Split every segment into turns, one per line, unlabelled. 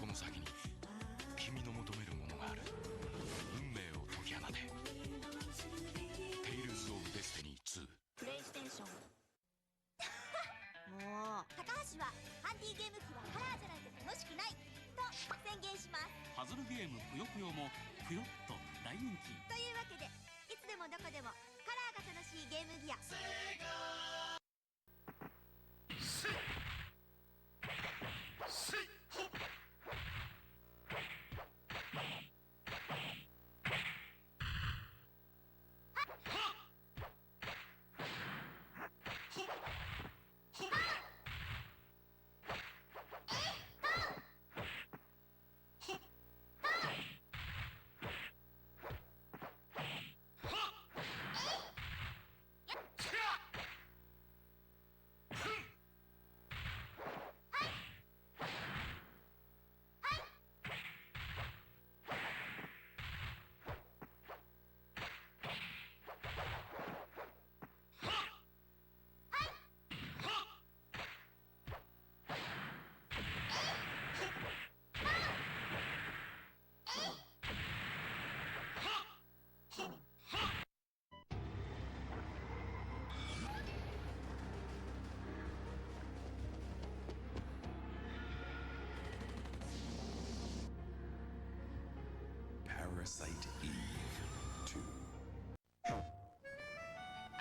その先に君の求めるものがある。運命を解き放て。テイルズ・オブ・デスティニー2。
プレイステーション。
もう高橋はハンディゲーム機はカラーじゃないと楽しくないと宣言します。
パズルゲームぷよぷよもぷよっと大人気。
というわけでいつでもどこでもカラーが楽しいゲームギア。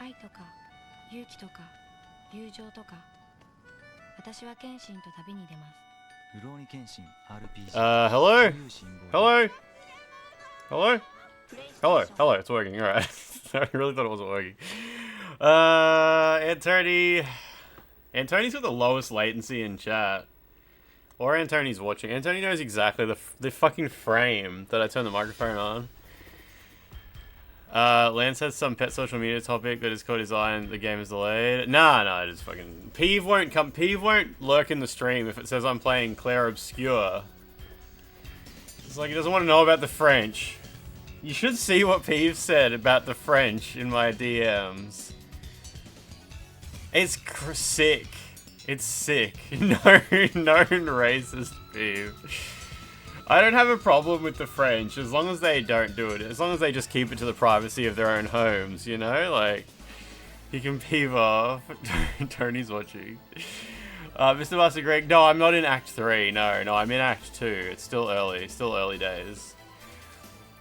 愛とか勇気とか友情とか、私は剣心と旅に出ます。
ルローニケンシン RPG
Hello? Hello? Hello? Hello? Hello, it's working, alright. I really thought it wasn't working. Antony... Antony's got the lowest latency in chat. Or Antony's watching. Antony knows exactly the fucking frame that I turned the microphone on. Lance has some pet social media topic that has caught his eye and the game is delayed. Nah, just fucking... Peeve won't lurk in the stream if it says I'm playing Clair Obscur. It's like he doesn't want to know about the French. You should see what Peeve said about the French in my DMs. It's sick. It's sick. Known racist Peeve. I don't have a problem with the French as long as they don't do it. As long as they just keep it to the privacy of their own homes, you know? Like, he can peeve off. Tony's watching. Mr. Master Greg, no, I'm not in Act 3. No, I'm in Act 2. It's still early days.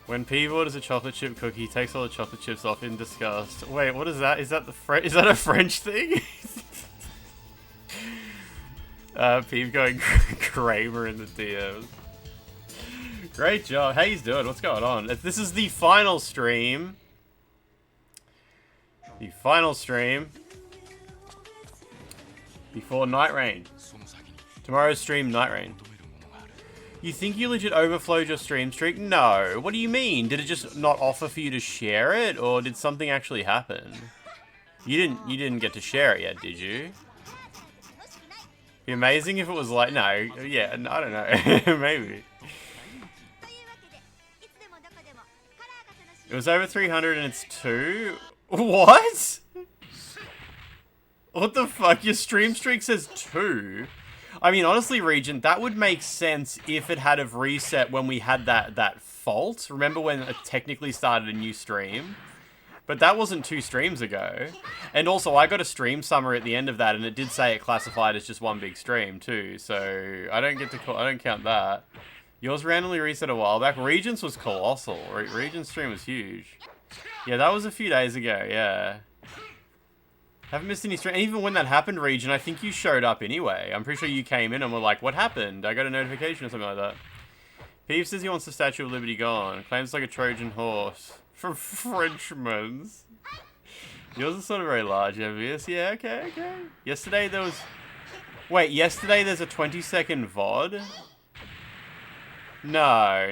When Peeve orders a chocolate chip cookie, he takes all the chocolate chips off in disgust. Wait, what is that? Is that is that a French thing? Peeve going Kramer in the DMs. Great job. How you doing? What's going on? This is the final stream. The final stream before Night Rain. Tomorrow's stream, Night Rain. You think you legit overflowed your stream streak? No. What do you mean? Did it just not offer for you to share it, or did something actually happen? You didn't get to share it yet, did you? Be amazing if it was like, no, yeah, I don't know, maybe. It was over 300 and it's 2? What? What the fuck? Your stream streak says 2? I mean, honestly, Regent, that would make sense if it had have reset when we had that fault. Remember when it technically started a new stream? But that wasn't 2 streams ago. And also, I got a stream summary at the end of that, and it did say it classified as just one big stream too. So I don't count that. Yours randomly reset a while back. Regent's was colossal. Regent's stream was huge. Yeah, that was a few days ago, yeah. Haven't missed any stream. And even when that happened, Regent, I think you showed up anyway. I'm pretty sure you came in and were like, what happened? I got a notification or something like that. Peeve says he wants the Statue of Liberty gone. Claims like a Trojan horse. From Frenchman's. Yours is sort of very large, envious. Yeah, okay. Yesterday there was... Wait, yesterday there's a 20-second VOD? No,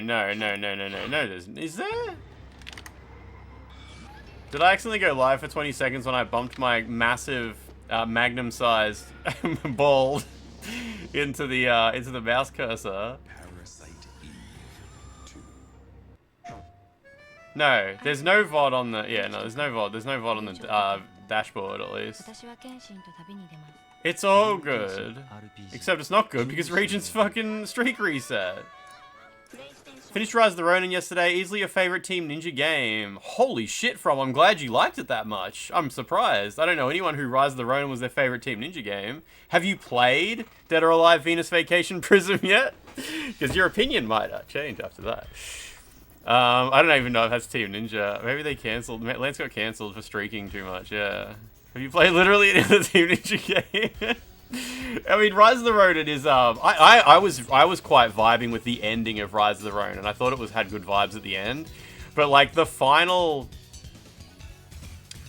is there? Did I accidentally go live for 20 seconds when I bumped my massive magnum-sized ball into the mouse cursor? No, there's no VOD on the there's no VOD on the dashboard at least. It's all good. Except it's not good because Region's fucking streak reset. Finished Rise of the Ronin yesterday. Easily your favorite Team Ninja game. Holy shit, From. I'm glad you liked it that much. I'm surprised. I don't know anyone who Rise of the Ronin was their favorite Team Ninja game. Have you played Dead or Alive Venus Vacation Prism yet? Because your opinion might change after that. I don't even know if that's Team Ninja. Maybe they cancelled. Lance got cancelled for streaking too much, yeah. Have you played literally any other Team Ninja game? I mean, Rise of the Ronin is I was quite vibing with the ending of Rise of the Ronin. I thought it had good vibes at the end, but like the final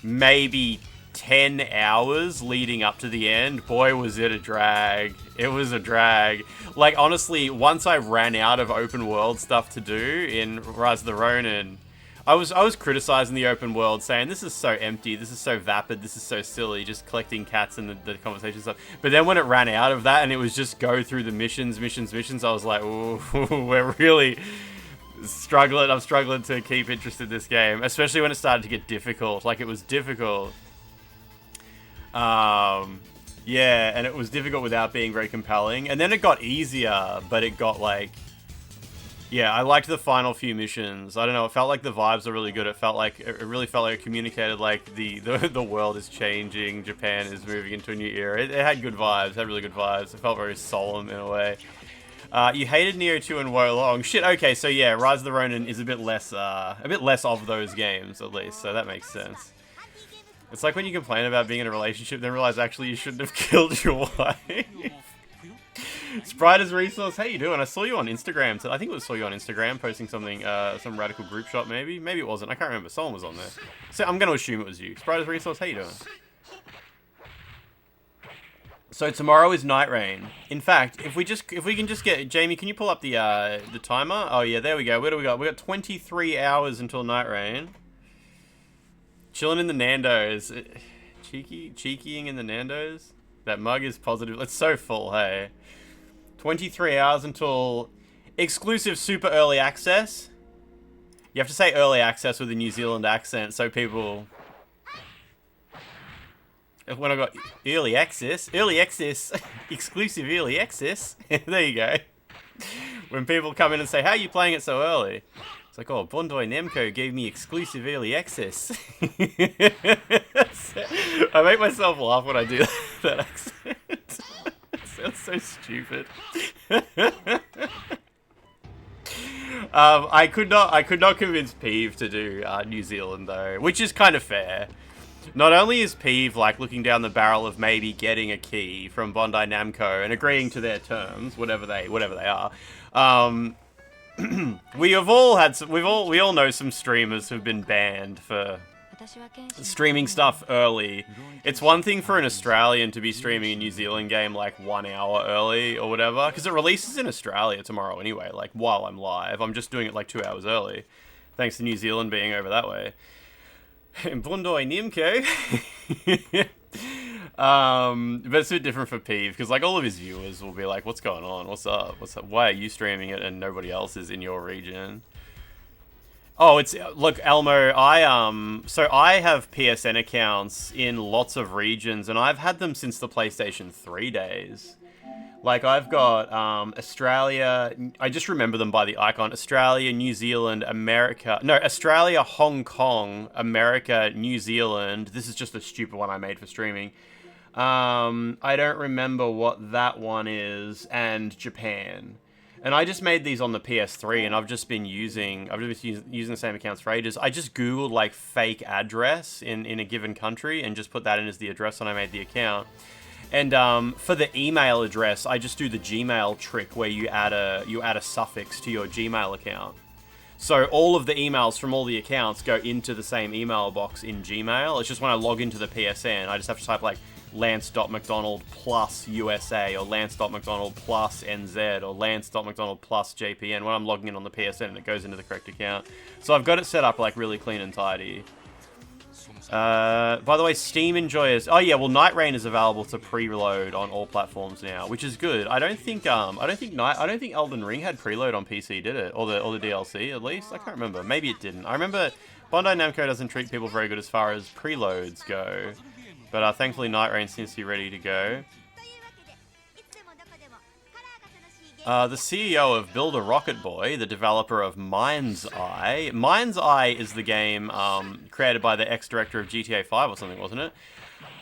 maybe 10 hours leading up to the end, boy was it a drag. It was a drag. Like honestly, once I ran out of open world stuff to do in Rise of the Ronin, I was criticizing the open world, saying this is so empty, this is so vapid, this is so silly, just collecting cats and the conversation stuff. But then when it ran out of that and it was just go through the missions, I was like, ooh, we're really struggling. I'm struggling to keep interested in this game, especially when it started to get difficult. Like it was difficult. Yeah, and it was difficult without being very compelling. And then it got easier, but it got like... Yeah, I liked the final few missions. I don't know, it felt like the vibes were really good. It really felt like it communicated like the world is changing, Japan is moving into a new era. It had good vibes, it had really good vibes. It felt very solemn in a way. You hated Neo 2 and Wo Long. Shit, okay, so yeah, Rise of the Ronin is a bit less of those games, at least, so that makes sense. It's like when you complain about being in a relationship, then realize actually you shouldn't have killed your wife. Sprite as resource, how you doing? I saw you on Instagram. So I think saw you on Instagram posting something, some radical group shot maybe. Maybe it wasn't. I can't remember. Someone was on there. So I'm going to assume it was you. Sprite as resource, how you doing? So tomorrow is Night Rain. In fact, if we can just get Jamie, can you pull up the timer? Oh yeah, there we go. What do we got? We got 23 hours until Night Rain. Chilling in the Nando's. Cheekying in the Nando's. That mug is positive. It's so full, hey. 23 hours until exclusive super early access. You have to say early access with a New Zealand accent so people... When I got early access, exclusive early access. There you go. When people come in and say, how are you playing it so early? It's like, oh, Bondi Namco gave me exclusive early access. I make myself laugh when I do that accent. It sounds so stupid. I could not convince Peeve to do New Zealand though, which is kind of fair. Not only is Peeve like looking down the barrel of maybe getting a key from Bondi Namco and agreeing to their terms, whatever they are. We all know some streamers who've been banned for streaming stuff early. It's one thing for an Australian to be streaming a New Zealand game like 1 hour early or whatever, because it releases in Australia tomorrow anyway, like while I'm live. I'm just doing it like 2 hours early, thanks to New Zealand being over that way. Bondi Namco. But it's a bit different for Peeve, because like all of his viewers will be like, what's going on? What's up? Why are you streaming it and nobody else is in your region? Oh, look, Elmo, so I have PSN accounts in lots of regions, and I've had them since the PlayStation 3 days. Like, I've got, Australia, I just remember them by the icon, Australia, New Zealand, America, no, Australia, Hong Kong, America, New Zealand, this is just a stupid one I made for streaming. I don't remember what that one is, and Japan. And I just made these on the PS3, and I've just been using the same accounts for ages. I just Googled, like, fake address in a given country, and just put that in as the address when I made the account. And for the email address, I just do the Gmail trick where you add a suffix to your Gmail account. So all of the emails from all the accounts go into the same email box in Gmail. It's just when I log into the PSN, I just have to type like Lance.McDonald plus USA or Lance.McDonald plus NZ or Lance.McDonald plus JPN when I'm logging in on the PSN, and it goes into the correct account. So I've got it set up like really clean and tidy. By the way, Steam enjoyers. Oh yeah, well, Night Rain is available to preload on all platforms now, which is good. I don't think Elden Ring had preload on PC, did it? Or the DLC at least. I can't remember. Maybe it didn't. I remember Bondi Namco doesn't treat people very good as far as preloads go, but thankfully Night Rain seems to be ready to go. The CEO of Build a Rocket Boy, the developer of Mind's Eye. Mind's Eye is the game created by the ex-director of GTA 5 or something, wasn't it?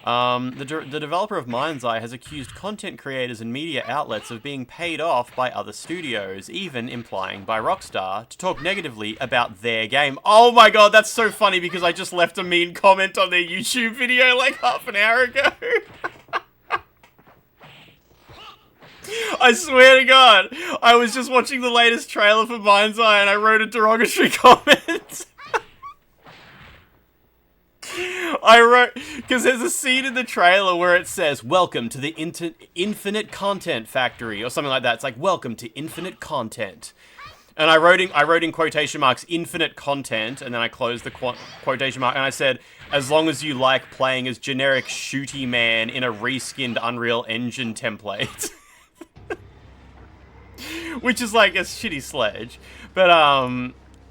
The developer of Mind's Eye has accused content creators and media outlets of being paid off by other studios, even implying by Rockstar, to talk negatively about their game. Oh my god, that's so funny because I just left a mean comment on their YouTube video like half an hour ago. I swear to God, I was just watching the latest trailer for Mind's Eye and I wrote a derogatory comment. I wrote, because there's a scene in the trailer where it says, "Welcome to the Infinite Content Factory," or something like that. It's like, "Welcome to Infinite Content." And I wrote in quotation marks, "infinite content," and then I closed the quotation mark, and I said, "As long as you like playing as generic shooty man in a reskinned Unreal Engine template." Which is like a shitty sledge. But,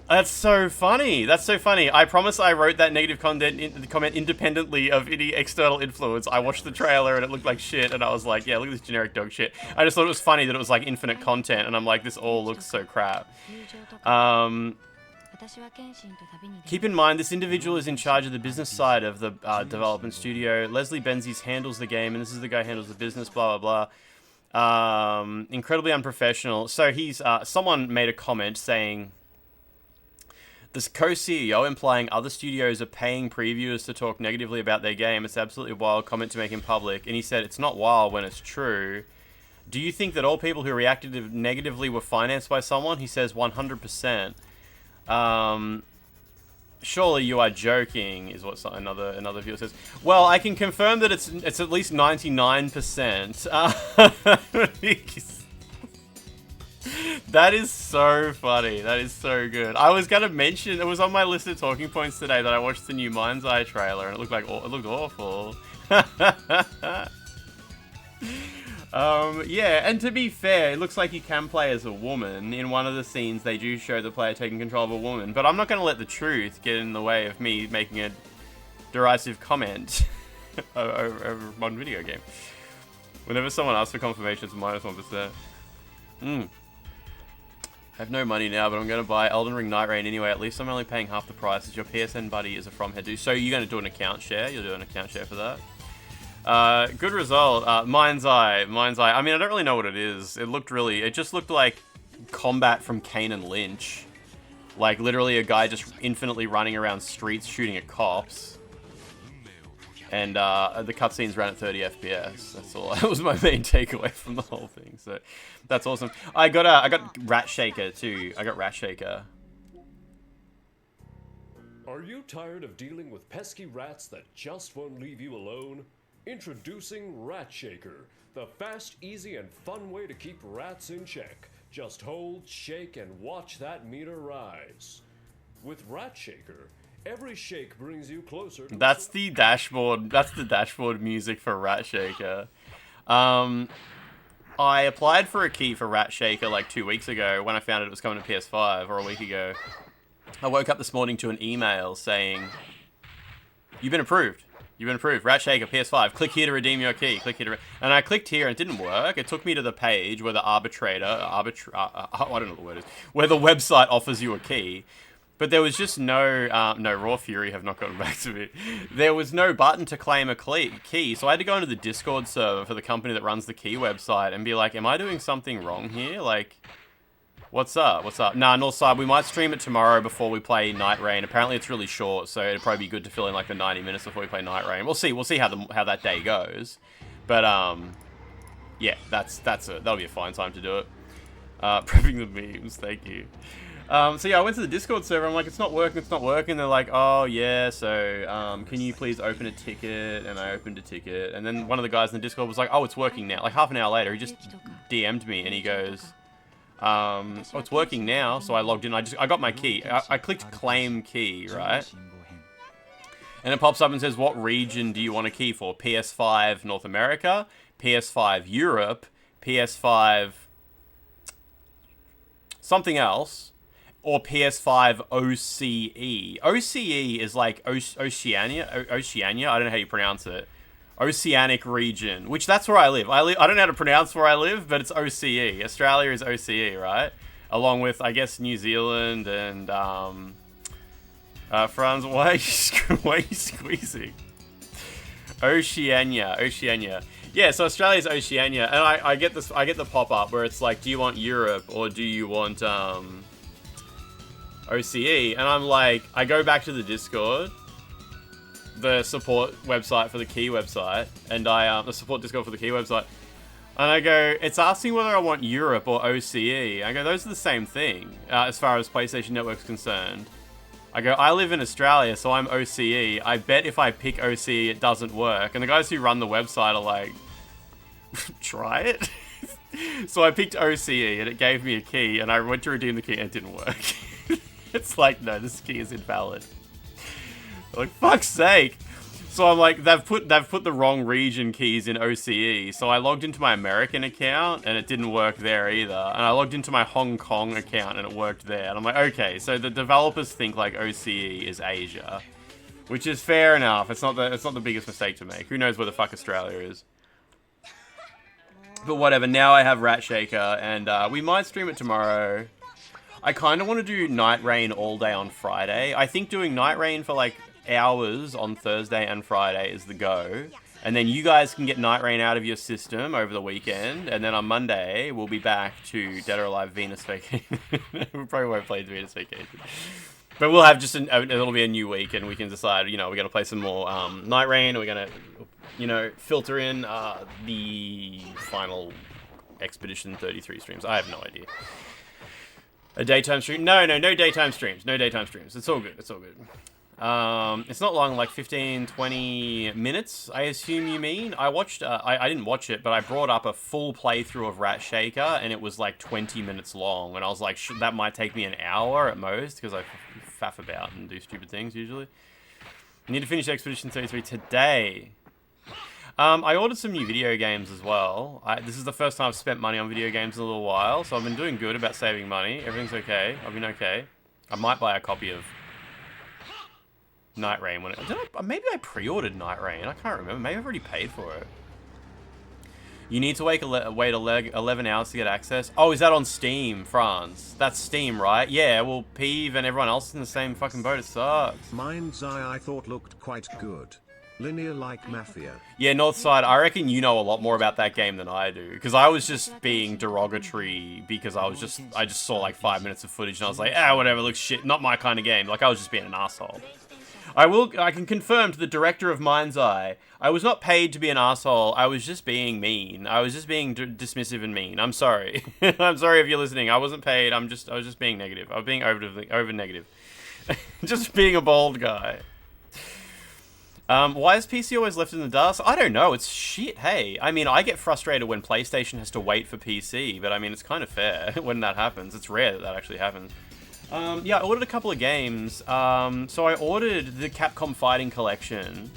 that's so funny. That's so funny. I promise I wrote that negative comment independently of any external influence. I watched the trailer and it looked like shit, and I was like, yeah, look at this generic dog shit. I just thought it was funny that it was like infinite content, and I'm like, this all looks so crap. Keep in mind, this individual is in charge of the business side of the development studio. Leslie Benzies handles the game, and this is the guy who handles the business, blah, blah, blah. Incredibly unprofessional. So he's, someone made a comment saying, this co-CEO implying other studios are paying previewers to talk negatively about their game. It's absolutely a wild comment to make in public. And he said, it's not wild when it's true. Do you think that all people who reacted negatively were financed by someone? He says 100%. Surely you are joking, is what another viewer says. Well, I can confirm that it's at least 99%. That is so funny. That is so good. I was gonna mention, it was on my list of talking points today that I watched the new Mind's Eye trailer and it looked awful. Yeah, and to be fair, it looks like you can play as a woman. In one of the scenes, they do show the player taking control of a woman, but I'm not gonna let the truth get in the way of me making a derisive comment over a modern video game. Whenever someone asks for confirmation, it's -1%. I have no money now, but I'm going to buy Elden Ring Night Rain anyway. At least I'm only paying half the price, as your PSN buddy is a From Head dude. So you're going to do an account share? You'll do an account share for that? Good result. Mind's Eye. I mean, I don't really know what it is. It just looked like combat from Kane and Lynch. Like, literally a guy just infinitely running around streets shooting at cops. And the cutscenes ran at 30 FPS. That's all. That was my main takeaway from the whole thing. So that's awesome. I got Rat Shaker too. I got Rat Shaker.
Are you tired of dealing with pesky rats that just won't leave you alone? Introducing Rat Shaker, the fast, easy, and fun way to keep rats in check. Just hold, shake, and watch that meter rise. With Rat Shaker, every shake brings you closer to
That's the dashboard music for Rat Shaker. I applied for a key for Rat Shaker like 2 weeks ago when I found out it was coming to PS5, or a week ago. I woke up this morning to an email saying, "You've been approved. You've been approved. Rat Shaker, PS5. Click here to redeem your key. Click here to..." And I clicked here and it didn't work. It took me to the page where the I don't know what the word is, where the website offers you a key. But there was just no Raw Fury have not gotten back to me. There was no button to claim a key, so I had to go into the Discord server for the company that runs the key website and be like, am I doing something wrong here? Like, what's up? Nah, Northside, we might stream it tomorrow before we play Night Rain. Apparently it's really short, so it'd probably be good to fill in like the 90 minutes before we play Night Rain. We'll see how that day goes. But, yeah, that'll be a fine time to do it. Prepping the memes, thank you. So yeah, I went to the Discord server, I'm like, it's not working. They're like, oh yeah, so, can you please open a ticket? And I opened a ticket, and then one of the guys in the Discord was like, oh, it's working now. Like half an hour later, he just DM'd me, and he goes, oh, it's working now. So I logged in, I got my key. I clicked claim key, right? And it pops up and says, what region do you want a key for? PS5 North America, PS5 Europe, PS5 something else, or PS5 OCE. OCE is like Oceania. I don't know how you pronounce it. Oceanic region, which that's where I live. I don't know how to pronounce where I live, but it's OCE. Australia is OCE, right? Along with, I guess, New Zealand and France. Why are you squeezing? Oceania. Yeah, so Australia's Oceania, and I get this. I get the pop up where it's like, do you want Europe or do you want OCE? And I'm like, I go back to the Discord, the support website for the Key website, and the support Discord for the Key website, and I go, it's asking whether I want Europe or OCE. I go, those are the same thing as far as PlayStation Network's concerned. I go, I live in Australia, so I'm OCE. I bet if I pick OCE, it doesn't work. And the guys who run the website are like, try it? So I picked OCE, and it gave me a key, and I went to redeem the key, and it didn't work. It's like, no, this key is invalid. Like, fuck's sake. So I'm like, they've put the wrong region keys in OCE. So I logged into my American account and it didn't work there either. And I logged into my Hong Kong account and it worked there. And I'm like, okay, so the developers think like OCE is Asia, which is fair enough. It's not the biggest mistake to make. Who knows where the fuck Australia is? But whatever. Now I have Rat Shaker and we might stream it tomorrow. I kind of want to do Night Rain all day on Friday. I think doing Night Rain for like hours on Thursday and Friday is the go, and then you guys can get Night Rain out of your system over the weekend, and then on Monday we'll be back to Dead or Alive Venus Vacation. We probably won't play Venus Vacation, but we'll have just it'll be a new week, and we can decide, you know, we're gonna play some more Night Rain, or we're gonna, you know, filter in the final Expedition 33 streams. I have no idea. A daytime stream? No daytime streams. No daytime streams. It's all good. It's all good. It's not long, like 15, 20 minutes, I assume you mean. I watched, I didn't watch it, but I brought up a full playthrough of Rat Shaker, and it was like 20 minutes long, and I was like, that might take me an hour at most, because I faff about and do stupid things, usually. I need to finish Expedition 33 today. I ordered some new video games as well. This is the first time I've spent money on video games in a little while, so I've been doing good about saving money. Everything's okay. I've been okay. I might buy a copy of Night Rain maybe I pre-ordered Night Rain. I can't remember. Maybe I've already paid for it. You need to wait 11 hours to get access. Oh, is that on Steam, France? That's Steam, right? Yeah, well, Peeve and everyone else is in the same fucking boat. It sucks.
Mind's Eye I thought looked quite good. Linear like Mafia.
Yeah, Northside, I reckon you know a lot more about that game than I do. Because I was just being derogatory because I just saw like 5 minutes of footage and I was like, whatever, looks shit. Not my kind of game. Like, I was just being an asshole. I can confirm to the director of Mind's Eye, I was not paid to be an asshole. I was just being mean. I was just being dismissive and mean. I'm sorry. I'm sorry if you're listening. I wasn't paid. I was just being negative. I was being over negative. Just being a bold guy. Why is PC always left in the dust? I don't know. It's shit, hey. I mean, I get frustrated when PlayStation has to wait for PC, but I mean, it's kind of fair when that happens. It's rare that actually happens. Yeah, I ordered a couple of games. So I ordered the Capcom Fighting Collection.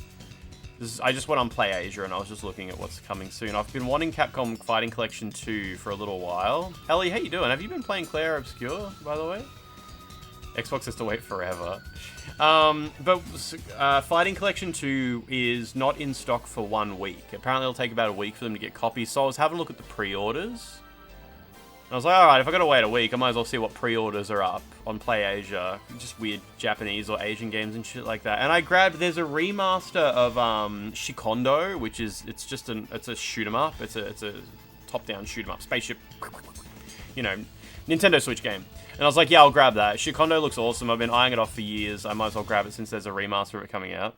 I just went on PlayAsia and I was just looking at what's coming soon. I've been wanting Capcom Fighting Collection 2 for a little while. Ellie, how you doing? Have you been playing Clair Obscur, by the way? Xbox has to wait forever. But Fighting Collection 2 is not in stock for 1 week. Apparently it'll take about a week for them to get copies. So I was having a look at the pre-orders. And I was like, alright, if I gotta wait a week, I might as well see what pre-orders are up on PlayAsia. Just weird Japanese or Asian games and shit like that. And I grabbed, there's a remaster of Shikondo, which is, it's a shoot 'em up. It's a top-down shoot 'em up. Spaceship, you know, Nintendo Switch game. And I was like, yeah, I'll grab that. Shikondo looks awesome. I've been eyeing it off for years. I might as well grab it since there's a remaster of it coming out.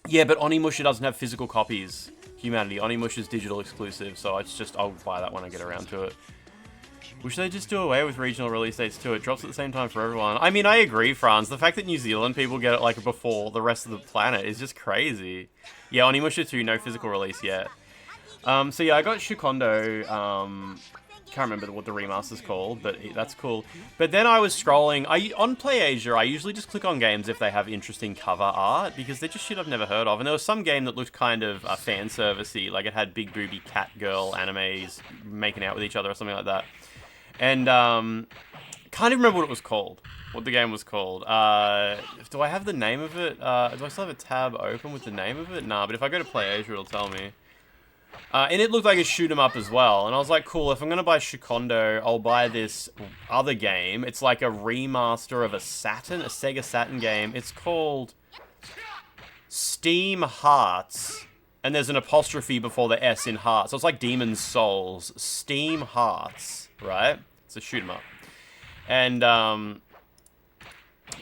Yeah, but Onimusha doesn't have physical copies. Humanity. Onimusha's digital exclusive, so I'll buy that when I get around to it. Wish they just do away with regional release dates too. It drops at the same time for everyone. I mean, I agree, Franz. The fact that New Zealand people get it like before the rest of the planet is just crazy. Yeah, Onimusha 2, no physical release yet. So yeah, I got Shikondo. Can't remember what the remaster's called, but that's cool. But then I was scrolling. On PlayAsia, I usually just click on games if they have interesting cover art, because they're just shit I've never heard of. And there was some game that looked kind of fan servicey, like it had big booby cat girl animes making out with each other or something like that. And can't even remember what it was called. What the game was called. Do I have the name of it? Do I still have a tab open with the name of it? Nah, but if I go to Play Asia, it'll tell me. And it looked like a shoot 'em up as well. And I was like, cool, if I'm going to buy Shikondo, I'll buy this other game. It's like a remaster of a Sega Saturn game. It's called Steam Hearts. And there's an apostrophe before the S in Hearts. So it's like Demon's Souls. Steam Hearts, right? It's a shoot 'em up. And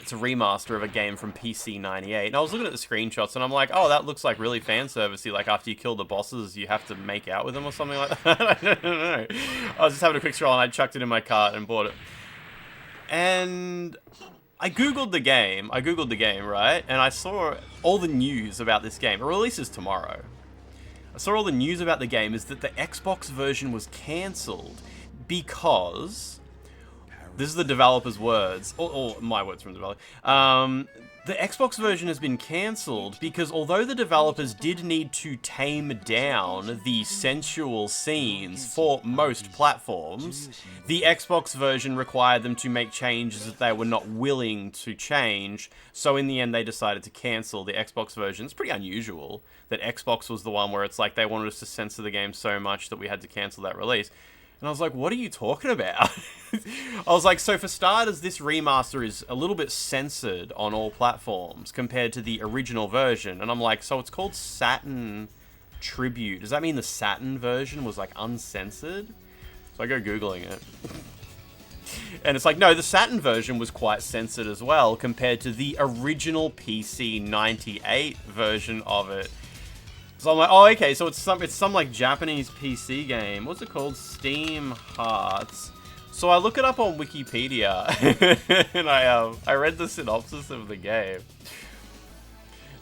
it's a remaster of a game from PC 98. And I was looking at the screenshots and I'm like, oh, that looks like really fan servicey. Like after you kill the bosses, you have to make out with them or something like that. I don't know. I was just having a quick scroll and I chucked it in my cart and bought it. And I googled the game, right? And I saw all the news about this game. It releases tomorrow. I saw all the news about the game is that the Xbox version was cancelled because... This is the developer's words, or my words from the developer. The Xbox version has been cancelled because although the developers did need to tame down the sensual scenes for most platforms, the Xbox version required them to make changes that they were not willing to change. So in the end, they decided to cancel the Xbox version. It's pretty unusual that Xbox was the one where it's like they wanted us to censor the game so much that we had to cancel that release. And I was like, what are you talking about? I was like, so for starters, this remaster is a little bit censored on all platforms compared to the original version. And I'm like, so it's called Saturn Tribute. Does that mean the Saturn version was like uncensored? So I go Googling it. And it's like, no, the Saturn version was quite censored as well compared to the original PC 98 version of it. So I'm like, oh, okay, so it's some like Japanese PC game. What's it called? Steam Hearts. So I look it up on Wikipedia, and I read the synopsis of the game.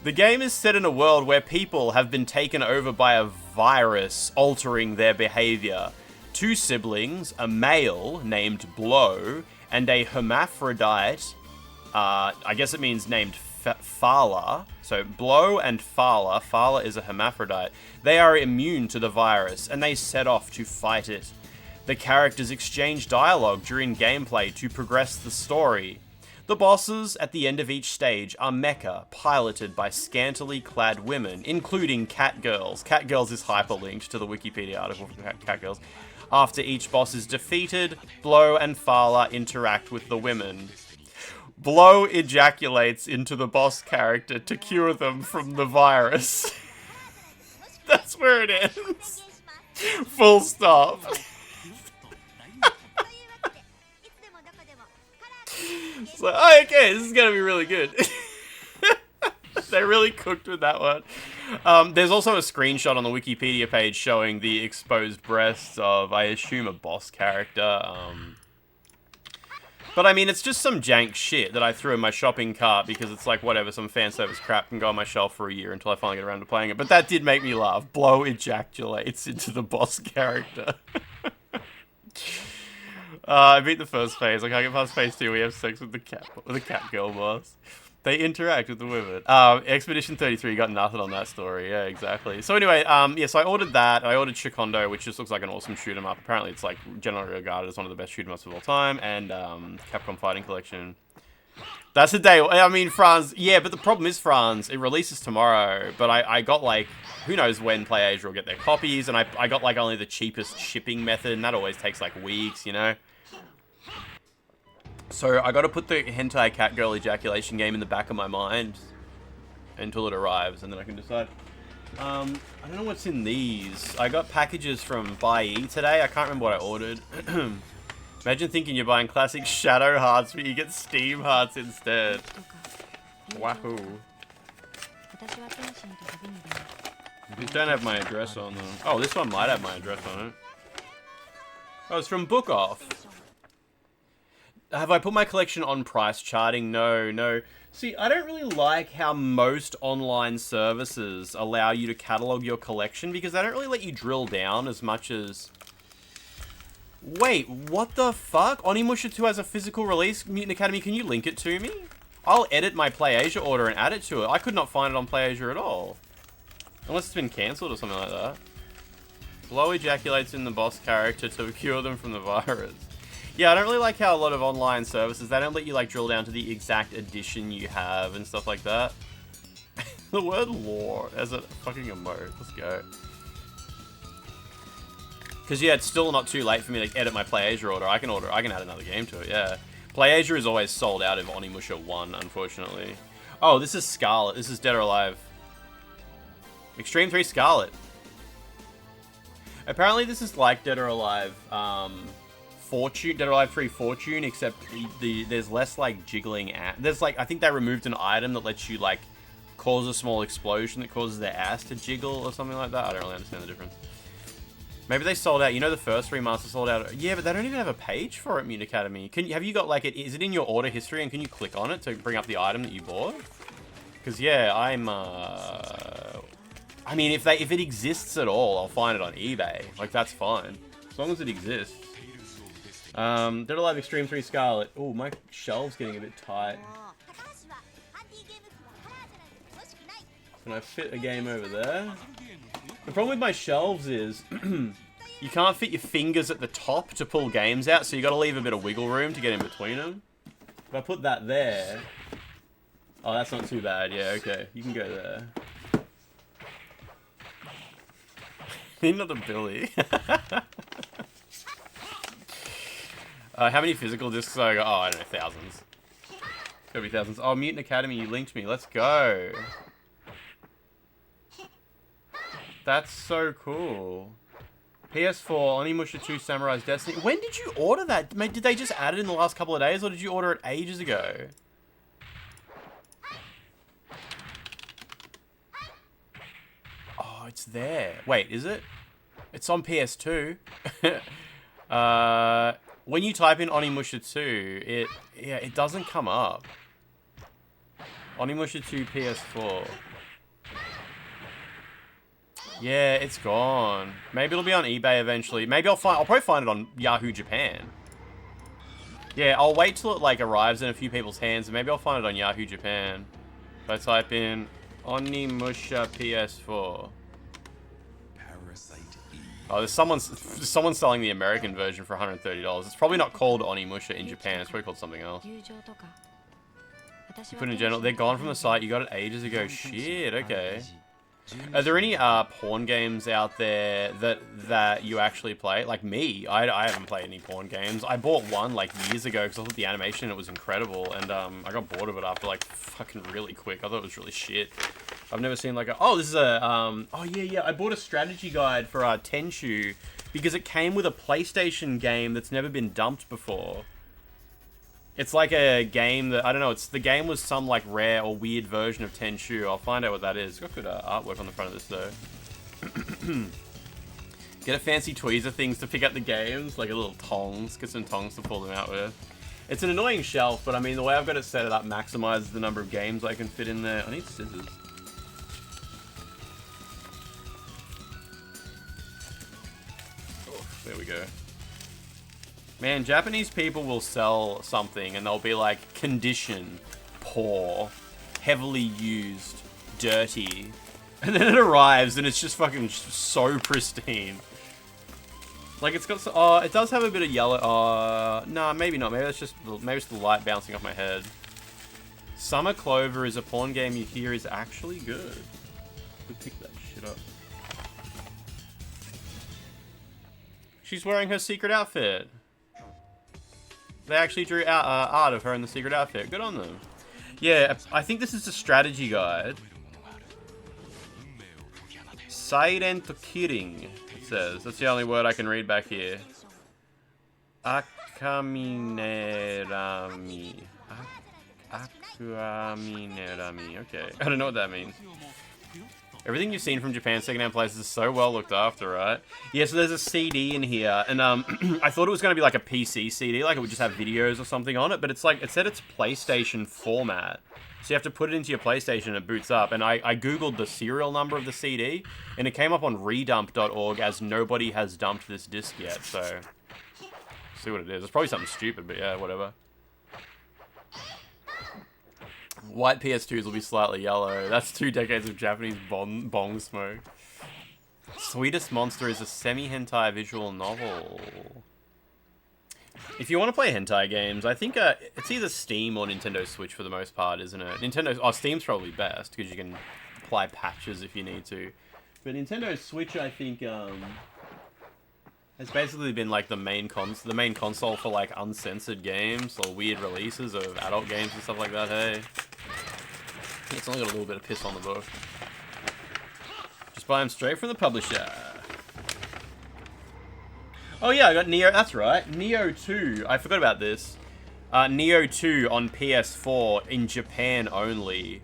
The game is set in a world where people have been taken over by a virus, altering their behavior. Two siblings, a male named Blow, and a hermaphrodite, I guess it means named Fala. So Blow and Fala. Fala is a hermaphrodite. They are immune to the virus, and they set off to fight it. The characters exchange dialogue during gameplay to progress the story. The bosses at the end of each stage are mecha, piloted by scantily clad women, including Catgirls. Catgirls is hyperlinked to the Wikipedia article for Catgirls. After each boss is defeated, Blow and Fala interact with the women. Blow ejaculates into the boss character to cure them from the virus. That's where it ends. Full stop. It's like, oh, okay, this is gonna be really good. They really cooked with that one. There's also a screenshot on the Wikipedia page showing the exposed breasts of, I assume, a boss character. But I mean, it's just some jank shit that I threw in my shopping cart because it's like, whatever, some fan service crap can go on my shelf for a year until I finally get around to playing it. But that did make me laugh. Blow ejaculates into the boss character. I beat the first phase. I can't get past phase 2. We have sex with the cat girl boss. They interact with the women. Expedition 33 got nothing on that story. Yeah, exactly. So anyway, yeah, so I ordered that. I ordered Shikondo, which just looks like an awesome shoot 'em up. Apparently, it's like generally regarded as one of the best shoot 'em ups of all time. And Capcom Fighting Collection. That's the day. I mean, France. Yeah, but the problem is, France. It releases tomorrow. But I got like, who knows when Play Asia will get their copies. And I got like only the cheapest shipping method. And that always takes like weeks, you know. So I got to put the hentai catgirl ejaculation game in the back of my mind until it arrives, and then I can decide. I don't know what's in these. I got packages from Buy today. I can't remember what I ordered. Imagine thinking you're buying classic Shadow Hearts, but you get Steam Hearts instead. Wahoo! These don't have my address on them. Oh, this one might have my address on it. Oh, it's from Book Off. Have I put my collection on price charting? No. See, I don't really like how most online services allow you to catalog your collection because they don't really let you drill down as much as... Wait, what the fuck? Onimusha 2 has a physical release? Mutant Academy, can you link it to me? I'll edit my Play Asia order and add it to it. I could not find it on Play Asia at all. Unless it's been cancelled or something like that. Blow ejaculates in the boss character to cure them from the virus. Yeah, I don't really like how a lot of online services, they don't let you like drill down to the exact edition you have and stuff like that. The word lore as a fucking emote. Let's go. Because yeah, it's still not too late for me to edit my PlayAsia order. I can add another game to it, yeah. PlayAsia is always sold out of Onimusha 1, unfortunately. Oh, this is Scarlet. This is Dead or Alive. Extreme 3 Scarlet. Apparently this is like Dead or Alive Fortune, Dead or Alive 3 Fortune, except there's less like jiggling. There's like, I think they removed an item that lets you like cause a small explosion that causes their ass to jiggle or something like that. I don't really understand the difference. Maybe they sold out. You know the first remaster sold out. Yeah, but they don't even have a page for it, Mute Academy. Have you got like it? Is it in your order history and can you click on it to bring up the item that you bought? Because yeah, I mean, if it exists at all, I'll find it on eBay. Like that's fine, as long as it exists. Dead or Alive Extreme 3 Scarlet. Oh, my shelf's getting a bit tight. Can I fit a game over there? The problem with my shelves is you can't fit your fingers at the top to pull games out, so you got to leave a bit of wiggle room to get in between them. If I put that there... Oh, that's not too bad. Yeah, okay. You can go there. Need another Billy. How many physical discs have I got? Oh, I don't know, thousands. Gotta be thousands. Oh, Mutant Academy, you linked me. Let's go. That's so cool. PS4, Onimusha 2 Samurai's Destiny. When did you order that? Did they just add it in the last couple of days, or did you order it ages ago? Oh, it's there. Wait, is it? It's on PS2. When you type in Onimusha 2, it doesn't come up. Onimusha 2 PS4. Yeah, it's gone. Maybe it'll be on eBay eventually. Maybe I'll probably find it on Yahoo Japan. Yeah, I'll wait till it like arrives in a few people's hands, and maybe I'll find it on Yahoo Japan. If I type in Onimusha PS4. Oh, there's someone selling the American version for $130. It's probably not called Onimusha in Japan. It's probably called something else. You put in general, they're gone from the site. You got it ages ago. Shit. Okay. Are there any porn games out there that you actually play? Like me, I haven't played any porn games. I bought one like years ago because I thought the animation in it was incredible, and I got bored of it after like fucking really quick. I thought it was really shit. I've never seen like oh, this is a oh yeah, I bought a strategy guide for Tenchu because it came with a PlayStation game that's never been dumped before. It's like a game that, I don't know, the game was some like rare or weird version of Tenchu. I'll find out what that is. It's got good artwork on the front of this though. Get a fancy tweezer things to pick up the games, like a little tongs. Get some tongs to pull them out with. It's an annoying shelf, but I mean, the way I've got it set it up maximizes the number of games I can fit in there. I need scissors. Oh, there we go. Man, Japanese people will sell something and they'll be like, condition, poor, heavily used, dirty. And then it arrives and it's just fucking so pristine. Like it's got, oh, it does have a bit of yellow, nah, maybe not. Maybe it's the light bouncing off my head. Summer Clover is a porn game you hear is actually good. We pick that shit up. She's wearing her secret outfit. They actually drew art of her in the secret outfit. Good on them. Yeah, I think this is a strategy guide. Silent killing, it says. That's the only word I can read back here. Akaminerami. Akaminerami. Okay, I don't know what that means. Everything you've seen from Japan's secondhand places is so well looked after, right? Yeah, so there's a CD in here, and I thought it was going to be like a PC CD, like it would just have videos or something on it, but it's like, it said it's PlayStation format. So you have to put it into your PlayStation and it boots up, and I googled the serial number of the CD, and it came up on redump.org as nobody has dumped this disc yet, so... See what it is. It's probably something stupid, but yeah, whatever. White PS2s will be slightly yellow. That's 2 decades of Japanese bong smoke. Sweetest Monster is a semi-hentai visual novel. If you want to play hentai games, I think it's either Steam or Nintendo Switch for the most part, isn't it? Steam's probably best because you can apply patches if you need to. But Nintendo Switch, I think, has basically been like the main console for like uncensored games or weird releases of adult games and stuff like that. Hey, it's only got a little bit of piss on the book. Just buy them straight from the publisher. Oh yeah, I got Neo. That's right, Neo 2. I forgot about this. Neo 2 on PS4 in Japan only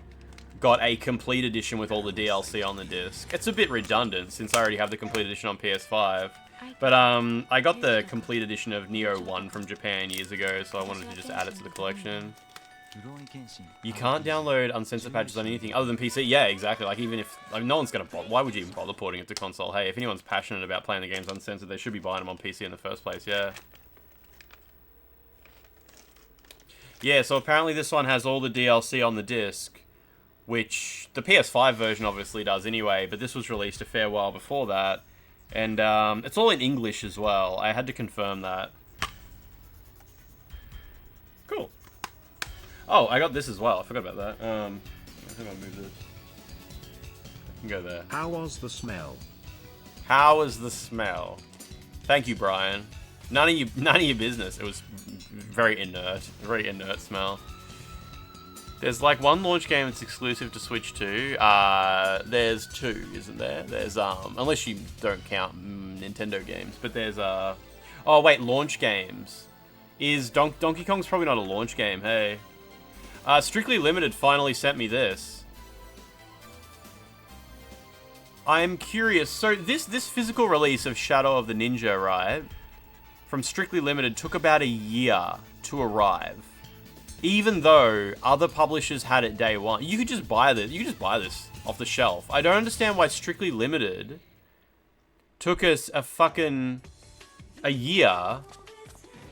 got a complete edition with all the DLC on the disc. It's a bit redundant since I already have the complete edition on PS5. But I got the complete edition of Neo 1 from Japan years ago, so I wanted to just add it to the collection. You can't download uncensored patches on anything other than PC. Yeah, exactly. Like, even if... Like, no one's going to bother... Why would you even bother porting it to console? Hey, if anyone's passionate about playing the games uncensored, they should be buying them on PC in the first place, yeah. Yeah, so apparently this one has all the DLC on the disc, which the PS5 version obviously does anyway, but this was released a fair while before that. And it's all in English as well. I had to confirm that. Cool. Oh, I got this as well. I forgot about that. I think I'll move this. I can go there.
How was the smell?
How was the smell? Thank you, Brian. None of your business. It was very inert smell. There's like one launch game that's exclusive to Switch 2. There's two, isn't there? There's unless you don't count Nintendo games, but there's oh wait, launch games. Is Donkey Kong's probably not a launch game? Hey, Strictly Limited finally sent me this. I'm curious. So this physical release of Shadow of the Ninja, right, from Strictly Limited took about a year to arrive. Even though other publishers had it day one. You could just buy this. You could just buy this off the shelf. I don't understand why Strictly Limited took us a year.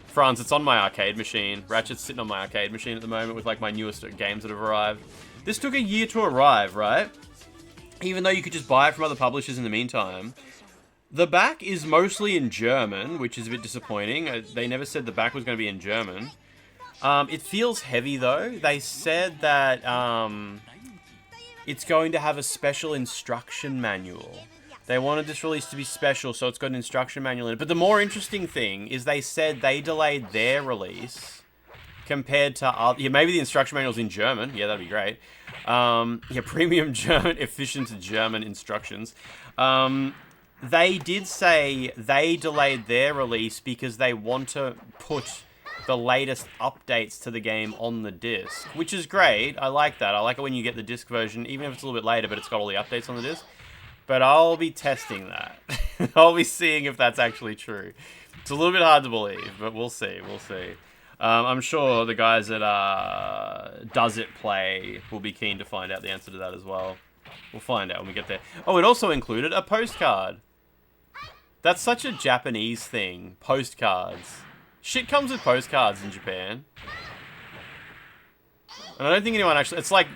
Franz, it's on my arcade machine. Ratchet's sitting on my arcade machine at the moment with like my newest games that have arrived. This took a year to arrive, right? Even though you could just buy it from other publishers in the meantime. The back is mostly in German, which is a bit disappointing. They never said the back was going to be in German. It feels heavy though. They said that it's going to have a special instruction manual. They wanted this release to be special, so it's got an instruction manual in it. But the more interesting thing is they said they delayed their release compared to other... Yeah, maybe the instruction manual's in German. Yeah, that'd be great. Yeah, premium German, efficient German instructions. They did say they delayed their release because they want to put the latest updates to the game on the disc, which is great. I like that. I like it when you get the disc version, even if it's a little bit later, but it's got all the updates on the disc. But I'll be testing that. I'll be seeing if that's actually true. It's a little bit hard to believe, but we'll see. We'll see. I'm sure the guys at Does It Play will be keen to find out the answer to that as well. We'll find out when we get there. Oh, it also included a postcard. That's such a Japanese thing. Postcards. Shit comes with postcards in Japan. And I don't think anyone actually... It's like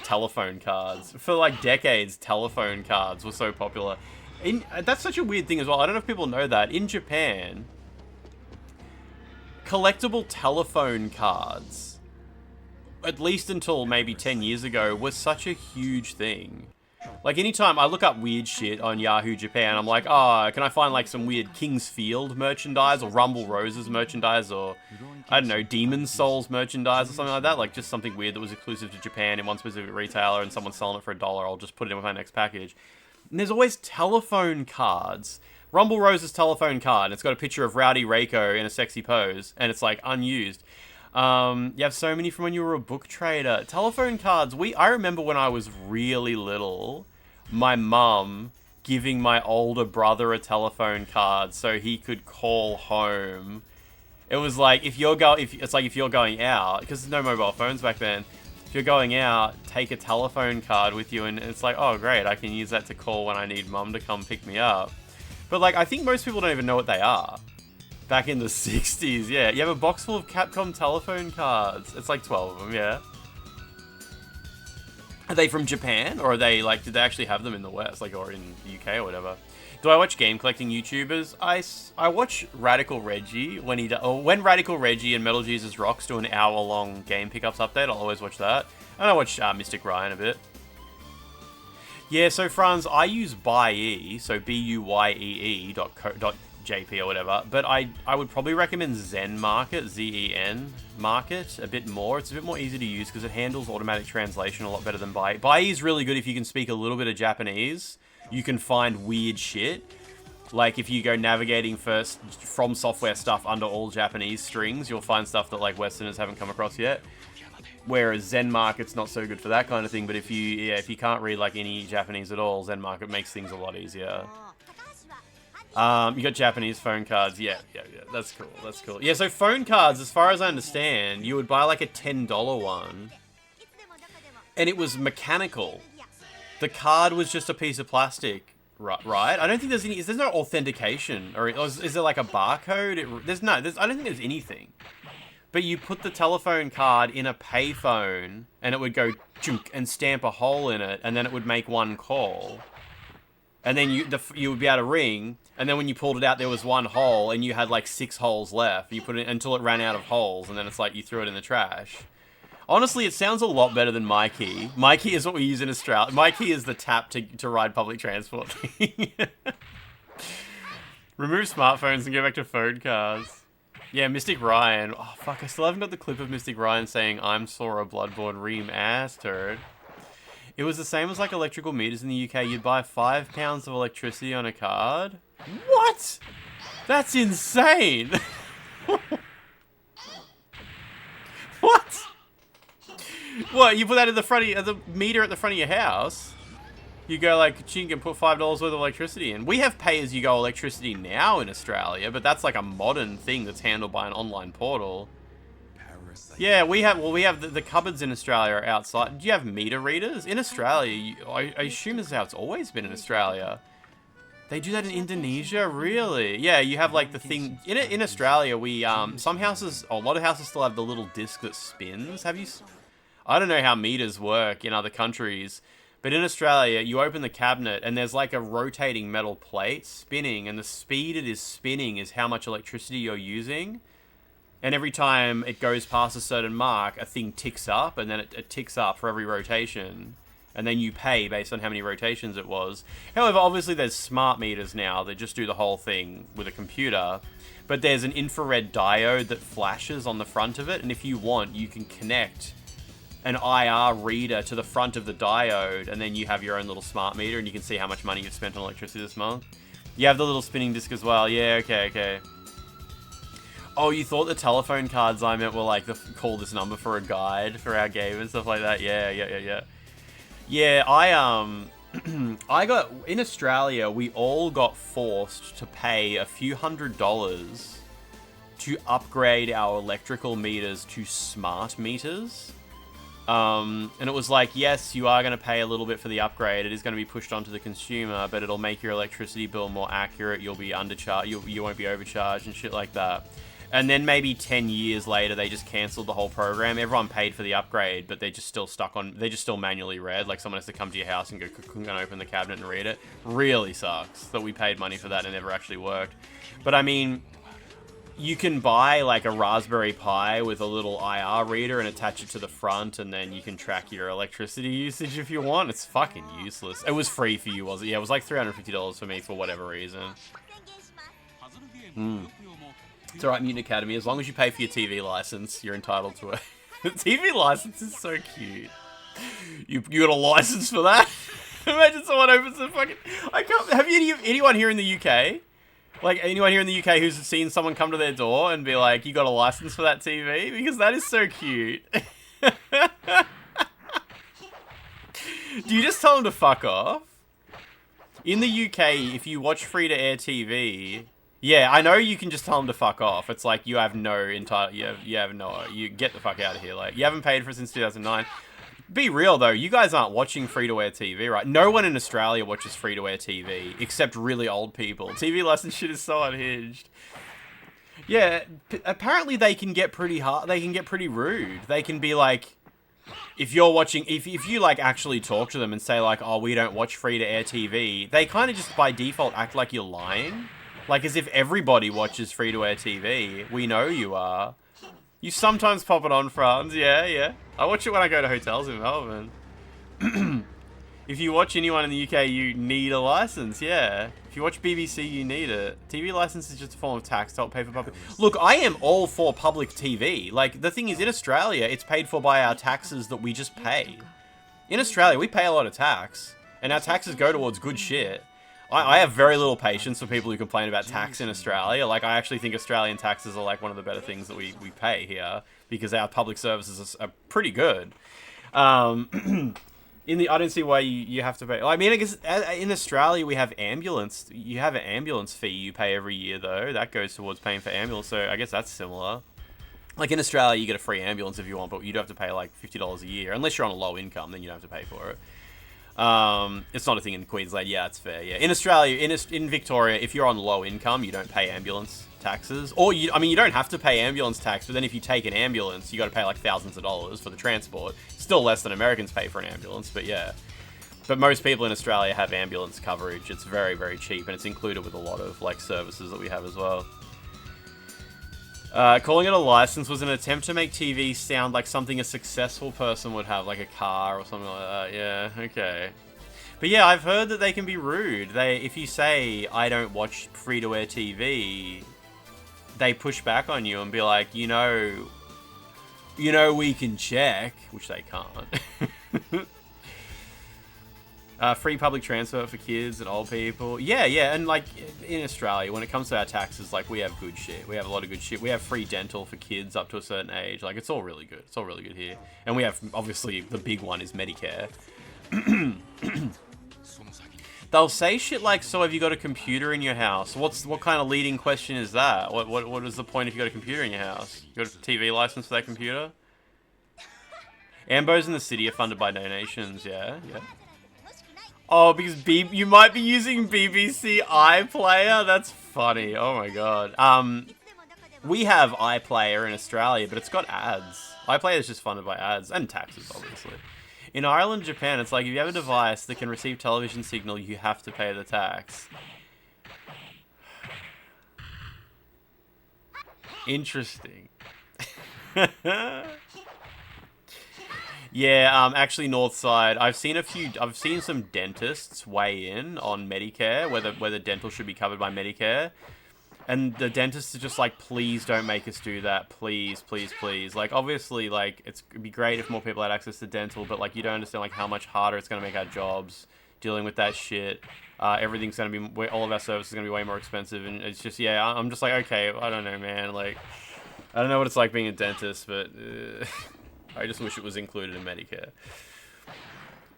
telephone cards. For like decades, telephone cards were so popular. That's such a weird thing as well. I don't know if people know that. In Japan, collectible telephone cards, at least until maybe 10 years ago, was such a huge thing. Like, anytime I look up weird shit on Yahoo Japan, I'm like, oh, can I find, like, some weird King's Field merchandise, or Rumble Roses merchandise, or, I don't know, Demon's Souls merchandise, or something like that? Like, just something weird that was exclusive to Japan in one specific retailer, and someone's selling it for $1, I'll just put it in with my next package. And there's always telephone cards. Rumble Rose's telephone card, and it's got a picture of Rowdy Reiko in a sexy pose, and it's, like, unused. You have so many from when you were a book trader. Telephone cards. I remember when I was really little, my mum giving my older brother a telephone card so he could call home. It was like if you're going out, because there's no mobile phones back then. If you're going out, take a telephone card with you, and it's like, oh great, I can use that to call when I need mum to come pick me up. But like, I think most people don't even know what they are. Back in the 60s, yeah. You have a box full of Capcom telephone cards. It's like 12 of them, yeah. Are they from Japan? Or are they, like, did they actually have them in the West? Like, or in the UK or whatever? Do I watch game collecting YouTubers? I watch Radical Reggie when when Radical Reggie and Metal Jesus Rocks do an hour-long game pickups update. I'll always watch that. And I watch Mystic Ryan a bit. Yeah, so Franz, I use Buyee, so BUYEE.JP or whatever, but I would probably recommend Zen Market, ZEN Market, a bit more. It's a bit more easy to use because it handles automatic translation a lot better than Buyee. Buyee is really good if you can speak a little bit of Japanese. You can find weird shit. Like, if you go navigating first from software stuff under all Japanese strings, you'll find stuff that, like, Westerners haven't come across yet. Whereas Zen Market's not so good for that kind of thing, but if you can't read, like, any Japanese at all, Zen Market makes things a lot easier. You got Japanese phone cards. Yeah, that's cool. Yeah, so phone cards, as far as I understand, you would buy, like, a $10 one, and it was mechanical. The card was just a piece of plastic, right? I don't think there's no authentication, or is there like a barcode? I don't think there's anything. But you put the telephone card in a payphone, and it would go chunk and stamp a hole in it, and then it would make one call. And then you would be able to ring, and then when you pulled it out, there was one hole, and you had like 6 holes left. You put it until it ran out of holes, and then it's like you threw it in the trash. Honestly, it sounds a lot better than MyKey. MyKey is what we use in Australia. MyKey is the tap to ride public transport thing. Remove smartphones and go back to phone cards. Yeah, Mystic Ryan. Oh, fuck, I still haven't got the clip of Mystic Ryan saying, "I'm Sora Bloodborne remastered." It was the same as, like, electrical meters in the UK. You'd buy £5 of electricity on a card. What? That's insane. What? What, you put that in the front of the meter at the front of your house? You go like, chink, and put $5 worth of electricity in. We have pay-as-you-go electricity now in Australia, but that's like a modern thing that's handled by an online portal. Yeah, we have the cupboards in Australia are outside. Do you have meter readers? In Australia, I assume this is how it's always been in Australia. They do that in Indonesia? Really? Yeah, you have like the thing... In Australia, some houses, a lot of houses still have the little disc that spins. Have you... I don't know how meters work in other countries, but in Australia, you open the cabinet and there's like a rotating metal plate spinning, and the speed it is spinning is how much electricity you're using. And every time it goes past a certain mark, a thing ticks up, and then it ticks up for every rotation. And then you pay based on how many rotations it was. However, obviously there's smart meters now that just do the whole thing with a computer. But there's an infrared diode that flashes on the front of it, and if you want, you can connect an IR reader to the front of the diode, and then you have your own little smart meter, and you can see how much money you've spent on electricity this month. You have the little spinning disc as well. Yeah, okay. Oh, you thought the telephone cards I meant were like call this number for a guide for our game and stuff like that? Yeah. Yeah, I got, in Australia, we all got forced to pay a few $100s to upgrade our electrical meters to smart meters. And it was like, yes, you are going to pay a little bit for the upgrade. It is going to be pushed onto the consumer, but it'll make your electricity bill more accurate. You'll be undercharged. You won't be overcharged and shit like that. And then maybe 10 years later, they just cancelled the whole program. Everyone paid for the upgrade, but they're just still stuck on... They just still manually read. Like, someone has to come to your house and go open the cabinet and read it. Really sucks that we paid money for that and it never actually worked. But, I mean... You can buy, like, a Raspberry Pi with a little IR reader and attach it to the front, and then you can track your electricity usage if you want. It's fucking useless. It was free for you, was it? Yeah, it was like $350 for me for whatever reason. It's alright, Mutant Academy. As long as you pay for your TV license, you're entitled to it. The TV license is so cute. You got a license for that? Imagine someone opens a fucking... Have you anyone here in the UK? Like, anyone here in the UK who's seen someone come to their door and be like, you got a license for that TV? Because that is so cute. Do you just tell them to fuck off? In the UK, if you watch free-to-air TV... Yeah, I know you can just tell them to fuck off. It's like, you have no you get the fuck out of here. Like, you haven't paid for it since 2009. Be real, though. You guys aren't watching free-to-air TV, right? No one in Australia watches free-to-air TV, except really old people. TV license shit is so unhinged. Yeah, apparently they can get pretty hard. They can get pretty rude. They can be like, if you're watching, if you like actually talk to them and say like, oh, we don't watch free-to-air TV, they kind of just by default act like you're lying. Like as if everybody watches free-to-air TV. We know you are. You sometimes pop it on, France. Yeah, yeah. I watch it when I go to hotels in Melbourne. If you watch anyone in the UK, you need a license, yeah. If you watch BBC, you need it. TV license is just a form of tax to help pay for public... Look, I am all for public TV. Like, the thing is, in Australia, it's paid for by our taxes that we just pay. In Australia, we pay a lot of tax, and our taxes go towards good shit. I have very little patience for people who complain about tax in Australia. Like, I actually think Australian taxes are, like, one of the better things that we pay here, because our public services are pretty good. I don't see why you have to pay. I mean, I guess in Australia we have ambulance. You have an ambulance fee you pay every year, though. That goes towards paying for ambulance, so I guess that's similar. Like in Australia, you get a free ambulance if you want, but you do have to pay like $50 a year. Unless you're on a low income, then you don't have to pay for it. It's not a thing in Queensland. Yeah, it's fair. Yeah, in Australia, in Victoria, if you're on low income, you don't pay ambulance taxes. Or you don't have to pay ambulance tax, but then if you take an ambulance, you got to pay like thousands of dollars for the transport. Still less than Americans pay for an ambulance, but yeah. But most people in Australia have ambulance coverage. It's very, very cheap, and it's included with a lot of like services that we have as well. Calling it a license was an attempt to make TV sound like something a successful person would have, like a car or something like that. Yeah, okay. But yeah, I've heard that they can be rude. If you say, I don't watch free-to-air TV, they push back on you and be like, you know we can check, which they can't. Free public transport for kids and old people. Yeah, and like in Australia, when it comes to our taxes, like we have good shit. We have a lot of good shit. We have free dental for kids up to a certain age. Like it's all really good. It's all really good here. And we have, obviously, the big one is Medicare. They'll say shit like, so have you got a computer in your house? What kind of leading question is that? What is the point if you got a computer in your house? You got a TV license for that computer? Ambos in the city are funded by donations, yeah. Oh, because you might be using BBC iPlayer? That's funny. Oh my god. We have iPlayer in Australia, but it's got ads. iPlayer is just funded by ads and taxes, obviously. In Ireland and Japan, it's like if you have a device that can receive television signal, you have to pay the tax. Interesting. Yeah, actually, North Side. I've seen some dentists weigh in on Medicare, whether dental should be covered by Medicare. And the dentists are just like, please don't make us do that. Please, please, please. Like, obviously, like, it'd be great if more people had access to dental, but, like, you don't understand, like, how much harder it's going to make our jobs dealing with that shit. Everything's going to be, all of our services are going to be way more expensive, and it's just, yeah, I'm just like, okay, I don't know, man. Like, I don't know what it's like being a dentist, but I just wish it was included in Medicare.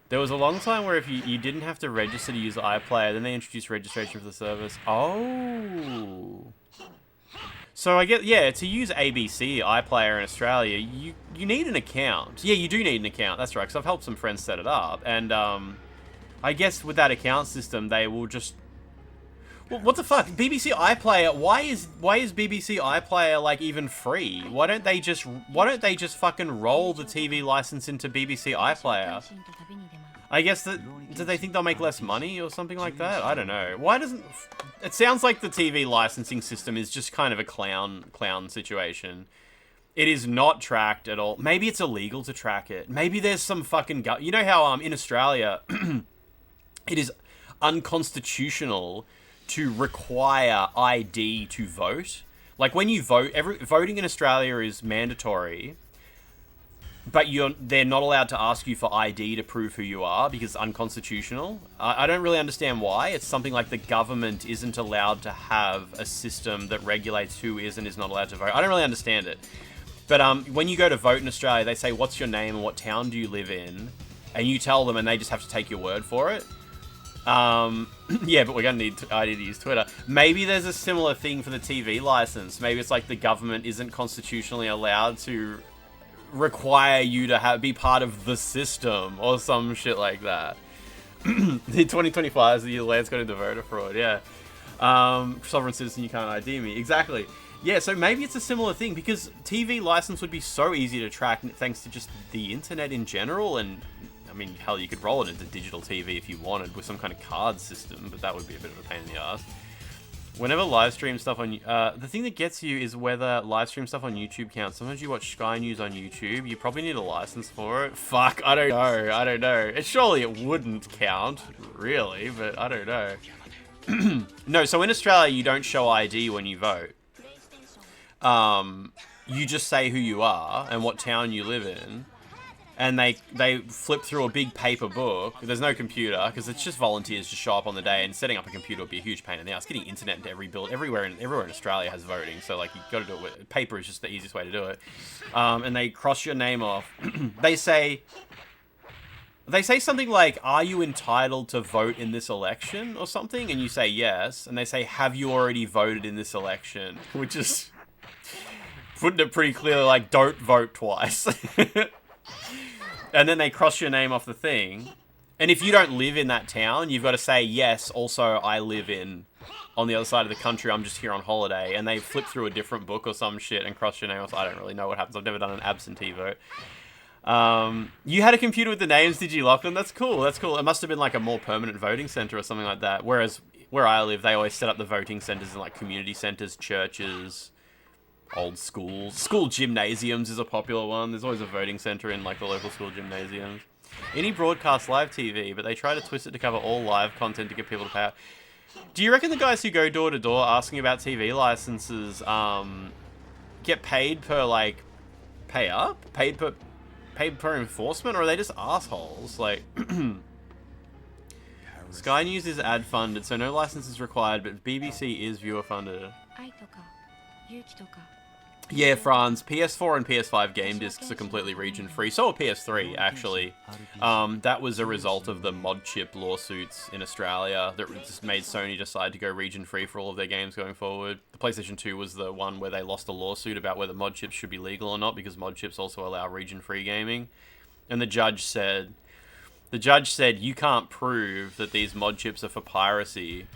There was a long time where if you didn't have to register to use iPlayer, then they introduced registration for the service. Oh. So I get, yeah, to use ABC iPlayer in Australia, you need an account. Yeah, you do need an account. That's right, because I've helped some friends set it up. And I guess with that account system, they will just... Well, what the fuck? BBC iPlayer, why is BBC iPlayer like even free? Why don't they just fucking roll the TV license into BBC iPlayer? I guess do they think they'll make less money or something like that? I don't know. Why doesn't... It sounds like the TV licensing system is just kind of a clown situation. It is not tracked at all. Maybe it's illegal to track it. Maybe there's some fucking... You know how in Australia, it is unconstitutional to require ID to vote? Like when you vote, voting in Australia is mandatory, but they're not allowed to ask you for ID to prove who you are because it's unconstitutional. I don't really understand why. It's something like the government isn't allowed to have a system that regulates who is and is not allowed to vote. I don't really understand it. But when you go to vote in Australia, they say, what's your name and what town do you live in? And you tell them and they just have to take your word for it. Yeah, but we're gonna need ID to use Twitter. Maybe there's a similar thing for the TV license. Maybe it's like the government isn't constitutionally allowed to require you to be part of the system or some shit like that. 2025 is the year the land's got into voter fraud, yeah. Sovereign citizen, you can't ID me. Exactly. Yeah, so maybe it's a similar thing, because TV license would be so easy to track thanks to just the internet in general, and I mean, hell, you could roll it into digital TV if you wanted with some kind of card system, but that would be a bit of a pain in the ass. Whenever live stream stuff on... the thing that gets you is whether live stream stuff on YouTube counts. Sometimes you watch Sky News on YouTube, you probably need a license for it. Fuck, I don't know. Surely it wouldn't count, really, but I don't know. No, so in Australia, you don't show ID when you vote. You just say who you are and what town you live in, and they flip through a big paper book. There's no computer, because it's just volunteers just show up on the day, and setting up a computer would be a huge pain in the ass. Getting internet into everywhere in Australia has voting, so like, you got to do it with paper is just the easiest way to do it. And they cross your name off. They say something like, "Are you entitled to vote in this election?" or something, and you say yes, and they say, "Have you already voted in this election?" Which is putting it pretty clearly, like, don't vote twice. And then they cross your name off the thing. And if you don't live in that town, you've got to say, yes, also I live on the other side of the country, I'm just here on holiday. And they flip through a different book or some shit and cross your name off. I don't really know what happens. I've never done an absentee vote. You had a computer with the names, did you, Lachlan? That's cool, that's cool. It must have been like a more permanent voting centre or something like that. Whereas where I live, they always set up the voting centres in like community centres, churches, old schools. School gymnasiums is a popular one. There's always a voting centre in like the local school gymnasiums. Any broadcast live TV, but they try to twist it to cover all live content to get people to pay out. Do you reckon the guys who go door to door asking about TV licenses get paid per like pay up? Paid per enforcement, or are they just assholes? Like Sky News is ad funded, so no license is required, but BBC is viewer funded. Yeah, Franz, PS4 and PS5 game discs are completely region-free. So are PS3, actually. That was a result of the mod chip lawsuits in Australia that just made Sony decide to go region-free for all of their games going forward. The PlayStation 2 was the one where they lost a lawsuit about whether mod chips should be legal or not, because mod chips also allow region-free gaming. And the judge said, you can't prove that these mod chips are for piracy.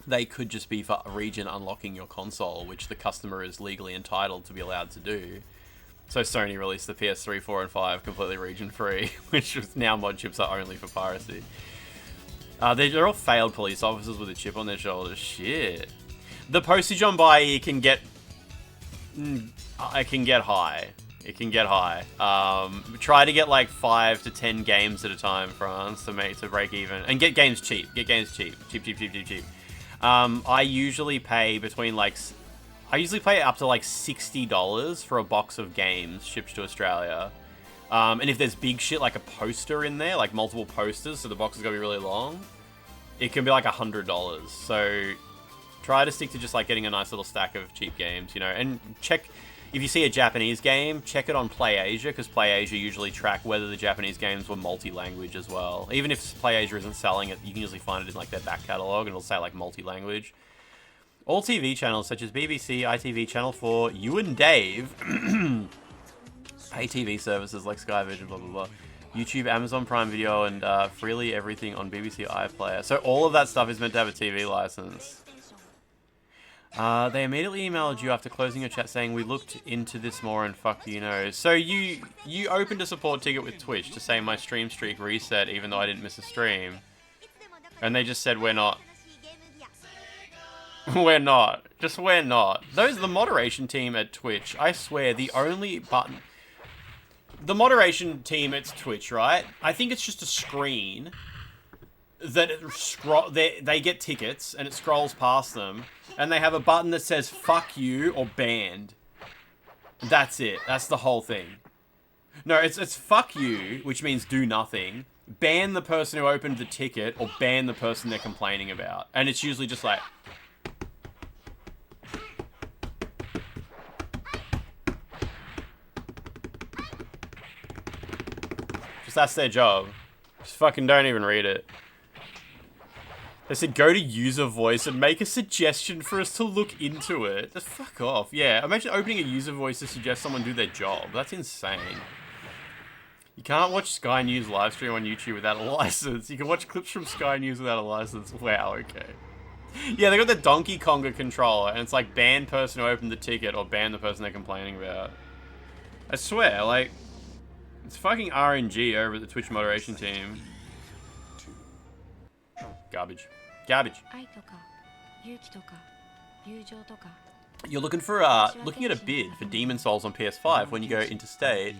They could just be for region unlocking your console, which the customer is legally entitled to be allowed to do. So Sony released the PS3, 4, and 5 completely region-free, which is now mod chips are only for piracy. They're all failed police officers with a chip on their shoulders. Shit. The postage on buy can get... It can get high. It can get high. Try to get like 5 to 10 games at a time, France, to break even. And get games cheap. Get games cheap. Cheap. I usually pay between like... I usually pay up to like $60 for a box of games shipped to Australia. And if there's big shit like a poster in there, like multiple posters, so the box is going to be really long, it can be like $100. So try to stick to just like getting a nice little stack of cheap games, you know, and check... If you see a Japanese game, check it on PlayAsia, because PlayAsia usually track whether the Japanese games were multi-language as well. Even if PlayAsia isn't selling it, you can usually find it in like their back catalogue, and it'll say like multi-language. All TV channels such as BBC, ITV, Channel 4, You and Dave, pay TV services like Sky Vision, blah blah blah, YouTube, Amazon Prime Video, and freely everything on BBC iPlayer. So all of that stuff is meant to have a TV license. They immediately emailed you after closing your chat saying, we looked into this more and fuck you know. So you opened a support ticket with Twitch to say my stream streak reset even though I didn't miss a stream. And they just said, we're not. We're not. Just we're not. The moderation team at Twitch, I swear, the only button... The moderation team at Twitch, right? I think it's just a screen that they get tickets and it scrolls past them. And they have a button that says, fuck you, or banned. That's it. That's the whole thing. No, it's fuck you, which means do nothing. Ban the person who opened the ticket, or ban the person they're complaining about. And it's usually just like... Just that's their job. Just fucking don't even read it. They said, go to user voice and make a suggestion for us to look into it. Just fuck off. Yeah, imagine opening a user voice to suggest someone do their job. That's insane. You can't watch Sky News live stream on YouTube without a license. You can watch clips from Sky News without a license. Wow, okay. Yeah, they got the Donkey Konga controller, and it's like ban person who opened the ticket or ban the person they're complaining about. I swear, like, it's fucking RNG over at the Twitch moderation team. Garbage. Garbage. You're looking at a bid for Demon Souls on PS5 when you go interstate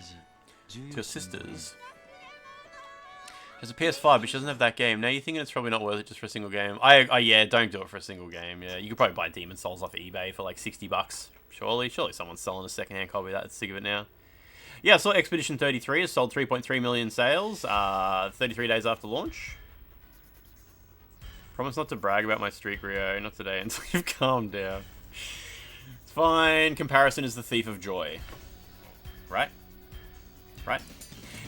to your sister's. Has a PS5, but she doesn't have that game. Now you're thinking it's probably not worth it just for a single game. Yeah, don't do it for a single game. Yeah, you could probably buy Demon Souls off eBay for like $60. Surely someone's selling a secondhand copy of that. It's sick of it now. Yeah, I saw Expedition 33 has sold 3.3 million sales, 33 days after launch. Promise not to brag about my streak, Rio. Not today until you've calmed down. It's fine. Comparison is the thief of joy. Right? Right?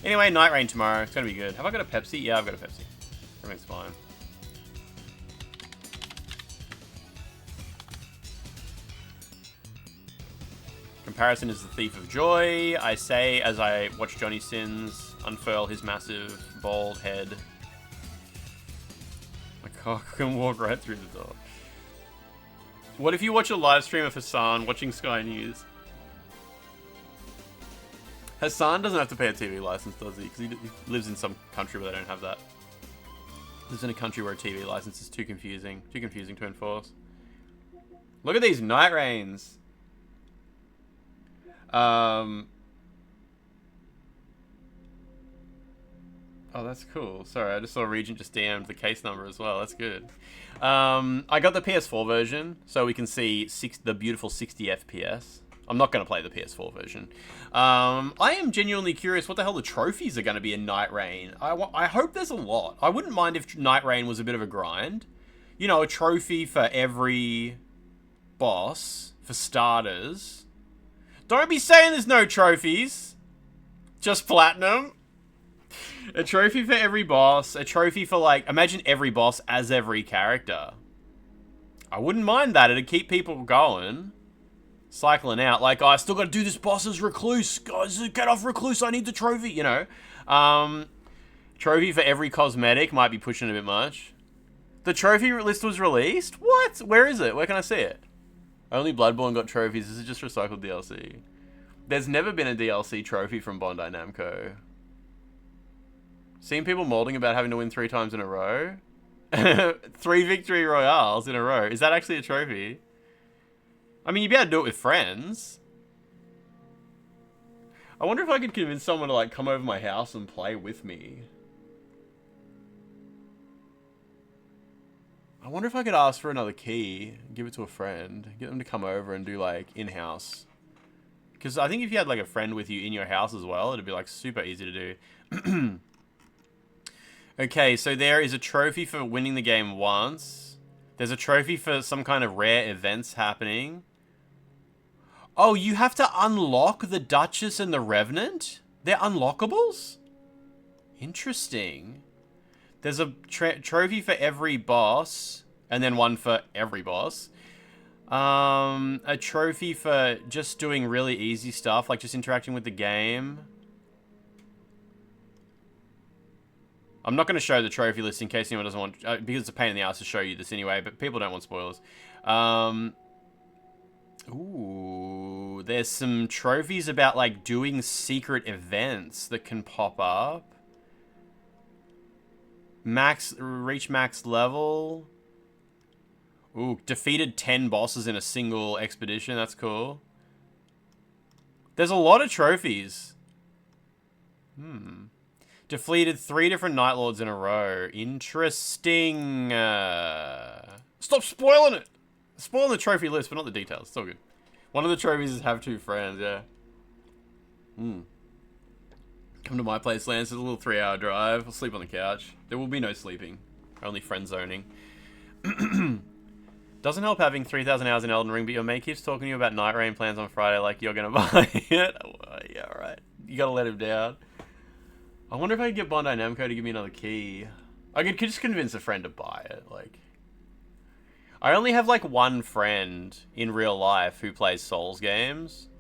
Anyway, Night Rain tomorrow. It's going to be good. Have I got a Pepsi? Yeah, I've got a Pepsi. Everything's fine. Comparison is the thief of joy. I say as I watch Johnny Sins unfurl his massive, bald head. My cock can walk right through the door. What if you watch a live stream of Hassan watching Sky News? Hassan doesn't have to pay a TV license, does he? Because he lives in some country where they don't have that. Lives in a country where a TV license is too confusing to enforce. Look at these Night Rains. Oh, that's cool. Sorry, I just saw Regent just DM'd the case number as well. That's good. I got the PS4 version, so we can see the beautiful 60 FPS. I'm not going to play the PS4 version. I am genuinely curious what the hell the trophies are going to be in Night Rain. I hope there's a lot. I wouldn't mind if Night Rain was a bit of a grind. You know, a trophy for every boss, for starters. Don't be saying there's no trophies. Just platinum. A trophy for every boss. A trophy for, like, imagine every boss as every character. I wouldn't mind that. It'd keep people going. Cycling out. Like, oh, I still got to do this boss as Recluse. Guys, get off Recluse. I need the trophy, you know. Trophy for every cosmetic might be pushing a bit much. The trophy list was released? What? Where is it? Where can I see it? Only Bloodborne got trophies. This is just recycled DLC. There's never been a DLC trophy from Bandai Namco. Seen people molding about having to win 3 times in a row? 3 victory royales in a row. Is that actually a trophy? I mean, you'd be able to do it with friends. I wonder if I could convince someone to, like, come over my house and play with me. I wonder if I could ask for another key, give it to a friend, get them to come over and do, like, in-house. Because I think if you had, like, a friend with you in your house as well, it'd be, like, super easy to do. Okay, so there is a trophy for winning the game once. There's a trophy for some kind of rare events happening. Oh, you have to unlock the Duchess and the Revenant? They're unlockables? Interesting. There's a trophy for every boss, and then one for every boss. A trophy for just doing really easy stuff, like just interacting with the game. I'm not going to show the trophy list in case anyone doesn't want... because it's a pain in the ass to show you this anyway, but people don't want spoilers. Ooh, there's some trophies about, like, doing secret events that can pop up. Reach max level. Ooh, defeated 10 bosses in a single expedition. That's cool. There's a lot of trophies. Defeated 3 different Night Lords in a row. Interesting. Stop spoiling it! Spoiling the trophy list, but not the details. It's all good. One of the trophies is have 2 friends, yeah. Come to my place, Lance. It's a little 3-hour drive. I'll sleep on the couch. There will be no sleeping. Only friend zoning. Doesn't help having 3,000 hours in Elden Ring, but your mate keeps talking to you about Night Rain plans on Friday like you're gonna buy it. Yeah, alright. You gotta let him down. I wonder if I could get Bandai Namco to give me another key. I could just convince a friend to buy it, like... I only have, like, one friend in real life who plays Souls games.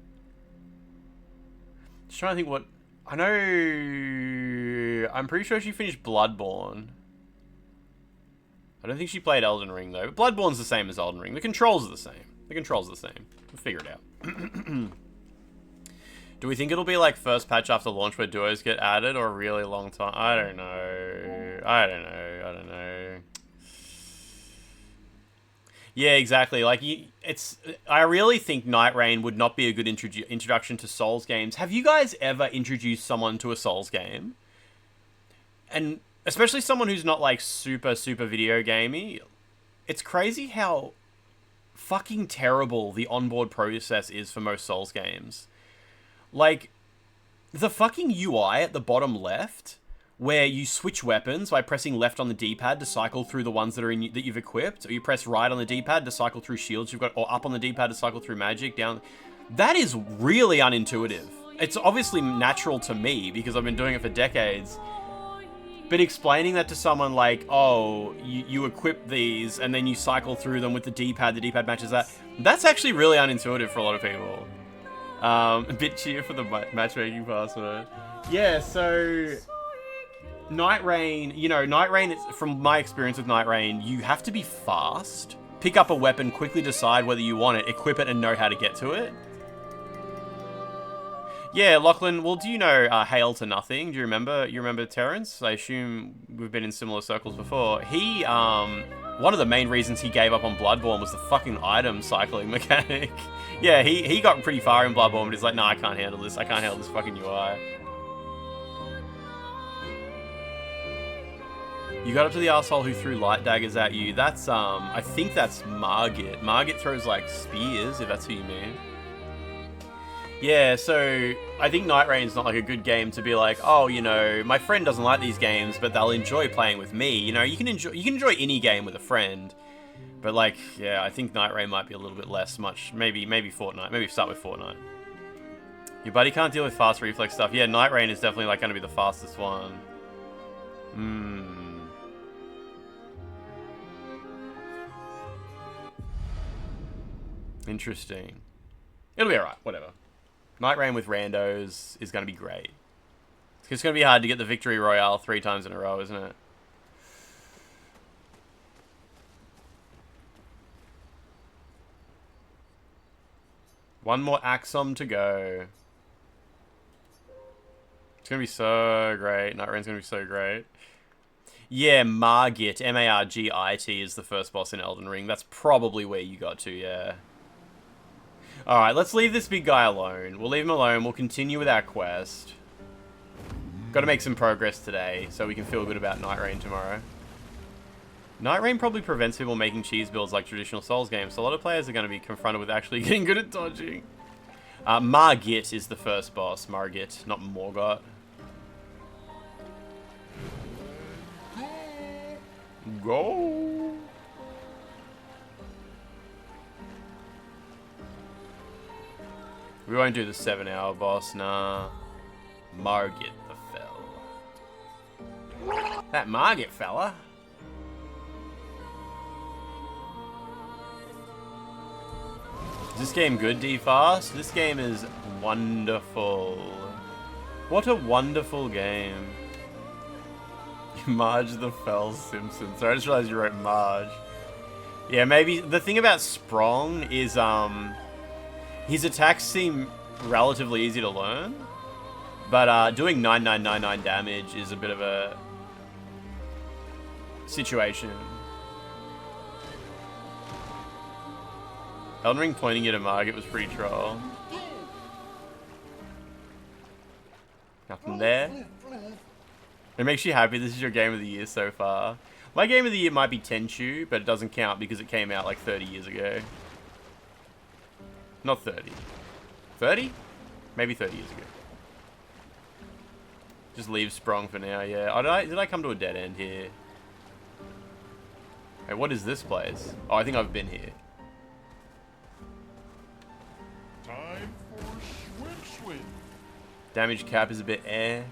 Just trying to think what... I know... I'm pretty sure she finished Bloodborne. I don't think she played Elden Ring, though. Bloodborne's the same as Elden Ring. The controls are the same. The controls are the same. We'll figure it out. Do we think it'll be like first patch after launch where duos get added, or a really long time? I don't know. I don't know. Yeah, exactly. Like, I really think Night Rain would not be a good introduction to Souls games. Have you guys ever introduced someone to a Souls game? And especially someone who's not, like, super video gamey. It's crazy how fucking terrible the onboard process is for most Souls games. Like, the fucking UI at the bottom left, where you switch weapons by pressing left on the D-pad to cycle through the ones that are that you've equipped, or you press right on the D-pad to cycle through shields you've got, or up on the D-pad to cycle through magic, down. That is really unintuitive. It's obviously natural to me, because I've been doing it for decades. But explaining that to someone like, oh, you equip these, and then you cycle through them with the D-pad matches that, that's actually really unintuitive for a lot of people. A bit cheer for the matchmaking password. Yeah, so Night Rain, Night Rain, from my experience with Night Rain, you have to be fast, pick up a weapon, quickly decide whether you want it, equip it, and know how to get to it. Yeah, Lachlan, well, do you know Hail to Nothing? Do you remember Terrence? I assume we've been in similar circles before. He, one of the main reasons he gave up on Bloodborne was the fucking item cycling mechanic. Yeah, he got pretty far in Bloodborne, but he's like, nah, I can't handle this. I can't handle this fucking UI. You got up to the arsehole who threw light daggers at you. That's, I think that's Margit. Margit throws, like, spears, if that's who you mean. Yeah, so I think Night Rain's not like a good game to be like, oh, my friend doesn't like these games, but they'll enjoy playing with me. You can enjoy any game with a friend, but like, yeah, I think Night Rain might be a little bit less much. Maybe Fortnite. Maybe start with Fortnite. Your buddy can't deal with fast reflex stuff. Yeah, Night Rain is definitely like going to be the fastest one. Interesting. It'll be alright. Whatever. Night Rain with randos is going to be great. It's going to be hard to get the Victory Royale 3 times in a row, isn't it? One more Axum to go. It's going to be so great. Night Rain's going to be so great. Yeah, Margit, M-A-R-G-I-T is the first boss in Elden Ring. That's probably where you got to, yeah. Alright, let's leave this big guy alone. We'll leave him alone. We'll continue with our quest. Got to make some progress today so we can feel good about Night Rain tomorrow. Night Rain probably prevents people making cheese builds like traditional Souls games, so a lot of players are going to be confronted with actually getting good at dodging. Margit is the first boss. Margit, not Morgott. Go! We won't do the 7-hour boss, nah. Margit the Fell. That Margit fella. Is this game good, D-Fast? This game is wonderful. What a wonderful game. Marge the Fell Simpson. Sorry, I just realized you wrote Marge. Yeah, maybe the thing about Sprong is, his attacks seem relatively easy to learn, but doing 9999 damage is a bit of a situation. Elden Ring pointing at a Margit was pretty troll. Nothing there. It makes you happy this is your game of the year so far. My game of the year might be Tenchu, but it doesn't count because it came out like 30 years ago. Not 30. 30? Maybe 30 years ago. Just leave Sprong for now, yeah. Oh, did I come to a dead end here? Hey, what is this place? Oh, I think I've been here.
Time for swim.
Damage cap is a bit I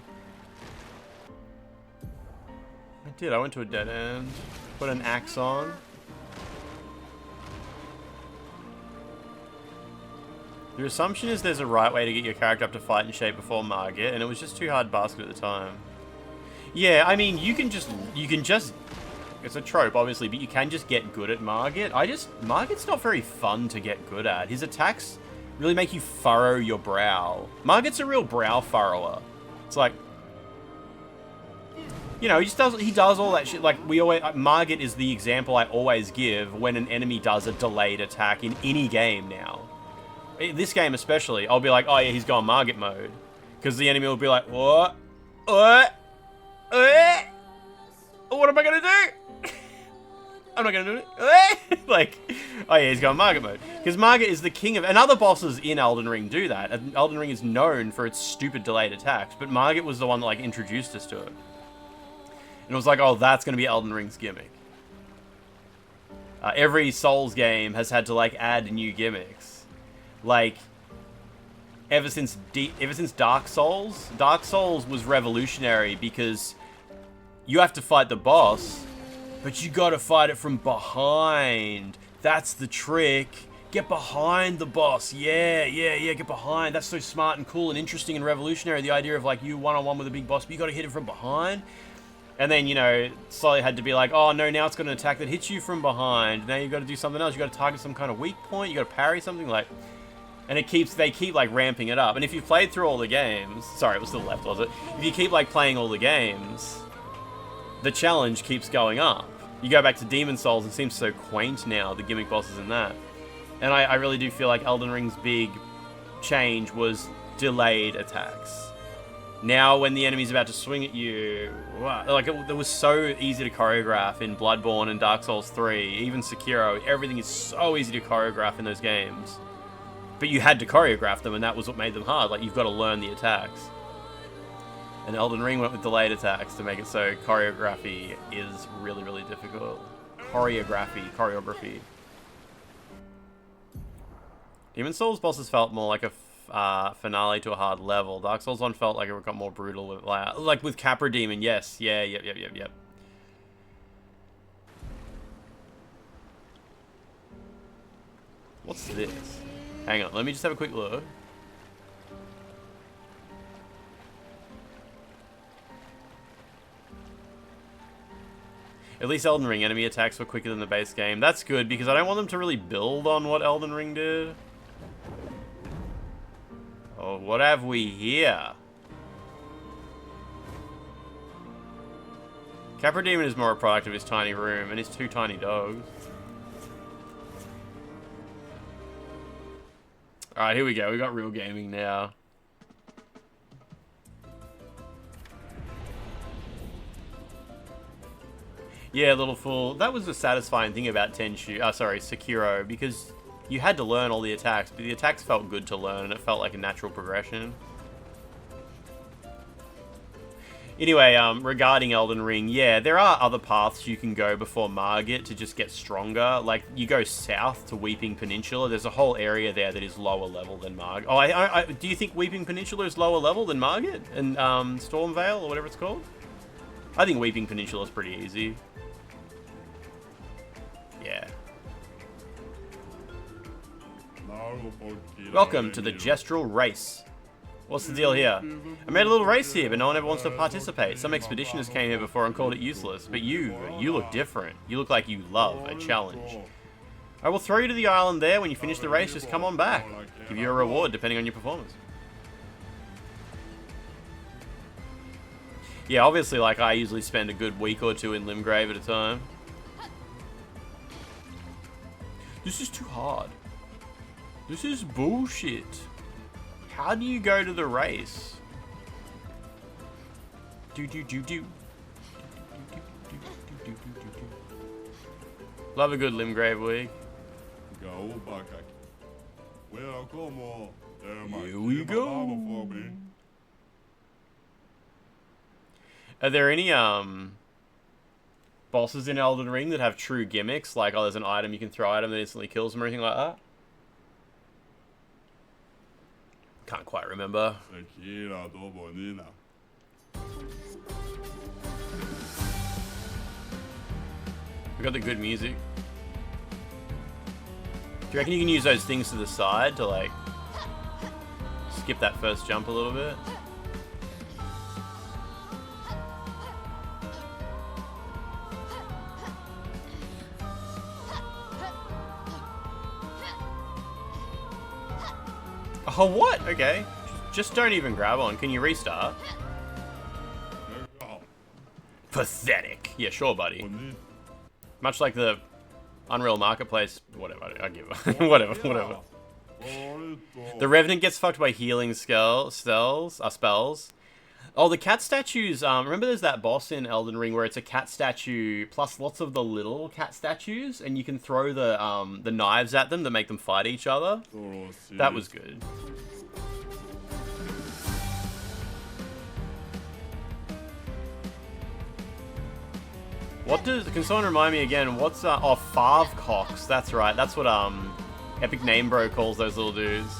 did. I went to a dead end. Put an axe on. Your assumption is there's a right way to get your character up to fighting shape before Margit, and it was just too hard basket at the time. Yeah, I mean, you can just it's a trope, obviously, but you can just get good at Margit. Margit's not very fun to get good at. His attacks really make you furrow your brow. Margit's a real brow furrower. It's like, you know, he does all that shit. Like, Margit is the example I always give when an enemy does a delayed attack in any game now. In this game especially, I'll be like, oh yeah, he's gone Margit mode. Because the enemy will be like, what? What am I gonna do? I'm not gonna do it. Like, oh yeah, he's gone Margit mode. Because Margit is the king of... And other bosses in Elden Ring do that. And Elden Ring is known for its stupid delayed attacks. But Margit was the one that, like, introduced us to it. And it was like, oh, that's gonna be Elden Ring's gimmick. Every Souls game has had to, like, add new gimmicks. Like... Ever since Dark Souls was revolutionary because you have to fight the boss, but you gotta fight it from behind. That's the trick. Get behind the boss. Yeah, get behind. That's so smart and cool and interesting and revolutionary. The idea of, like, you one-on-one with a big boss, but you gotta hit it from behind. And then, you know, slowly had to be like, oh no, now it's got an attack that hits you from behind. Now you've got to do something else. You got to target some kind of weak point. You got to parry something, like... And they keep, like, ramping it up. And if you've played through all the games... Sorry, it was to the left, was it? If you keep, like, playing all the games, the challenge keeps going up. You go back to Demon Souls, it seems so quaint now, the gimmick bosses in that. And I really do feel like Elden Ring's big change was delayed attacks. Now, when the enemy's about to swing at you... Like, it was so easy to choreograph in Bloodborne and Dark Souls 3. Even Sekiro, everything is so easy to choreograph in those games. But you had to choreograph them, and that was what made them hard. Like, you've got to learn the attacks. And Elden Ring went with delayed attacks to make it so choreography is really, really difficult. Choreography. Demon Souls bosses felt more like a finale to a hard level. Dark Souls 1 felt like it got more brutal with, like with Capra Demon, yes. Yeah, yep. What's this? Hang on, let me just have a quick look. At least Elden Ring enemy attacks were quicker than the base game. That's good, because I don't want them to really build on what Elden Ring did. Oh, what have we here? Capra Demon is more a product of his tiny room and his 2 tiny dogs. Alright, here we go. We got real gaming now. Yeah, Little Fool. That was the satisfying thing about Sekiro, because you had to learn all the attacks, but the attacks felt good to learn, and it felt like a natural progression. Anyway, regarding Elden Ring, yeah, there are other paths you can go before Margit to just get stronger. Like, you go south to Weeping Peninsula. There's a whole area there that is lower level than Margit. Oh, do you think Weeping Peninsula is lower level than Margit? And Stormvale, or whatever it's called? I think Weeping Peninsula is pretty easy. Yeah. Welcome to the Gestural Race. What's the deal here? I made a little race here, but no one ever wants to participate. Some expeditioners came here before and called it useless. But you look different. You look like you love a challenge. I will throw you to the island there. When you finish the race, just come on back. Give you a reward depending on your performance. Yeah, obviously, like, I usually spend a good week or 2 in Limgrave at a time. This is too hard. This is bullshit. How do you go to the race? Love a good Limgrave week. Here we go. Are there any bosses in Elden Ring that have true gimmicks? Like, oh, there's an item you can throw at them that instantly kills them or anything like that? Can't quite remember. We got the good music. Do you reckon you can use those things to the side to, like, skip that first jump a little bit? Oh, what? Okay. Just don't even grab on. Can you restart? Pathetic. Yeah, sure, buddy. Much like the Unreal Marketplace. Whatever. I give up. whatever. The Revenant gets fucked by healing spells. Oh, the cat statues. Remember there's that boss in Elden Ring where it's a cat statue plus lots of the little cat statues, and you can throw the knives at them to make them fight each other? That was good. What does... Can someone remind me again? What's... oh, Favre cocks. That's right. That's what, Epic Name Bro calls those little dudes.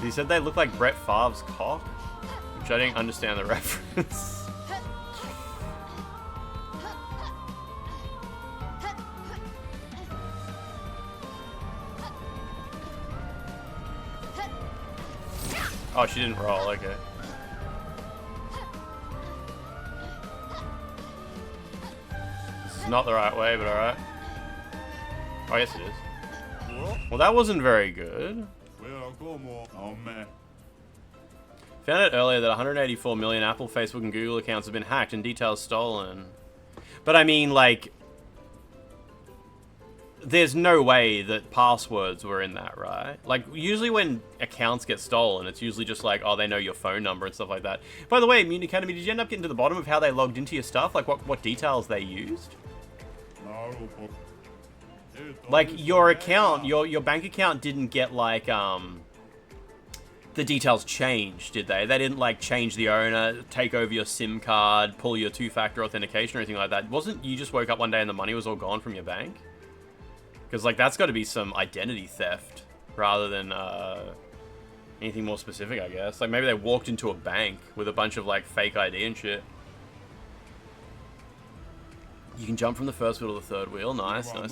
He said they look like Brett Favre's cock? Which I didn't understand the reference. Oh, she didn't roll. Okay. This is not the right way, but alright. Oh, yes it is. Well, that wasn't very good. Found out earlier that 184 million Apple, Facebook, and Google accounts have been hacked and details stolen. But I mean, like, there's no way that passwords were in that, right? Like, usually when accounts get stolen, it's usually just like, oh, they know your phone number and stuff like that. By the way, Mutant Academy, did you end up getting to the bottom of how they logged into your stuff? Like, what details they used? Like, your account, your bank account didn't get, like, the details changed, did they? They didn't, like, change the owner, take over your SIM card, pull your two-factor authentication or anything like that. Wasn't you just woke up one day and the money was all gone from your bank? Because, like, that's got to be some identity theft rather than anything more specific, I guess. Like, maybe they walked into a bank with a bunch of, like, fake ID and shit. You can jump from the first wheel to the third wheel. Nice, nice.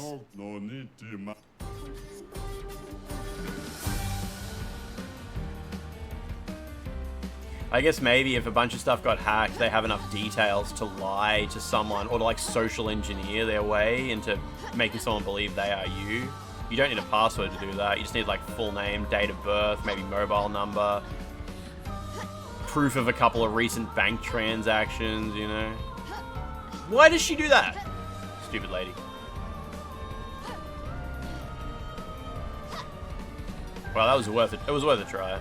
I guess maybe if a bunch of stuff got hacked, they have enough details to lie to someone or to, like, social engineer their way into making someone believe they are you. You don't need a password to do that. You just need, like, full name, date of birth, maybe mobile number, proof of a couple of recent bank transactions, you know? Why does she do that? Stupid lady. Well, that was worth it. It was worth a try.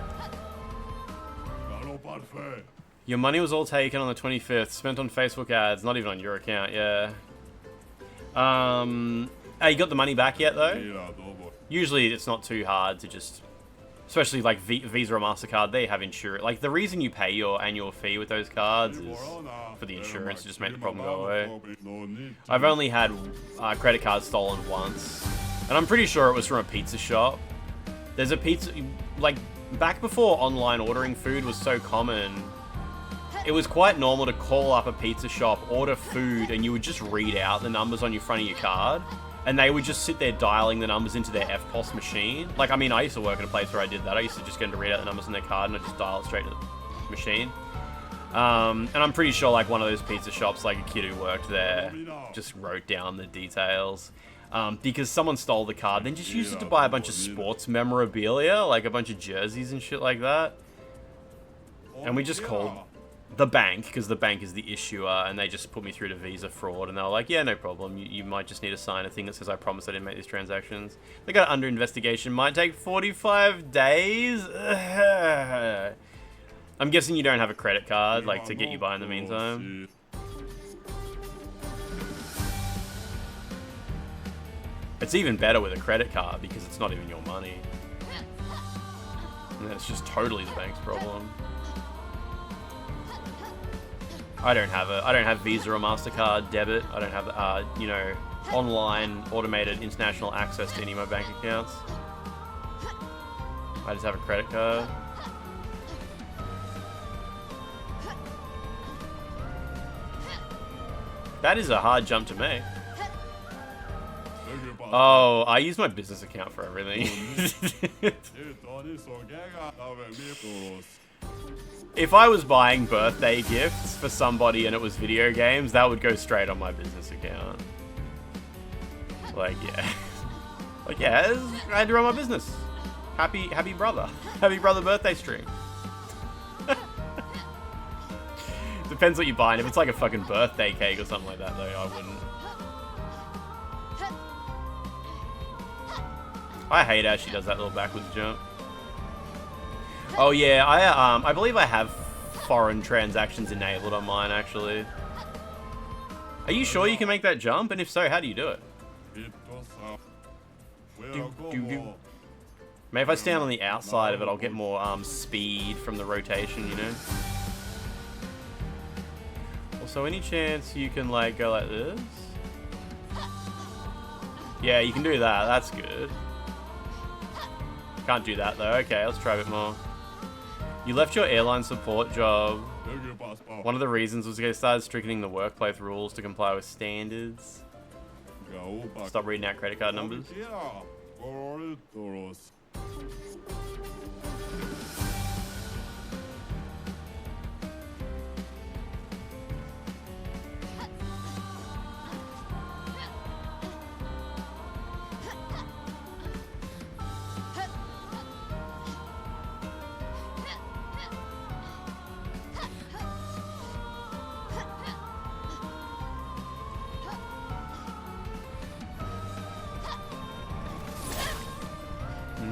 Your money was all taken on the 25th, spent on Facebook ads, not even on your account, yeah. Hey, you got the money back yet, though? Usually it's not too hard to just... Especially, like, Visa or MasterCard, they have insurance. Like, the reason you pay your annual fee with those cards is for the insurance to just make the problem go away. I've only had credit cards stolen once. And I'm pretty sure it was from a pizza shop. There's a pizza... Like, back before online ordering food was so common, it was quite normal to call up a pizza shop, order food, and you would just read out the numbers on your front of your card. And they would just sit there dialing the numbers into their FPOS machine. Like, I mean, I used to work at a place where I did that. I used to just get them to read out the numbers on their card and I'd just dial it straight to the machine. And I'm pretty sure, like, one of those pizza shops, like, a kid who worked there just wrote down the details. Because someone stole the card, then just used it to buy a bunch of sports memorabilia, like a bunch of jerseys and shit like that. And we just called the bank, because the bank is the issuer, and they just put me through to Visa fraud, and they were like, yeah, no problem, you might just need to sign a thing that says I promise I didn't make these transactions. They got under investigation, might take 45 days? I'm guessing you don't have a credit card, like, to get you by in the meantime. It's even better with a credit card, because it's not even your money. And then it's just totally the bank's problem. I don't have Visa or MasterCard debit. I don't have, you know, online automated international access to any of my bank accounts. I just have a credit card. That is a hard jump to make. Oh, I use my business account for everything. If I was buying birthday gifts for somebody and it was video games, that would go straight on my business account. Like, yeah. Like, yeah, I had to run my business. Happy brother. Happy brother birthday stream. Depends what you're buying. If it's like a fucking birthday cake or something like that, though, I wouldn't. I hate how she does that little backwards jump. Oh yeah, I believe I have foreign transactions enabled on mine, actually. Are you sure you can make that jump? And if so, how do you do it? Maybe if I stand on the outside of it, I'll get more speed from the rotation, you know? Also, any chance you can like go like this? Yeah, you can do that. That's good. Can't do that though. Okay, let's try a bit more. You left your airline support job. One of the reasons was they started strictening the workplace rules to comply with standards. Stop reading out credit card numbers.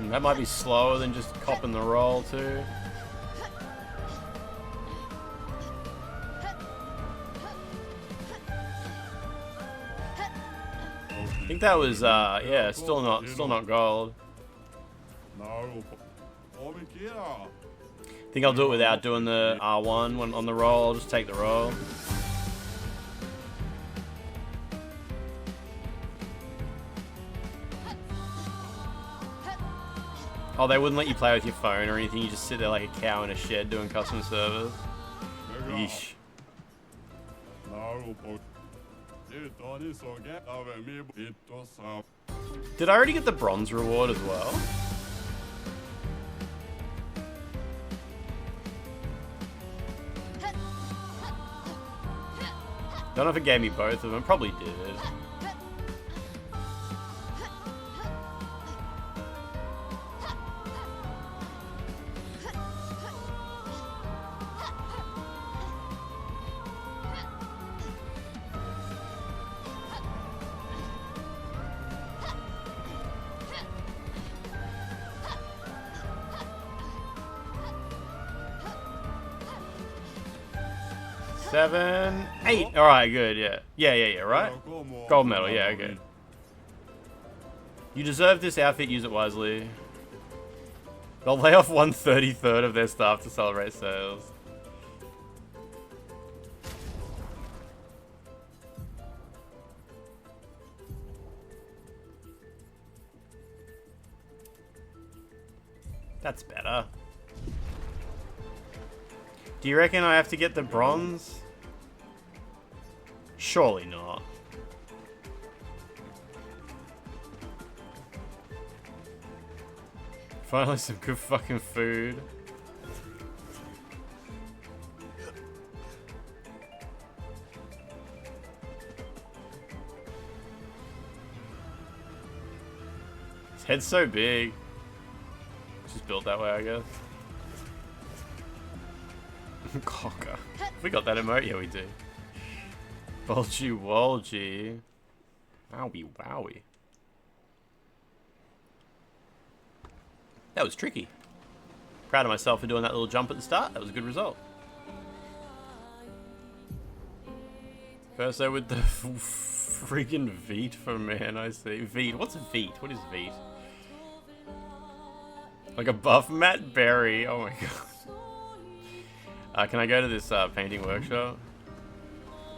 That might be slower than just copping the roll too. I think that was yeah, still not gold. I think I'll do it without doing the R1 on the roll. I'll just take the roll. Oh, they wouldn't let you play with your phone or anything. You just sit there like a cow in a shed doing customer service. Yeesh. Did I already get the bronze reward as well? Don't know if it gave me both of them. Probably did. Seven, 8. All right, good. Yeah. Right. Gold medal. Yeah, okay. You deserve this outfit. Use it wisely. They'll lay off 1/33 of their staff to celebrate sales. That's better. Do you reckon I have to get the bronze? Surely not. Finally some good fucking food. His head's so big. It's just built that way, I guess. Cocker. We got that emote? Yeah, we do. Bulgy Wolgy. Wowie wowie. That was tricky. Proud of myself for doing that little jump at the start. That was a good result. First though with the freaking Veet for man, I see. Veet. What's Veet? What is Veet? Like a buff Matt Berry. Oh my god. Can I go to this painting workshop?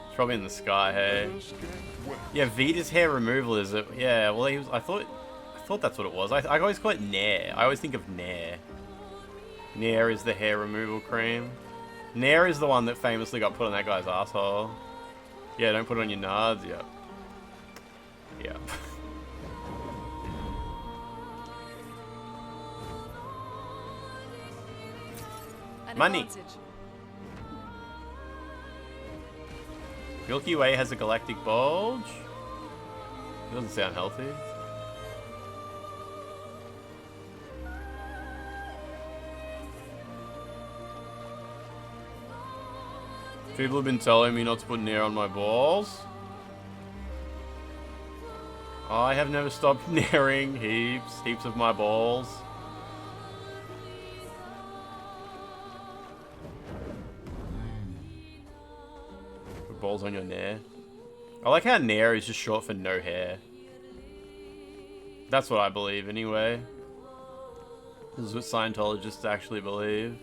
It's probably in the sky, hey. Yeah, Vita's hair removal, is it? Yeah, well, I thought that's what it was. I always call it Nair. I always think of Nair. Nair is the hair removal cream. Nair is the one that famously got put on that guy's asshole. Yeah, don't put it on your nards. Yep. Yep. Money. Milky Way has a galactic bulge? It doesn't sound healthy. People have been telling me not to put Nair on my balls. I have never stopped Nairing heaps of my balls. Put balls on your Nair. I like how Nair is just short for no hair. That's what I believe anyway. This is what Scientologists actually believe.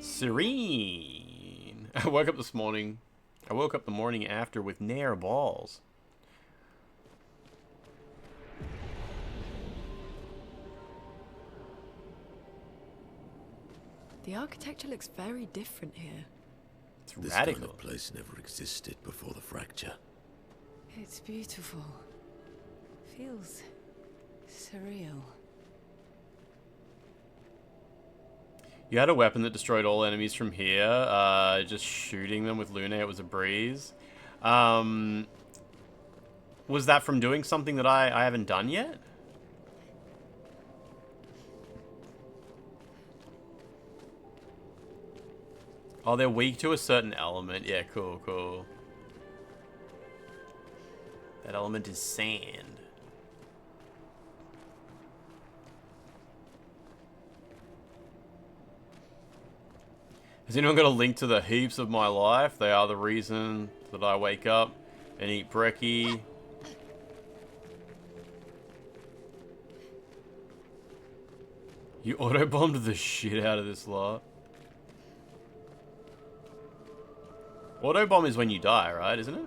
Serene. I woke up the morning after with Nair balls.
The architecture looks very different here.
It's
this
radical.
kind of place never existed before the fracture.
It's beautiful. Feels surreal.
You had a weapon that destroyed all enemies from here. Just shooting them with Lune, it was a breeze. Was that from doing something that I haven't done yet? Oh, they're weak to a certain element. Yeah, cool, cool. That element is sand. Has anyone got a link to the heaps of my life? They are the reason that I wake up and eat brekkie. You auto-bombed the shit out of this lot. Auto-bomb is when you die, right? Isn't it?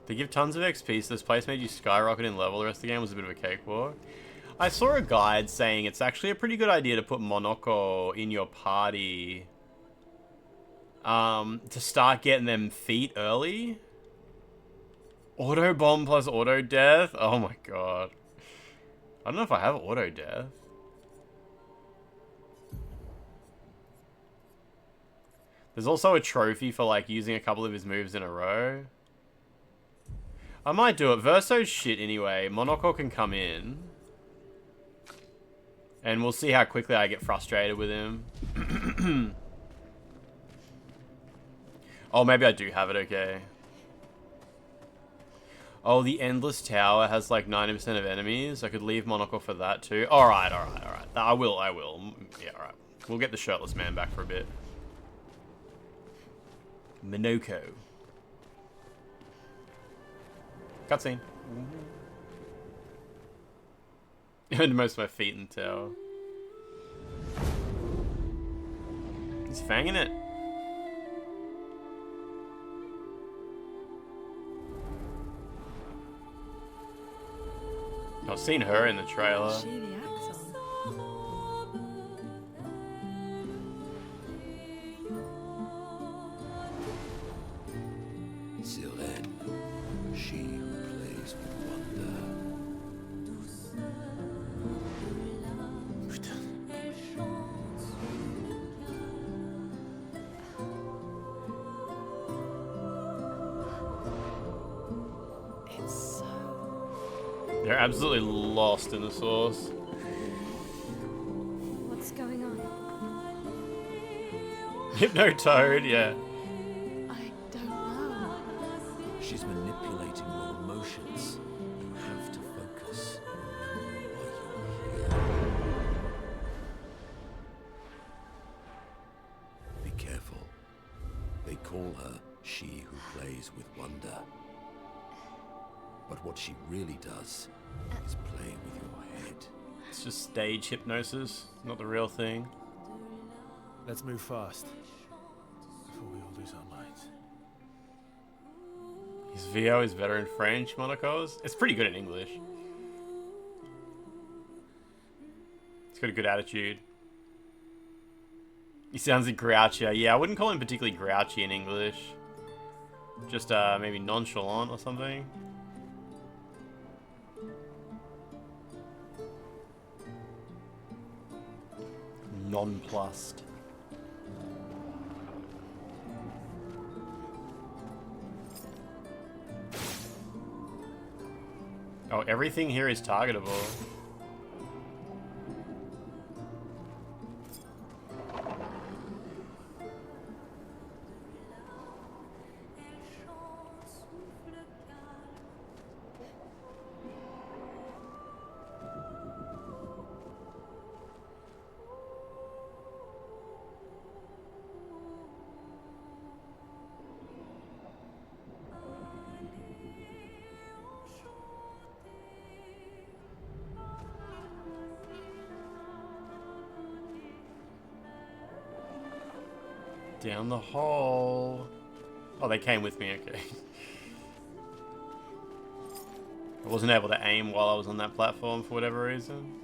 They give tons of XP, so this place made you skyrocket in level. The rest of the game was a bit of a cakewalk. I saw a guide saying it's actually a pretty good idea to put Monoko in your party to start getting them feet early. Auto bomb plus auto death? Oh my god. I don't know if I have auto death. There's also a trophy for like using a couple of his moves in a row. I might do it. Verso's shit anyway. Monoko can come in. And we'll see how quickly I get frustrated with him. Oh, maybe I do have it, okay. Oh, the Endless Tower has like 90% of enemies. I could leave Monoko for that too. Alright, alright, alright. I will. Yeah, alright. We'll get the shirtless man back for a bit. Monoko. Cutscene. And most of my feet in the tower. He's fanging it. I've seen her in the trailer.
Is she the Axon?
Sylvain, she who plays with wonder.
It's so...
They're absolutely lost in the source.
What's going on?
Hypnotoad, yeah.
I don't know.
She's manipulating your emotions. You have to focus while you're here. Be careful. They call her she who plays with wonder. But what she really does is play with your head.
It's just stage hypnosis, not the real thing.
Let's move fast before we all lose our minds.
His VO is better in French, Monaco's. It's pretty good in English. He's got a good attitude. He sounds like grouchy. Yeah, I wouldn't call him particularly grouchy in English. Just maybe nonchalant or something. Nonplussed. Oh, everything here is targetable. Down the hole. Oh, they came with me, okay. I wasn't able to aim while I was on that platform for whatever reason.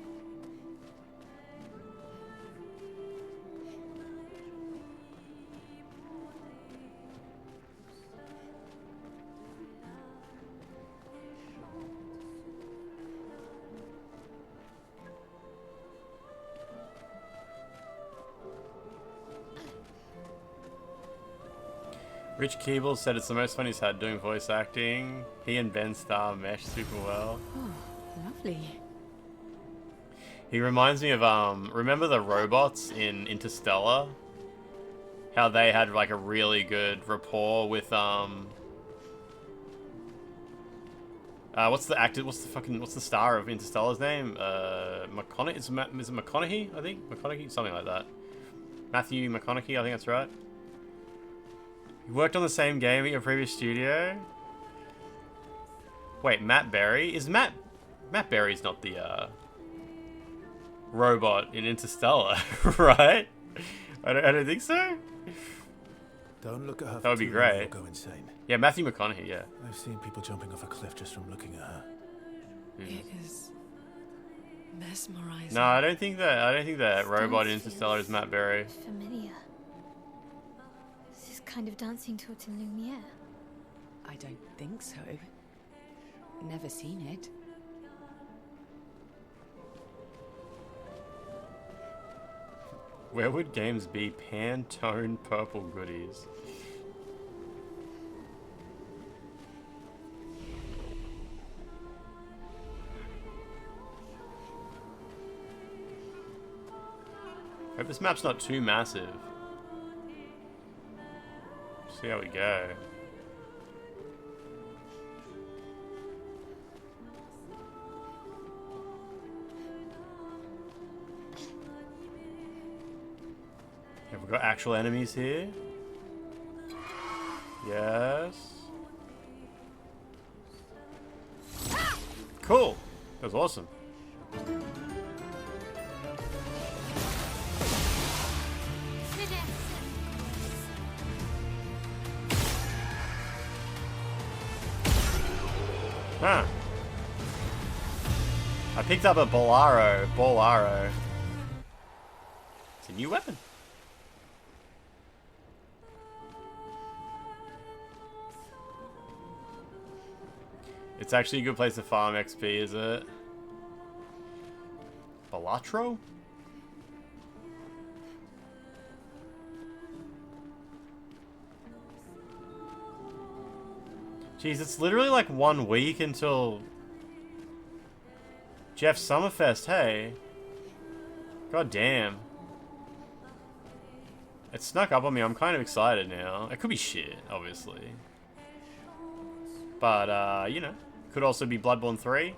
Rich Keeble said it's the most fun he's had doing voice acting. He and Ben Starr mesh super well.
Oh, lovely.
He reminds me of, remember the robots in Interstellar? How they had, like, a really good rapport with, what's the star of Interstellar's name? McConaughey? Is it McConaughey, I think? McConaughey? Something like that. Matthew McConaughey, I think that's right. You worked on the same game at your previous studio? Wait, Matt Berry? Matt Berry's not the, robot in Interstellar, right? I don't think so?
Don't look at her.
That would be great.
You'll go insane.
Yeah, Matthew McConaughey, yeah.
I've seen people jumping off a cliff just from looking at her.
It is mesmerizing.
No, I don't think that robot in Interstellar is Matt Berry.
Familiar. This is kind of dancing to it in Lumiere.
I don't think so. Never seen it.
Where would games be? Pantone purple goodies. Hope this map's not too massive. See how we go. Have we got actual enemies here? Yes. Cool. That was awesome. Huh. I picked up a Bolaro. It's a new weapon. It's actually a good place to farm XP, is it? Balatro? Jeez, it's literally like 1 week until Jeff Summerfest, hey. God damn. It snuck up on me, I'm kind of excited now. It could be shit, obviously. But, you know, could also be Bloodborne 3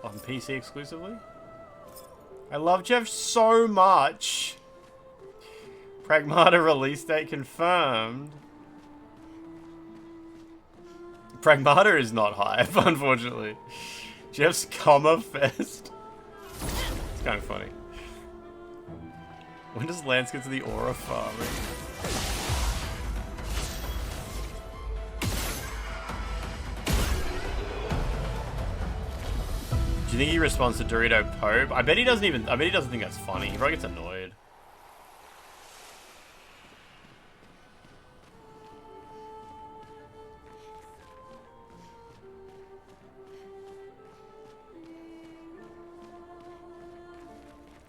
on PC exclusively. I love Jeff so much. Pragmata release date confirmed. Pragmata is not hype, unfortunately. Jeff's Comma Fest. It's kind of funny. When does Lance get to the aura farming? Do you think he responds to Dorito Pope? I bet he doesn't think that's funny. He probably gets annoyed.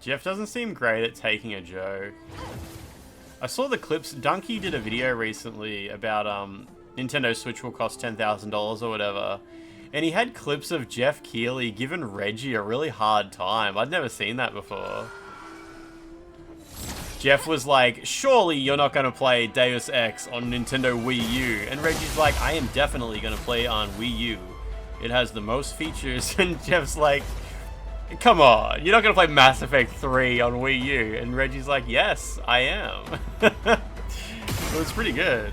Jeff doesn't seem great at taking a joke. I saw the clips. Donkey did a video recently about Nintendo Switch will cost $10,000 or whatever. And he had clips of Jeff Keighley giving Reggie a really hard time. I'd never seen that before. Jeff was like, surely you're not going to play Deus Ex on Nintendo Wii U. And Reggie's like, I am definitely going to play on Wii U. It has the most features. And Jeff's like, come on, you're not going to play Mass Effect 3 on Wii U. And Reggie's like, yes, I am. It was pretty good.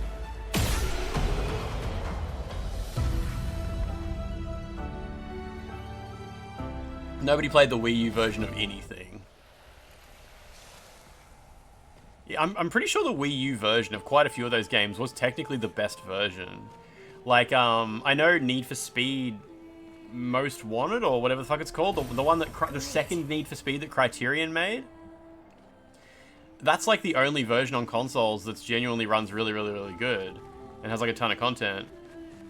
Nobody played the Wii U version of anything. Yeah, I'm pretty sure the Wii U version of quite a few of those games was technically the best version. Like, I know Need for Speed Most Wanted, or whatever the fuck it's called, the one that, the second Need for Speed that Criterion made. That's like the only version on consoles that's genuinely runs really, really, really good. And has like a ton of content.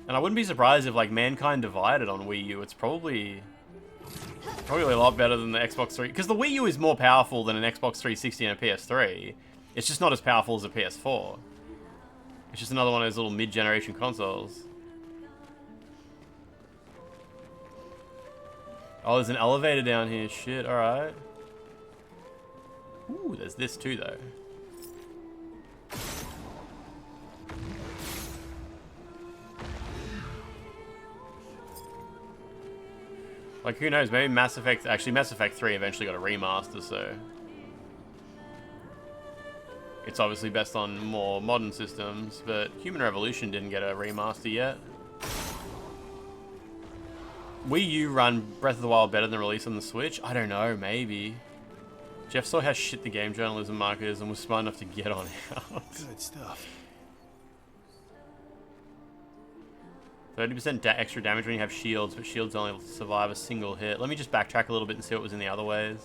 And I wouldn't be surprised if like Mankind Divided on Wii U, it's probably a lot better than the Xbox 3. Because the Wii U is more powerful than an Xbox 360 and a PS3. It's just not as powerful as a PS4. It's just another one of those little mid-generation consoles. Oh, there's an elevator down here. Shit, alright. Ooh, there's this too, though. Like, who knows? Maybe Mass Effect... Actually, Mass Effect 3 eventually got a remaster, so... It's obviously best on more modern systems, but Human Revolution didn't get a remaster yet. Wii U run Breath of the Wild better than release on the Switch? I don't know, maybe. Jeff saw how shit the game journalism market is and was smart enough to get on out.
Good stuff.
30% extra damage when you have shields, but shields only survive a single hit. Let me just backtrack a little bit and see what was in the other ways.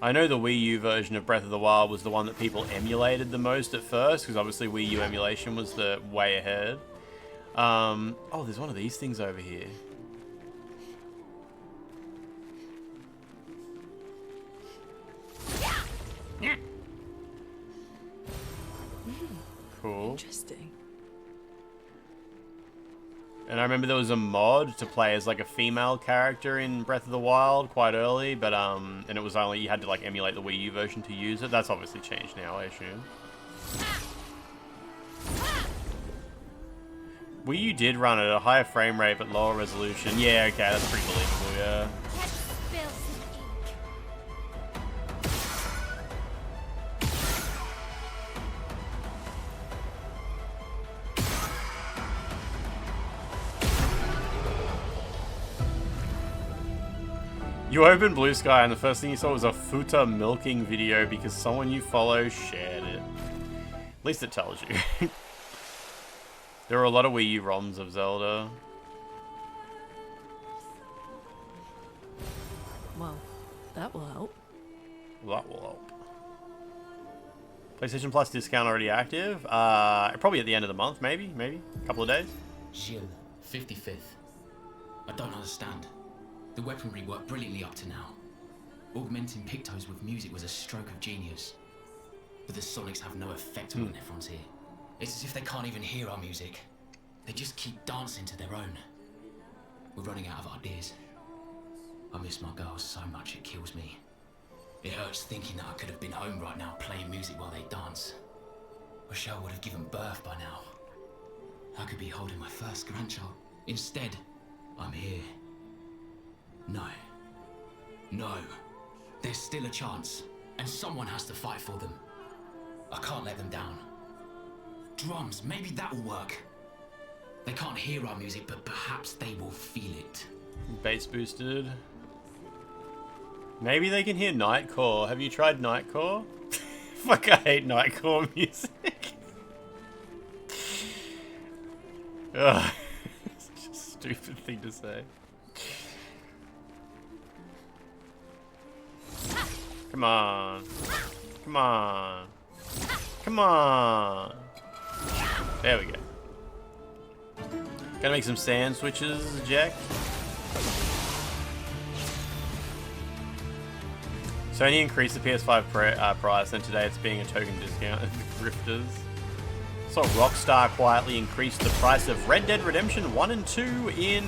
I know the Wii U version of Breath of the Wild was the one that people emulated the most at first, because obviously Wii U emulation was the way ahead. Oh, there's one of these things over here. Cool.
Interesting.
And I remember there was a mod to play as like a female character in Breath of the Wild quite early, but and it was only, you had to like emulate the Wii U version to use it. That's obviously changed now, I assume. Wii U did run at a higher frame rate but lower resolution. Yeah, okay, that's pretty believable, yeah. You opened Blue Sky and the first thing you saw was a Futa milking video because someone you follow shared it. At least it tells you. There are a lot of Wii U ROMs of Zelda.
Well, that will help.
That will help. PlayStation Plus discount already active? Probably at the end of the month, maybe? A couple of days?
Gilles, 55th. I don't understand. The weaponry worked brilliantly up to now. Augmenting Pictos with music was a stroke of genius. But the sonics have no effect on when everyone's here. It's as if they can't even hear our music. They just keep dancing to their own. We're running out of ideas. I miss my girls so much it kills me. It hurts thinking that I could have been home right now playing music while they dance. Wish I would have given birth by now. I could be holding my first grandchild. Instead, I'm here. No. There's still a chance, and someone has to fight for them. I can't let them down. Drums, maybe that'll work. They can't hear our music, but perhaps they will feel it.
Bass boosted. Maybe they can hear Nightcore. Have you tried Nightcore? Fuck, I hate Nightcore music. Ugh. It's such a stupid thing to say. Come on. Come on. Come on. There we go. Gonna make some sand switches, Jack. Sony increased the PS5 price, and today it's being a token discount. Grifters. So Rockstar quietly increased the price of Red Dead Redemption 1 and 2 in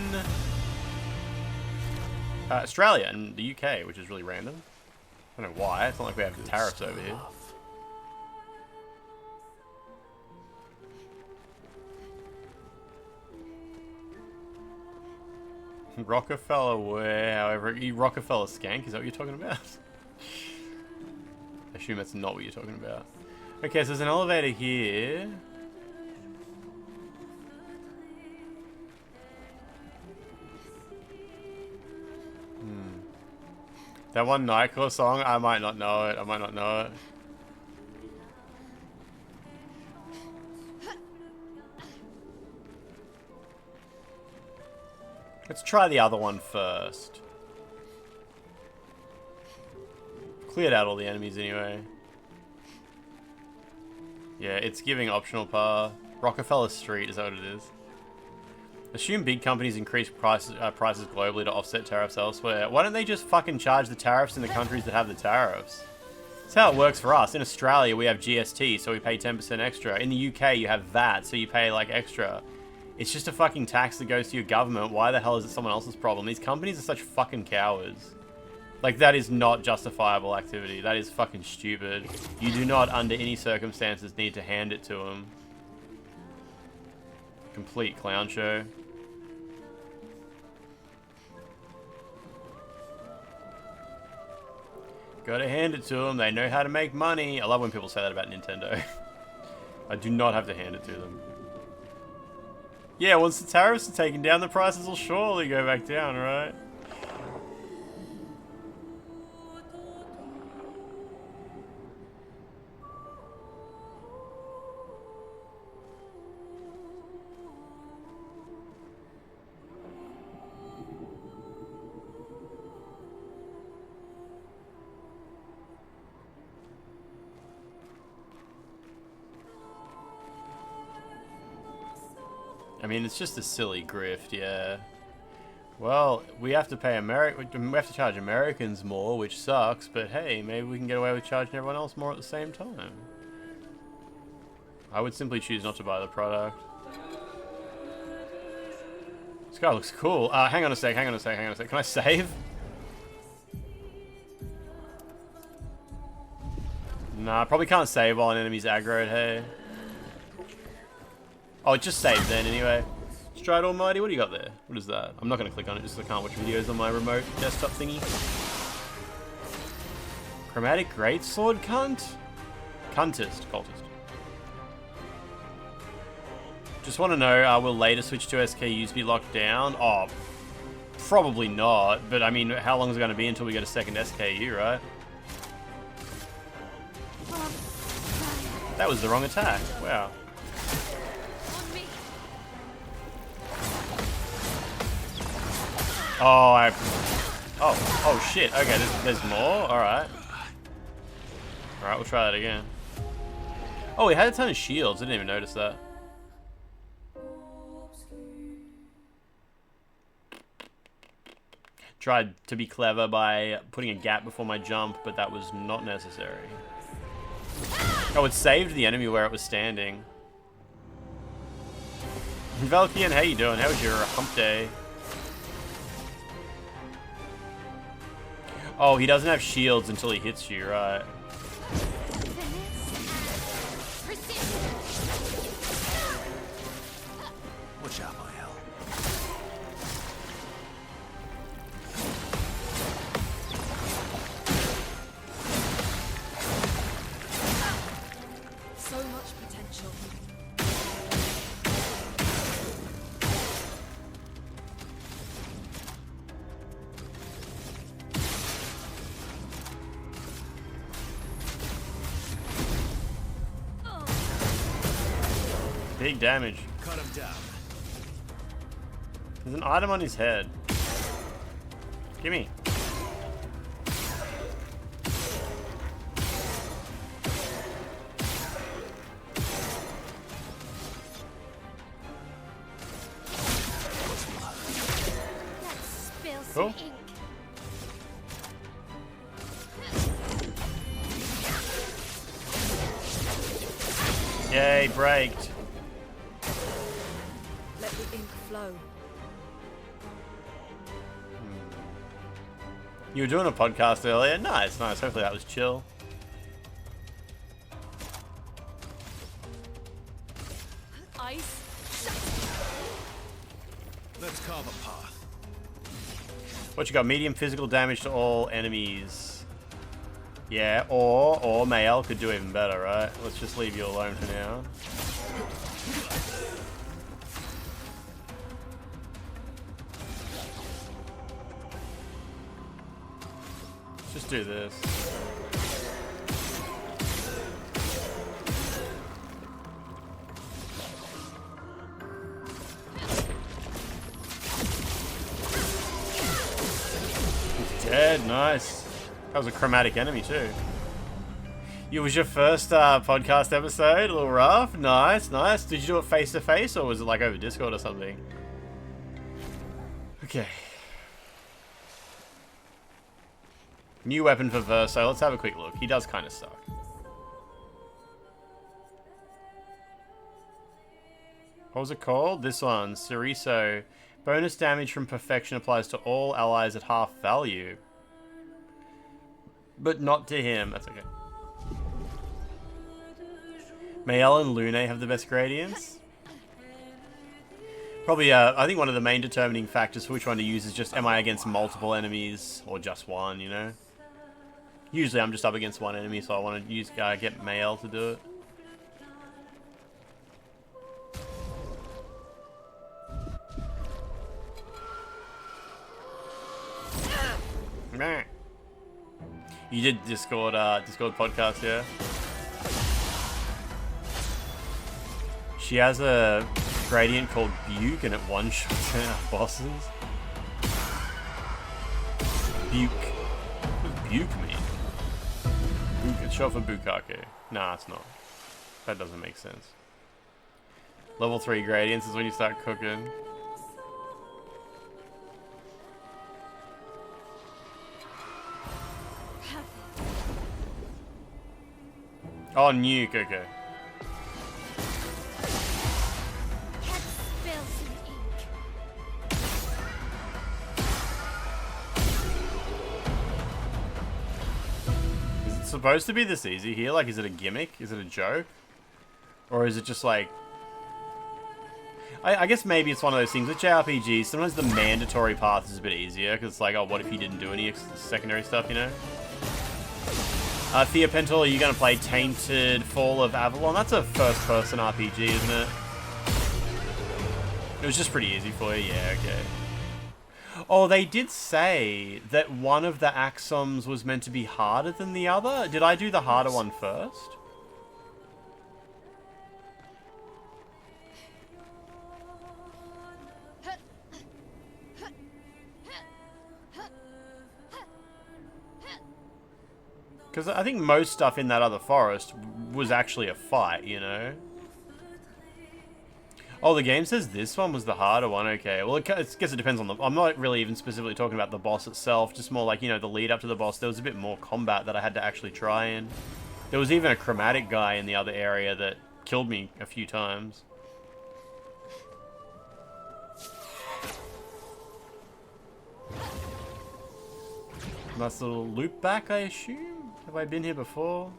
Australia and the UK, which is really random. I don't know why. It's not like we have tariffs over here. Rockefeller where, however, Rockefeller skank, is that what you're talking about? I assume that's not what you're talking about. Okay, so there's an elevator here. That one Nightcore song, I might not know it. I might not know it. Let's try the other one first. Cleared out all the enemies anyway. Yeah, it's giving optional power. Rockefeller Street, is that what it is? Assume big companies increase prices globally to offset tariffs elsewhere. Why don't they just fucking charge the tariffs in the countries that have the tariffs? That's how it works for us. In Australia, we have GST, so we pay 10% extra. In the UK, you have VAT, so you pay, like, extra. It's just a fucking tax that goes to your government. Why the hell is it someone else's problem? These companies are such fucking cowards. Like, that is not justifiable activity. That is fucking stupid. You do not, under any circumstances, need to hand it to them. Complete clown show. Gotta hand it to them. They know how to make money. I love when people say that about Nintendo. I do not have to hand it to them. Yeah, once the tariffs are taken down, the prices will surely go back down, right? I mean, it's just a silly grift, yeah. Well, we have to pay we have to charge Americans more, which sucks, but hey, maybe we can get away with charging everyone else more at the same time. I would simply choose not to buy the product. This guy looks cool. Hang on a sec. Can I save? Nah, probably can't save while an enemy's aggroed, hey. Oh, it just saved then anyway. Stride Almighty, what do you got there? What is that? I'm not going to click on it just because I can't watch videos on my remote desktop thingy. Chromatic Greatsword Cunt? Cultist. Just want to know, will later switch to SKUs be locked down? Oh, probably not. But I mean, how long is it going to be until we get a second SKU, right? That was the wrong attack. Wow. Oh shit. Okay, there's more? Alright. Alright, we'll try that again. Oh, he had a ton of shields. I didn't even notice that. Tried to be clever by putting a gap before my jump, but that was not necessary. Oh, it saved the enemy where it was standing. Valkian, how you doing? How was your hump day? Oh, he doesn't have shields until he hits you, right?
Watch out, my hell.
So much potential.
Big damage.
Cut him down.
There's an item on his head. Gimme. Cool. Okay, braked.
Let the ink flow.
You were doing a podcast earlier. Nice, nice. Hopefully that was chill.
Ice.
Let's carve a path.
What you got? Medium physical damage to all enemies. Yeah, or Mael could do even better, right? Let's just leave you alone for now. Let's just do this. Dead, nice. That was a chromatic enemy too. It was your first podcast episode, a little rough. Nice, nice. Did you do it face to face or was it like over Discord or something? Okay. New weapon for Verso. Let's have a quick look. He does kind of suck. What was it called? This one, Ceriso. Bonus damage from Perfection applies to all allies at half value. But not to him. That's okay. Mael and Lune have the best gradients. Probably, I think one of the main determining factors for which one to use is just, am I against multiple enemies or just one, you know? Usually I'm just up against one enemy, so I want to use get Mael to do it. You did Discord podcast, yeah? She has a gradient called Buke and it one-shots our bosses. Buke. What does Buke mean? Buke, it's short for Bukake. Nah, it's not. That doesn't make sense. Level 3 gradients is when you start cooking. Oh, nuke, okay. Is it supposed to be this easy here? Like, is it a gimmick? Is it a joke? Or is it just like... I guess maybe it's one of those things with JRPGs. Sometimes the mandatory path is a bit easier, because it's like, oh, what if you didn't do any secondary stuff, you know? Thea Pentel, are you going to play Tainted Fall of Avalon? That's a first-person RPG, isn't it? It was just pretty easy for you. Yeah, okay. Oh, they did say that one of the Axoms was meant to be harder than the other. Did I do the harder one first? Because I think most stuff in that other forest was actually a fight, you know? Oh, the game says this one was the harder one. Okay, well, I guess it depends on the... I'm not really even specifically talking about the boss itself, just more like, you know, the lead up to the boss. There was a bit more combat that I had to actually try in. There was even a chromatic guy in the other area that killed me a few times. Nice little loop back, I assume? Have I been here before?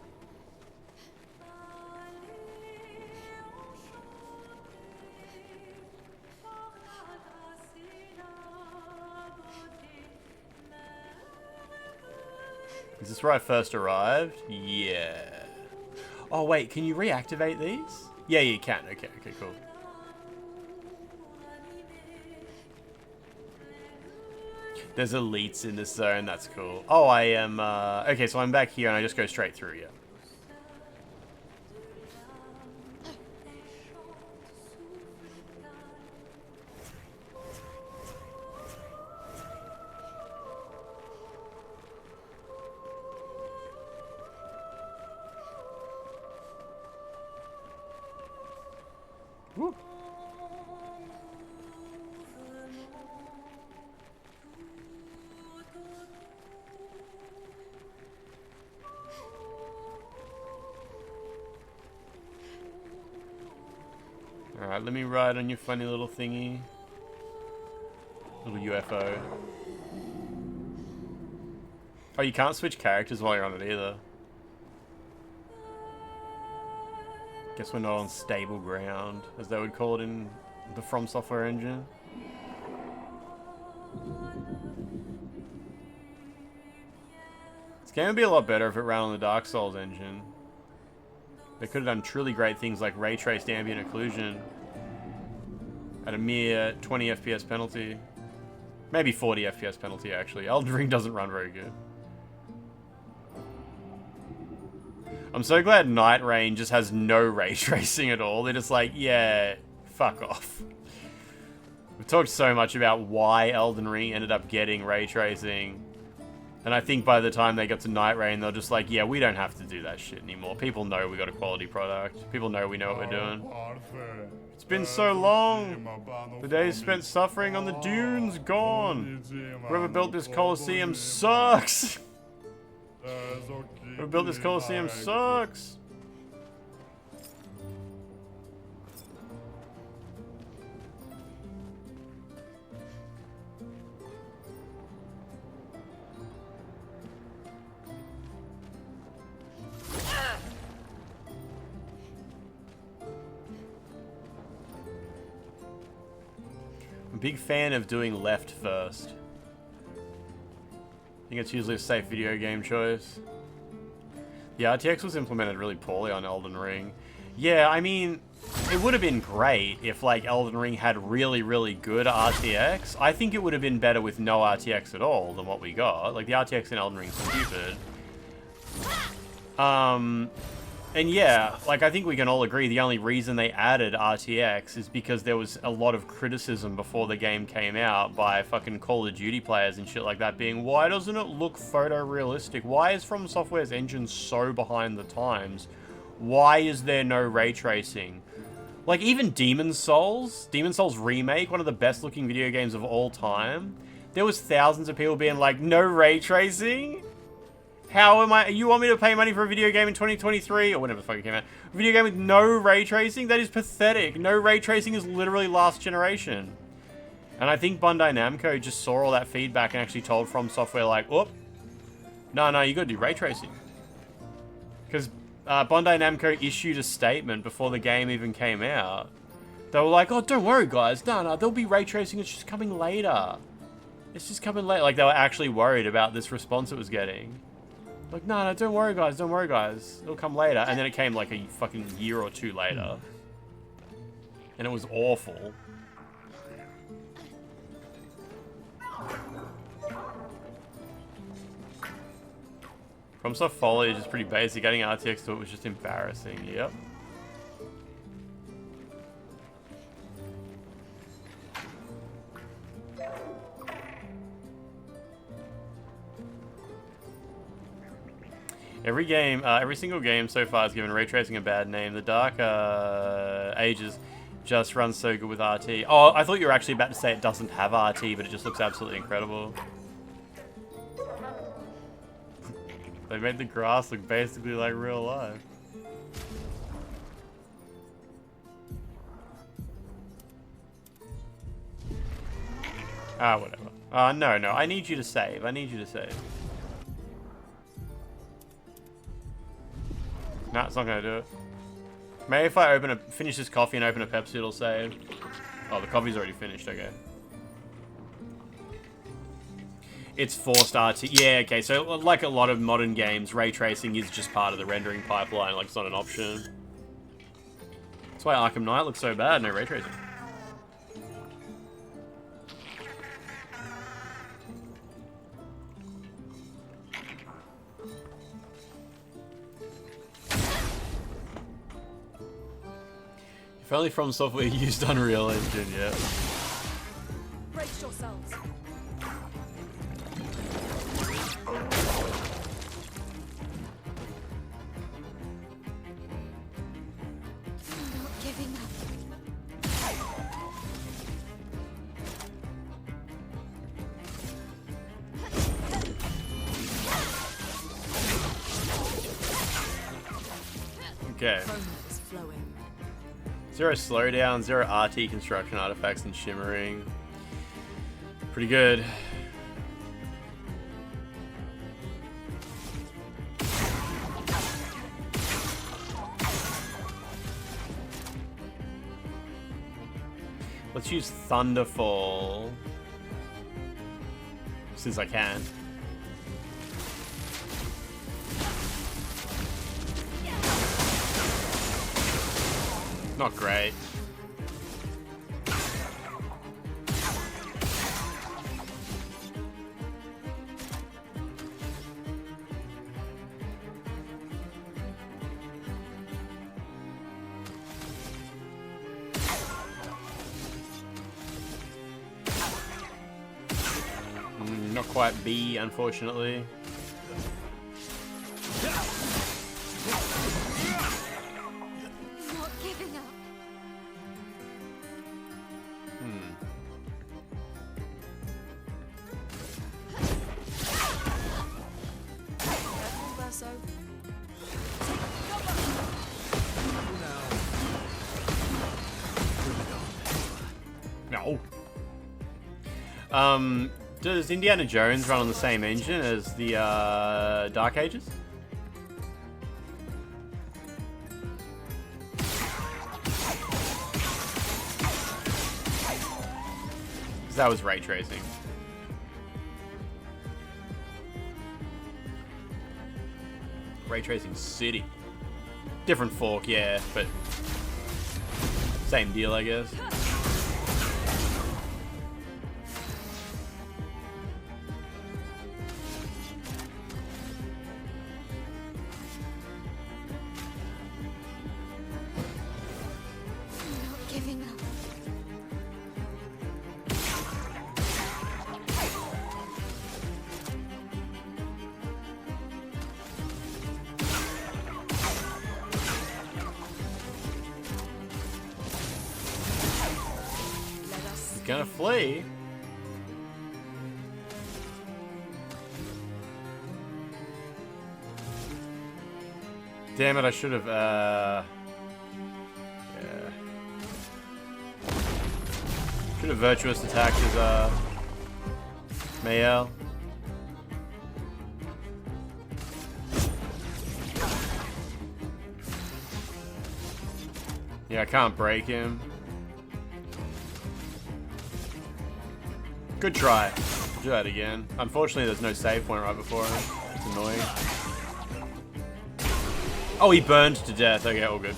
Is this where I first arrived? Yeah. Oh wait, can you reactivate these? Yeah, you can. Okay, okay, cool. There's elites in this zone, that's cool. Oh, I am, okay, so I'm back here and I just go straight through, yeah. Woo. Alright, let me ride on your funny little thingy. Little UFO. Oh, you can't switch characters while you're on it either. Guess we're not on stable ground, as they would call it in the From Software engine. This game would be a lot better if it ran on the Dark Souls engine. They could have done truly great things like ray traced ambient occlusion at a mere 20 FPS penalty. Maybe 40 FPS penalty, actually. Elden Ring doesn't run very good. I'm so glad Night Rain just has no ray tracing at all. They're just like, yeah, fuck off. We've talked so much about why Elden Ring ended up getting ray tracing. And I think by the time they got to Night Rain, they're just like, yeah, we don't have to do that shit anymore. People know we got a quality product. People know we know what we're doing. It's been so long. The days spent suffering on the dunes, gone. Whoever built this Colosseum sucks. Whoever built this Colosseum sucks. I'm a big fan of doing left first. I think it's usually a safe video game choice. The RTX was implemented really poorly on Elden Ring. Yeah, I mean, it would have been great if, like, Elden Ring had really, really good RTX. I think it would have been better with no RTX at all than what we got. Like, the RTX in Elden Ring is stupid. And yeah, like, I think we can all agree the only reason they added RTX is because there was a lot of criticism before the game came out by fucking Call of Duty players and shit like that being, why doesn't it look photorealistic? Why is From Software's engine so behind the times? Why is there no ray tracing? Like, even Demon's Souls Remake, one of the best looking video games of all time, there was thousands of people being like, no ray tracing? How am I? You want me to pay money for a video game in 2023 or whenever the fuck it came out? A video game with no ray tracing? That is pathetic. No ray tracing is literally last generation. And I think Bandai Namco just saw all that feedback and actually told From Software like, "Oop, no, you gotta do ray tracing." Because Bandai Namco issued a statement before the game even came out. They were like, "Oh, don't worry, guys. No, there'll be ray tracing. It's just coming later. It's just coming later." Like they were actually worried about this response it was getting. Like, no, don't worry, guys. Don't worry, guys. It'll come later. And then it came like a fucking year or two later. And it was awful. FromSoft foliage is pretty basic. Adding RTX to it was just embarrassing. Yep. Every single game so far has given ray tracing a bad name. The Dark Ages just runs so good with RT. Oh, I thought you were actually about to say it doesn't have RT, but it just looks absolutely incredible. They made the grass look basically like real life. Whatever. No, I need you to save. No, it's not gonna do it. Maybe if I finish this coffee and open a Pepsi, it'll save. Oh, the coffee's already finished, okay. It's forced RT. Yeah, okay, so like a lot of modern games, ray tracing is just part of the rendering pipeline, like it's not an option. That's why Arkham Knight looks so bad, no ray tracing. If only From Software used Unreal Engine, yeah.
Brace yourselves.
Not giving up.
Okay. 0 slowdown, 0 RT construction artifacts and shimmering. Pretty good. Let's use Thunderfall. Since I can. Not great. Not quite B, unfortunately.
Not giving up. Careful, Verso.
No. Does Indiana Jones run on the same engine as the Dark Ages? That was ray tracing. Ray tracing city. Different fork, yeah, but same deal, I guess.
Not giving up.
Gonna flee. Damn it, I should have, yeah. Should have virtuous attacked his, Mayel. Yeah, I can't break him. Good try. We'll do that again. Unfortunately, there's no save point right before him. It's annoying. Oh, he burned to death. Okay, all good.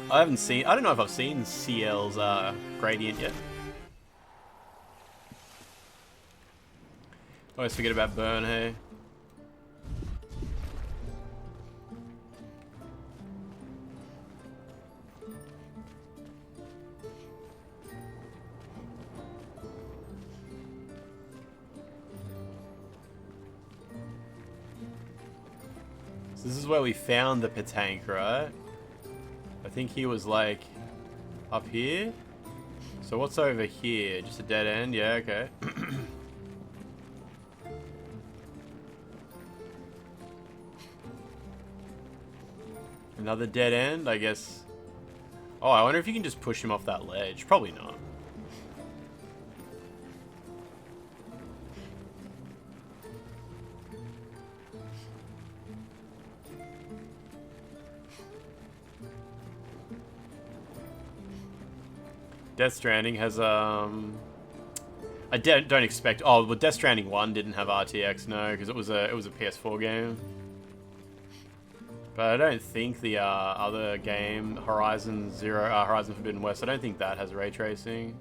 I don't know if I've seen CL's gradient yet. Always forget about burn, hey? This is where we found the Petank, right? I think he was like up here. So what's over here? Just a dead end? Yeah, okay. Another dead end, I guess. Oh, I wonder if you can just push him off that ledge. Probably not. Death Stranding has I don't expect. Oh, well, Death Stranding 1 didn't have RTX, no, because it was a PS4 game. But I don't think the other game, Horizon Forbidden West, I don't think that has ray tracing.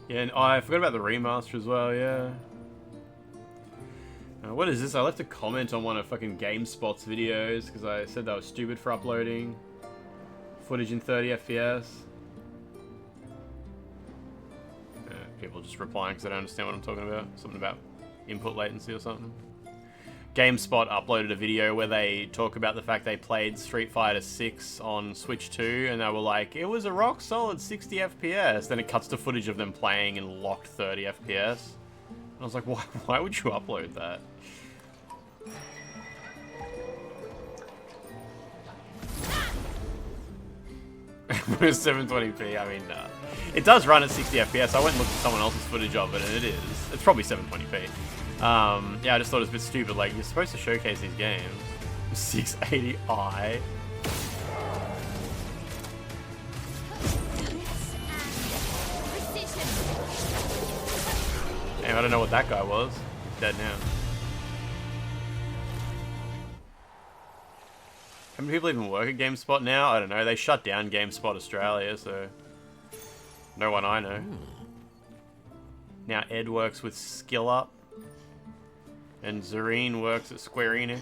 Yeah, and I forgot about the remaster as well, yeah. What is this? I left a comment on one of fucking GameSpot's videos because I said that was stupid for uploading footage in 30 FPS. People just replying because they don't understand what I'm talking about. Something about input latency or something. GameSpot uploaded a video where they talk about the fact they played Street Fighter 6 on Switch 2, and they were like, it was a rock solid 60 FPS. Then it cuts to footage of them playing in locked 30 FPS. And I was like, why would you upload that? It was 720p, I mean, it does run at 60 FPS. I went and looked at someone else's footage of it, and it is. It's probably 720p. Yeah, I just thought it was a bit stupid. Like, you're supposed to showcase these games. 680i. Damn, I don't know what that guy was. He's dead now. How many people even work at GameSpot now? I don't know. They shut down GameSpot Australia, so no one I know. Now Ed works with SkillUp. And Zareen works at Square Enix.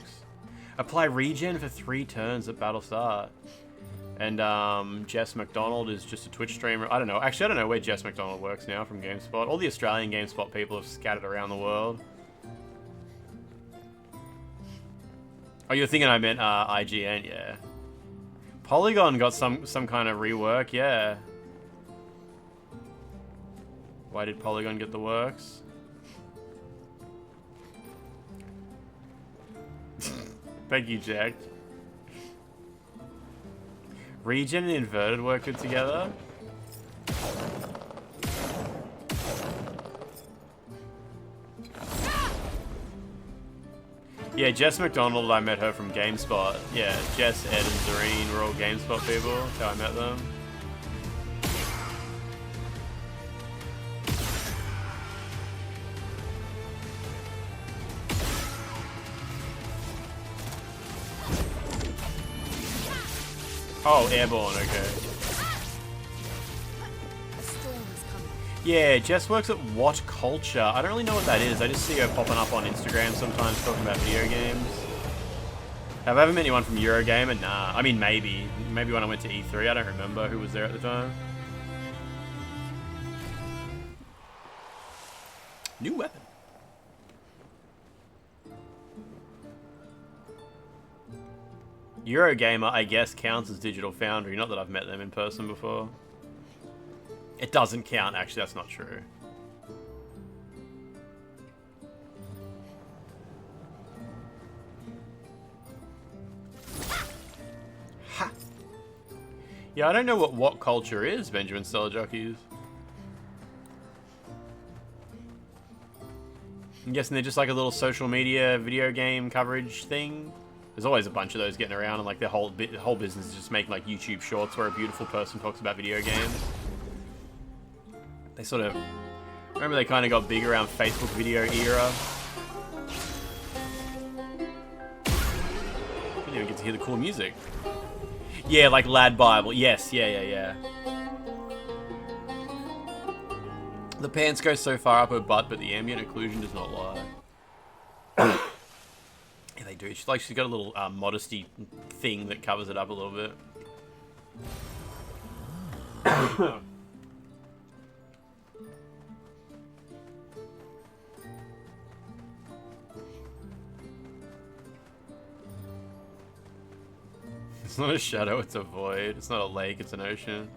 Apply regen for 3 turns at battle start. And Jess McDonald is just a Twitch streamer. I don't know. Actually, I don't know where Jess McDonald works now from GameSpot. All the Australian GameSpot people have scattered around the world. Oh, you're thinking I meant IGN, yeah. Polygon got some kind of rework, yeah. Why did Polygon get the works? Thank you, Jack. Regen and Inverted work good together. Yeah, Jess McDonald, I met her from GameSpot. Yeah, Jess, Ed, and Zareen were all GameSpot people. That's how I met them. Oh, Airborne, okay. Yeah, Jess works at What Culture. I don't really know what that is. I just see her popping up on Instagram sometimes talking about video games. Have I ever met anyone from Eurogamer? Nah. I mean, maybe. Maybe when I went to E3. I don't remember who was there at the time. New weapon. Eurogamer, I guess, counts as Digital Foundry. Not that I've met them in person before. It doesn't count, actually. That's not true. Ha! Yeah, I don't know what culture is, Benjamin Stellajockeys. I'm guessing they're just like a little social media video game coverage thing. There's always a bunch of those getting around, and like the whole business is just making like YouTube shorts where a beautiful person talks about video games. They sort of... Remember they kind of got big around Facebook video era? Didn't even get to hear the cool music. Yeah, like Lad Bible. Yes, yeah. The pants go so far up her butt, but the ambient occlusion does not lie. Yeah, they do. She's got a little modesty thing that covers it up a little bit. It's not a shadow, it's a void. It's not a lake, it's an ocean.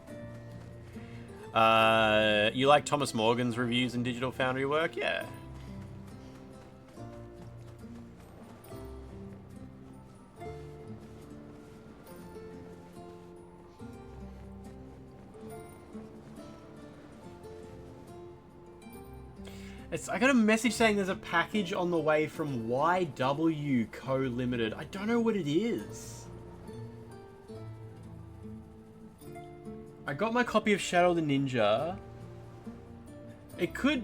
You like Thomas Morgan's reviews and Digital Foundry work? Yeah. I got a message saying there's a package on the way from YW Co. Limited. I don't know what it is. I got my copy of Shadow the Ninja. It could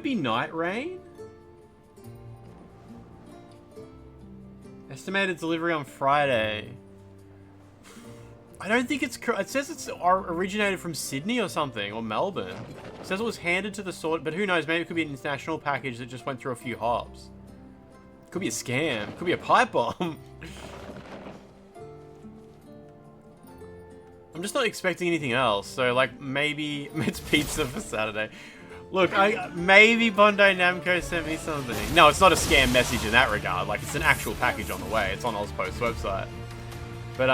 be Night Rain. Estimated delivery on Friday. I don't think it's... It says it's originated from Sydney or something, or Melbourne. It says it was handed to the sort, but who knows, maybe it could be an international package that just went through a few hops. Could be a scam. Could be a pipe bomb. I'm just not expecting anything else. So, like, maybe it's pizza for Saturday. Look, maybe Bandai Namco sent me something. No, it's not a scam message in that regard. Like, it's an actual package on the way. It's on Ozpost's website. But,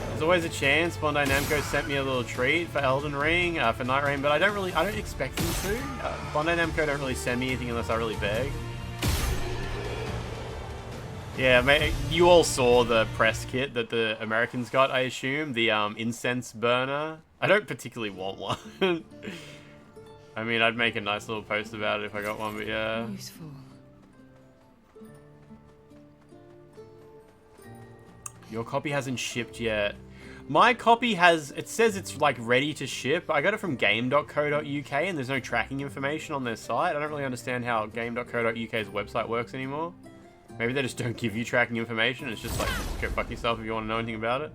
there's always a chance Bandai Namco sent me a little treat for Elden Ring, for Night Rain, but I don't expect them to. Bandai Namco don't really send me anything unless I really beg. Yeah, mate, you all saw the press kit that the Americans got, I assume. The incense burner. I don't particularly want one. I mean, I'd make a nice little post about it if I got one, but yeah.
Useful.
Your copy hasn't shipped yet. My copy has, it says it's like ready to ship. I got it from game.co.uk and there's no tracking information on their site. I don't really understand how game.co.uk's website works anymore. Maybe they just don't give you tracking information. It's just like, go fuck yourself if you want to know anything about it.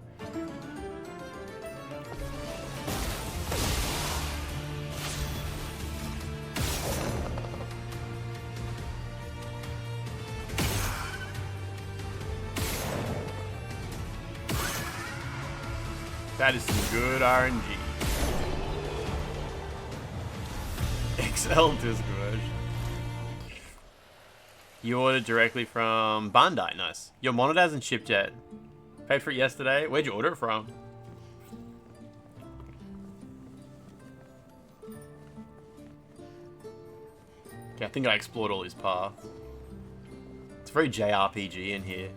That is some good RNG. XL disc version. You ordered directly from Bandai, nice. Your monitor hasn't shipped yet. Paid for it yesterday. Where'd you order it from? Okay, I think I explored all his paths. It's very JRPG in here.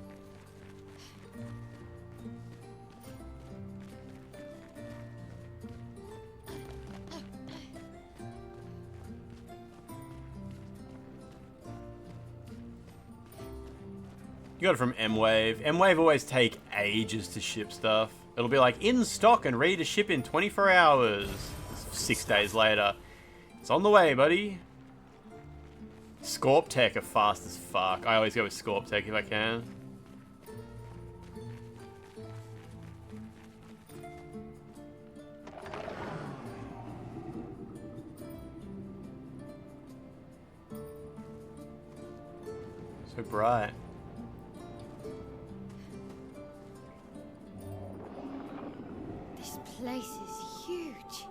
You got it from M-Wave. M-Wave always take ages to ship stuff. It'll be like, in stock and ready to ship in 24 hours. 6 days later. It's on the way, buddy. Scorp Tech are fast as fuck. I always go with Scorp Tech if I can. So bright.
This place is huge.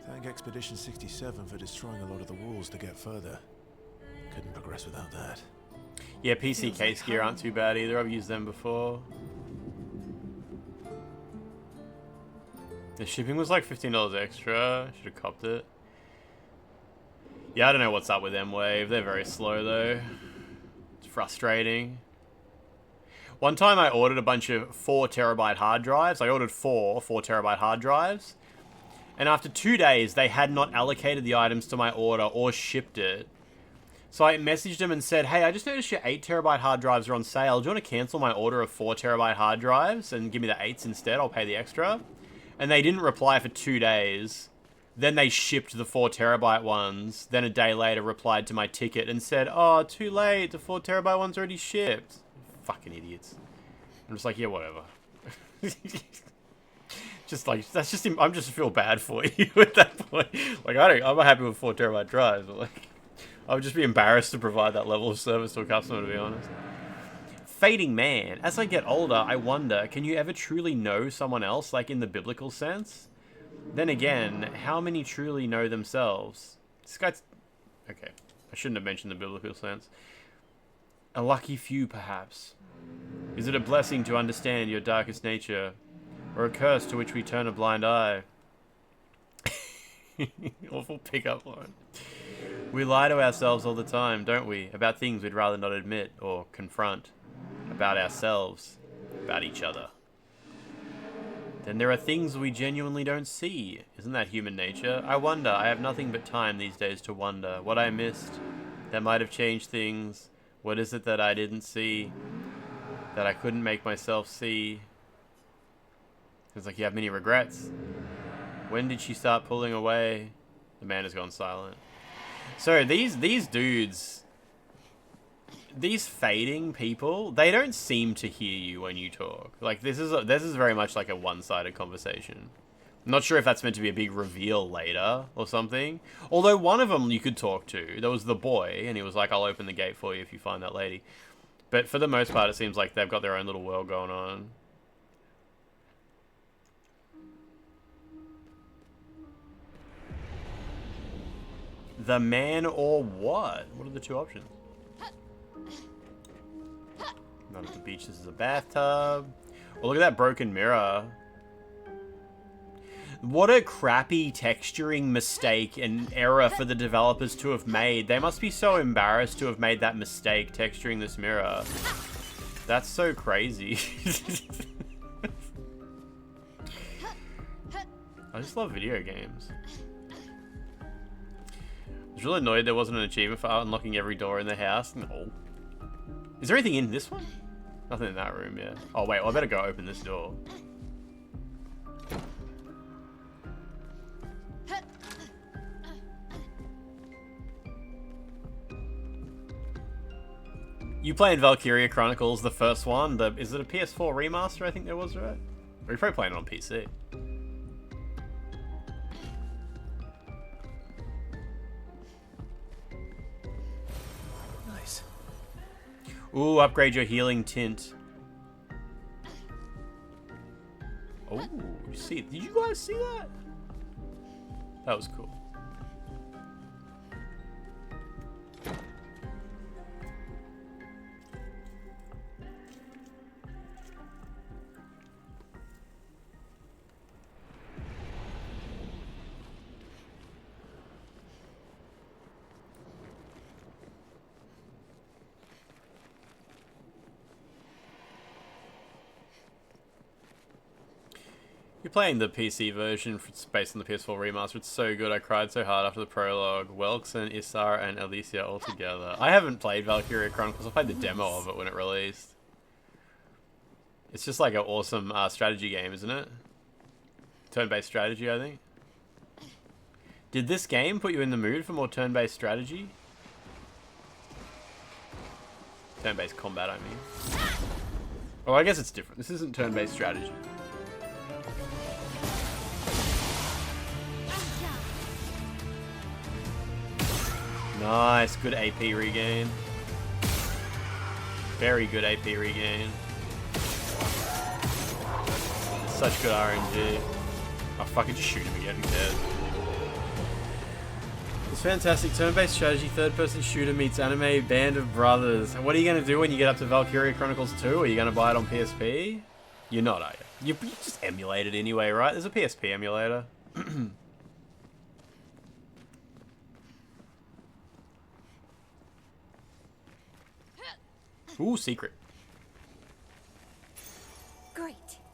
Thank Expedition 67 for destroying a lot of the walls to get further. Couldn't progress without that.
Yeah, PC case gear aren't too bad either. I've used them before. The shipping was like $15 extra. Should have copped it. Yeah, I don't know what's up with M-Wave. They're very slow though. It's frustrating. One time I ordered a bunch of 4 terabyte hard drives. I ordered 4 terabyte hard drives. And after 2 days, they had not allocated the items to my order or shipped it. So I messaged them and said, hey, I just noticed your 8 terabyte hard drives are on sale. Do you want to cancel my order of 4 terabyte hard drives and give me the 8s instead? I'll pay the extra. And they didn't reply for 2 days. Then they shipped the 4 terabyte ones. Then a day later replied to my ticket and said, oh, too late. The 4 terabyte one's already shipped. Fucking idiots. I'm just like, yeah, whatever. Just like, that's just, I'm just feel bad for you at that point. Like, I'm happy with 4 terabyte drives, but like, I would just be embarrassed to provide that level of service to a customer, to be honest. Fading man. As I get older, I wonder, can you ever truly know someone else, like in the biblical sense? Then again, how many truly know themselves? This guy's... Okay, I shouldn't have mentioned the biblical sense. A lucky few, perhaps. Is it a blessing to understand your darkest nature, or a curse to which we turn a blind eye? Awful pickup line. We lie to ourselves all the time, don't we? About things we'd rather not admit or confront. About ourselves. About each other. Then there are things we genuinely don't see. Isn't that human nature? I wonder. I have nothing but time these days to wonder. What I missed. That might have changed things. What is it that I didn't see? That I couldn't make myself see? It's like you have many regrets. When did she start pulling away? The man has gone silent. So these dudes, these fading people, they don't seem to hear you when you talk. Like this is very much like a one-sided conversation. I'm not sure if that's meant to be a big reveal later or something. Although one of them you could talk to. There was the boy, and he was like, "I'll open the gate for you if you find that lady." But for the most part, it seems like they've got their own little world going on. The man or what? What are the two options? Not at the beach, this is a bathtub. Oh, look at that broken mirror. What a crappy texturing mistake and error for the developers to have made. They must be so embarrassed to have made that mistake texturing this mirror. That's so crazy. I just love video games. I was really annoyed there wasn't an achievement for unlocking every door in the house. No. Is there anything in this one? Nothing in that room, yeah. Oh, wait, well, I better go open this door. You playing Valkyria Chronicles, the first one? Is it a PS4 remaster, I think there was, right? Or you're probably playing it on PC.
Nice.
Ooh, upgrade your healing tint. Oh, see, did you guys see that? That was cool. You're playing the PC version, it's based on the PS4 remaster. It's so good. I cried so hard after the prologue. Welks and Isar and Alicia all together. I haven't played Valkyria Chronicles. I played the demo of it when it released. It's just like an awesome strategy game, isn't it? Turn-based strategy, I think. Did this game put you in the mood for more turn-based strategy? Turn-based combat, I mean. Oh, I guess it's different. This isn't turn-based strategy. Nice, good AP regain. Very good AP regain. Such good RNG. Oh, fucking just shoot him again, who cares? It's fantastic. Turn-based strategy, third-person shooter meets anime band of brothers. And what are you going to do when you get up to Valkyria Chronicles 2? Are you going to buy it on PSP? You're not, are you? You just emulate it anyway, right? There's a PSP emulator. Ooh, secret.
Great.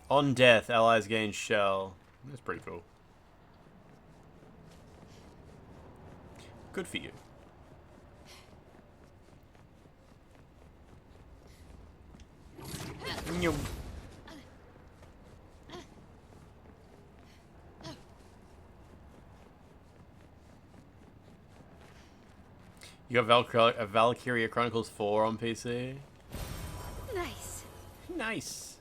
On death, allies gain shell. That's pretty cool. Good for you. You got Valkyria Chronicles 4 on PC?
Nice.
Nice.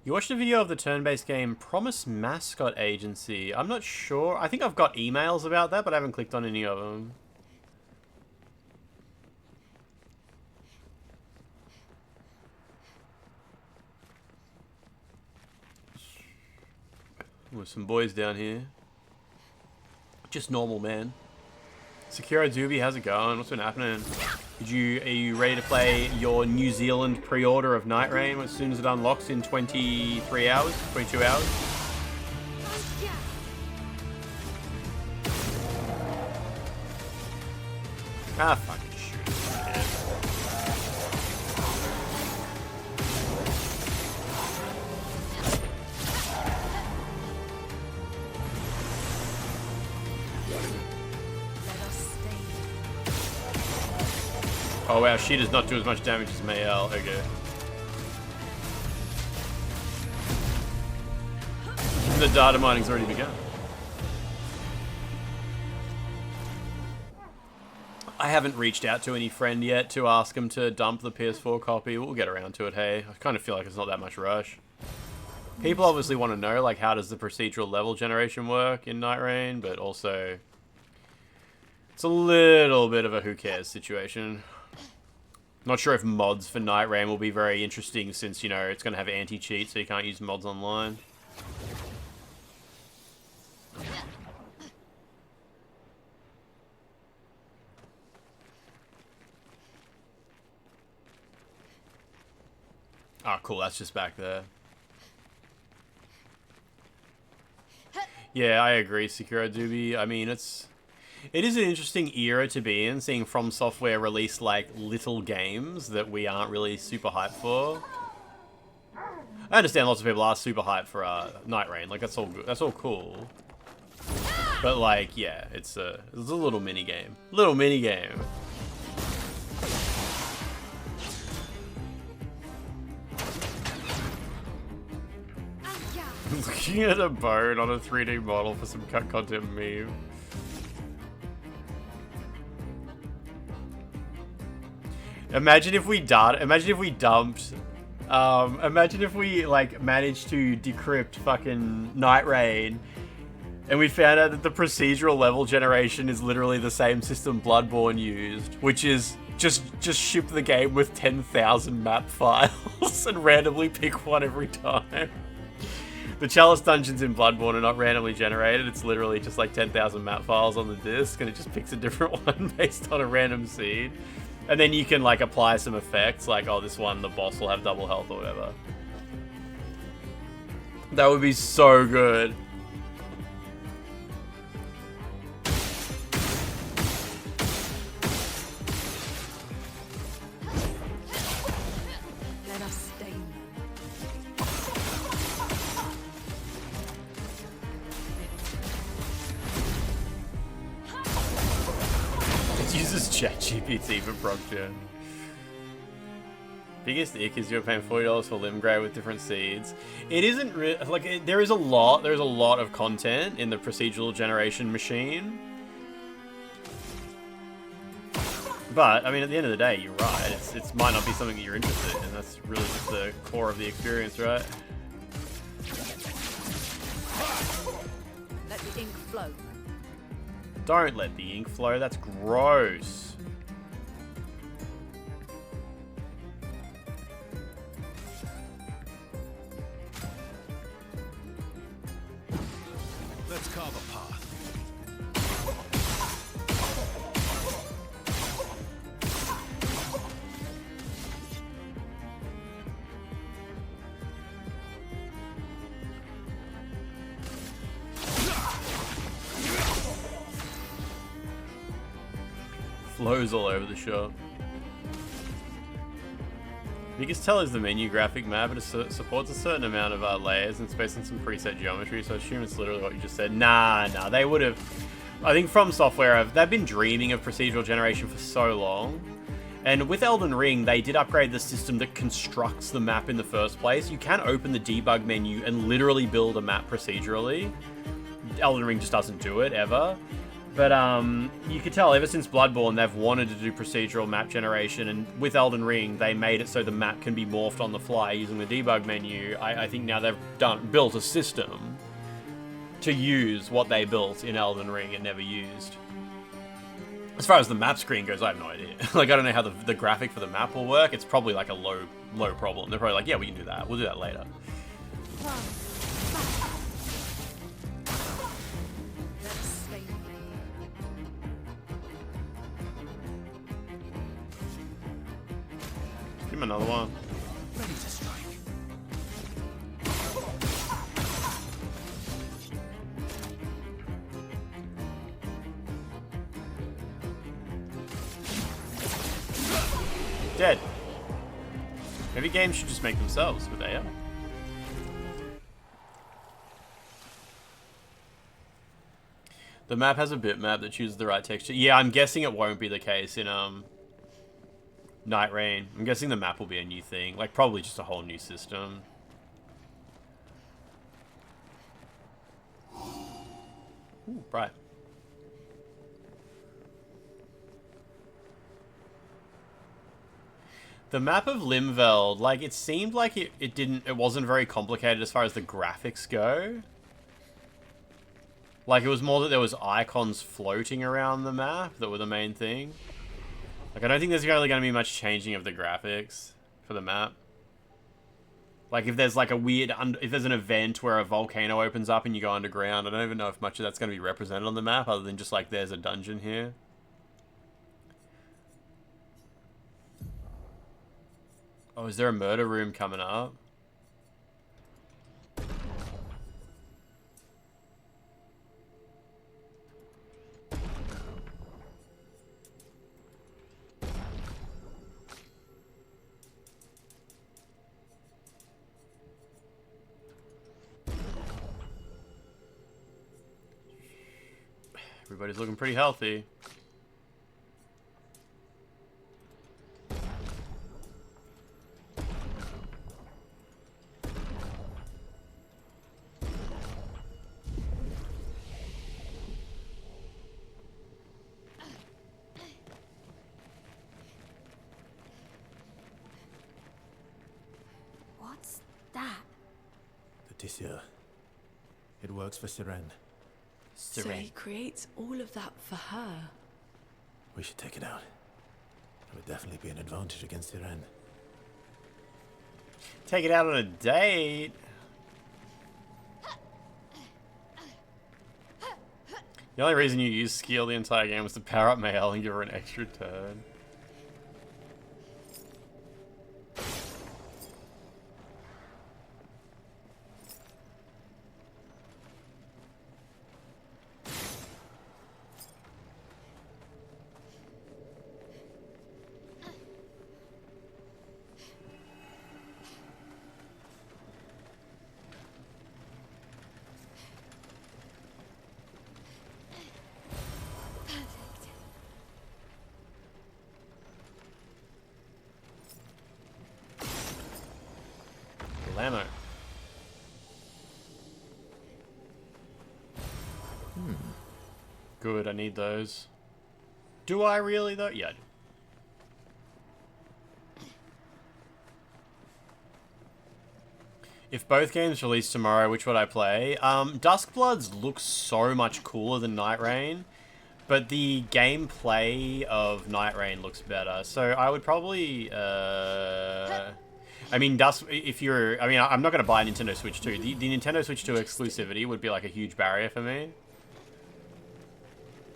You watched a video of the turn-based game Promise Mascot Agency. I'm not sure. I think I've got emails about that, but I haven't clicked on any of them. There's some boys down here. Just normal, man. Sakura Doobie, how's it going? What's been happening? Are you ready to play your New Zealand pre-order of Night Rain as soon as it unlocks in 23 hours, 22 hours? Ah, fucking shoot. Oh wow, she does not do as much damage as Mayel. Okay. The data mining's already begun. I haven't reached out to any friend yet to ask him to dump the PS4 copy. We'll get around to it, hey. I kind of feel like it's not that much rush. People obviously want to know, like, how does the procedural level generation work in Night Rain, but also... It's a little bit of a who cares situation. Not sure if mods for Night Rain will be very interesting since, you know, it's going to have anti-cheat, so you can't use mods online. Oh, cool. That's just back there. Yeah, I agree, Sekiro Doobie. I mean, it is an interesting era to be in, seeing From Software release, like, little games that we aren't really super hyped for. I understand lots of people are super hyped for Night Rain. Like, that's all good. That's all cool. But, like, yeah, it's a little mini game. Little mini game. Looking at a bone on a 3D model for some cut content meme. Imagine if we like managed to decrypt fucking Night Rain and we found out that the procedural level generation is literally the same system Bloodborne used, which is just ship the game with 10,000 map files and randomly pick one every time. The Chalice dungeons in Bloodborne are not randomly generated. It's literally just like 10,000 map files on the disc, and it just picks a different one based on a random seed. And then you can like apply some effects, like, oh, this one, the boss will have double health or whatever. That would be so good.
Let us stay.
It uses ChatGPT for proc gen. Biggest ick is you're paying $40 for Limgrave with different seeds. It isn't like there's a lot of content in the procedural generation machine. But I mean, at the end of the day, you're right. It might not be something that you're interested in. That's really just the core of the experience, right?
Let the ink flow.
Don't let the ink flow. That's gross.
Let's carve a path.
Flows all over the shop. Biggest tell is the menu graphic map, but it supports a certain amount of layers and it's based on some preset geometry, so I assume it's literally what you just said. Nah, they would have... I think From Software, they've been dreaming of procedural generation for so long. And with Elden Ring, they did upgrade the system that constructs the map in the first place. You can open the debug menu and literally build a map procedurally. Elden Ring just doesn't do it, ever. But you could tell ever since Bloodborne, they've wanted to do procedural map generation, and with Elden Ring, they made it so the map can be morphed on the fly using the debug menu. I think now they've built a system to use what they built in Elden Ring and never used. As far as the map screen goes, I have no idea. Like, I don't know how the graphic for the map will work. It's probably like a low problem. They're probably like, yeah, we can do that. We'll do that later. Give him another one.
Ready to strike.
Dead. Maybe games should just make themselves, but they are. The map has a bitmap that chooses the right texture. Yeah, I'm guessing it won't be the case in Night Rain. I'm guessing the map will be a new thing. Like, probably just a whole new system. Ooh, bright. The map of Limveld, like, it seemed like it wasn't very complicated as far as the graphics go. Like, it was more that there was icons floating around the map that were the main thing. Like, I don't think there's really going to be much changing of the graphics for the map. Like, if there's like a weird, if there's an event where a volcano opens up and you go underground, I don't even know if much of that's going to be represented on the map other than just like, there's a dungeon here. Oh, is there a murder room coming up? Everybody's looking pretty healthy.
What's that?
The tissue. It works for Siren.
So he creates all of that for her.
We should take it out. It would definitely be an advantage against Siren.
Take it out on a date. The only reason you use skill the entire game was to power up Mayel and give her an extra turn. Ammo. Good, I need those. Do I really though? Yeah. If both games release tomorrow, which would I play? Duskbloods looks so much cooler than Night Rain, but the gameplay of Night Rain looks better. So I would probably I mean, I'm not going to buy a Nintendo Switch 2. The Nintendo Switch 2 exclusivity would be like a huge barrier for me.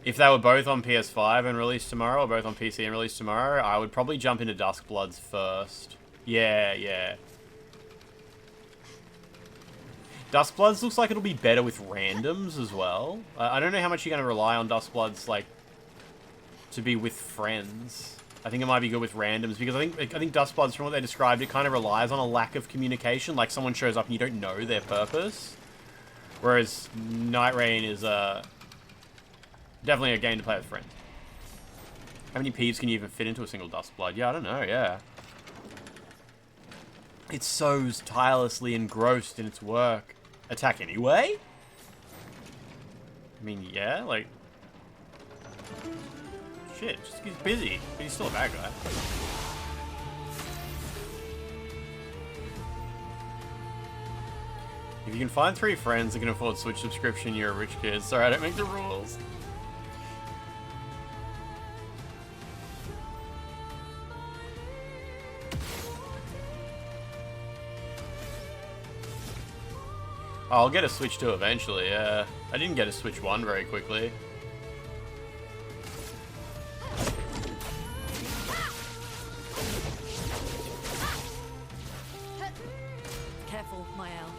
If they were both on PS5 and released tomorrow, or both on PC and released tomorrow, I would probably jump into Duskbloods first. Yeah. Duskbloods looks like it'll be better with randoms as well. I don't know how much you're going to rely on Duskbloods, like, to be with friends. I think it might be good with randoms, because I think Duskbloods, from what they described, it kind of relies on a lack of communication. Like, someone shows up and you don't know their purpose. Whereas Night Rain is definitely a game to play with friends. How many peeves can you even fit into a single Duskblood? Yeah, I don't know, yeah. It's so tirelessly engrossed in its work. Attack anyway? I mean, yeah, like... Shit, just he's busy, but he's still a bad guy. If you can find 3 friends that can afford Switch subscription, you're a rich kid. Sorry, I don't make the rules. I'll get a Switch 2 eventually, yeah. I didn't get a Switch 1 very quickly.
Careful, Mayel.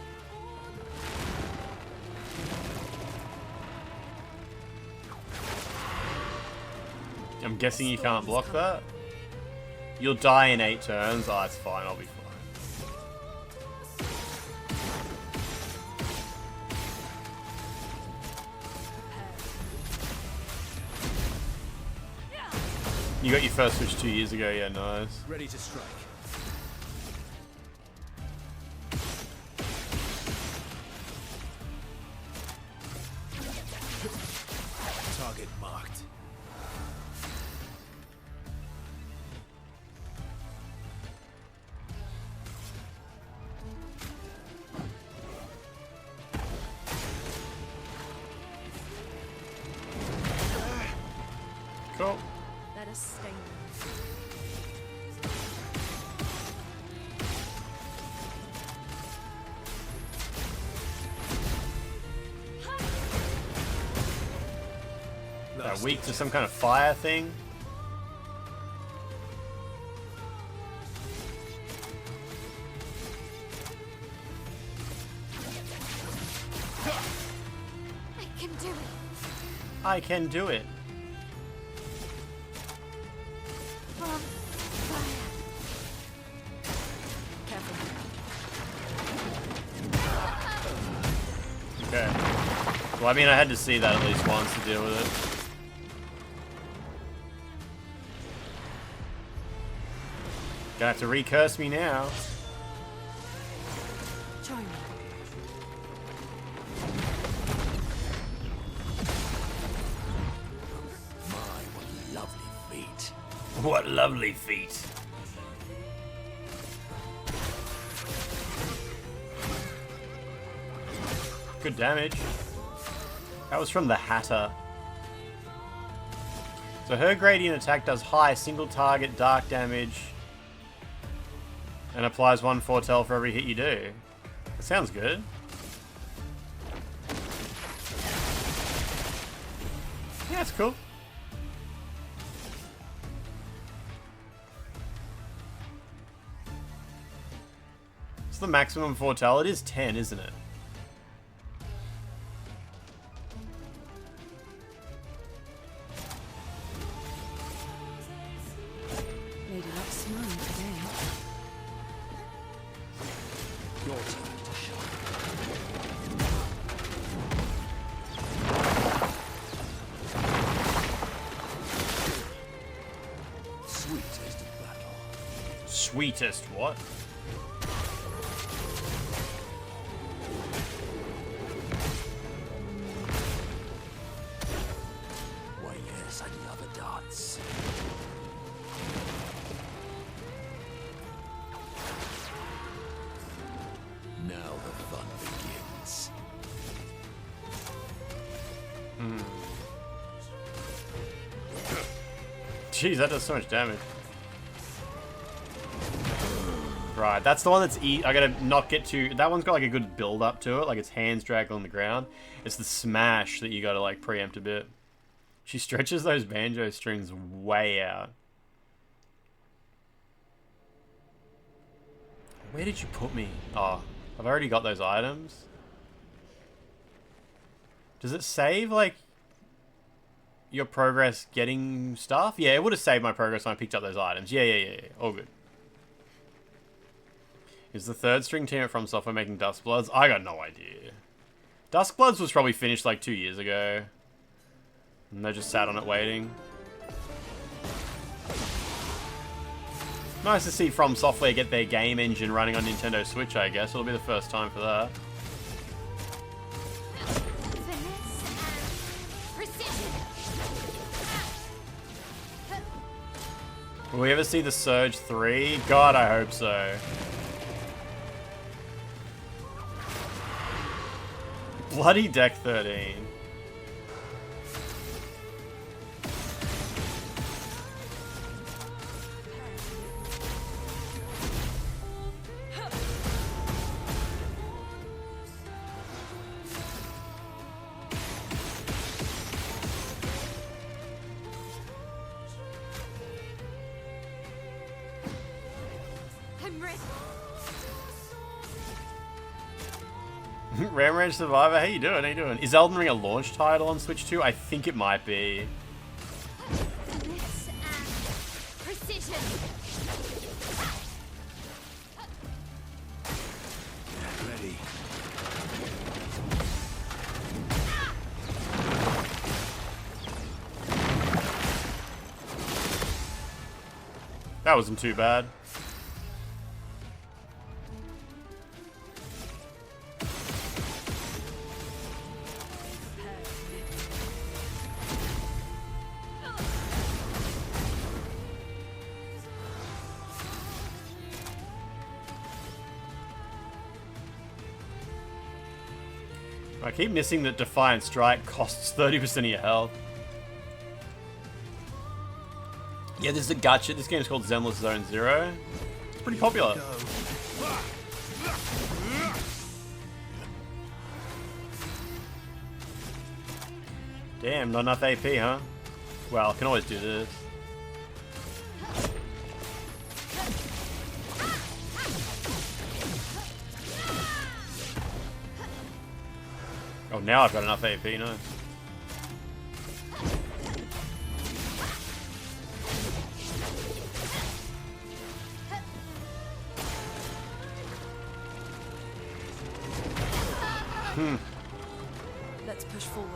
I'm guessing you can't block that? You'll die in 8 turns. Oh, that's fine, I'll be fine. You got your first Switch 2 years ago, yeah, nice.
Ready to strike. Target marked.
Cool.
Let us stay.
They're weak to some kind of fire thing.
I can do it.
I can do it. Okay. Well, I mean, I had to see that at least once to deal with it. Gonna have to recurse me now.
Join me.
My, what lovely feet.
What lovely feet. Good damage. That was from the Hatter. So her gradient attack does high single target dark damage and applies 1 foretell for every hit you do. That sounds good. Yeah, that's cool. What's the maximum foretell? It is 10, isn't it?
Lady Luck's smiling today.
Your turn to shine. Sweetest of battle.
Sweetest what?
Why yes, I love a dance. Now the fun begins.
Jeez, that does so much damage. Right, that's the one that's I gotta not get too... That one's got like a good build up to it, like its hands drag on the ground. It's the smash that you gotta like preempt a bit. She stretches those banjo strings way out. Where did you put me? Oh, I've already got those items. Does it save like your progress getting stuff? Yeah, it would have saved my progress when I picked up those items. Yeah. All good. Is the third string team from software making Duskbloods? I got no idea. Duskbloods was probably finished like 2 years ago. And they just sat on it waiting. Nice to see From Software get their game engine running on Nintendo Switch, I guess. It'll be the first time for that. Will we ever see the Surge 3? God, I hope so. Bloody Deck 13. Ram Range Survivor, how you doing? How you doing? Is Elden Ring a launch title on Switch 2? I think it might be.
Precision.
Ready.
That wasn't too bad. I keep missing that Defiant Strike costs 30% of your health. Yeah, this is a gacha. This game is called Zenless Zone Zero. It's pretty popular. Damn, not enough AP, huh? Well, I can always do this. Oh, now I've got enough AP, nice.
Let's push forward.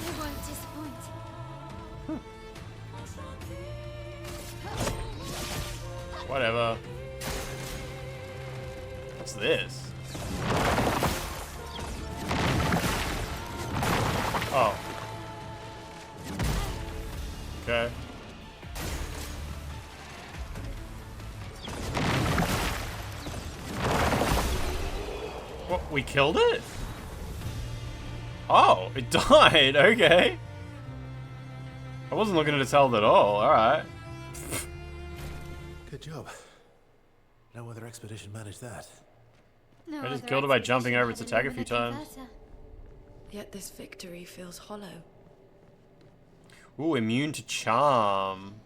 I won't disappoint.
Whatever. What's this? Oh. Okay. What? We killed it? Oh, it died. Okay. I wasn't looking at its health at all. Alright.
Good job. No other expedition managed that.
No
I just
other
killed it by
expedition
jumping over its
had
attack a
an
few
infinite
times.
converter.
Yet this victory feels hollow.
Ooh, immune to charm.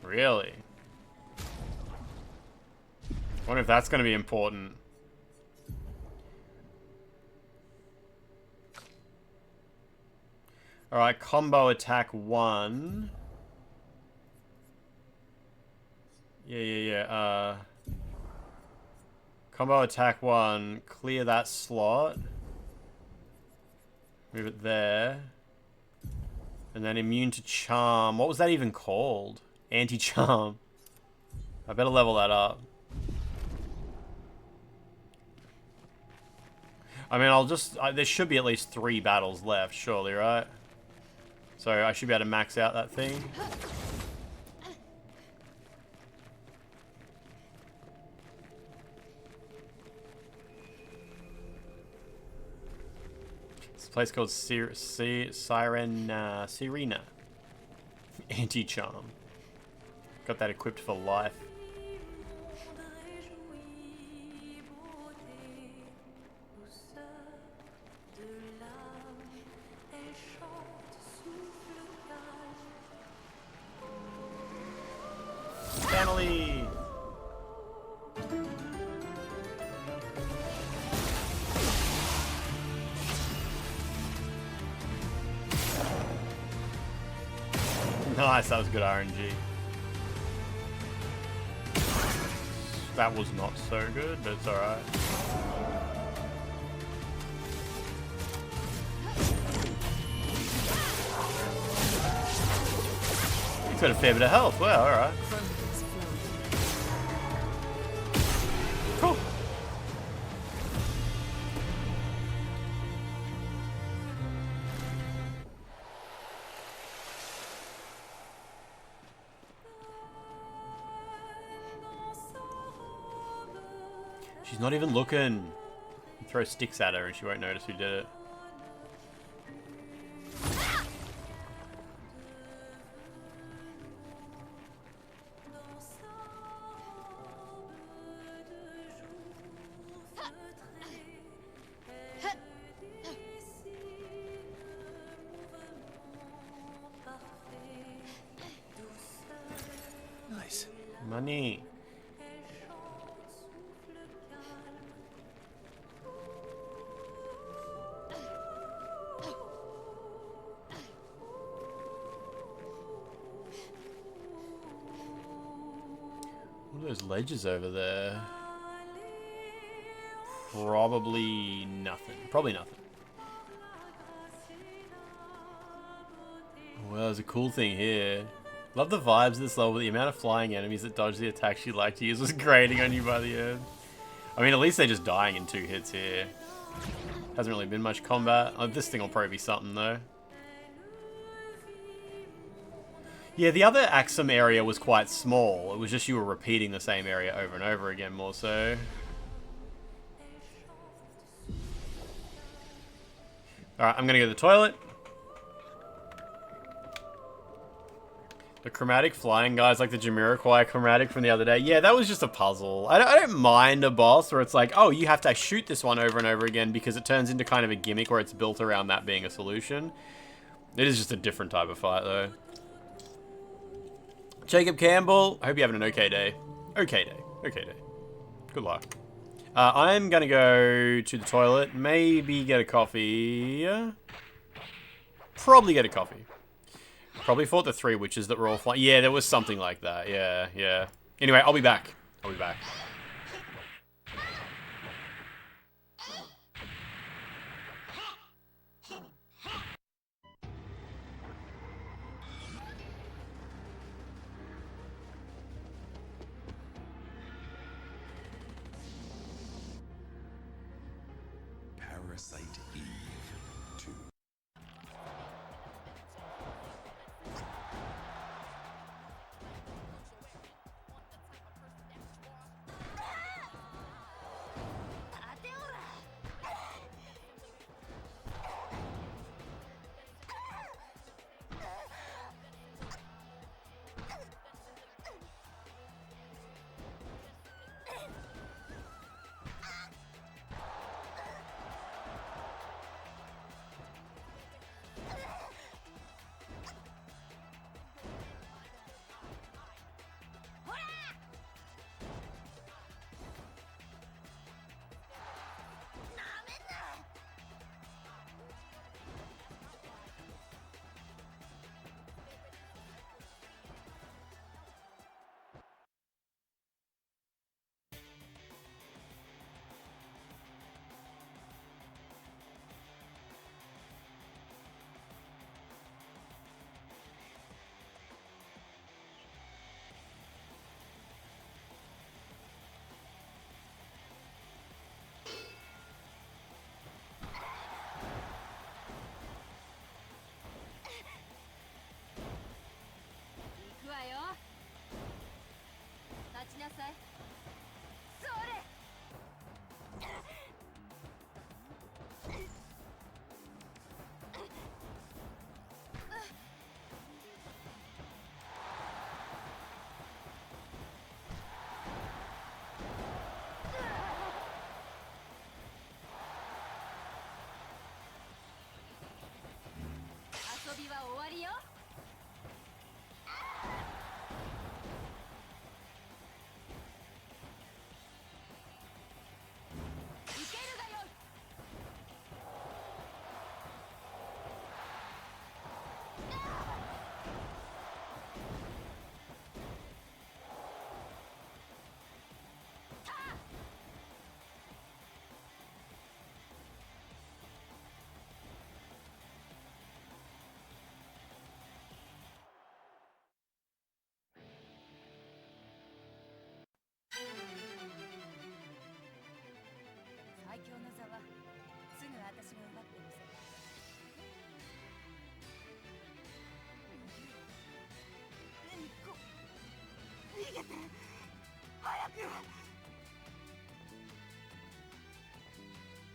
Really? I wonder if that's going to be important. Alright, combo attack 1. Yeah. Combo attack 1. Clear that slot. Move it there. And then immune to charm. What was that even called? Anti-charm. I better level that up. I mean, there should be at least 3 battles left, surely, right? So I should be able to max out that thing. This place called Sirena. Anti-charm. Got that equipped for life. Family. Nice, that was good RNG. That was not so good, but it's alright. He's got a fair bit of health. Well, alright. Cool. She's not even looking. Throw sticks at her and she won't notice who did it.
Nice.
Money. What are those ledges over there? Probably nothing. Probably nothing. Well, there's a cool thing here. Love the vibes of this level, but the amount of flying enemies that dodge the attacks you like to use was grating on you by the end. I mean, at least they're just dying in 2 hits here. Hasn't really been much combat. Oh, this thing will probably be something, though. Yeah, the other Axum area was quite small. It was just you were repeating the same area over and over again, more so. Alright, I'm gonna go to the toilet. chromatic flying guys like the Jamiroquai chromatic from the other day. Yeah, that was just a puzzle. I don't mind a boss where it's like, oh, you have to shoot this one over and over again because it turns into kind of a gimmick where it's built around that being a solution. It is just a different type of fight, though. Jacob Campbell, I hope you're having an okay day. Okay day. Okay day. Good luck. I'm gonna go to the toilet. Maybe get a coffee. Probably get a coffee. Probably fought the 3 witches that were all flying. Yeah, there was something like that. Yeah, yeah. Anyway, I'll be back. I'll be back.
Parasite Eve 2.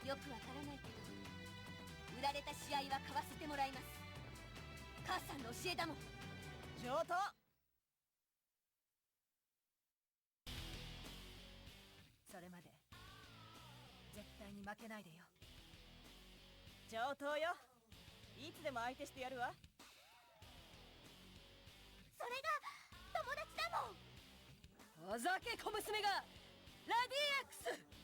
よくわからないけど売られた試合は買わせてもらいます。母さんの教えだもん。上等。それまで絶対に負けないでよ。上等よ。いつでも相手してやるわ。それが友達だもん。おざけ小娘がラディエックス。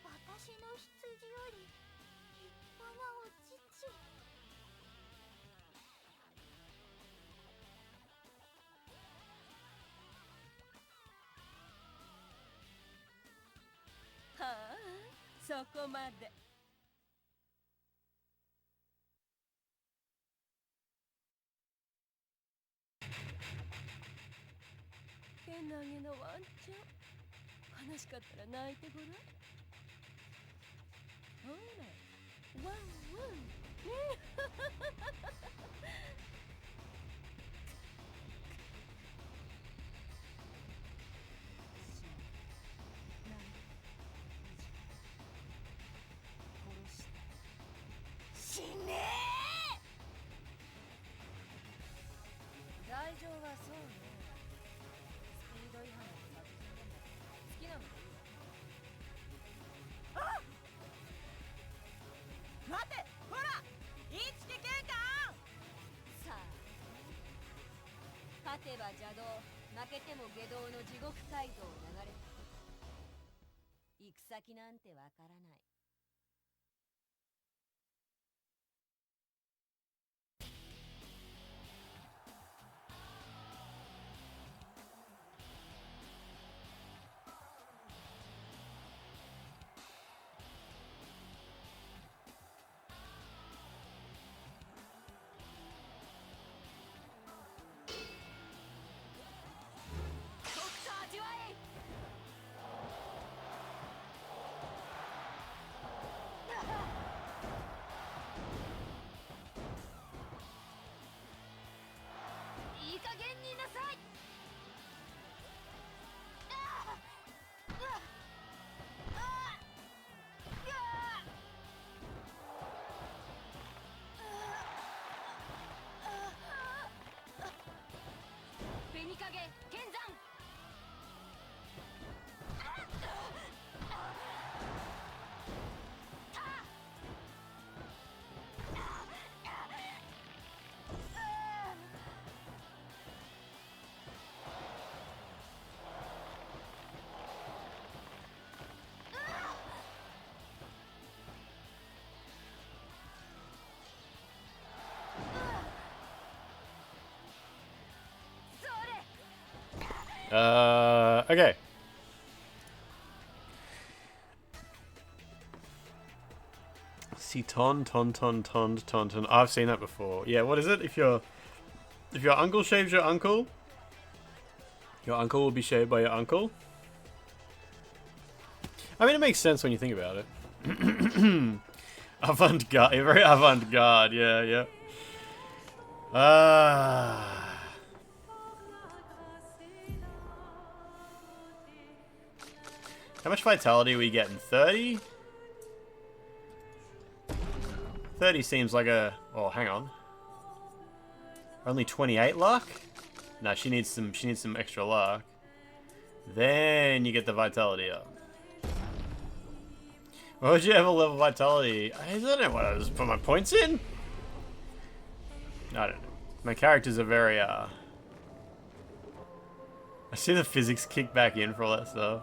私の羊より立派なお乳。はあ、そこまで。けなげなワンちゃん。悲しかったら泣いてごらん。ほら、死ねえ。罪状はそうね。スピード違反の殺人でも好きなのでいいわ。あっ、待て、ほら、インチキ警官。さあ、勝てば邪道、負けても下道の地獄街道を流れて行く先なんてわからない。いい加減になさい。紅影剣山。
Okay. See, ton. I've seen that before. Yeah, what is it? If your uncle shaves your uncle will be shaved by your uncle. I mean, it makes sense when you think about it. Avant-garde, very avant-garde. Yeah. How much vitality are we getting? 30? 30 seems like a... Oh, hang on. Only 28 luck? No, she needs some extra luck. Then you get the vitality up. Why would you ever level vitality? I don't know what I just put my points in. I don't know. My characters are very I see the physics kick back in for all that stuff.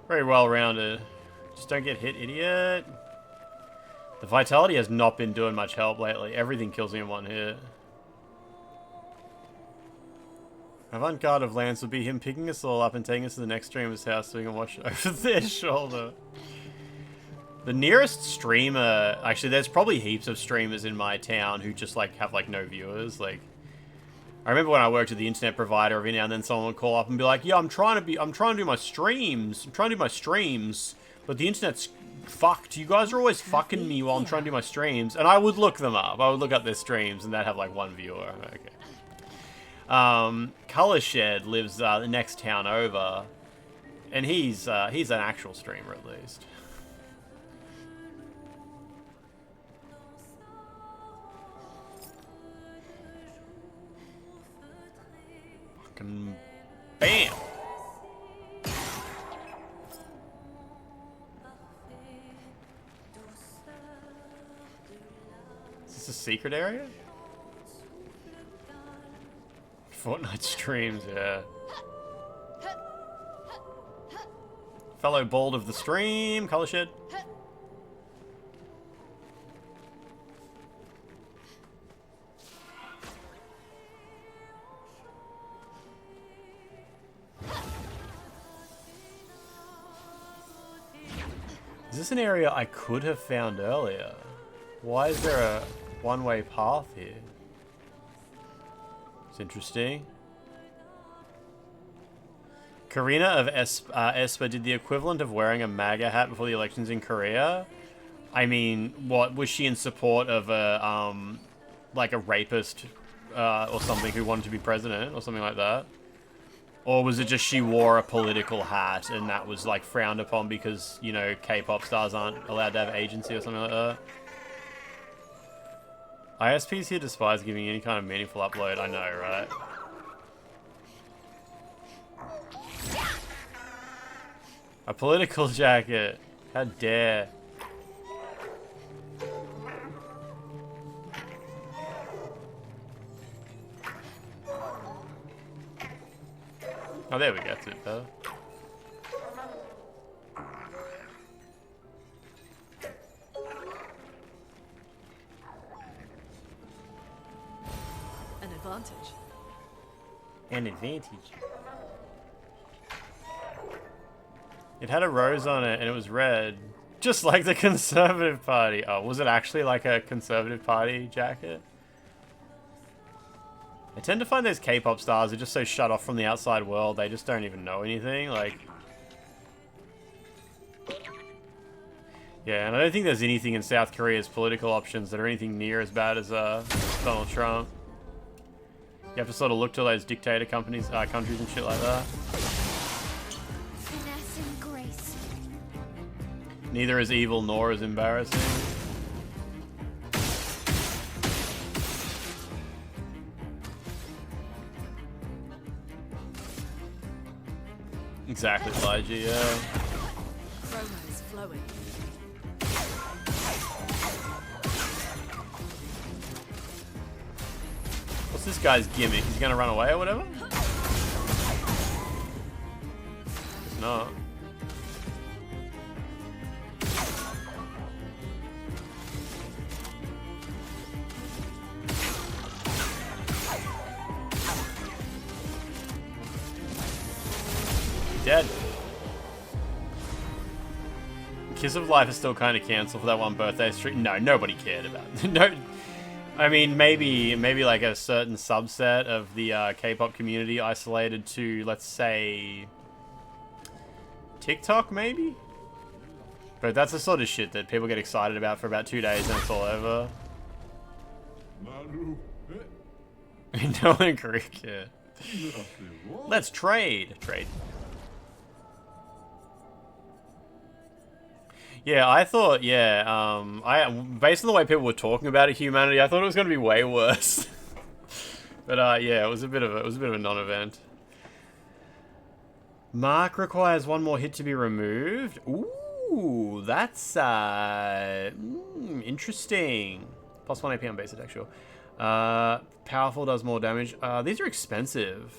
Very well rounded. Just don't get hit, idiot. The vitality has not been doing much help lately. Everything kills me in one hit. Avant-garde of Lance would be him picking us all up and taking us to the next streamer's house so we can watch over their shoulder. The nearest streamer... Actually, there's probably heaps of streamers in my town who just, like, have, like, no viewers. Like, I remember when I worked at the internet provider, every now and then someone would call up and be like, yeah, I'm trying to do my streams. But the internet's fucked. You guys are always fucking me while I'm trying to do my streams. And I would look them up. I would look up their streams and they'd have, like, one viewer. Okay. Color Shed lives the next town over. And he's an actual streamer, at least. Fucking bam! Is this a secret area? Fortnite streams, yeah. Fellow bald of the stream, Color Shed. Is this an area I could have found earlier? Why is there a one-way path here? It's interesting. Karina of Espa did the equivalent of wearing a MAGA hat before the elections in Korea. I mean, what was she in support of a like a rapist or something who wanted to be president or something like that? Or was it just she wore a political hat and that was like frowned upon because, you know, K-pop stars aren't allowed to have agency or something like that? ISPs here despise giving any kind of meaningful upload. I know, right? A political jacket. How dare. Oh, there we go. That's it, though.
An advantage.
An advantage. It had a rose on it, and it was red. Just like the Conservative Party. Oh, was it actually like a Conservative Party jacket? I tend to find those K-pop stars are just so shut off from the outside world, they just don't even know anything, like... Yeah, and I don't think there's anything in South Korea's political options that are anything near as bad as Donald Trump. You have to sort of look to those dictator countries and shit like that.
Finesse and grace.
Neither is evil nor is embarrassing. Exactly, Elijah, yeah.
Chroma is flowing.
What's this guy's gimmick? He's gonna run away or whatever? It's not. Dead. Kiss of Life is still kind of cancelled for that one birthday streak. No, nobody cared about it. No, I mean, maybe like a certain subset of the K-pop community isolated to, let's say, TikTok, maybe? But that's the sort of shit that people get excited about for about 2 days and it's all over. No one in Korea cared. Let's trade. Trade. Yeah, I thought, based on the way people were talking about it, Humanity, I thought it was going to be way worse. But yeah, it was a bit of a non-event. Mark requires one more hit to be removed. Ooh, that's interesting. Plus 1 AP on base attack, sure. Powerful does more damage. These are expensive.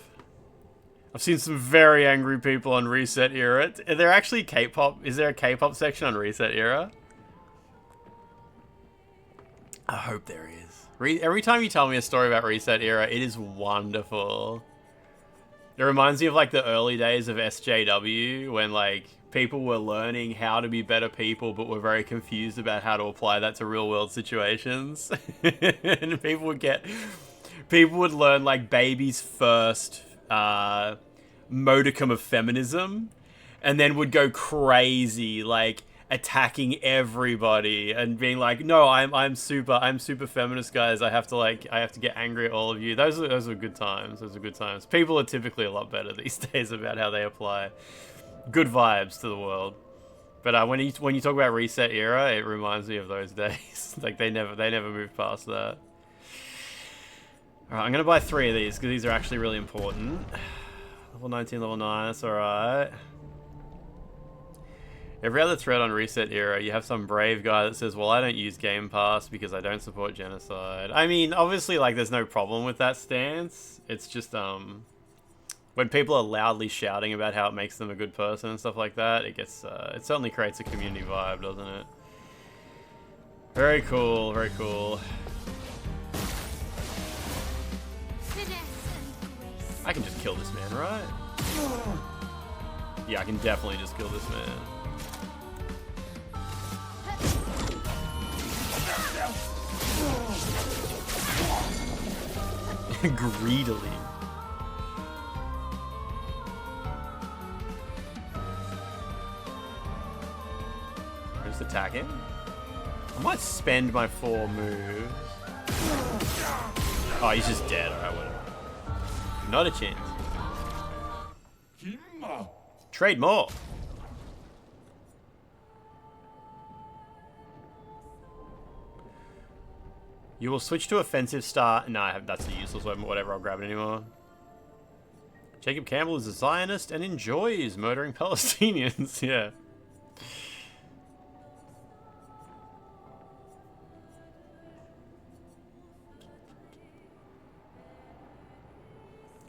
I've seen some very angry people on Reset Era. Are there actually K-pop? Is there a K-pop section on Reset Era? I hope there is. Every time you tell me a story about Reset Era, it is wonderful. It reminds me of like the early days of SJW when like people were learning how to be better people, but were very confused about how to apply that to real world situations. And people would learn like baby's first modicum of feminism, and then would go crazy, like attacking everybody and being like, "No, I'm super feminist, guys. I have to get angry at all of you." Those are good times. Those are good times. People are typically a lot better these days about how they apply good vibes to the world. But when you talk about Reset Era, it reminds me of those days. Like they never moved past that. Alright, I'm going to buy 3 of these, because these are actually really important. Level 19, level 9, that's alright. Every other thread on Reset Era, you have some brave guy that says, well, I don't use Game Pass because I don't support genocide. I mean, obviously, like, there's no problem with that stance. It's just, when people are loudly shouting about how it makes them a good person and stuff like that, it gets, it certainly creates a community vibe, doesn't it? Very cool, very cool. I can just kill this man, right? Yeah, I can definitely just kill this man. Greedily. Just attack him. I might spend my 4 moves. Oh, he's just dead. Alright, whatever. Not a chance. Trade more. You will switch to offensive start. No, that's a useless weapon. Whatever, I'll grab it anymore. Jacob Campbell is a Zionist and enjoys murdering Palestinians. Yeah.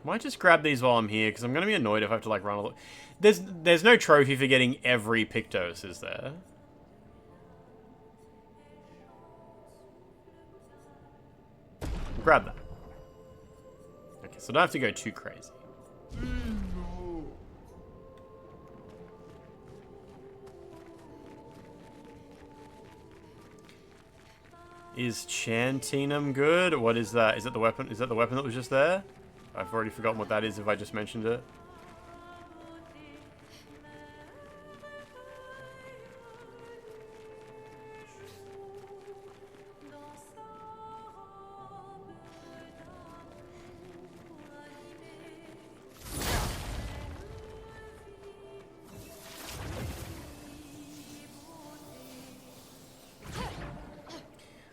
Might just grab these while I'm here, because I'm going to be annoyed if I have to, like, run a lot. There's no trophy for getting every Pictos, is there? Grab that. Okay, so I don't have to go too crazy. Is Chantinum good? What is that? Is that the weapon? Is that the weapon that was just there? I've already forgotten what that is if I just mentioned it.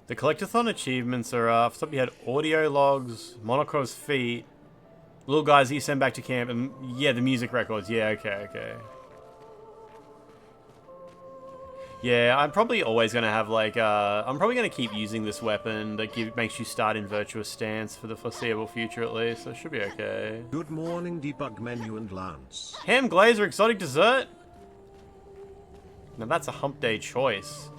The collectathon achievements are off top. You had audio logs, Monaco's feet, little guys that you send back to camp, and yeah, the music records. Yeah, okay. Yeah, I'm probably always gonna have like I'm probably gonna keep using this weapon that makes you start in virtuous stance for the foreseeable future at least. So it should be okay.
Good morning, debug menu and Lance.
Ham glazer exotic dessert. Now that's a hump day choice.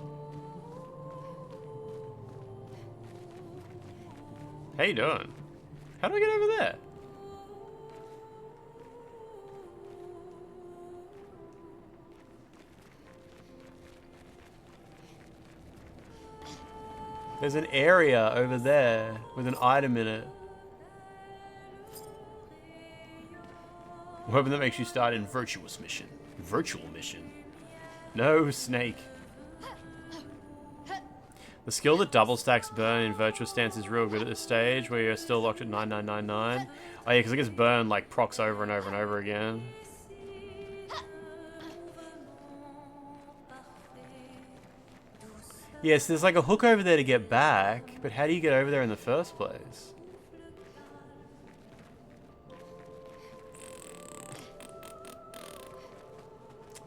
How you doing? How do I get over there? There's an area over there with an item in it. Weapon that makes you start in virtuous mission. Virtual mission. No, Snake. The skill that double stacks burn in virtuous stance is real good at this stage, where you're still locked at 9999. Oh yeah, because I guess burn like procs over and over and over again. Yes, there's like a hook over there to get back, but how do you get over there in the first place?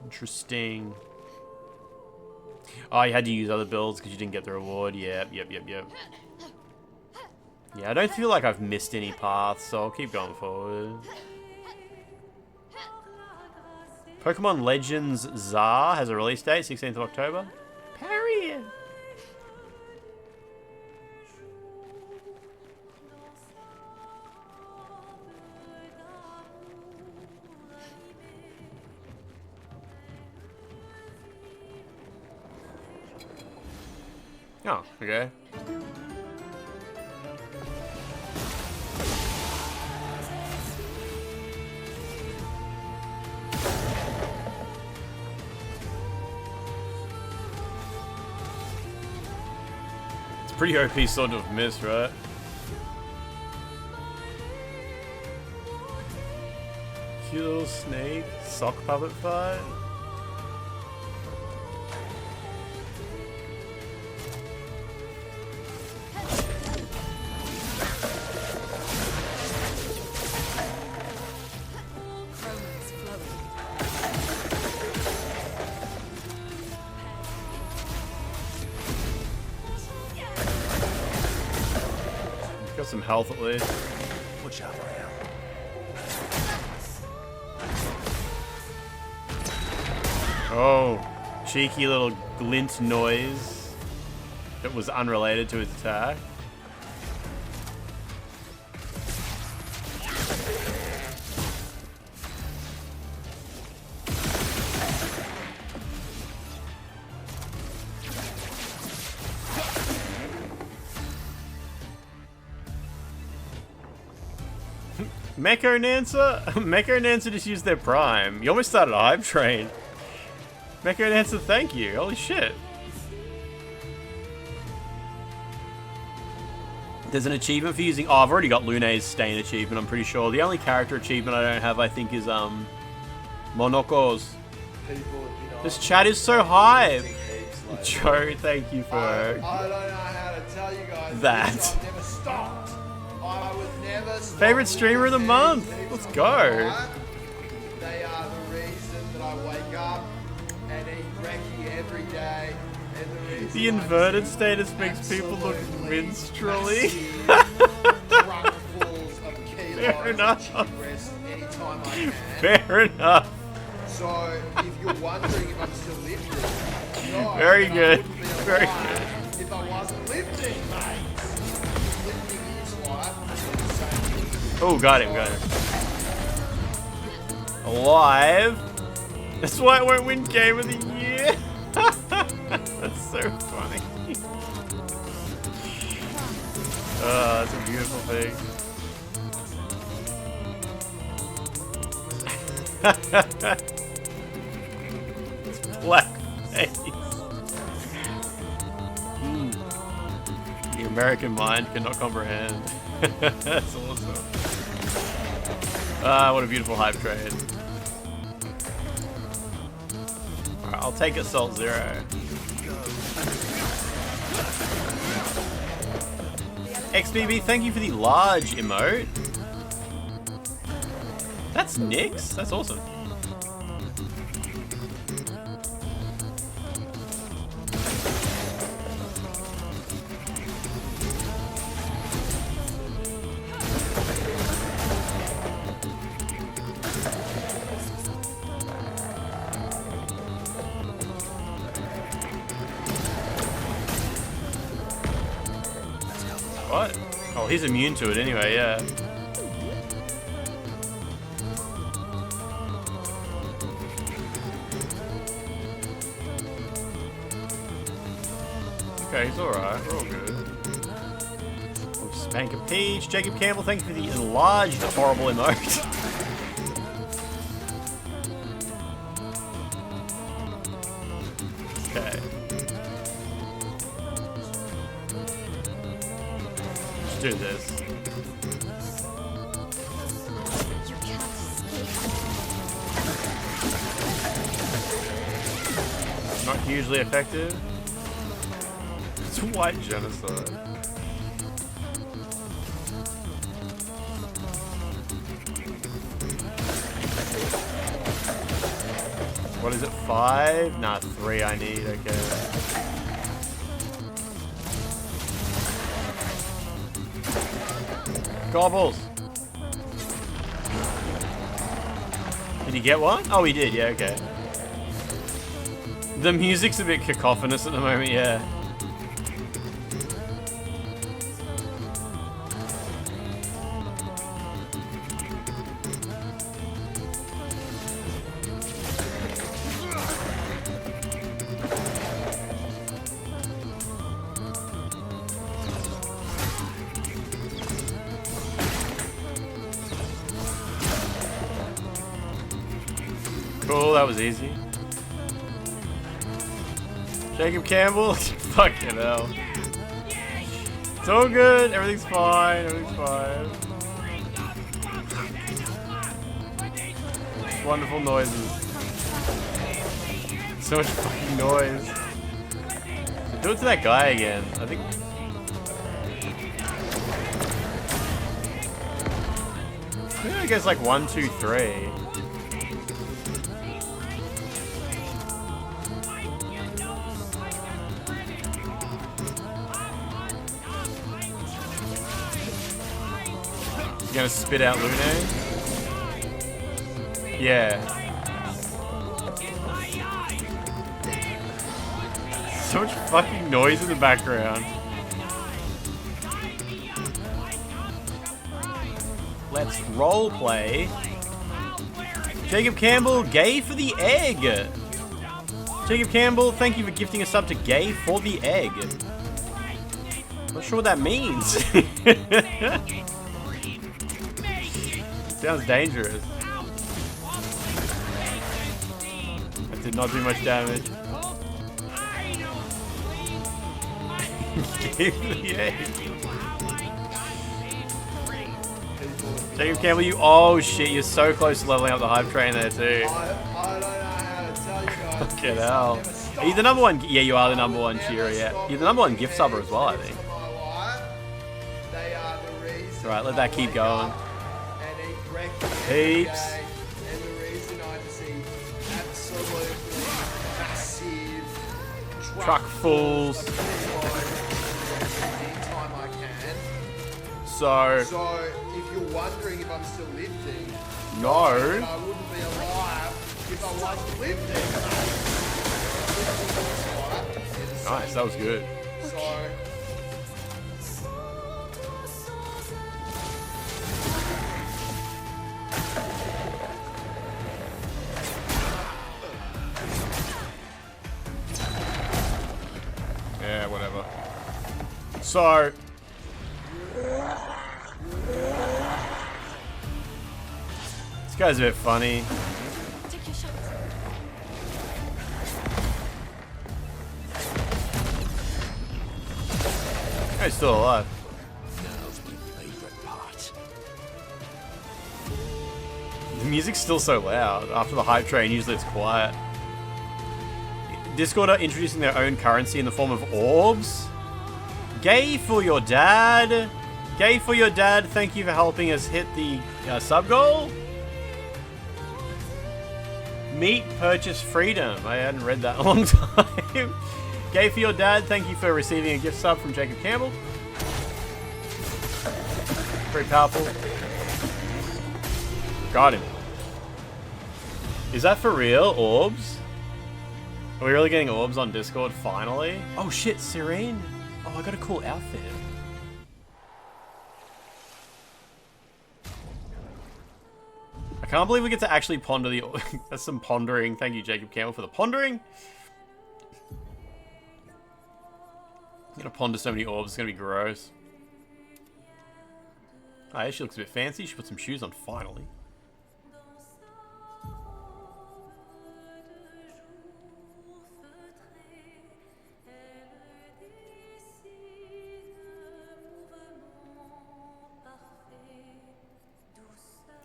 Interesting. Oh, you had to use other builds because you didn't get the reward. Yep. Yeah, I don't feel like I've missed any paths, so I'll keep going forward. Pokemon Legends Czar has a release date, 16th of October. Parry it! Oh, okay. It's pretty OP sort of miss, right? Cute little snake, sock puppet fight. Got some health at least.
Watch out for him.
Oh, cheeky little glint noise that was unrelated to his attack. Mecha and Nancer just used their prime. You almost started a hype train. Mecha and Nancer, thank you. Holy shit. There's an achievement for using... Oh, I've already got Lune's Stain achievement, I'm pretty sure. The only character achievement I don't have, I think, is, Monoko's. This chat is so high. Joe, thank you for...
I don't know how to tell you guys
that.
I've never stopped. I would never stop.
Favorite streamer of the month. Let's go.
They are the reason that I wake up and eat brekkie every day.
The inverted status makes people look minstrelly. Fair enough. Fair enough.
So, if you're wondering if I'm still lifting, no,
very good. Very
good. If I wasn't lifting, mate. Lifting is life.
Oh, got him. Alive. That's why it won't win Game of the Year. That's so funny. Oh, that's a beautiful thing. It's blackface. The American mind cannot comprehend. That's awesome. Ah, what a beautiful hype trade. Alright, I'll take Assault Zero. XBB, thank you for the large emote. That's Nyx? That's awesome. What? Oh, he's immune to it anyway, yeah. Okay, he's alright. We're all good. We'll spank a peach. Jacob Campbell, thank you for the enlarged horrible emote. Okay. Let's do this. Not hugely effective. It's white genocide. What is it, 5? Nah, 3 I need, okay. Gobbles! Did he get one? Oh, he did, yeah, okay. The music's a bit cacophonous at the moment, yeah. Cool, that was easy. Jacob Campbell? Fucking hell. It's all good, everything's fine, everything's fine. Wonderful noises. So much fucking noise. Do it to that guy again. I think it goes like 1, 2, 3. You gonna spit out Lune? Yeah. So much fucking noise in the background. Let's roleplay. Jacob Campbell, gay for the egg. Jacob Campbell, thank you for gifting a sub to gay for the egg. Not sure what that means. Sounds dangerous. That did not do much damage. Give the egg. Jacob Campbell, you... Oh, shit. You're so close to leveling up the hype train there, too.
I don't know how to tell you guys.
Fucking hell. Are you the number one... Yeah, you are the number one cheerer, yeah. You're the number one gift subber as well, I think. Alright, let that keep going. Heaps.
And the reason I just see absolutely massive
Truck fulls.
anytime I can.
So
if you're wondering if I'm still lifting,
no.
I wouldn't be alive if I wasn't lifting.
Nice, that was good.
So
yeah, whatever. So this guy's a bit funny.
Take your shot.
He's still alive.
Now's my favorite part.
The music's still so loud. After the hype train, usually it's quiet. Discord are introducing their own currency in the form of orbs. Gay for your dad. Gay for your dad, thank you for helping us hit the sub goal. Meat purchase freedom. I hadn't read that in a long time. Gay for your dad, thank you for receiving a gift sub from Jacob Campbell. Very powerful. Got him. Is that for real? Orbs? Are we really getting orbs on Discord finally? Oh shit, Serene. Oh, I got a cool outfit. I can't believe we get to actually ponder the... That's some pondering. Thank you, Jacob Campbell, for the pondering. I'm gonna ponder so many orbs, it's gonna be gross. Oh, yeah, she looks a bit fancy. She put some shoes on, finally.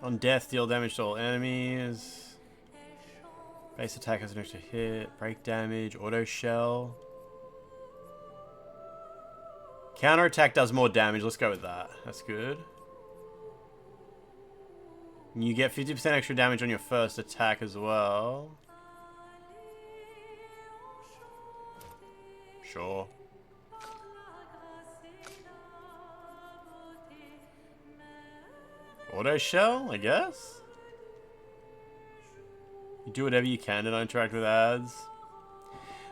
On death, deal damage to all enemies. Base attack has an extra hit. Break damage. Auto shell. Counter attack does more damage. Let's go with that. That's good. You get 50% extra damage on your first attack as well. Sure. Auto shell, I guess? You do whatever you can to not interact with ads.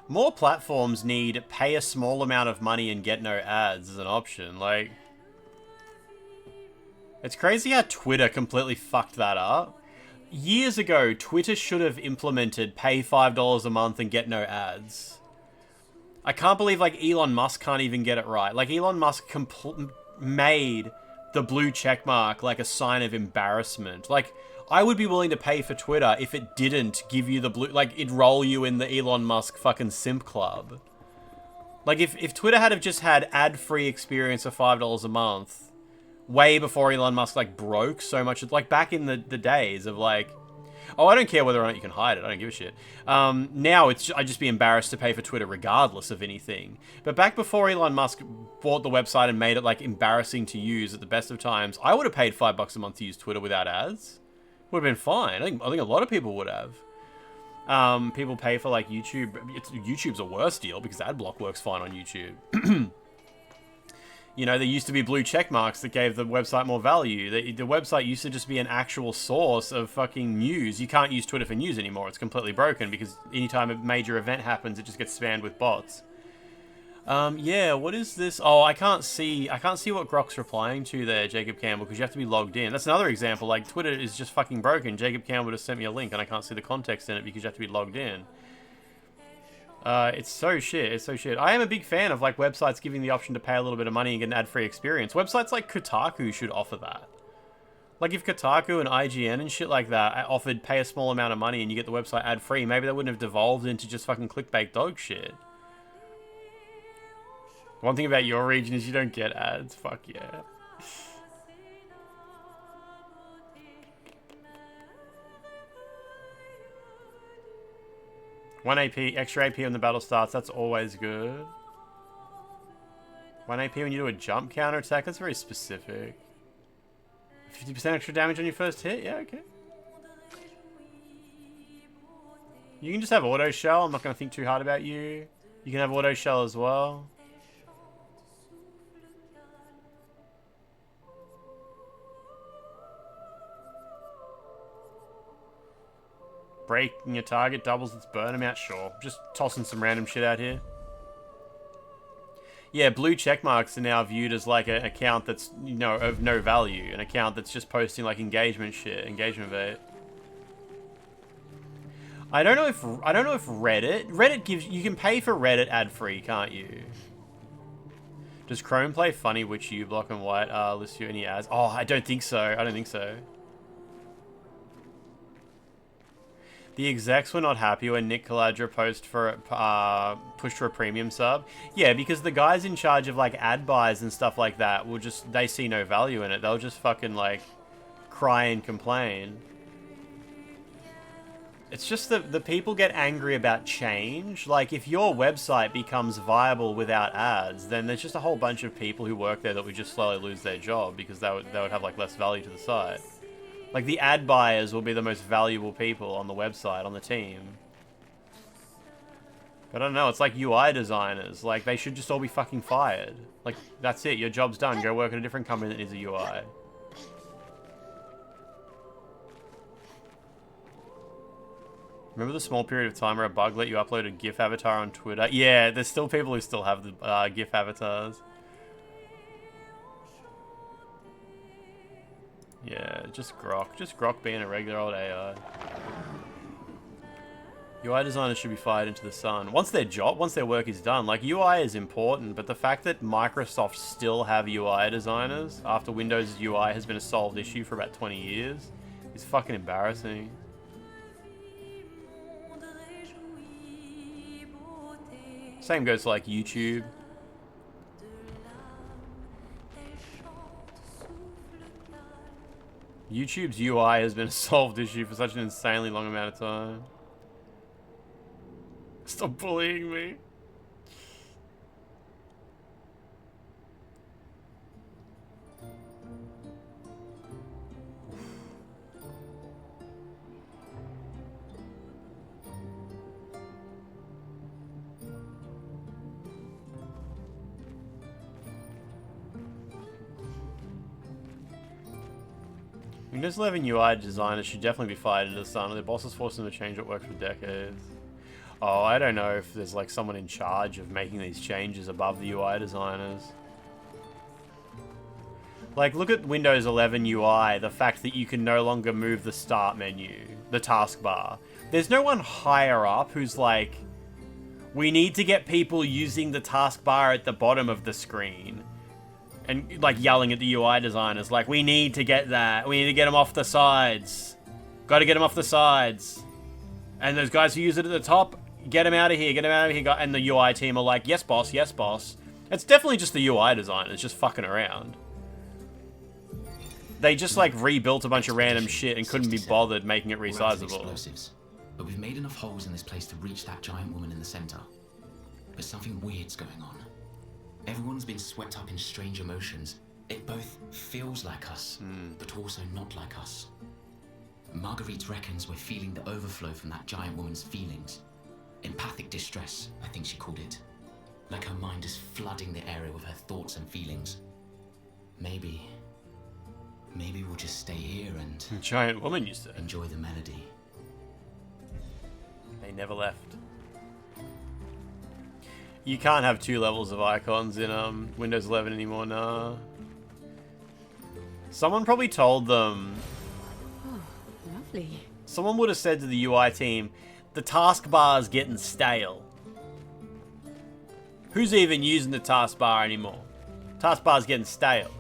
More platforms need pay a small amount of money and get no ads as an option. Like, it's crazy how Twitter completely fucked that up. Years ago, Twitter should have implemented pay $5 a month and get no ads. I can't believe, like, Elon Musk can't even get it right. Like, Elon Musk made the blue checkmark like a sign of embarrassment. Like, I would be willing to pay for Twitter if it didn't give you the blue... Like, it'd roll you in the Elon Musk fucking simp club. Like, if Twitter had have just had ad-free experience for $5 a month, way before Elon Musk, like, broke so much... Like, back in the days of, like... Oh, I don't care whether or not you can hide it. I don't give a shit. Now, I'd just be embarrassed to pay for Twitter regardless of anything. But back before Elon Musk bought the website and made it, like, embarrassing to use at the best of times, I would have paid $5 a month to use Twitter without ads. Would have been fine. I think a lot of people would have. People pay for, like, YouTube. YouTube's a worse deal because AdBlock works fine on YouTube. You know, there used to be blue check marks that gave the website more value. The website used to just be an actual source of fucking news. You can't use Twitter for news anymore. It's completely broken because anytime a major event happens, it just gets spammed with bots. Yeah, what is this? Oh, I can't see what Grok's replying to there, Jacob Campbell, because you have to be logged in. That's another example. Like, Twitter is just fucking broken. Jacob Campbell just sent me a link and I can't see the context in it because you have to be logged in. It's so shit. It's so shit. I am a big fan of, like, websites giving the option to pay a little bit of money and get an ad-free experience. Websites like Kotaku should offer that. Like, if Kotaku and IGN and shit like that offered pay a small amount of money and you get the website ad-free, maybe they wouldn't have devolved into just fucking clickbait dog shit. One thing about your region is you don't get ads. Fuck yeah. 1 AP, extra AP when the battle starts. That's always good. 1 AP when you do a jump counter attack. That's very specific. 50% extra damage on your first hit. Yeah, okay. You can just have auto shell. I'm not going to think too hard about you. You can have auto shell as well. Breaking your target doubles its burn amount. Sure. Just tossing some random shit out here. Yeah, blue check marks are now viewed as like an account that's, you know, of no value. An account that's just posting like engagement shit, engagement bait. I don't know if Reddit gives, you can pay for Reddit ad free, can't you? Does Chrome play funny which you block and white list you any ads? Oh, I don't think so. I don't think so. The execs were not happy when Nick Caladra pushed for a premium sub. Yeah, because the guys in charge of like ad buys and stuff like that will just, they see no value in it. They'll just fucking like cry and complain. It's just that the people get angry about change. Like if your website becomes viable without ads, then there's just a whole bunch of people who work there that would just slowly lose their job because they would have like less value to the site. Like, the ad buyers will be the most valuable people on the website, on the team. But I don't know, it's like UI designers. Like, they should just all be fucking fired. Like, that's it, your job's done. Go work at a different company that needs a UI. Remember the small period of time where a bug let you upload a GIF avatar on Twitter? Yeah, there's still people who still have the GIF avatars. Yeah, just Grok. Just Grok being a regular old AI. UI designers should be fired into the sun. Once their work is done, like UI is important, but the fact that Microsoft still have UI designers after Windows UI has been a solved issue for about 20 years is fucking embarrassing. Same goes to like YouTube. YouTube's UI has been a solved issue for such an insanely long amount of time. Stop bullying me. Windows 11 UI designers should definitely be fired into the sun. Their bosses forced them to change what worked for decades. Oh, I don't know if there's like someone in charge of making these changes above the UI designers. Like, look at Windows 11 UI, the fact that you can no longer move the start menu, the taskbar. There's no one higher up who's like, we need to get people using the taskbar at the bottom of the screen. And, like, yelling at the UI designers, like, we need to get that. We need to get them off the sides. Got to get them off the sides. And those guys who use it at the top, get them out of here, get them out of here. And the UI team are like, yes, boss, yes, boss. It's definitely just the UI designers just fucking around. They just, like, rebuilt a bunch of random shit and couldn't be bothered making it resizable.
But we've made enough holes in this place to reach that giant woman in the center. But something weird's going on. Everyone's been swept up in strange emotions. It both feels like us, but also not like us. Marguerite reckons we're feeling the overflow from that giant woman's feelings. Empathic distress, I think she called it. Like her mind is flooding the area with her thoughts and feelings. Maybe we'll just stay here and...
Giant woman, you said?
Enjoy the melody.
They never left. You can't have 2 levels of icons in Windows 11 anymore, nah. Someone probably told them...
Oh, lovely.
Someone would have said to the UI team, the taskbar's getting stale. Who's even using the taskbar anymore? Taskbar's getting stale.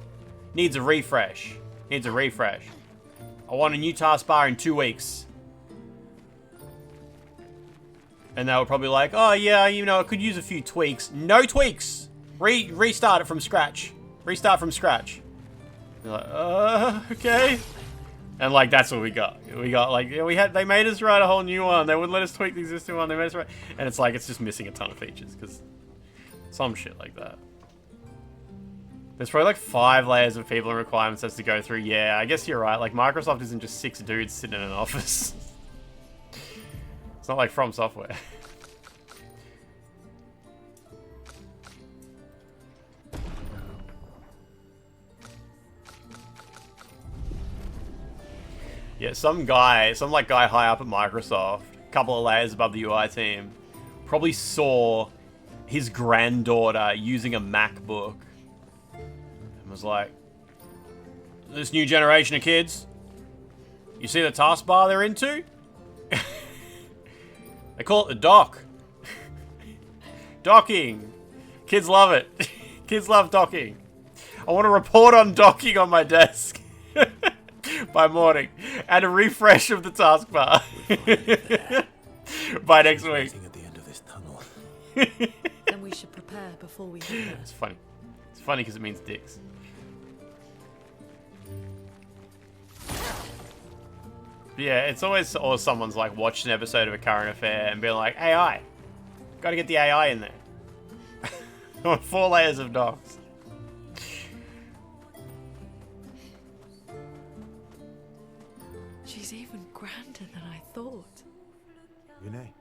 Needs a refresh. Needs a refresh. I want a new taskbar in 2 weeks. And they were probably like, oh yeah, you know, it could use a few tweaks. No tweaks! Restart it from scratch. Restart from scratch. You're like, okay. And like that's what we got. We got like they made us write a whole new one. They wouldn't let us tweak the existing one. They made us write, and it's like it's just missing a ton of features because some shit like that. There's probably like 5 layers of people and requirements has to go through. Yeah, I guess you're right. Like Microsoft isn't just 6 dudes sitting in an office. It's not like From Software. Yeah, some guy high up at Microsoft, a couple of layers above the UI team, probably saw his granddaughter using a MacBook and was like, this new generation of kids, you see the taskbar they're into? They call it the dock. Docking. Kids love it. Kids love docking. I want to report on docking on my desk. By morning, and a refresh of the taskbar by next week.
At the end of this tunnel.
Then we should prepare before we hit there.
It's funny. It's funny because it means dicks. Yeah, it's always or someone's like watched an episode of a current affair and being like, AI, gotta get the AI in there. 4 layers of docs.
She's even grander than I thought.
Renee,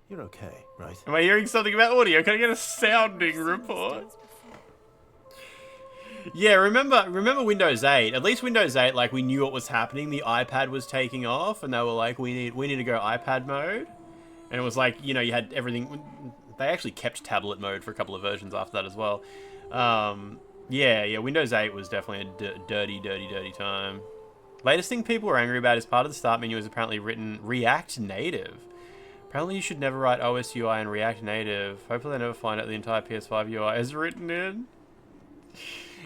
you're okay, right?
Am I hearing something about audio? Can I get a sounding report? Yeah, remember Windows 8? At least Windows 8, like we knew what was happening. The iPad was taking off, and they were like, we need to go iPad mode. And it was like, you know, you had everything. They actually kept tablet mode for a couple of versions after that as well. Yeah, Windows 8 was definitely a dirty time. Latest thing people were angry about is part of the start menu is apparently written React Native. Apparently you should never write OS UI in React Native. Hopefully they never find out the entire PS5 UI is written in.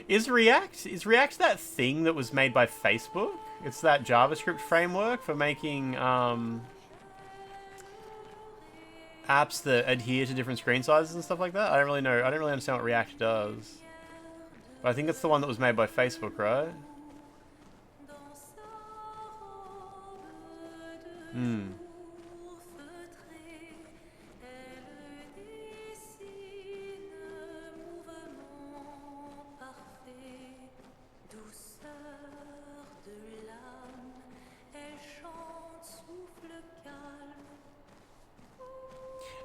Is React that thing that was made by Facebook? It's that JavaScript framework for making apps that adhere to different screen sizes and stuff like that? I don't really know. I don't really understand what React does. But I think it's the one that was made by Facebook, right?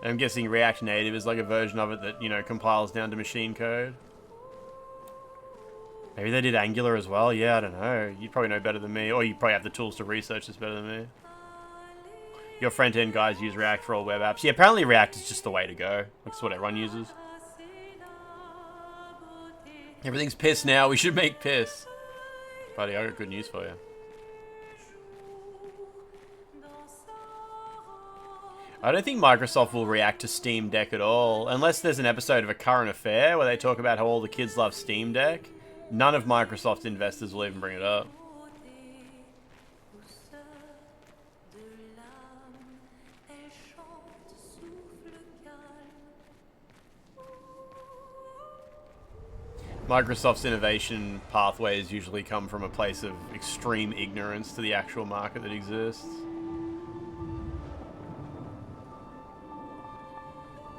I'm guessing React Native is like a version of it that, you know, compiles down to machine code. Maybe they did Angular as well. Yeah, I don't know. You'd probably know better than me. Or you probably have the tools to research this better than me. Your front-end guys use React for all web apps. Yeah, apparently React is just the way to go. That's what everyone uses. Everything's piss now. We should make piss. Buddy, I got good news for you. I don't think Microsoft will react to Steam Deck at all. Unless there's an episode of A Current Affair where they talk about how all the kids love Steam Deck. None of Microsoft's investors will even bring it up. Microsoft's innovation pathways usually come from a place of extreme ignorance to the actual market that exists.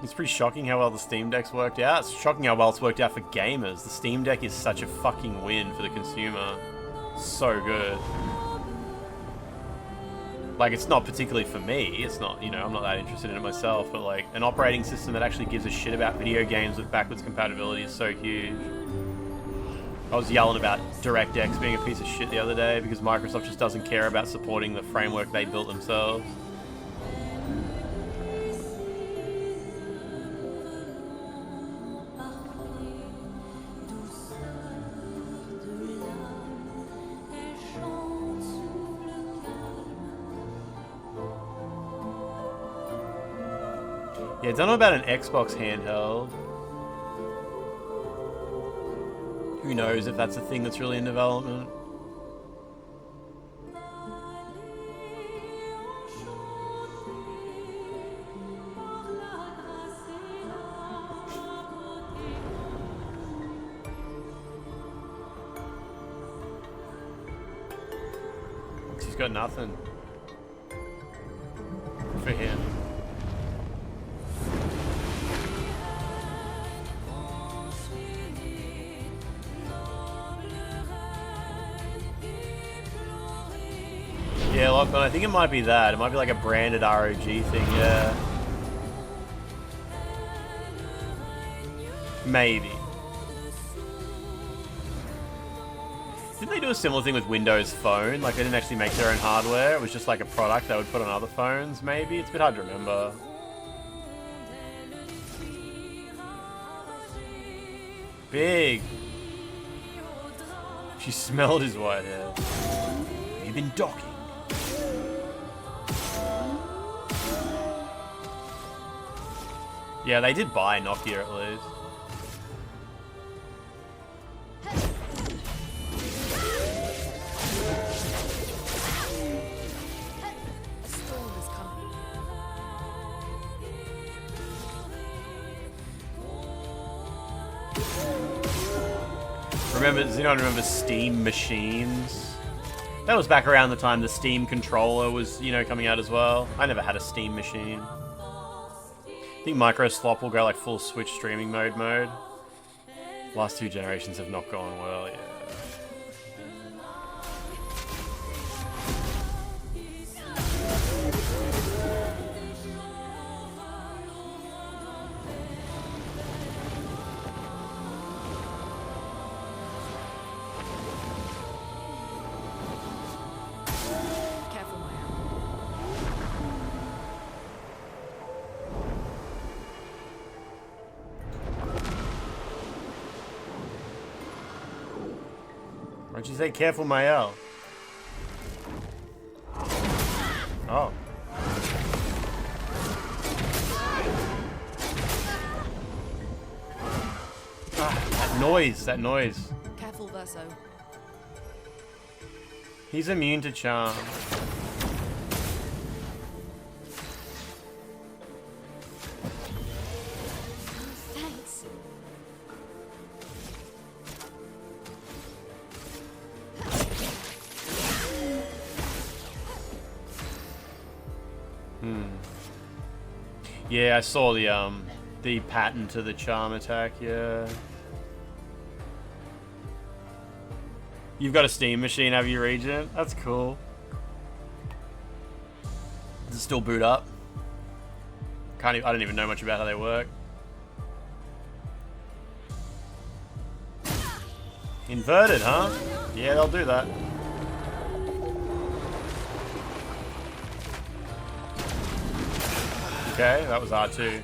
It's pretty shocking how well the Steam Deck's worked out. It's shocking how well it's worked out for gamers. The Steam Deck is such a fucking win for the consumer. So good. Like, it's not particularly for me. It's not, you know, I'm not that interested in it myself. But, like, an operating system that actually gives a shit about video games with backwards compatibility is so huge. I was yelling about DirectX being a piece of shit the other day because Microsoft just doesn't care about supporting the framework they built themselves. Yeah, don't know about an Xbox handheld. Who knows if that's a thing that's really in development. got nothing for him. Yeah, Lachlan, I think it might be that. It might be like a branded ROG thing, yeah. Maybe. Didn't they do a similar thing with Windows Phone? Like, they didn't actually make their own hardware. It was just like a product they would put on other phones, maybe? It's a bit hard to remember. Big. She smelled his white hair. You've been docking. Yeah, they did buy Nokia at least. Does anyone remember Steam machines? That was back around the time the Steam controller was, you know, coming out as well. I never had a Steam machine. I think Micro Slop will go like full Switch streaming mode. Last two generations have not gone well, yeah. Why'd you say careful, Mael? Oh. Ah, that noise.
Careful, Verso.
He's immune to charm.
Thanks.
Yeah, I saw the pattern to the charm attack, yeah. You've got a Steam machine, have you, Regent? That's cool. Does it still boot up? I don't even know much about how they work. Inverted, huh? Yeah, they'll do that. Okay, that was R2.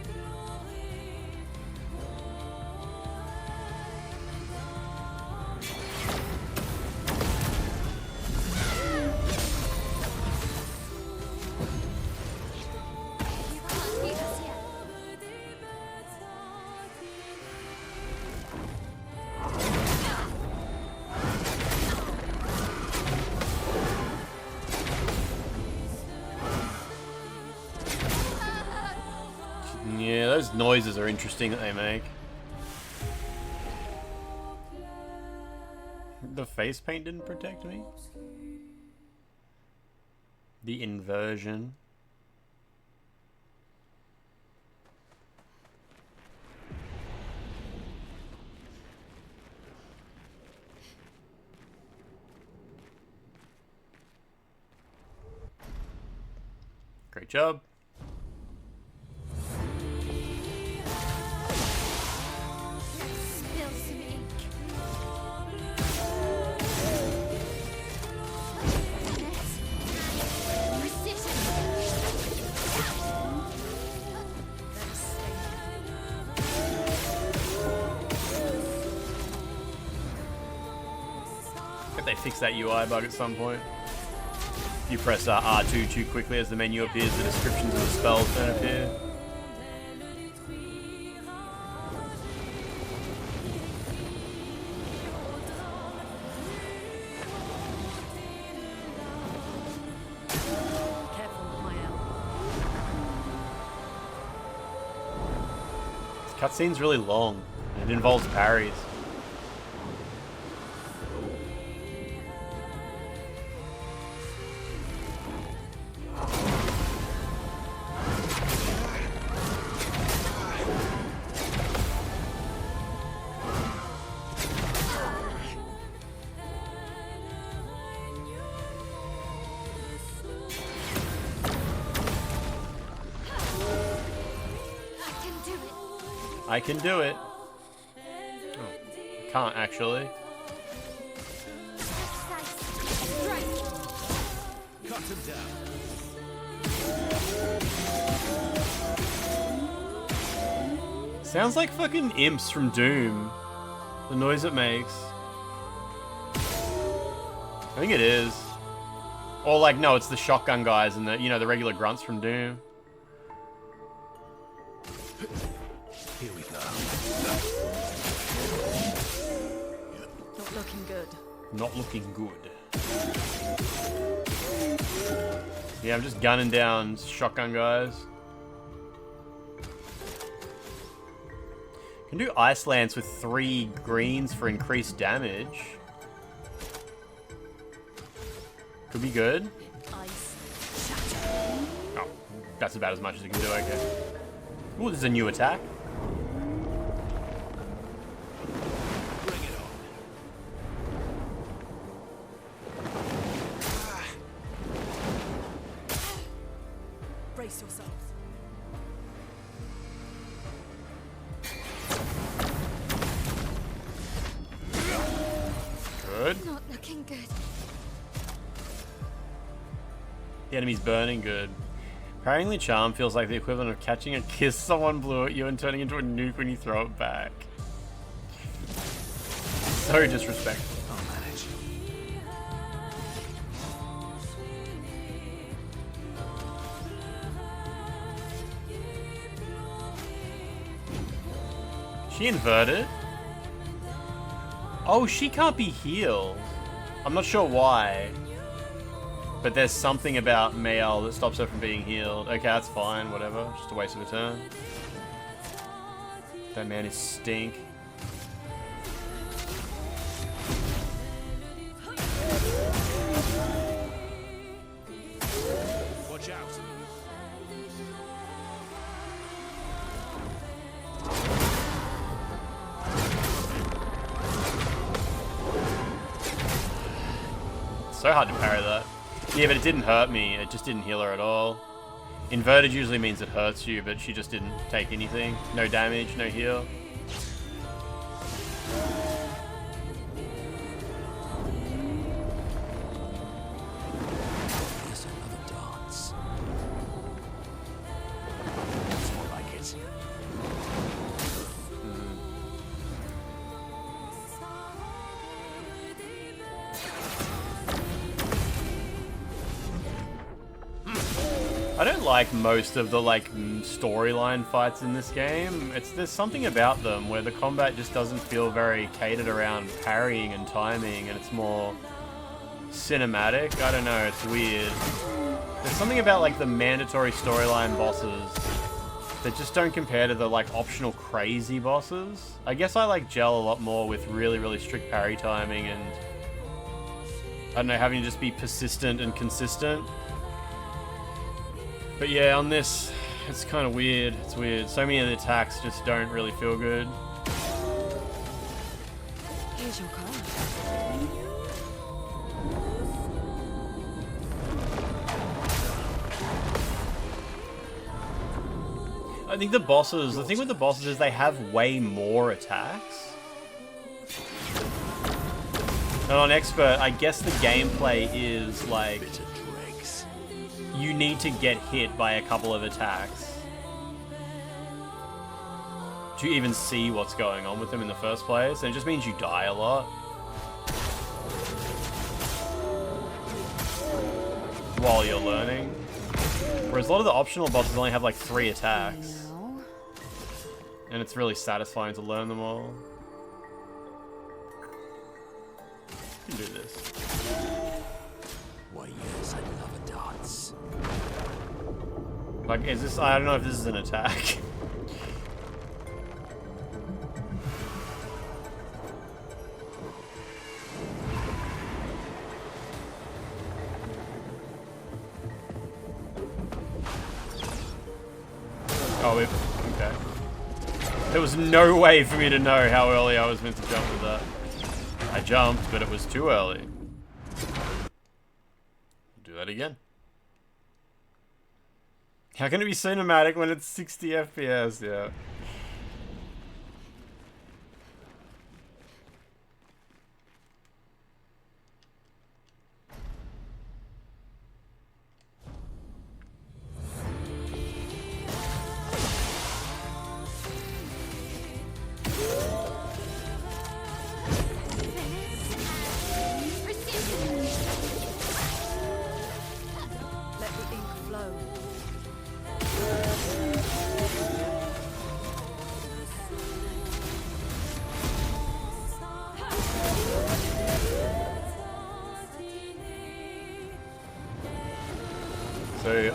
Yeah, those noises are interesting that they make. The face paint didn't protect me. The inversion. Great job.
Spill some ink. Precision.
I bet they fix that UI bug at some point. If you press R2 too quickly as the menu appears, the descriptions of the spells don't appear. This cutscene's really long. It involves parries. I can do it. Oh, can't actually.
Cut him down.
Sounds like fucking imps from Doom. The noise it makes. I think it is. Or like, no, it's the shotgun guys and the, you know, the regular grunts from Doom.
Here we go.
Not looking good.
Not looking good. Yeah, I'm just gunning down shotgun guys. Can do Ice Lance with 3 greens for increased damage. Could be good. Oh, that's about as much as it can do, okay. Ooh, this is a new attack.
Bring it on.
Brace yourselves.
Good.
Not looking good.
The enemy's burning good. Parryingly Charm feels like the equivalent of catching a kiss someone blew at you and turning into a nuke when you throw it back. So disrespectful.
I'll manage.
She inverted? Oh, she can't be healed. I'm not sure why. But there's something about Mayal that stops her from being healed. Okay, that's fine, whatever. Just a waste of a turn. That man is stink.
Watch out.
So hard to parry that. Yeah, but it didn't hurt me. It just didn't heal her at all. Inverted usually means it hurts you, but she just didn't take anything. No damage, no heal.
Here's another dance. That's more like it.
I don't like most of the storyline fights in this game. There's something about them where the combat just doesn't feel very catered around parrying and timing, and it's more cinematic. I don't know, it's weird. There's something about like the mandatory storyline bosses that just don't compare to the like optional crazy bosses. I guess I like gel a lot more with really, really strict parry timing and I don't know, having to just be persistent and consistent. But yeah, on this, it's kind of weird. It's weird. So many of the attacks just don't really feel good.
Here's your card.
I think the thing with the bosses is they have way more attacks. And on Expert, I guess the gameplay is like, you need to get hit by a couple of attacks to even see what's going on with them in the first place, and it just means you die a lot. While you're learning. Whereas a lot of the optional bosses only have like 3 attacks. And it's really satisfying to learn them all. You can do this.
Why, yes, I love a dance.
Like, is this... I don't know if this is an attack. Oh, okay. There was no way for me to know how early I was meant to jump with that. I jumped, but it was too early. Do that again. How can it be cinematic when it's 60 FPS? Yeah.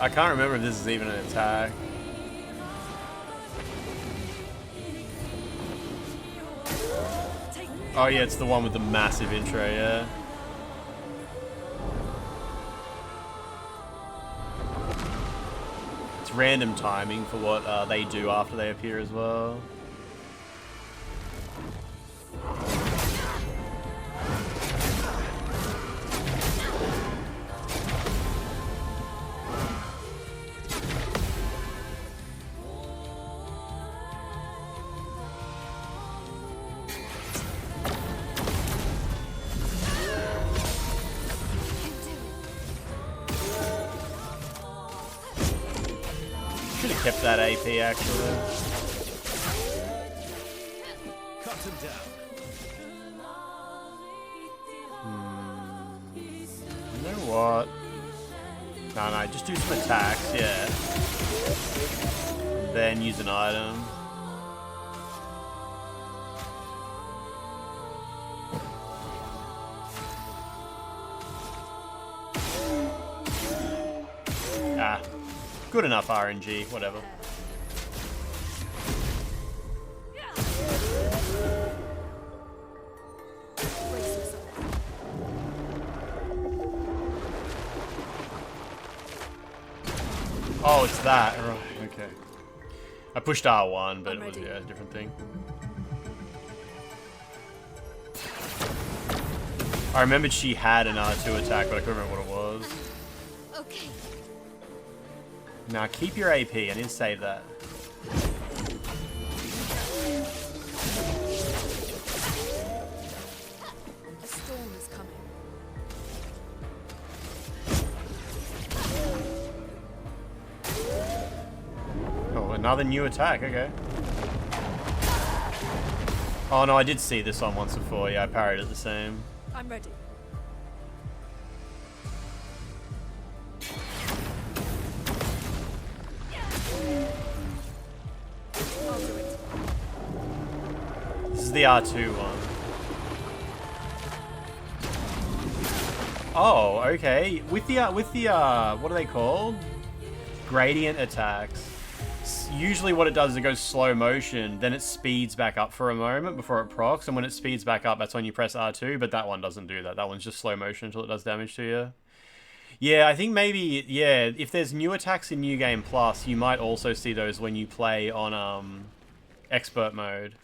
I can't remember if this is even an attack. Oh yeah, it's the one with the massive intro, yeah. It's random timing for what they do after they appear as well. Kept that AP actually.
Cut him down.
You know what? No, just do some attacks, yeah. Then use an item. Ah. Good enough RNG, whatever. Oh, it's that. Right, okay. I pushed R1, but it was, yeah, a different thing. I remembered she had an R2 attack, but I couldn't remember what it was.
Okay.
Now keep your AP. I need to save that.
A storm is coming.
Oh, another new attack. Okay. Oh no, I did see this on once before. Yeah, I parried it the same.
I'm ready.
This is the R2 one. Oh, okay. With the what are they called? Gradient attacks. Usually what it does is it goes slow motion, then it speeds back up for a moment before it procs, and when it speeds back up, that's when you press R2, but that one doesn't do that. That one's just slow motion until it does damage to you. Yeah, I think maybe, yeah, if there's new attacks in New Game Plus, you might also see those when you play on expert mode.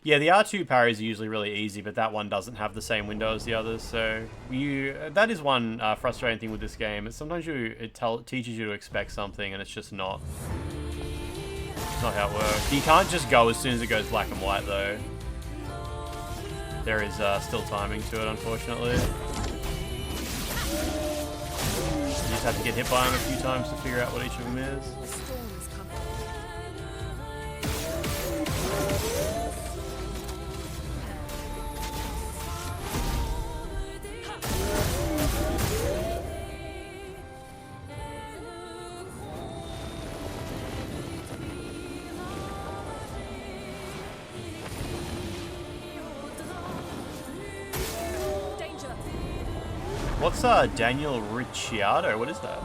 Yeah, the R2 parries are usually really easy, but that one doesn't have the same window as the others, so that is one frustrating thing with this game. Is sometimes it teaches you to expect something, and it's just not. It's not how it works. You can't just go as soon as it goes black and white, though. There is still timing to it, unfortunately. You just have to get hit by them a few times to figure out what each of them is. What's Daniel Ricciardo? What is that?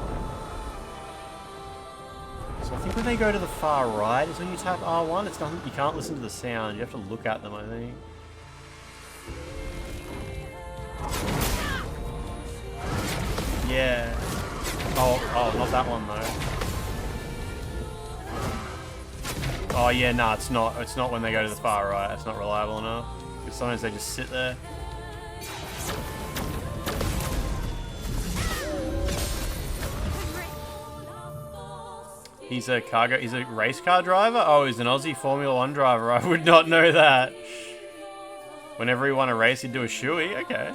So I think when they go to the far right is when you tap R1. It's not, you can't listen to the sound. You have to look at them, I think. Yeah. Oh, not that one though. Oh yeah, nah, it's not. It's not when they go to the far right. It's not reliable enough. Because sometimes they just sit there. He's a race car driver? Oh, he's an Aussie Formula 1 driver. I would not know that. Whenever he won a race, he'd do a shoey. Okay.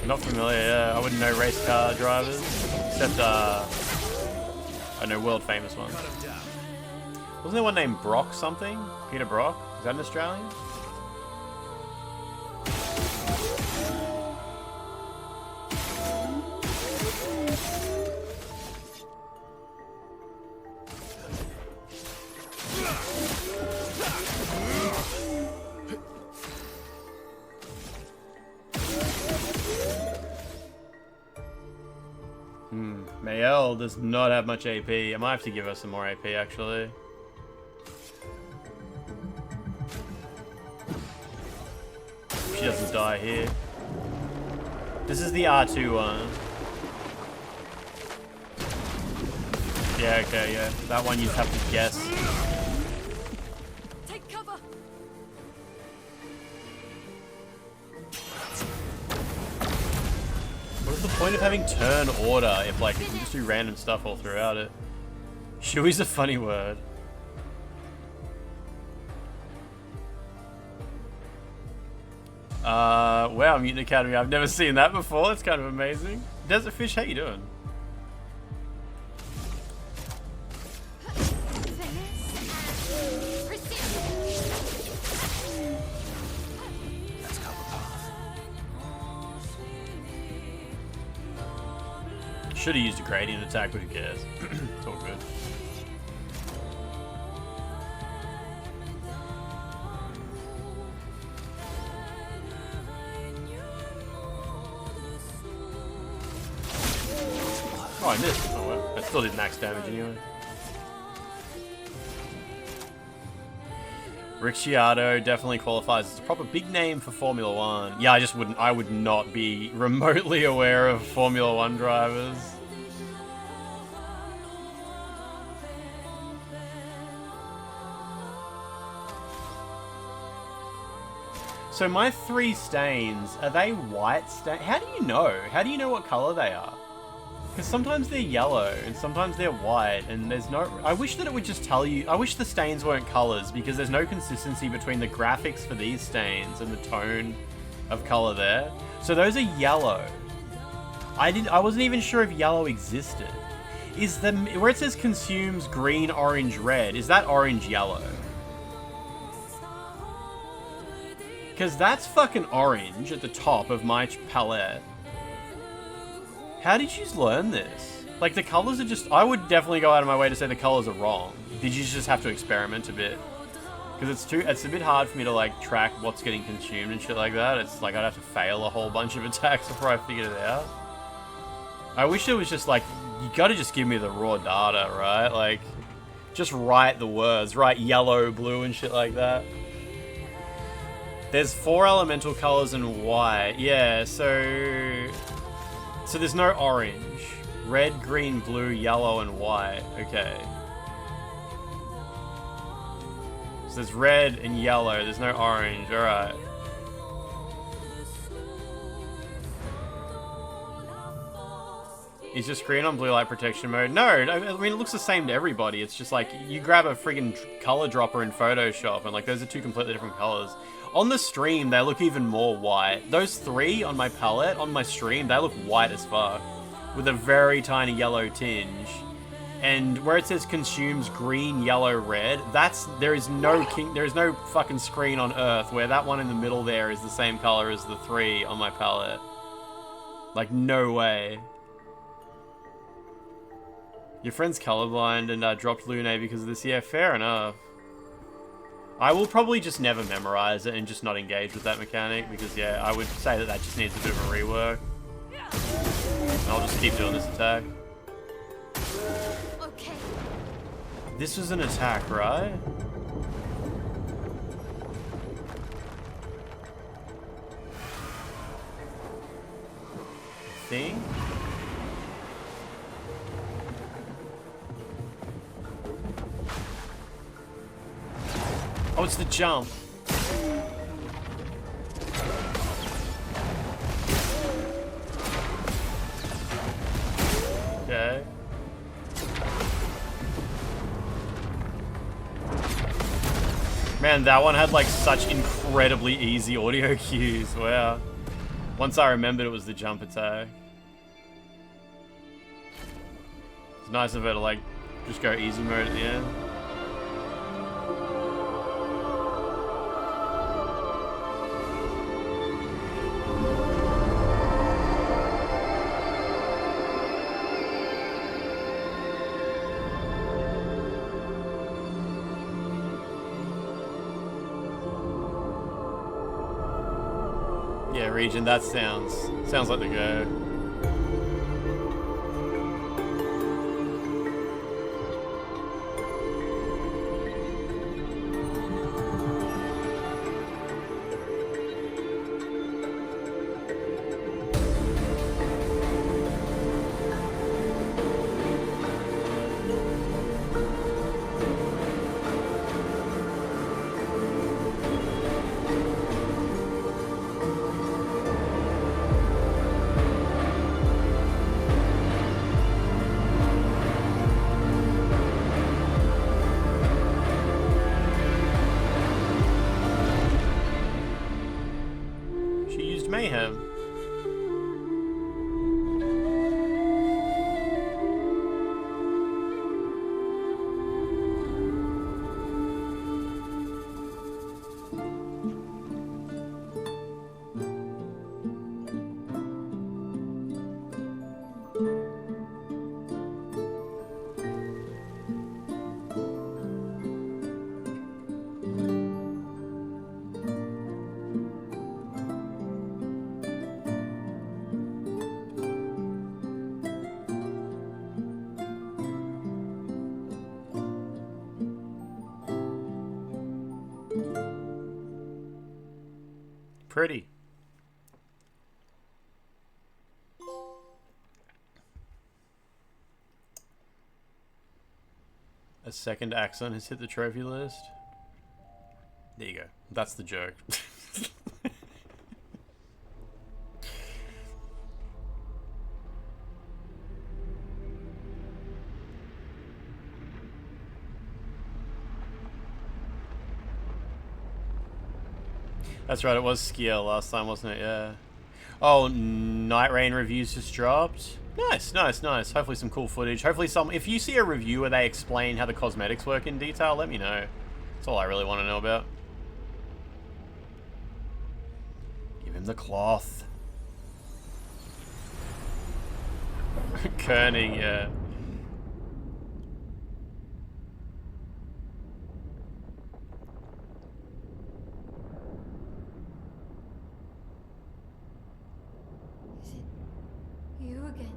Not familiar, yeah. I wouldn't know race car drivers. Except, I know world famous ones. Wasn't there one named Brock something? Peter Brock? Is that an Australian? Mayel does not have much AP. I might have to give her some more AP, actually. She doesn't die here. This is the R2 one. Yeah, okay, yeah. That one you have to guess.
Take cover.
What is the point of having turn order if, like, you can just do random stuff all throughout it? Shui's a funny word. Wow, Mutant Academy. I've never seen that before. That's kind of amazing. Desert Fish, how you doing? Should have used a gradient attack, but who cares? It's all good. Oh, I missed. Oh, well. I still did max damage anyway. Ricciardo definitely qualifies as a proper big name for Formula One. Yeah, I would not be remotely aware of Formula One drivers. So my 3 stains, are they white stains? How do you know? How do you know what color they are? Because sometimes they're yellow, and sometimes they're white, and there's no... I wish that it would just tell you... I wish the stains weren't colors, because there's no consistency between the graphics for these stains and the tone of color there. So those are yellow. I wasn't even sure if yellow existed. Is the... Where it says consumes green, orange, red, is that orange, yellow? Because that's fucking orange at the top of my palette. How did you learn this? Like, the colors are just... I would definitely go out of my way to say the colors are wrong. Did you just have to experiment a bit? Because it's a bit hard for me to, like, track what's getting consumed and shit like that. It's like I'd have to fail a whole bunch of attacks before I figured it out. I wish it was just like, you gotta just give me the raw data, right? Like, just write the words. Write yellow, blue, and shit like that. There's 4 elemental colors and white. Yeah, so there's no orange. Red, green, blue, yellow, and white. Okay. So there's red and yellow. There's no orange. Alright. Is just green on blue light protection mode? No, I mean, it looks the same to everybody. It's just like, you grab a friggin' color dropper in Photoshop, and like, those are 2 completely different colors. On the stream, they look even more white. Those 3 on my palette, on my stream, they look white as fuck. With a very tiny yellow tinge. And where it says consumes green, yellow, red, there is no fucking screen on Earth where that one in the middle there is the same color as the 3 on my palette. Like, no way. Your friend's colorblind and dropped Lune because of this. Yeah, fair enough. I will probably just never memorize it and just not engage with that mechanic because, yeah, I would say that just needs a bit of a rework. And I'll just keep doing this attack.
Okay.
This was an attack, right? Thing? Oh, it's the jump. Okay. Man, that one had like such incredibly easy audio cues. Wow. Once I remembered it was the jump attack. It's nice of her to like just go easy mode at the end. Region, that sounds like the go. pretty. A second accent has hit the trophy list. There you go. That's the joke. That's right, it was Skier last time, wasn't it? Yeah. Oh, Night Rain reviews just dropped. Nice, nice, nice. Hopefully some cool footage. Hopefully if you see a review where they explain how the cosmetics work in detail, let me know. That's all I really want to know about. Give him the cloth. Kerning, yeah.
You again.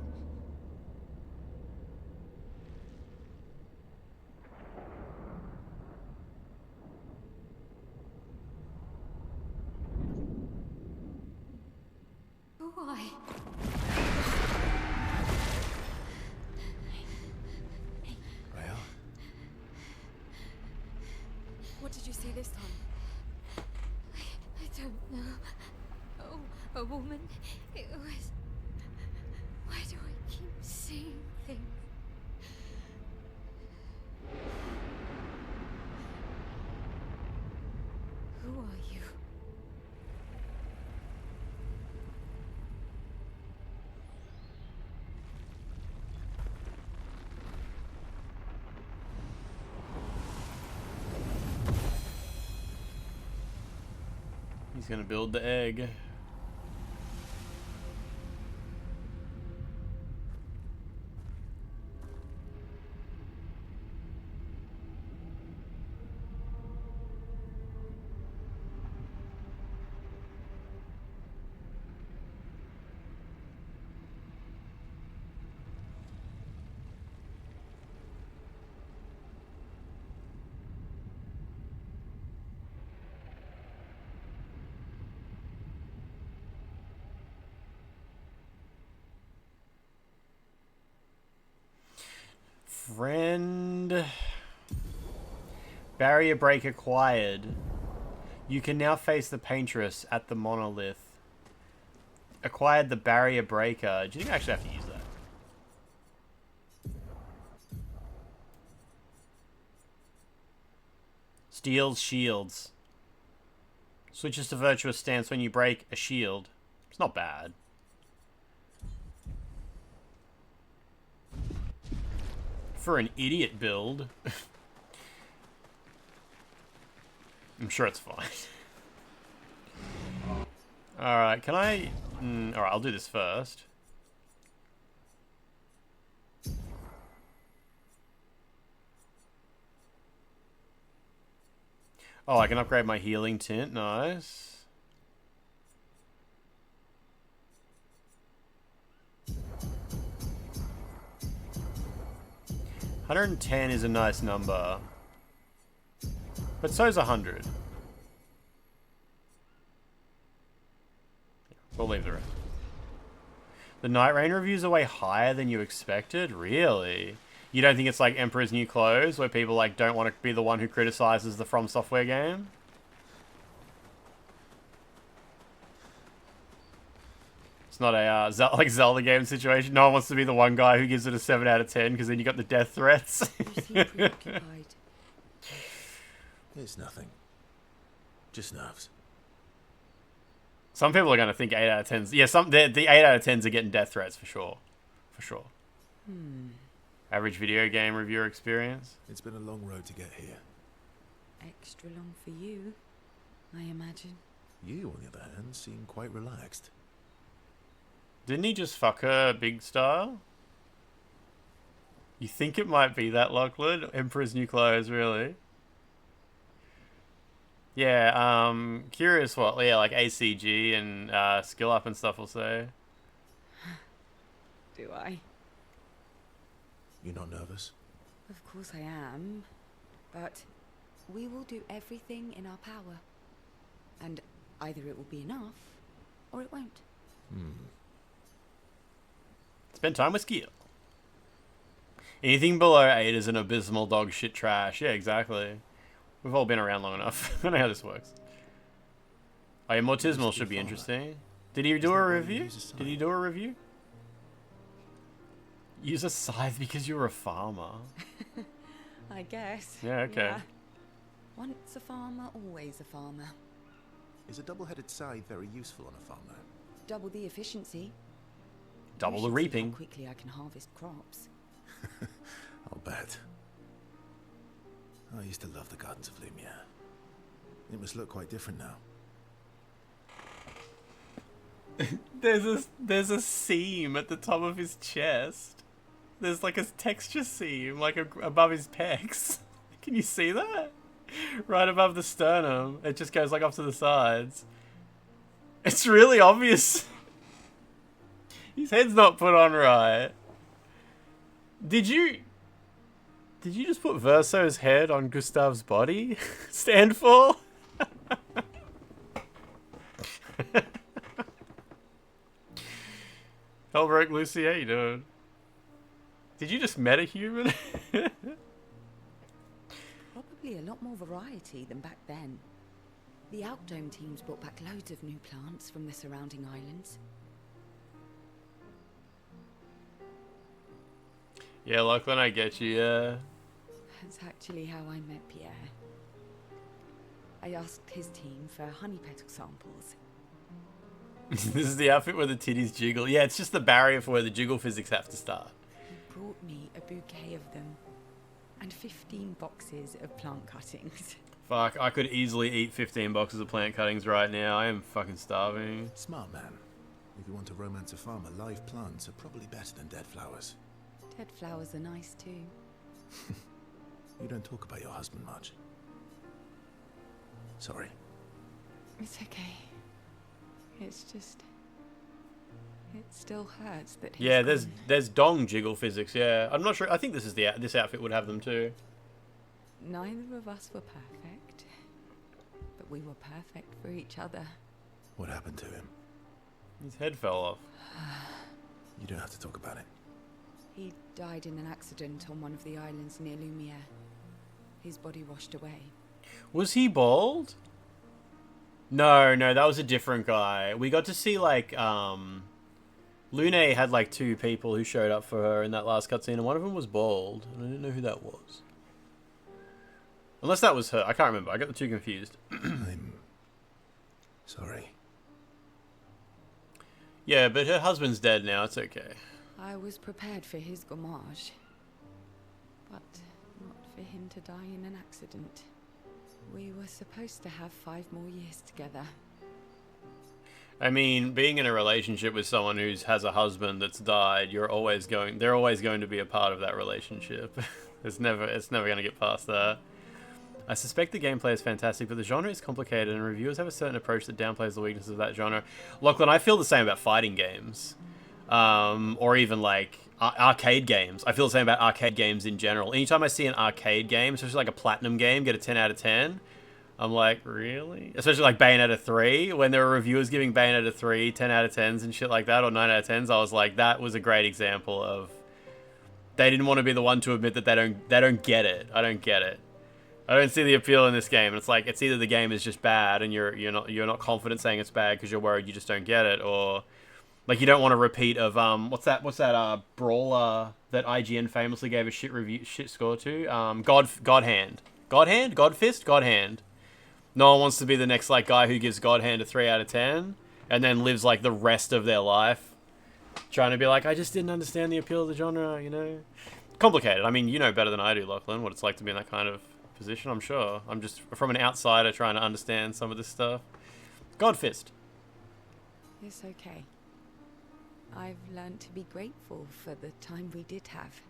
Why?
Clair?
What did you see this time?
I don't know. Oh, a woman. It was. Why do I keep seeing things? Who are you?
He's gonna build the egg. Friend. Barrier break acquired. You can now face the paintress at the monolith. Acquired the barrier breaker. Do you think I actually have to use that? Steals shields. Switches to virtuous stance when you break a shield. It's not bad. For an idiot build. I'm sure it's fine. Alright, can I... Alright, I'll do this first. Oh, I can upgrade my healing tint. Nice. $110 is a nice number. But so's 100. We'll leave the rest. The Night Rain reviews are way higher than you expected? Really? You don't think it's like Emperor's New Clothes, where people like don't want to be the one who criticizes the From Software game? It's not a like Zelda game situation. No one wants to be the one guy who gives it a 7 out of 10 because then you got the death threats.
You seem preoccupied.
It's nothing. Just nerves.
Some people are going to think 8 out of 10s. Yeah, the 8 out of 10s are getting death threats for sure. For sure. Average video game reviewer experience.
It's been a long road to get here.
Extra long for you, I imagine.
You, on the other hand, seem quite relaxed.
Didn't he just fuck her big style? You think it might be that, Lachlan? Emperor's New Clothes, really? Yeah, curious what, yeah, like ACG and skill up and stuff will say.
Do I?
You're not nervous?
Of course I am. But we will do everything in our power. And Either it will be enough, or it won't.
Spend time with skill. Anything below 8 is an abysmal dog shit trash. Yeah, exactly. We've all been around long enough. I know how this works. Oh, yeah, Mortismal should be interesting. Did he do a review? Did he do a review? Use a scythe because you're a farmer.
I guess.
Yeah, okay.
Yeah. Once a farmer, always a farmer.
Is a double-headed scythe very useful on a farm, though?
Double the efficiency.
Double
You
the
should see
reaping.
how quickly I can harvest crops.
I'll bet. I used to love the gardens of Lumia. It must look quite different now.
There's a seam at the top of his chest. There's like a texture seam, like above his pecs. Can you see that? Right above the sternum. It just goes like off to the sides. It's really obvious. His head's not put on right. Did you just put Verso's head on Gustav's body? Stand for? Hellbroke Lucy, how you doing? Did you just meta-human?
Probably a lot more variety than back then. The Outdome teams brought back loads of new plants from the surrounding islands.
Yeah, Lachlan, I get you, yeah.
That's actually how I met Pierre. I asked his team for honey petal samples.
This is the outfit where the titties jiggle. Yeah, it's just the barrier for where the jiggle physics have to start.
He brought me a bouquet of them. And 15 boxes of plant cuttings.
Fuck, I could easily eat 15 boxes of plant cuttings right now. I am fucking starving.
Smart man. If you want to romance a farmer, live plants are probably better than dead flowers.
Dead flowers are nice too.
You don't talk about your husband much. Sorry.
It's okay. It's just... It still hurts that he's
Yeah,
gone.
there's dong jiggle physics, yeah. I'm not sure. I think this is this outfit would have them too.
Neither of us were perfect. But we were perfect for each other.
What happened to him?
His head fell off.
You don't have to talk about it.
He died in an accident on one of the islands near Lumiere. His body washed away.
Was he bald? No, that was a different guy. We got to see, like, Lune had, like, 2 people who showed up for her in that last cutscene, and one of them was bald, and I didn't know who that was. Unless that was her. I can't remember. I got the 2 confused.
I'm sorry.
Yeah, but her husband's dead now. It's okay.
I was prepared for his gommage. But not for him to die in an accident. We were supposed to have 5 more years together.
I mean, being in a relationship with someone who has a husband that's died, they're always going to be a part of that relationship. it's never going to get past that. I suspect the gameplay is fantastic, but the genre is complicated, and reviewers have a certain approach that downplays the weaknesses of that genre. Lachlan, I feel the same about fighting games, or even like arcade games. I feel the same about arcade games in general. Anytime I see an arcade game, especially like a platinum game, get a 10 out of 10. I'm like, really? Especially like Bayonetta 3, when there were reviewers giving Bayonetta 3 10 out of 10s and shit like that, or 9 out of 10s, I was like, that was a great example of they didn't want to be the one to admit that they don't get it. I don't get it. I don't see the appeal in this game. And it's like, it's either the game is just bad and you're not confident saying it's bad because you're worried you just don't get it, or like you don't want a repeat of what's that brawler that IGN famously gave a shit score to? God Hand. No one wants to be the next like guy who gives God Hand a 3 out of 10 and then lives like the rest of their life trying to be like, I just didn't understand the appeal of the genre, you know? Complicated. I mean, you know better than I do, Lachlan, what it's like to be in that kind of position, I'm sure. I'm just from an outsider trying to understand some of this stuff. Godfist.
It's okay. I've learned to be grateful for the time we did have,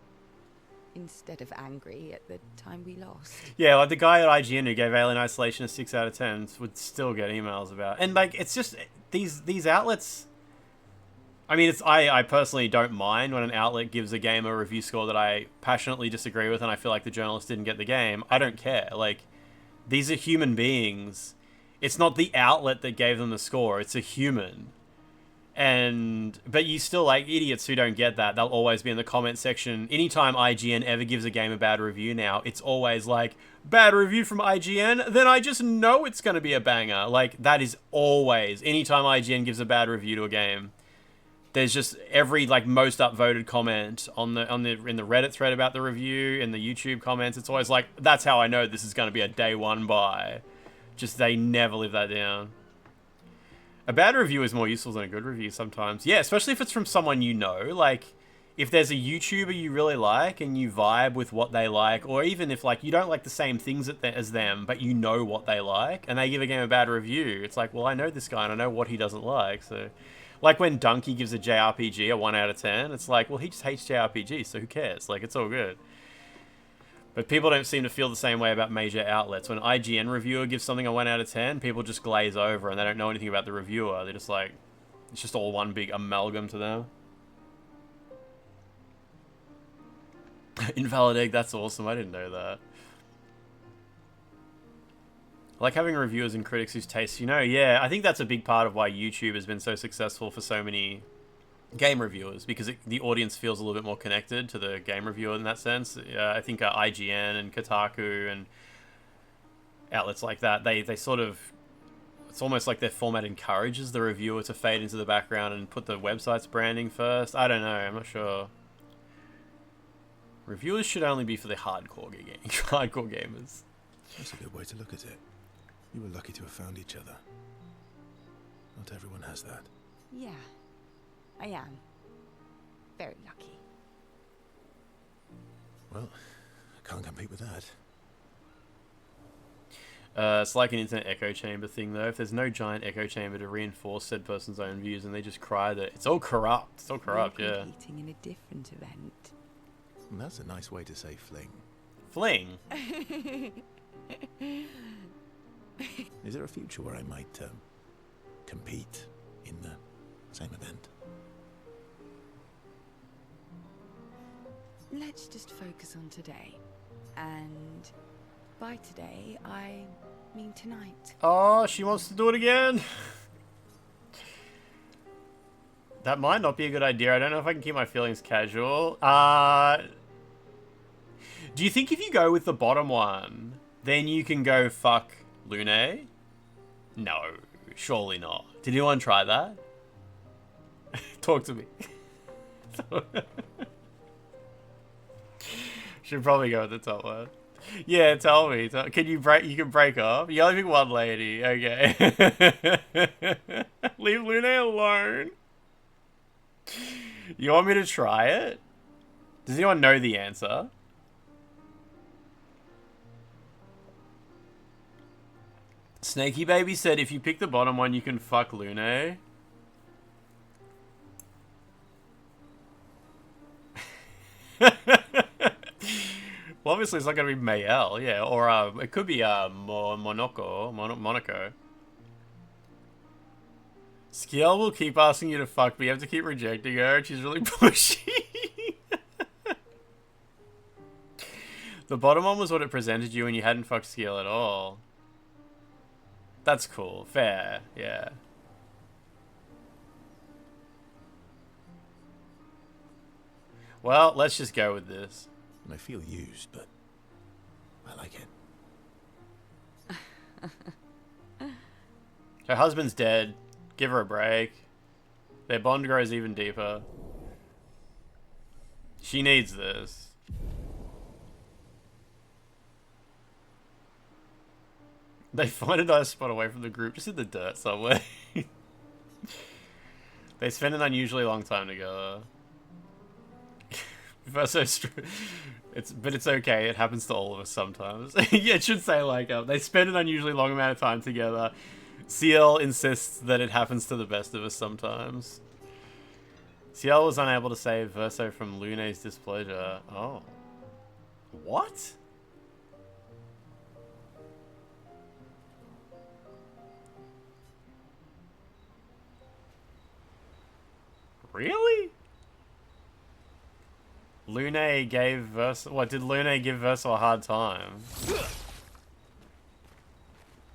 instead of angry at the time we lost.
Yeah, like the guy at IGN who gave Alien Isolation a 6 out of 10 would still get emails about. And like, it's just these outlets. I mean, I personally don't mind when an outlet gives a game a review score that I passionately disagree with, and I feel like the journalist didn't get the game. I don't care. Like, these are human beings It's not the outlet that gave them the score. It's a human. But you still, like, idiots who don't get that, they'll always be in the comment section. Anytime IGN ever gives a game a bad review now, it's always like, bad review from IGN, then I just know it's going to be a banger. Like, that is always, anytime IGN gives a bad review to a game, there's just every, like, most upvoted comment in the Reddit thread about the review, in the YouTube comments, it's always like, that's how I know this is going to be a day one buy. Just, they never live that down. A bad review is more useful than a good review sometimes. Yeah, especially if it's from someone you know. Like, if there's a YouTuber you really like and you vibe with what they like, or even if, like, you don't like the same things as them, but you know what they like, and they give a game a bad review, it's like, well, I know this guy and I know what he doesn't like, so... Like when Donkey gives a JRPG a 1 out of 10, it's like, well, he just hates JRPGs, so who cares? Like, it's all good. But people don't seem to feel the same way about major outlets. When an IGN reviewer gives something a 1 out of 10, people just glaze over and they don't know anything about the reviewer. They're just like, it's just all one big amalgam to them. Invalid Egg, that's awesome. I didn't know that. I like having reviewers and critics whose tastes you know. Yeah, I think that's a big part of why YouTube has been so successful for so many game reviewers, because the audience feels a little bit more connected to the game reviewer in that sense. I think IGN and Kotaku and outlets like that, they sort of, it's almost like their format encourages the reviewer to fade into the background and put the website's branding first. I don't know, I'm not sure. Reviewers should only be for the hardcore gamers.
That's a good way to look at it. You were lucky to have found each other. Not everyone has that.
Yeah, I am. Very lucky.
Well, I can't compete with that.
It's like an internet echo chamber thing, though. If there's no giant echo chamber to reinforce said person's own views, and they just cry that it's all corrupt. It's all corrupt, yeah.
Competing in a different event.
And that's a nice way to say fling.
Fling?
Is there a future where I might compete in the same event?
Let's just focus on today. And by today, I mean tonight.
Oh, she wants to do it again. That might not be a good idea. I don't know if I can keep my feelings casual. Do you think if you go with the bottom one, then you can go fuck Lune? No, surely not. Did anyone try that? Talk to me. Should probably go with the top one. Yeah, tell me. Can you break? You can break up. You only pick one lady. Okay. Leave Lune alone. You want me to try it? Does anyone know the answer? Snaky Baby said if you pick the bottom one, you can fuck Lune. Well, obviously it's not going to be Mayel, yeah, or it could be Monaco. Skiel will keep asking you to fuck, but you have to keep rejecting her. She's really pushy. The bottom one was what it presented you when you hadn't fucked Skiel at all. That's cool. Fair. Yeah. Well, let's just go with this.
I feel used, but I like it.
Her husband's dead. Give her a break. Their bond grows even deeper. She needs this. They find a nice spot away from the group, just in the dirt somewhere. They spend an unusually long time together. But it's okay. It happens to all of us sometimes. Yeah, it should say like they spend an unusually long amount of time together. Ciel insists that it happens to the best of us sometimes. Ciel was unable to save Verso from Lune's displeasure. Oh, what? Really? Lune gave Verso... What, did Lune give Verso a hard time?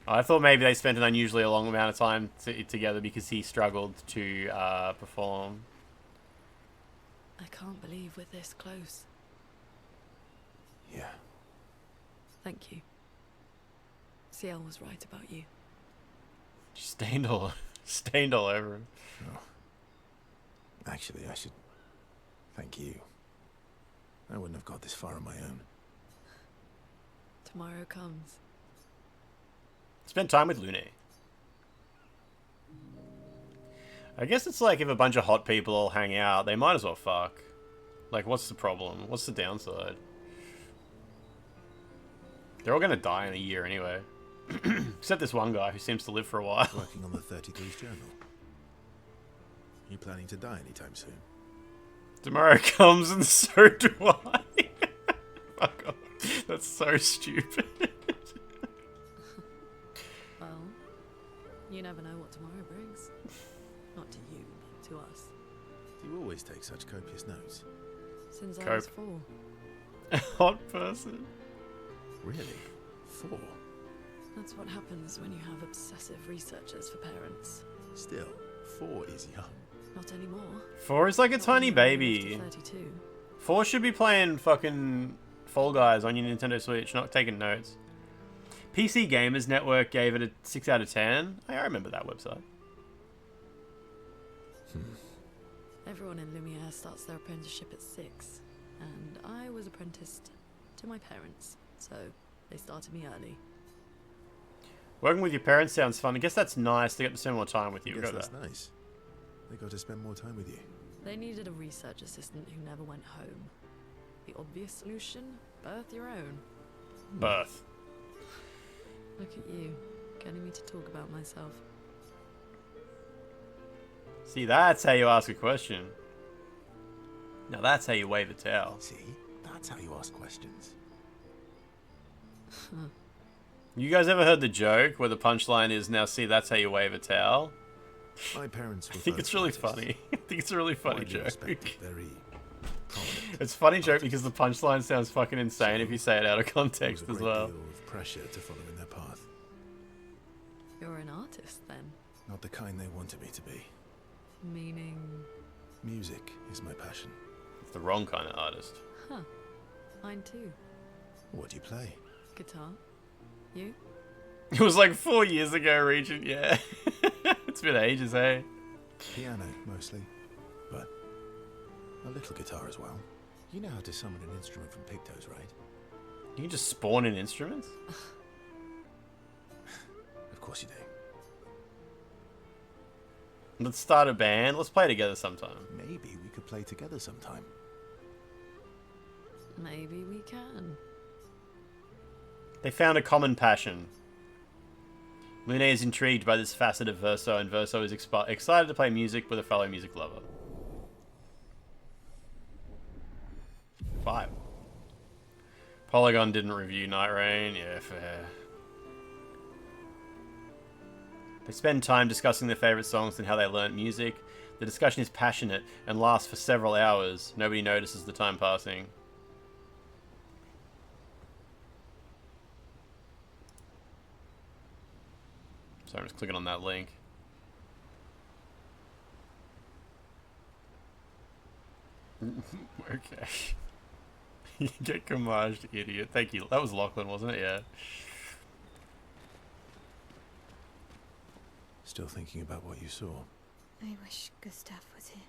I thought maybe they spent an unusually long amount of time together because he struggled to perform.
I can't believe we're this close.
Yeah.
Thank you. CL was right about you.
Stained all over him.
Oh. Actually, I should thank you. I wouldn't have got this far on my own.
Tomorrow comes.
Spend time with Lune. I guess it's like if a bunch of hot people all hang out, they might as well fuck. Like, what's the problem? What's the downside? They're all gonna die in a year anyway. Except this one guy who seems to live for a while.
Working on the 33's journal. You planning to die anytime soon?
Tomorrow comes and so do I. Fuck off. That's so stupid.
Well, you never know what tomorrow brings. Not to you, but to us.
Do you always take such copious notes?
Since I was 4.
A hot person.
Really? 4?
That's what happens when you have obsessive researchers for parents.
Still, 4 is young.
Not anymore.
4 is like a tiny baby.
32.
4 should be playing fucking Fall Guys on your Nintendo Switch, not taking notes. PC Gamers Network gave it a 6 out of 10. I remember that website.
Everyone in Lumiere starts their apprenticeship at 6, and I was apprenticed to my parents, so they started me early.
Working with your parents sounds fun. I guess that's nice. They get to spend more time with you.
I guess that's nice. They got to spend more time with you.
They needed a research assistant who never went home. The obvious solution? Birth your own.
Birth.
Look at you, getting me to talk about myself.
See, that's how you ask a question. Now that's how you wave a towel.
See, that's how you ask questions.
You guys ever heard the joke where the punchline is, now see, that's how you wave a towel?
My parents were
I think
both
it's really
artists.
funny. I think it's a really funny
Widely
joke.
respected, very prominent.
It's a funny joke because the punchline sounds fucking insane if you say it out of context as well.
Deal of pressure to follow in their path.
You're an artist, then?
Not the kind they wanted me to be.
Meaning?
Music is my passion.
It's the wrong kind of artist.
Huh. Mine too.
What do you play?
Guitar. You?
It was like 4 years ago, Regent, yeah. It's been ages, eh?
Piano, mostly. But a little guitar as well. You know how to summon an instrument from Pictos, right?
You can just spawn in instruments?
Of course you do.
Let's start a band. Let's play together sometime.
Maybe we could play together sometime.
Maybe we can.
They found a common passion. Lune is intrigued by this facet of Verso, and Verso is excited to play music with a fellow music lover. 5. Polygon didn't review Night Rain. Yeah, fair. They spend time discussing their favourite songs and how they learnt music. The discussion is passionate and lasts for several hours. Nobody notices the time passing. So I'm just clicking on that link. Okay. You get gommaged, idiot. Thank you. That was Lachlan, wasn't it? Yeah.
Still thinking about what you saw.
I wish Gustav was here.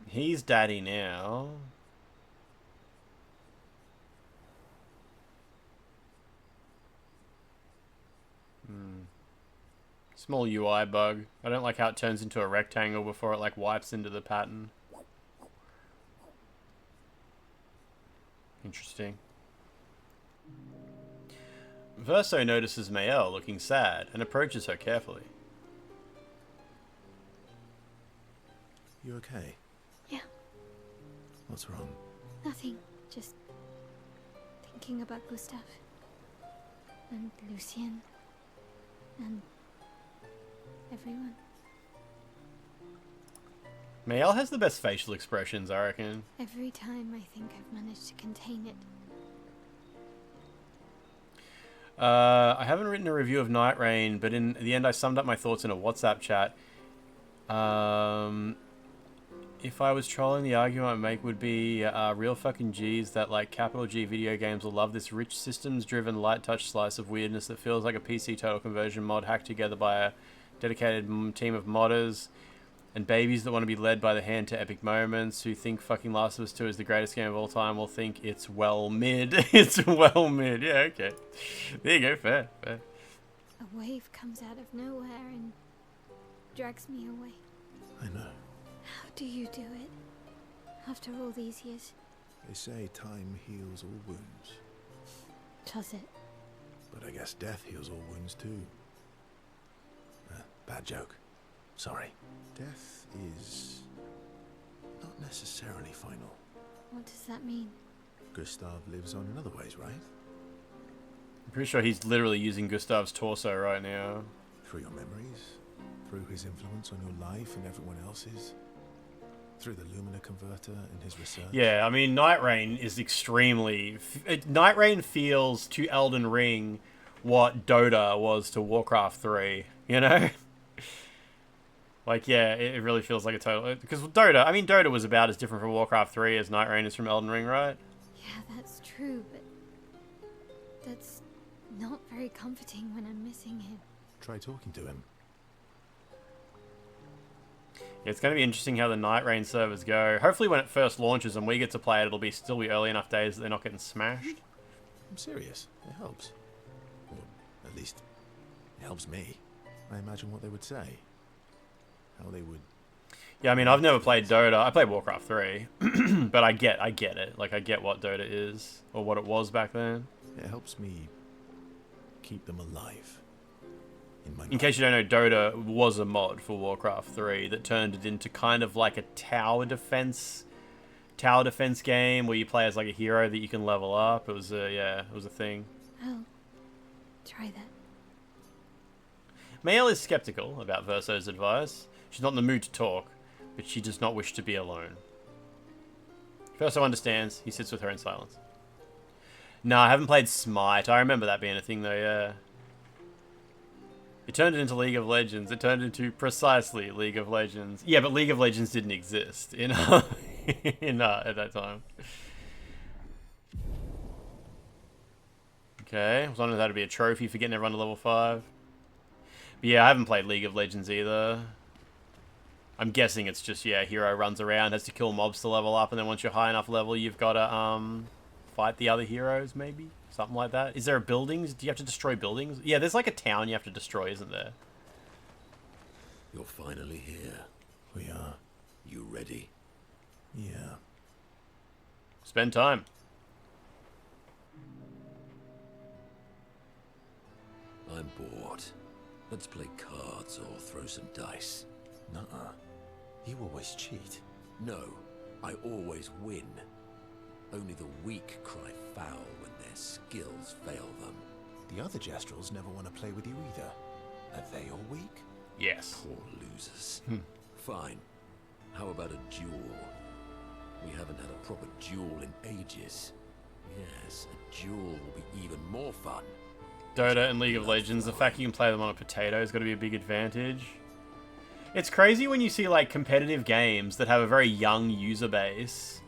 He's daddy now. Small UI bug. I don't like how it turns into a rectangle before it like wipes into the pattern. Interesting. Verso notices Mael looking sad and approaches her carefully.
You okay?
Yeah,
What's wrong?
nothing. Just thinking about Gustav. And Lucien. And everyone.
Mael has the best facial expressions, I reckon.
Every time I think I've managed to contain it,
I haven't written a review of Night Rain, but in the end I summed up my thoughts in a WhatsApp chat. If I was trolling, the argument I'd make would be real fucking G's that like capital G video games will love this rich systems-driven light touch slice of weirdness that feels like a PC total conversion mod hacked together by a dedicated team of modders and babies that want to be led by the hand to epic moments, who think fucking Last of Us 2 is the greatest game of all time will think it's well mid. It's well mid. Yeah, okay. There you go. Fair.
A wave comes out of nowhere and drags me away.
I know.
How do you do it? After all these years?
They say time heals all wounds.
Does it?
But I guess death heals all wounds too. Bad joke. Sorry. Death is not necessarily final.
What does that mean?
Gustav lives on in other ways, right?
I'm pretty sure he's literally using Gustav's torso right now.
Through your memories, through his influence on your life and everyone else's, through the Lumina converter and his research.
Yeah, I mean, Night Rain is extremely... Night Rain feels to Elden Ring what Dota was to Warcraft 3, you know? Like, yeah, it really feels like a total... Because Dota, I mean, Dota was about as different from Warcraft 3 as Night Rain is from Elden Ring, right?
Yeah, that's true, but that's not very comforting when I'm missing him.
Try talking to him.
Yeah, it's going to be interesting how the Night Rain servers go. Hopefully when it first launches and we get to play it, it'll still be early enough days that they're not getting smashed.
I'm serious. It helps. Or at least, it helps me. I imagine what they would say. How they would...
Yeah, I mean, I've never played Dota. I played Warcraft 3. But I get it. Like, I get what Dota is. Or what it was back then.
It helps me keep them alive.
In case you don't know, Dota was a mod for Warcraft 3 that turned it into kind of like a tower defense game where you play as like a hero that you can level up. It was it was a thing.
Oh, try that.
Mael is skeptical about Verso's advice. She's not in the mood to talk, but she does not wish to be alone. Verso understands. He sits with her in silence. No, I haven't played Smite. I remember that being a thing though, yeah. It turned it into League of Legends. It turned into precisely League of Legends. Yeah, but League of Legends didn't exist at that time. Okay, I was wondering if that would be a trophy for getting everyone to level 5. But yeah, I haven't played League of Legends either. I'm guessing it's just, yeah, hero runs around, has to kill mobs to level up, and then once you're high enough level, you've got to fight the other heroes, maybe? Something like that. Is there buildings? Do you have to destroy buildings? Yeah, there's like a town you have to destroy, isn't there?
You're finally here.
We are.
You ready?
Yeah.
Spend time.
I'm bored. Let's play cards or throw some dice.
Nuh-uh. You always cheat.
No, I always win. Only the weak cry foul when their skills fail them.
The other Jestrels never want to play with you either. Are they all weak?
Yes.
Poor losers. Fine. How about a duel? We haven't had a proper duel in ages. Yes, a duel will be even more fun.
Dota and League of Legends, the fact you can play them on a potato is going to be a big advantage. It's crazy when you see like competitive games that have a very young user base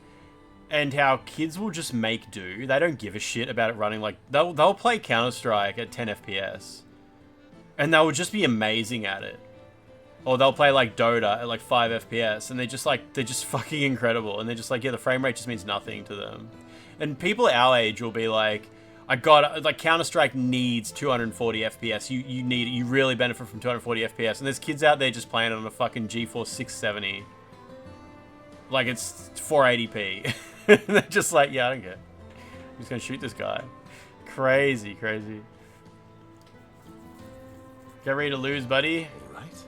and how kids will just make do. They don't give a shit about it running like... They'll play Counter-Strike at 10 FPS and they will just be amazing at it. Or they'll play like Dota at like 5 FPS and they're just fucking incredible. And they're just like, yeah, the frame rate just means nothing to them. And people our age will be like, like Counter-Strike needs 240 FPS. You really benefit from 240 FPS. And there's kids out there just playing it on a fucking GeForce 670. Like it's 480p. And they're just like, yeah, I don't care. I'm just gonna shoot this guy. Crazy, crazy. Get ready to lose, buddy.
All right.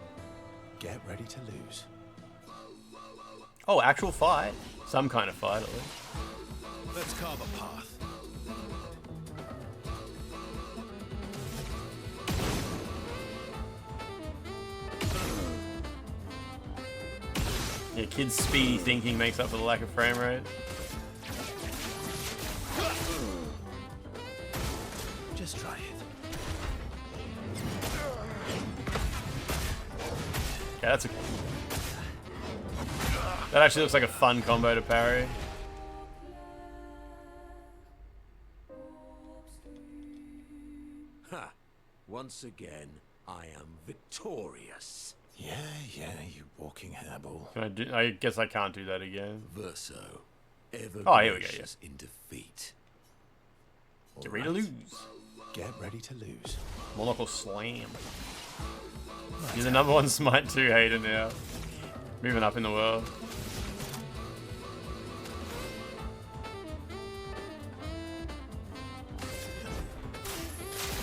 Get ready to lose.
Oh, actual fight. Some kind of fight, at least.
Let's carve a path.
Yeah, kids' speedy thinking makes up for the lack of frame rate.
Just try it.
Okay, that's a... That actually looks like a fun combo to parry.
Ha! Once again, I am victorious.
Yeah, you walking hairball.
I guess I can't do that again.
Verso, ever
Oh, here we go, yeah.
in defeat.
Get ready to lose.
Get ready to lose.
Monocle slam. You're the #1 Smite 2 hater now. Moving up in the world.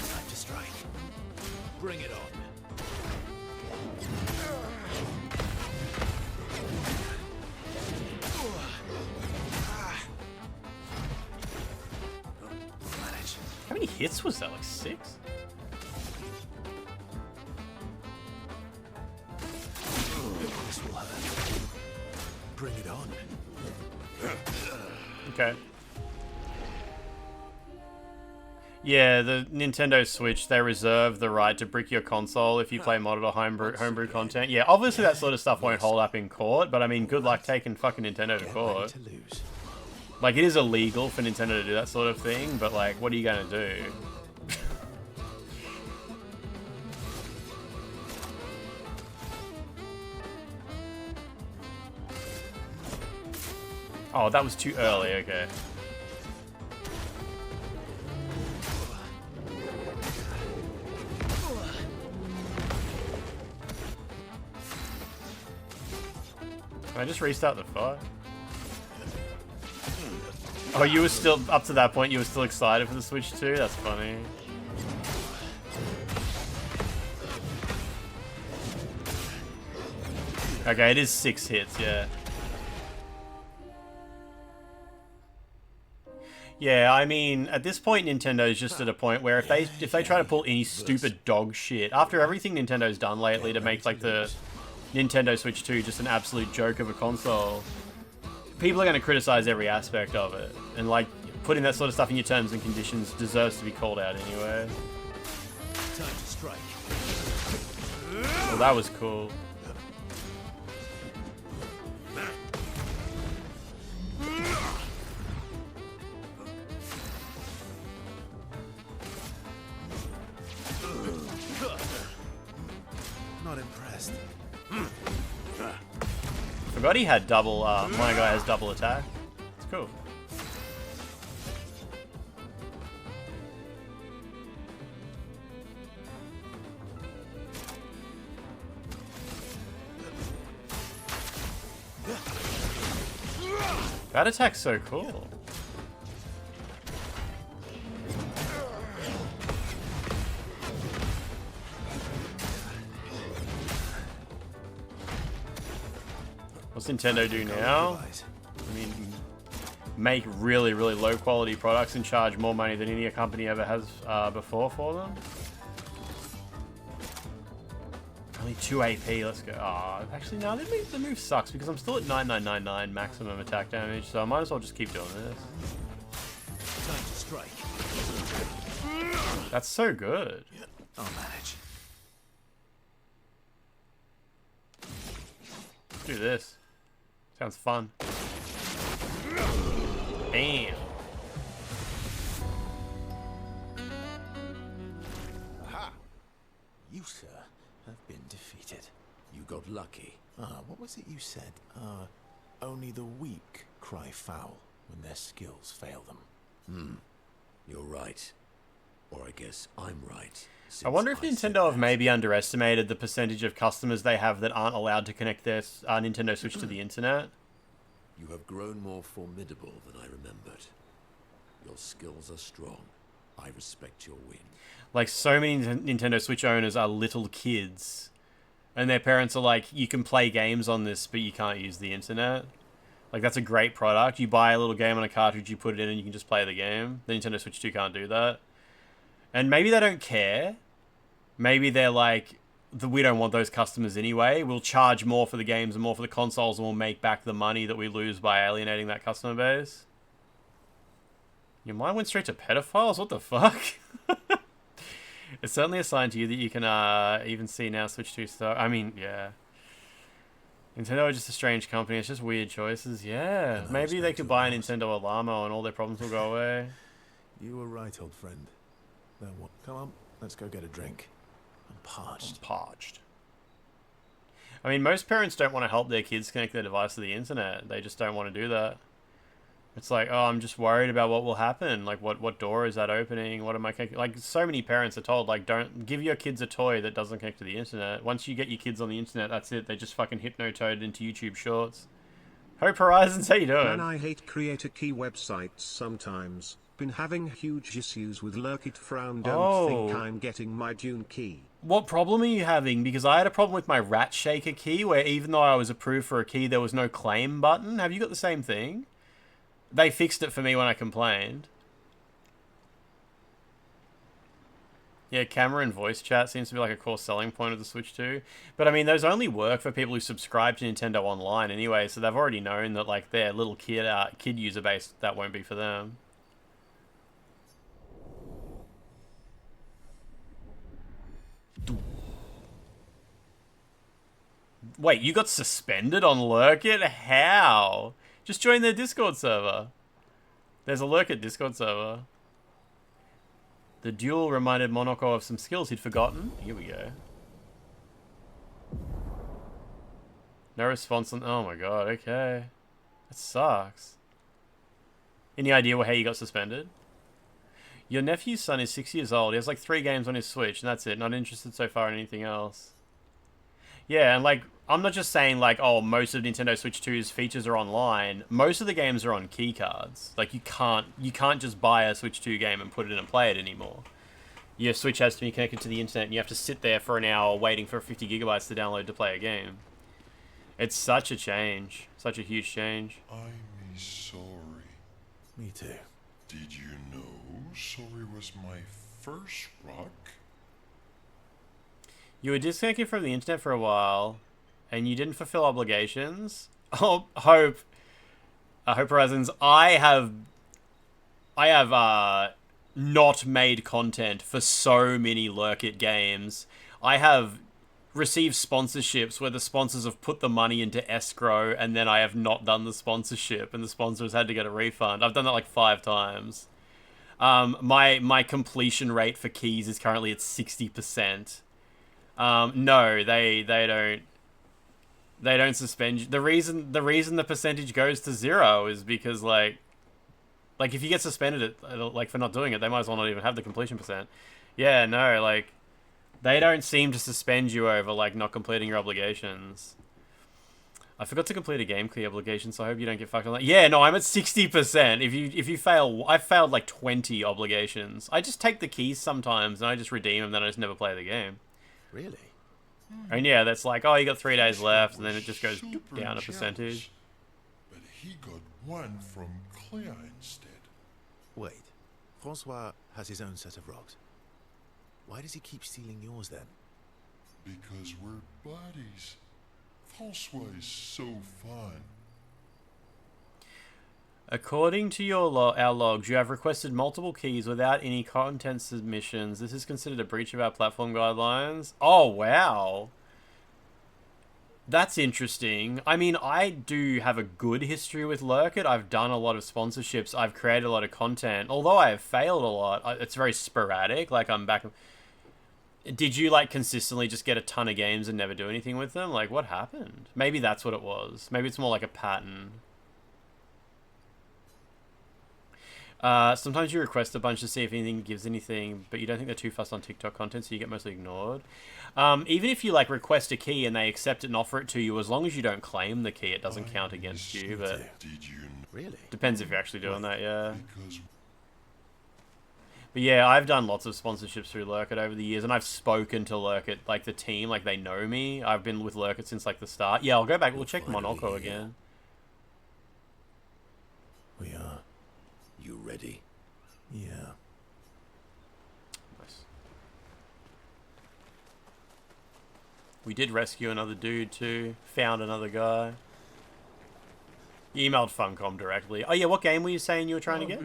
Time to strike. Bring it on.
How many hits was that? Like 6?
This will hurt. Bring it on.
Okay. Yeah, the Nintendo Switch, they reserve the right to brick your console if you play modded or homebrew content. Yeah, obviously that sort of stuff won't hold up in court, but I mean, good luck taking fucking Nintendo to court. Like, it is illegal for Nintendo to do that sort of thing, but like, what are you gonna do? Oh, that was too early, okay. Can I just restart the fight? Oh, you were still, up to that point, you were still excited for the Switch 2? That's funny. Okay, it is 6 hits, yeah. Yeah, I mean, at this point, Nintendo's just at a point where if they try to pull any stupid dog shit, after everything Nintendo's done lately to make, like, the Nintendo Switch 2 just an absolute joke of a console, people are going to criticize every aspect of it. And, like, putting that sort of stuff in your terms and conditions deserves to be called out anyway.
Time to strike.
Well, that was cool.
Not impressed.
Forgot he had double, my guy has double attack. It's cool. That attack's so cool. What's Nintendo do now? I mean, make really, really low quality products and charge more money than any company ever has before for them. Only 2 AP, let's go. Oh, actually, no, the move sucks because I'm still at 9999 maximum attack damage, so I might as well just keep doing this.
Time to strike.
That's so good.
I'll manage.
Do this. Sounds fun. Bam.
Aha! You, sir, have been defeated.
You got lucky.
What was it you said? Only the weak cry foul when their skills fail them.
You're right. Or I guess I'm right.
I wonder if Nintendo have maybe underestimated the percentage of customers they have that aren't allowed to connect their Nintendo Switch to the internet.
You have grown more formidable than I remembered. Your skills are strong. I respect your win.
Like, so many Nintendo Switch owners are little kids. And their parents are like, you can play games on this, but you can't use the internet. Like, that's a great product. You buy a little game on a cartridge, you put it in, and you can just play the game. The Nintendo Switch 2 can't do that. And maybe they don't care. Maybe they're like, we don't want those customers anyway. We'll charge more for the games and more for the consoles, and we'll make back the money that we lose by alienating that customer base. Your mind went straight to pedophiles? What the fuck? It's certainly a sign to you that you can even see now Switch 2 stuff. I mean, yeah. Nintendo are just a strange company. It's just weird choices. Yeah, maybe they could buy a Nintendo Alamo and all their problems will go away.
You were right, old friend. Now what? Come on, let's go get a drink. I'm parched.
Parched. I mean, most parents don't want to help their kids connect their device to the internet. They just don't want to do that. It's like, oh, I'm just worried about what will happen. Like, what door is that opening? What am I connecting? Like, so many parents are told, like, don't give your kids a toy that doesn't connect to the internet. Once you get your kids on the internet, that's it. They just fucking hypnotoad into YouTube Shorts. Hope Horizons, how you doing?
Man, I hate creator key websites sometimes. Been having huge issues with Lurkit Frown. Don't think I'm getting my Dune key.
What problem are you having? Because I had a problem with my Rat Shaker key, where even though I was approved for a key, there was no claim button. Have you got the same thing? They fixed it for me when I complained. Yeah, camera and voice chat seems to be like a core selling point of the Switch 2. But I mean, those only work for people who subscribe to Nintendo Online anyway, so they've already known that like their little kid user base, that won't be for them. Wait, you got suspended on Lurkit? How? Just join their Discord server. There's a Lurkit Discord server. The duel reminded Monoko of some skills he'd forgotten. Here we go. No response on... Oh my god, okay. That sucks. Any idea how you got suspended? Your nephew's son is 6 years old. He has like 3 games on his Switch, and that's it. Not interested so far in anything else. Yeah, and like, I'm not just saying like, oh, most of Nintendo Switch 2's features are online. Most of the games are on key cards. Like, you can't just buy a Switch 2 game and put it in and play it anymore. Your Switch has to be connected to the internet, and you have to sit there for an hour waiting for 50 gigabytes to download to play a game. It's such a change. Such a huge change.
I'm sorry.
Me too.
Did you know sorry was my first rock?
You were disconnected from the internet for a while, and you didn't fulfill obligations. Oh, Hope Horizons. I have not made content for so many Lurkit games. I have received sponsorships where the sponsors have put the money into escrow, and then I have not done the sponsorship, and the sponsors had to get a refund. I've done that like 5 times. My completion rate for keys is currently at 60%. No, they don't suspend you. The reason the percentage goes to 0 is because like if you get suspended like for not doing it, they might as well not even have the completion percent. Yeah, no, like they don't seem to suspend you over like not completing your obligations. I forgot to complete a game key obligation, so I hope you don't get fucked on that. Yeah, no, I'm at 60%. If you fail, I've failed like 20 obligations. I just take the keys sometimes and I just redeem them, then I just never play the game.
Really?
And yeah, that's like, oh, you got 3 days left, and then it just goes down a percentage.
But he got 1 from Clair instead.
Wait, Francois has his own set of rocks. Why does he keep stealing yours then?
Because we're buddies. Francois is so fun.
According to our logs, you have requested multiple keys without any content submissions. This is considered a breach of our platform guidelines. Oh, wow. That's interesting. I mean, I do have a good history with Lurkit. I've done a lot of sponsorships. I've created a lot of content. Although I have failed a lot, it's very sporadic. Like, I'm back... Did you, like, consistently just get a ton of games and never do anything with them? Like, what happened? Maybe that's what it was. Maybe it's more like a pattern. Sometimes you request a bunch to see if anything gives anything, but you don't think they're too fussed on TikTok content, so you get mostly ignored. Even if you, like, request a key and they accept it and offer it to you, as long as you don't claim the key, it doesn't count against you, but...
Did you
really?
Depends if you're actually doing that, yeah. But yeah, I've done lots of sponsorships through Lurkit over the years, and I've spoken to Lurkit, like, the team, like, they know me. I've been with Lurkit since, like, the start. Yeah, I'll go back, we'll check Monoko again.
We are.
You ready?
Yeah.
Nice. We did rescue another dude too. Found another guy. You emailed Funcom directly. Oh yeah, what game were you saying you were trying to get?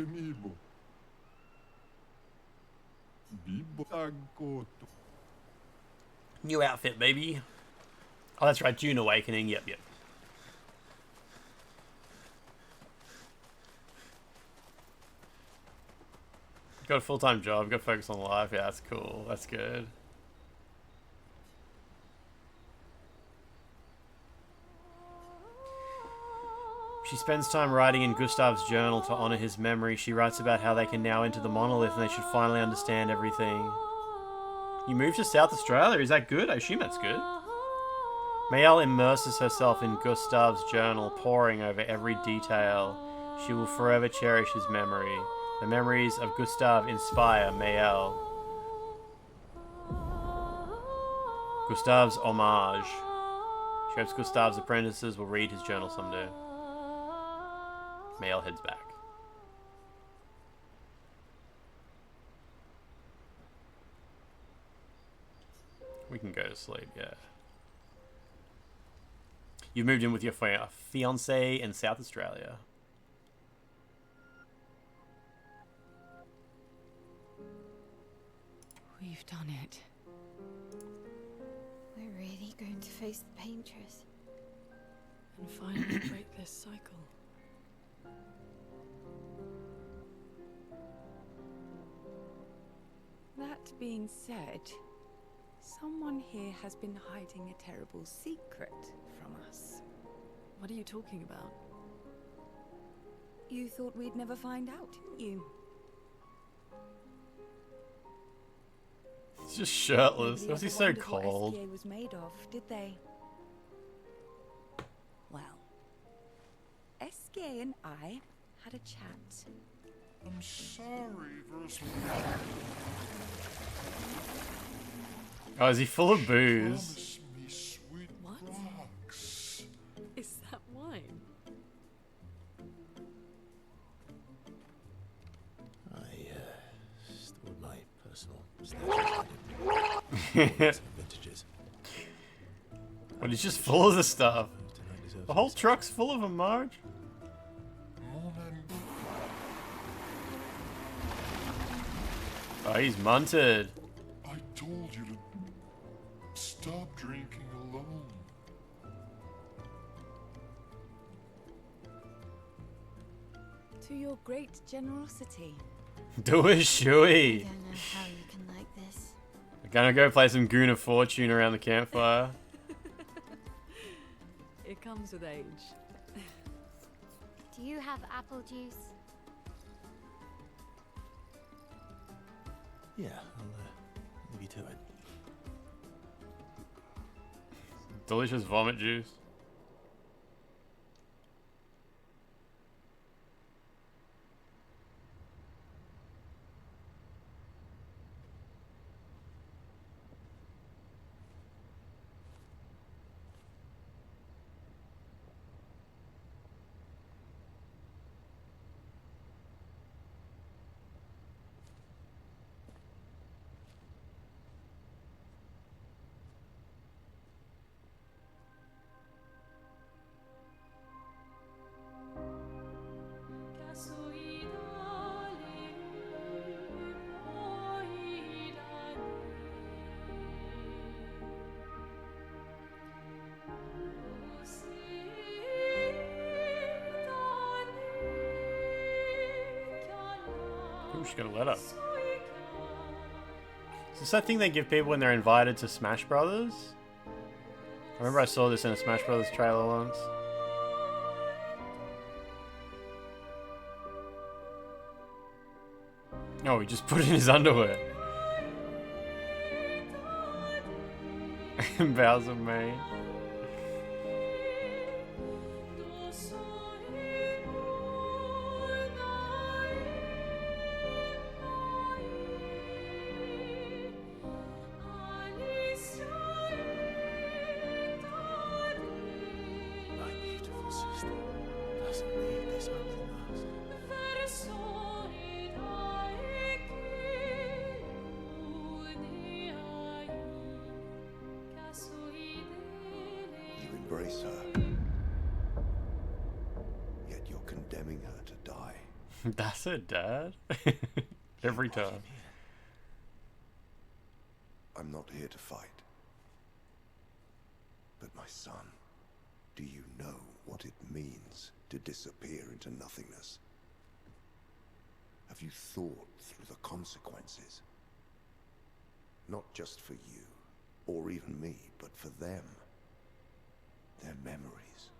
New outfit, baby. Oh, that's right, Dune Awakening. Yep. Got a full-time job, got to focus on life. Yeah, that's cool. That's good. She spends time writing in Gustav's journal to honor his memory. She writes about how they can now enter the monolith and they should finally understand everything. You moved to South Australia? Is that good? I assume that's good. Mayel immerses herself in Gustav's journal, poring over every detail. She will forever cherish his memory. The memories of Gustav inspire Mayel. Gustav's homage. She hopes Gustav's apprentices will read his journal someday. Mayel heads back. We can go to sleep, yeah. You've moved in with your fiancé in South Australia.
We've done it.
We're really going to face the paintress.
And finally break this cycle. That being said, someone here has been hiding a terrible secret from us.
What are you talking about?
You thought we'd never find out, didn't you?
He's just shirtless.
Nobody
Was he
ever
so
wondered
cold?
What SDA was made of, did they? Well, SK and I had a chat.
I'm sorry, verse.
Oh, is he full of booze?
Promise me sweet rocks.
Is that wine?
I stored my personal stash. Vintages.
But he's just full of the stuff. The whole truck's full of them, Marge. Oh, he's munted.
I told you to stop drinking alone.
To your great generosity.
Do a shoey.
I don't know how you can like this.
We're gonna go play some Goon of Fortune around the campfire.
It comes with age.
Do you have apple juice?
Yeah, I'll leave you to it.
Delicious vomit juice. Ooh, she's gonna let up. Is this that thing they give people when they're invited to Smash Brothers? I remember I saw this in a Smash Brothers trailer once. Oh, he just put it in his underwear. Bowser May.
Embrace her. Yet you're condemning her to die.
That's it, Dad. Every time.
I'm not here to fight. But my son, do you know what it means to disappear into nothingness? Have Have you thought through the consequences? Not just for you, or even me, but for them. Their memories,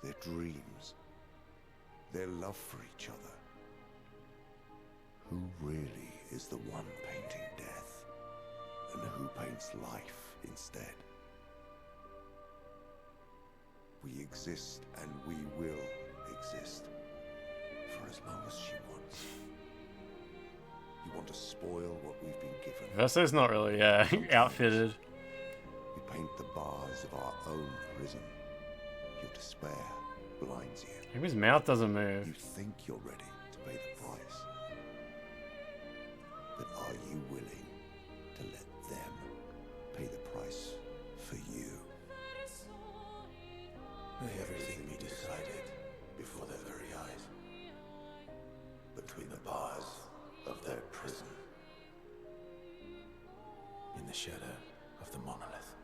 their dreams, their love for each other. Who really is the one painting death, and who paints life instead? We exist, and we will exist, for as long as she wants. You want to spoil what we've been given.
Vesso's not really outfitted.
We paint the bars of our own prison. Your despair blinds you.
Maybe his mouth doesn't move.
You think you're ready to pay the price. But are you willing to let them pay the price for you? May everything be decided before their very eyes. Between the bars of their prison.
In the shadow of the monolith.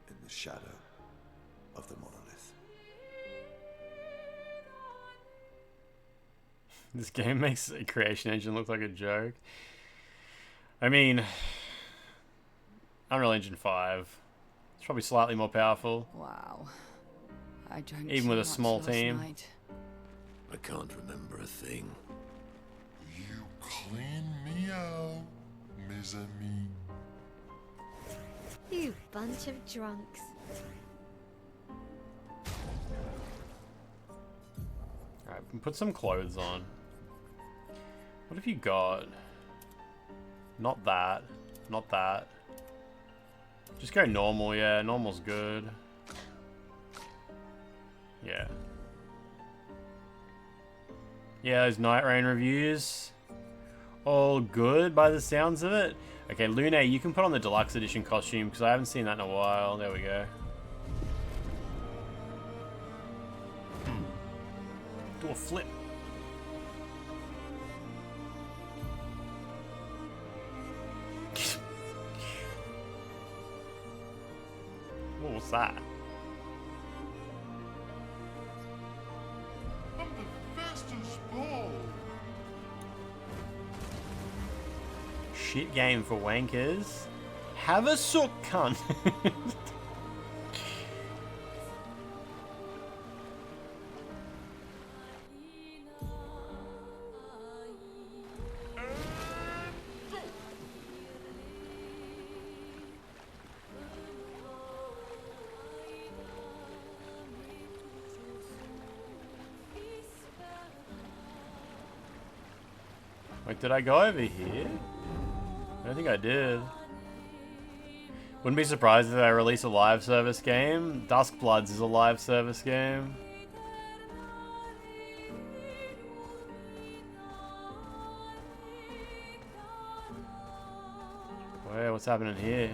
In the shadow of the monolith.
This game makes a creation engine look like a joke. I mean, Unreal Engine 5. It's probably slightly more powerful.
Wow. I drank
even
too
with a
much
small
last
team.
night.
I can't remember a thing.
You clean me out, mes amis.
You bunch of drunks.
Alright, put some clothes on. What have you got? Not that. Not that. Just go normal, yeah. Normal's good. Yeah. Yeah, those Night Rain reviews. All good by the sounds of it. Okay, Lune, you can put on the deluxe edition costume because I haven't seen that in a while. There we go. Do a flip. What was that?
I'm the fastest ball.
Shit game for wankers. Have a sook, cunt. Wait, did I go over here? I don't think I did. Wouldn't be surprised if they release a live service game. Duskbloods is a live service game. Wait, what's happening here?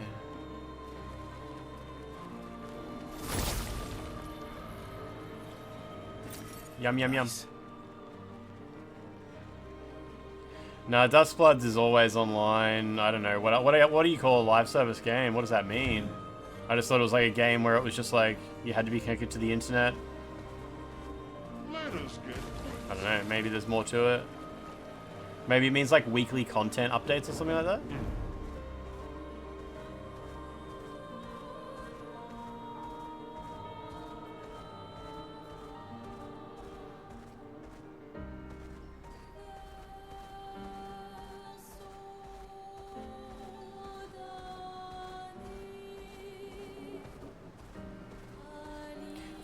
Yum, yum, yum. No, Duskbloods is always online. I don't know. What do you call a live service game? What does that mean? I just thought it was like a game where it was just like you had to be connected to the internet.
Let us get.
I don't know. Maybe there's more to it. Maybe it means like weekly content updates or something like that.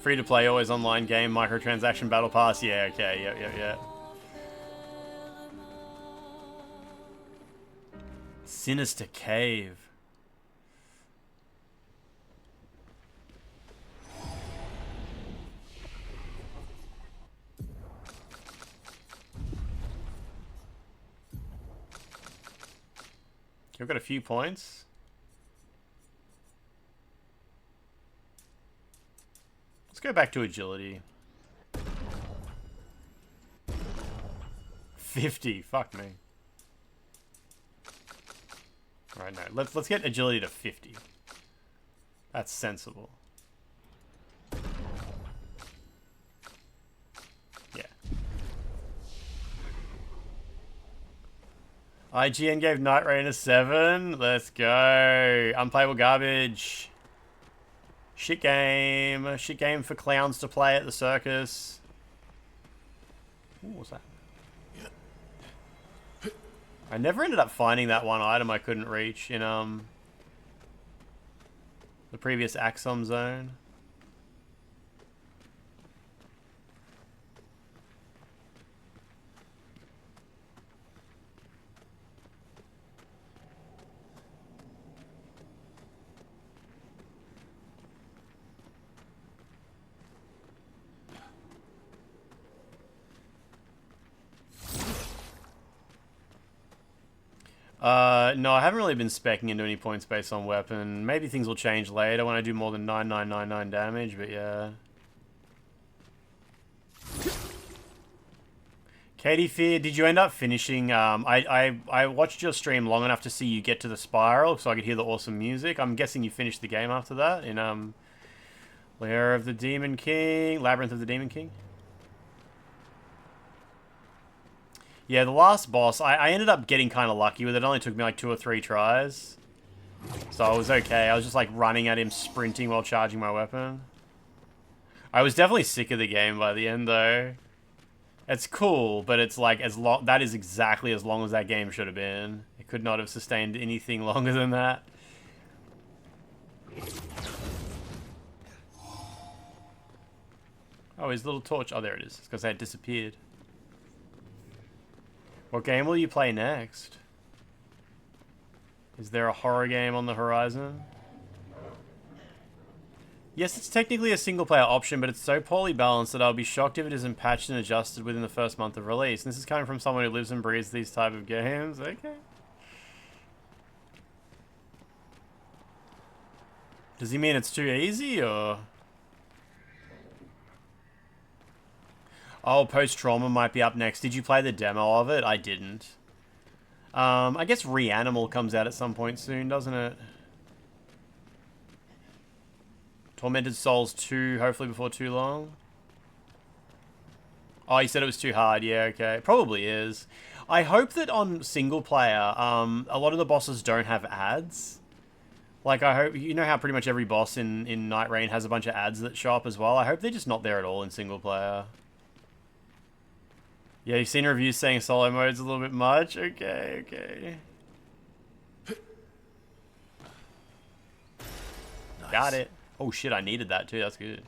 Free to play, always online game, microtransaction battle pass. Yeah, okay, yeah. Sinister Cave. I've got a few points. Let's go back to agility. 50, fuck me. Alright, no, let's get agility to 50. That's sensible. Yeah. IGN gave Night Rain a 7. Let's go. Unplayable garbage. Shit game. Shit game for clowns to play at the circus. Ooh, what's that? I never ended up finding that one item I couldn't reach in the previous Axom zone. No, I haven't really been speccing into any points based on weapon. Maybe things will change later when I do more than 9999 damage, but yeah. Katie Fear, did you end up finishing? I watched your stream long enough to see you get to the spiral so I could hear the awesome music. I'm guessing you finished the game after that in Lair of the Demon King, Labyrinth of the Demon King. Yeah, the last boss, I ended up getting kind of lucky with it. It only took me like 2 or 3 tries. So I was okay. I was just like running at him, sprinting while charging my weapon. I was definitely sick of the game by the end though. It's cool, but it's like that is exactly as long as that game should have been. It could not have sustained anything longer than that. Oh, his little torch. Oh, there it is. It's because it disappeared. What game will you play next? Is there a horror game on the horizon? Yes, it's technically a single-player option, but it's so poorly balanced that I'll be shocked if it isn't patched and adjusted within the first month of release. And this is coming from someone who lives and breathes these type of games. Okay. Does he mean it's too easy, or...? Oh, Post-Trauma might be up next. Did you play the demo of it? I didn't. I guess Reanimal comes out at some point soon, doesn't it? Tormented Souls 2, hopefully before too long. Oh, you said it was too hard. Yeah, okay. It probably is. I hope that on single player, a lot of the bosses don't have ads. Like, I hope... You know how pretty much every boss in Night Rain has a bunch of ads that show up as well? I hope they're just not there at all in single player. Yeah, you've seen reviews saying solo mode's a little bit much? Okay, okay. Nice. Got it. Oh shit, I needed that too, that's good.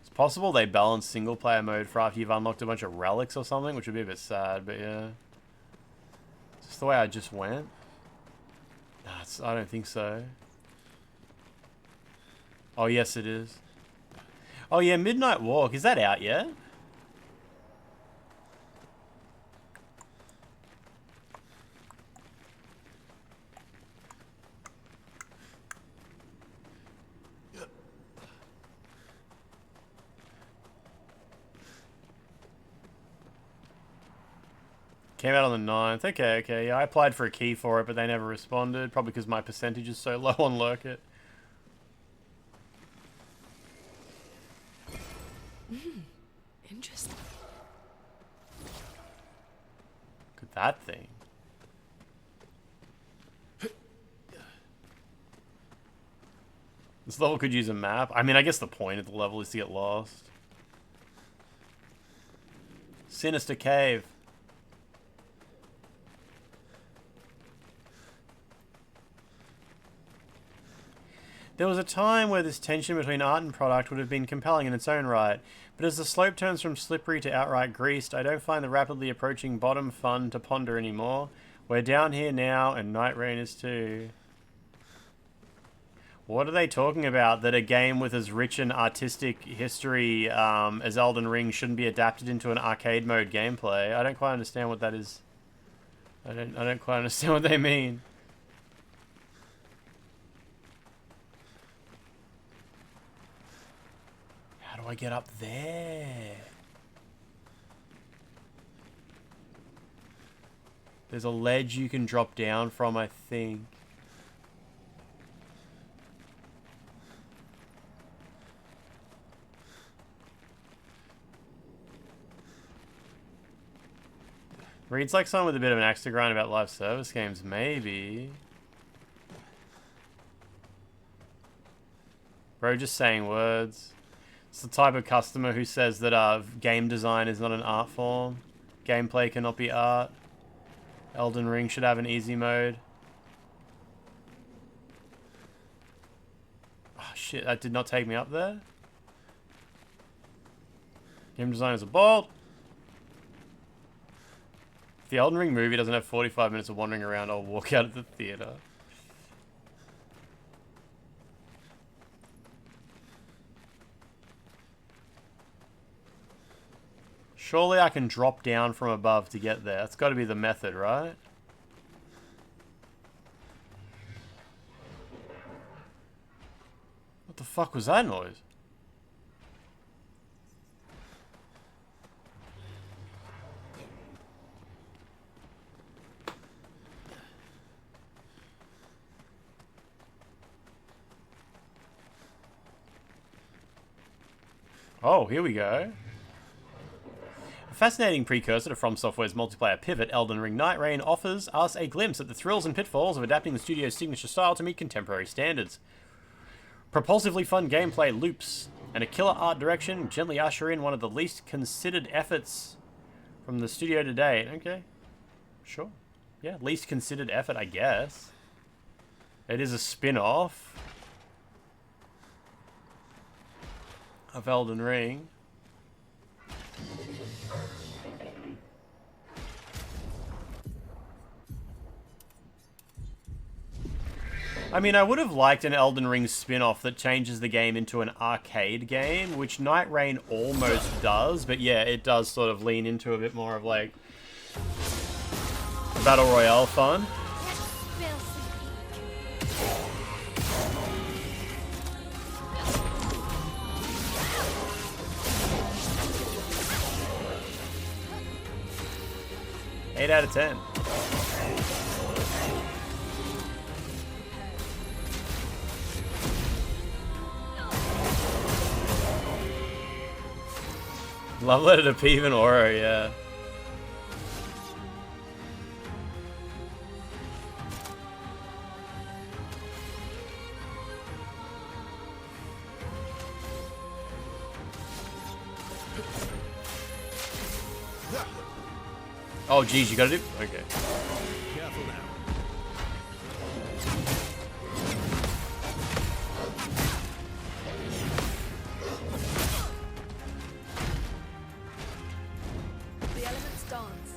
It's possible they balance single player mode for after you've unlocked a bunch of relics or something, which would be a bit sad, but yeah. Is this the way I just went? I don't think so. Oh, yes, it is. Oh, yeah, Midnight Walk. Is that out yet? Came out on the 9th. Okay, okay. Yeah, I applied for a key for it, but they never responded. Probably because my percentage is so low on Lurk It.
Interesting.
Look at that thing. This level could use a map. I mean, I guess the point of the level is to get lost. Sinister Cave. There was a time where this tension between art and product would have been compelling in its own right, but as the slope turns from slippery to outright greased, I don't find the rapidly approaching bottom fun to ponder anymore. We're down here now, and Night Rain is too. What are they talking about? That a game with as rich an artistic history as Elden Ring shouldn't be adapted into an arcade mode gameplay? I don't quite understand what that is. I don't quite understand what they mean. How do I get up there? There's a ledge you can drop down from, I think. Reads like someone with a bit of an axe to grind about live service games, maybe. Bro, just saying words. It's the type of customer who says that game design is not an art form. Gameplay cannot be art. Elden Ring should have an easy mode. Oh shit, that did not take me up there. Game design is a ball. If the Elden Ring movie doesn't have 45 minutes of wandering around, I'll walk out of the theater. Surely I can drop down from above to get there. That's got to be the method, right? What the fuck was that noise? Oh, here we go. A fascinating precursor to From Software's multiplayer pivot, Elden Ring Night Rain offers us a glimpse at the thrills and pitfalls of adapting the studio's signature style to meet contemporary standards. Propulsively fun gameplay loops and a killer art direction gently usher in one of the least considered efforts from the studio to date. Okay, sure. Yeah, least considered effort, I guess. It is a spin-off of Elden Ring. I mean, I would have liked an Elden Ring spin-off that changes the game into an arcade game, which Night Rain almost does, but yeah, it does sort of lean into a bit more of like Battle Royale fun. Eight out of 10. Love letter to Peeve and Aura, yeah. Oh, geez, you gotta do. Okay.
Careful now.
The elements dance.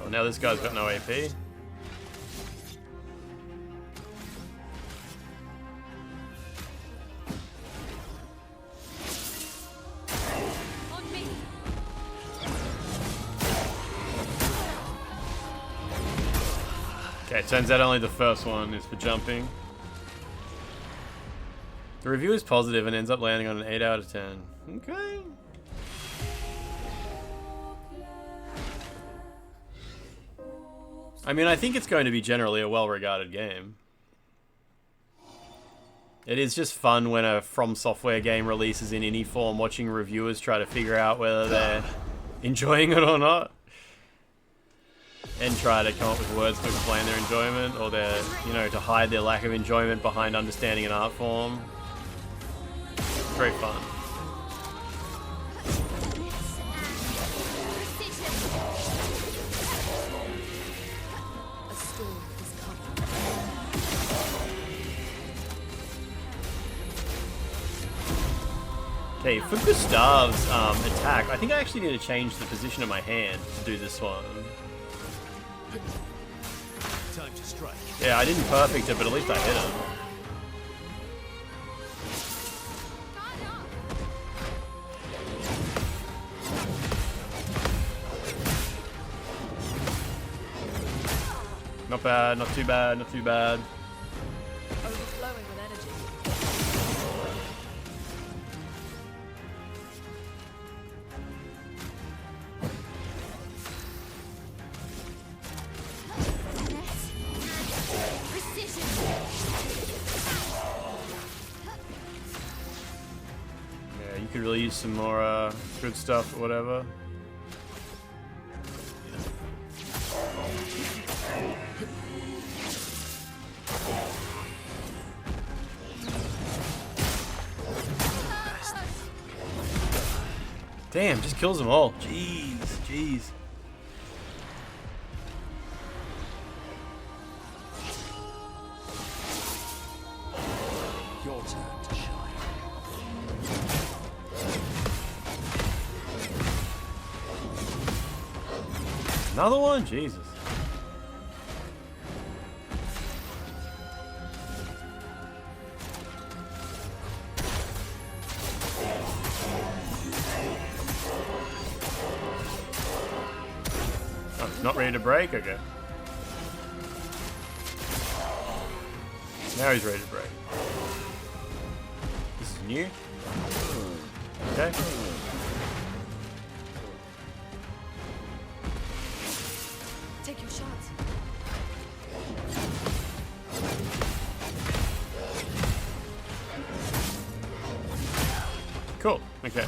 Oh, now this guy's got no AP. Okay, turns out only the first one is for jumping. The review is positive and ends up landing on an 8 out of 10. Okay. I mean, I think it's going to be generally a well-regarded game. It is just fun when a From Software game releases in any form, watching reviewers try to figure out whether they're enjoying it or not. And try to come up with words to explain their enjoyment, or their, you know, to hide their lack of enjoyment behind understanding an art form. It's very fun.
A storm is coming.
Okay, for Gustav's attack, I think I actually need to change the position of my hand to do this one.
Time to strike.
Yeah, I didn't perfect it, but at least I hit him. Not bad, not too bad, not too bad.
Overflowing with energy.
some more good stuff or whatever. Damn, just kills them all. Jeez, jeez.
Your turn to shine.
Another one? Jesus. Oh, it's not ready to break? Okay. Now he's ready to break. This is new. Okay.
Take your shots.
Cool. Okay.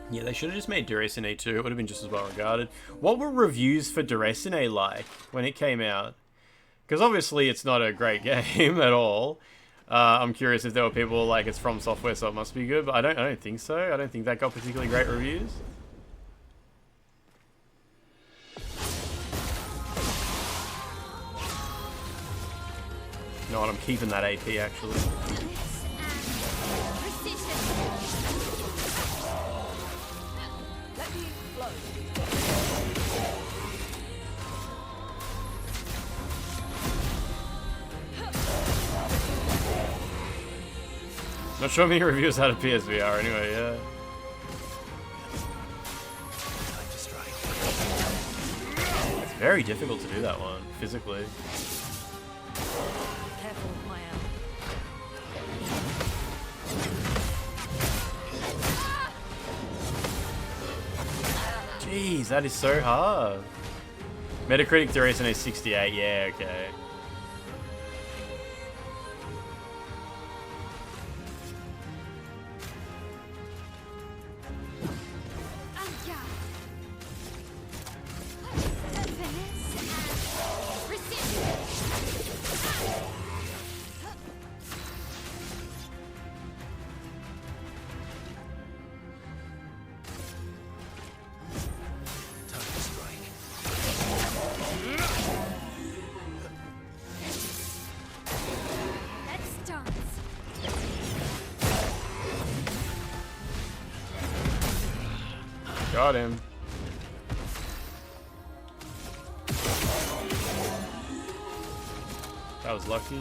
Yeah, they should have just made Duracine 2. It would have been just as well regarded. What were reviews for Duracine like when it came out? Because obviously it's not a great game at all. I'm curious if there were people like, it's from software, so it must be good. But I don't think so. I don't think that got particularly great reviews. You know what? I'm keeping that AP actually.
Let me flow.
Not sure many reviews out of PSVR anyway, yeah. It's very difficult to do that one, physically.
Careful, my
Jeez, that is so hard. Metacritic Duracine is 68, yeah, okay. Got him. That was lucky.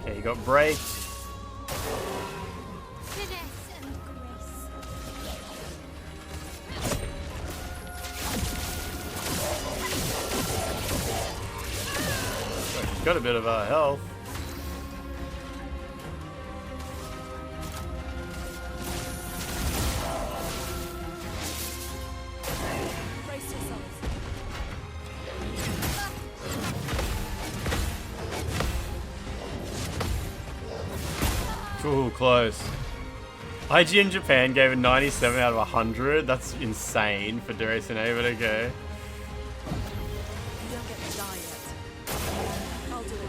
Okay, you got braked. She's got a bit of health. Ooh, close. IGN Japan gave it 97 out of 100. That's insane for Duracine, but okay.
You don't get to die yet. I'll do it.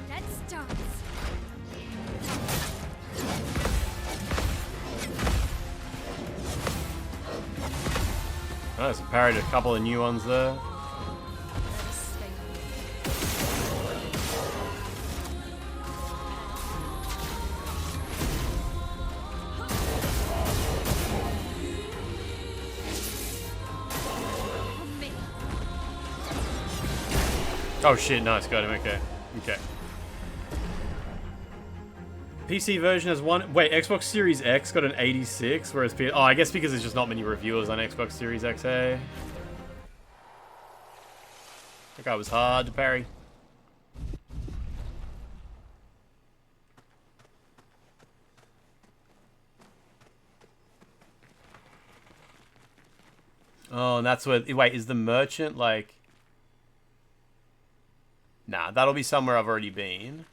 Let's dance.
Nice, I parried a couple of new ones there. Oh shit, nice, got him, okay. Okay. PC version has one. Wait, Xbox Series X got an 86, whereas oh, I guess because there's just not many reviewers on Xbox Series XA. That guy was hard to parry. Oh, and that's where... Wait, is the merchant, like... Nah, that'll be somewhere I've already been.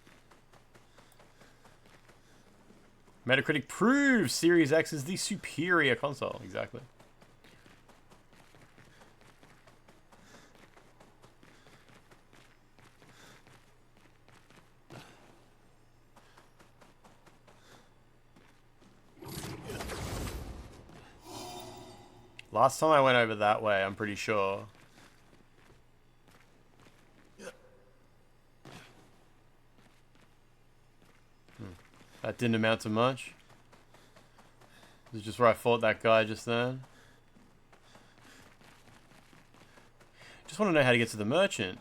Metacritic proves Series X is the superior console. Exactly. Last time I went over that way, I'm pretty sure. That didn't amount to much. This is just where I fought that guy just then. Just want to know how to get to the merchant.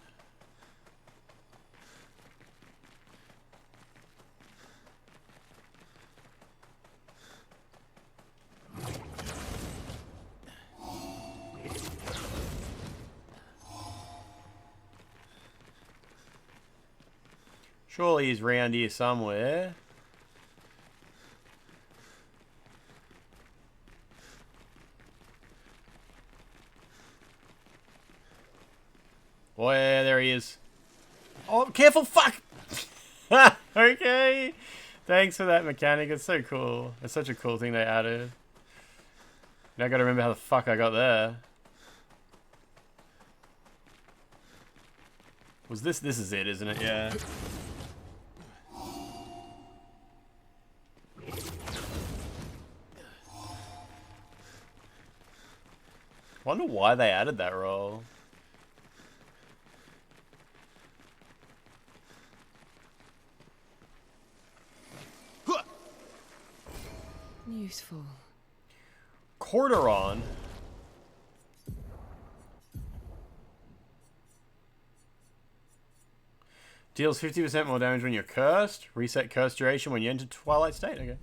Surely he's round here somewhere. Oh yeah, there he is. Oh, careful, fuck! Okay. Thanks for that mechanic, it's so cool. It's such a cool thing they added. Now I gotta remember how the fuck I got there. Was this is it, isn't it? Yeah. Wonder why they added that role.
Useful.
Corderon. Deals 50% more damage when you're cursed. Reset curse duration when you enter Twilight State. Okay.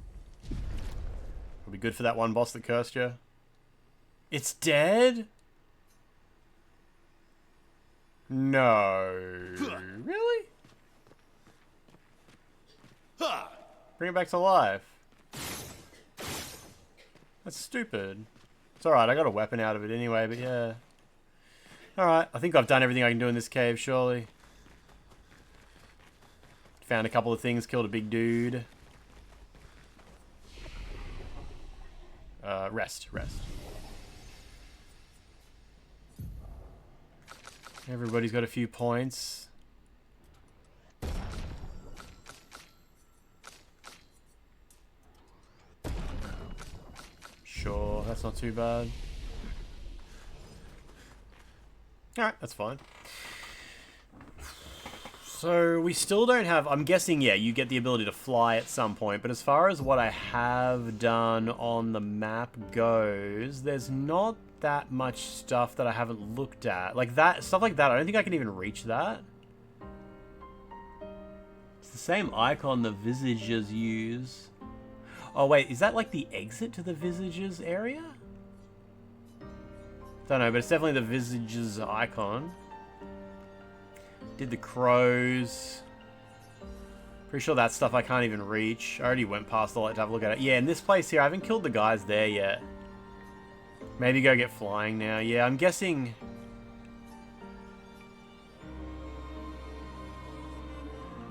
Will be good for that one boss that cursed you. It's dead? No. Really? Bring it back to life. That's stupid. It's alright, I got a weapon out of it anyway, but yeah. Alright, I think I've done everything I can do in this cave, surely. Found a couple of things, killed a big dude. Rest. Everybody's got a few points. Sure, that's not too bad. Alright, that's fine. So, we still don't have... I'm guessing, yeah, you get the ability to fly at some point, but as far as what I have done on the map goes, there's not that much stuff that I haven't looked at. Like that, stuff like that, I don't think I can even reach that. It's the same icon the Visages use. Oh wait, is that like the exit to the Visages area? Don't know, but it's definitely the Visages icon. Did the crows. Pretty sure that stuff I can't even reach. I already went past all that to have a look at it. Yeah, in this place here, I haven't killed the guys there yet. Maybe go get flying now. Yeah, I'm guessing...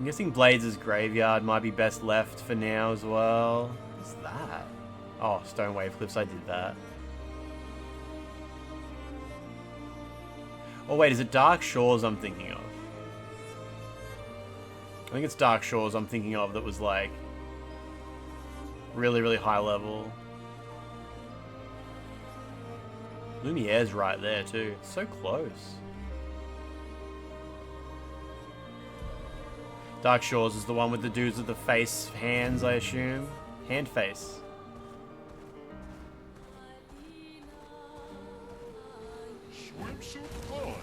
Blades' graveyard might be best left for now as well. What's that? Oh, Stone Wave Cliffs, I did that. Oh wait, is it Dark Shores I'm thinking of? I think it's Dark Shores I'm thinking of that was like... really, really high level. Lumiere's right there too. It's so close. Dark Shores is the one with the dudes with the face hands, I assume. Hand face.
Swimsuit on.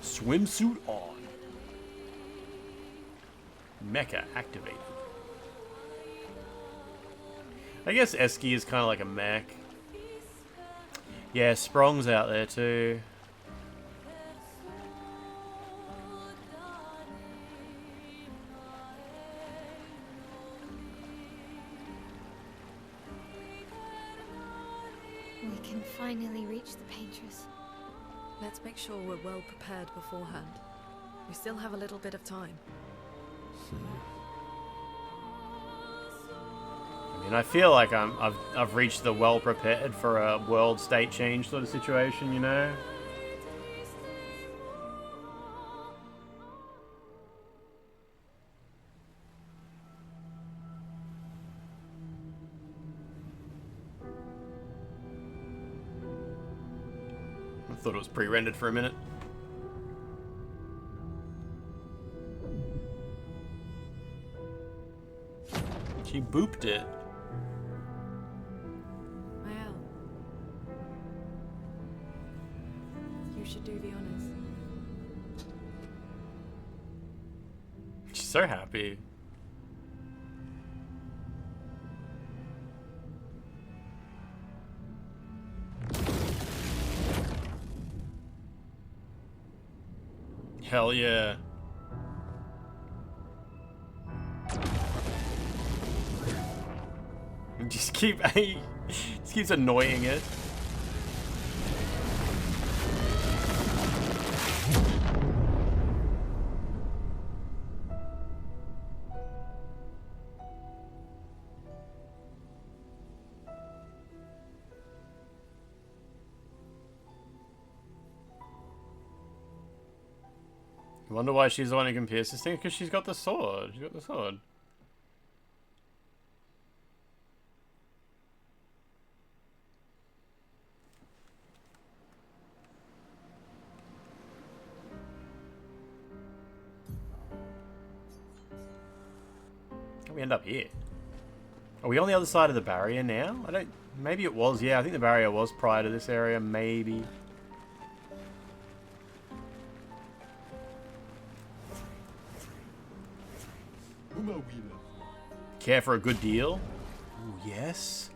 Swimsuit on. Mecha activated. I guess Eski is kind of like a mech. Yeah, Sprong's out there too.
We
can finally reach the painters.
Let's make sure we're well prepared beforehand. We still have a little bit of time.
I mean, I feel like I've reached the well prepared for a world state change sort of situation, you know? I thought it was pre-rendered for a minute. She booped it.
Mael, you should do the honors.
She's so happy. Hell yeah. Just keeps annoying it. I wonder why she's the one who can pierce this thing, because she's got the sword. She's got the sword. How do we end up here? Are we on the other side of the barrier now? I don't... Maybe it was, yeah. I think the barrier was prior to this area, maybe. Care for a good deal? Ooh, yes.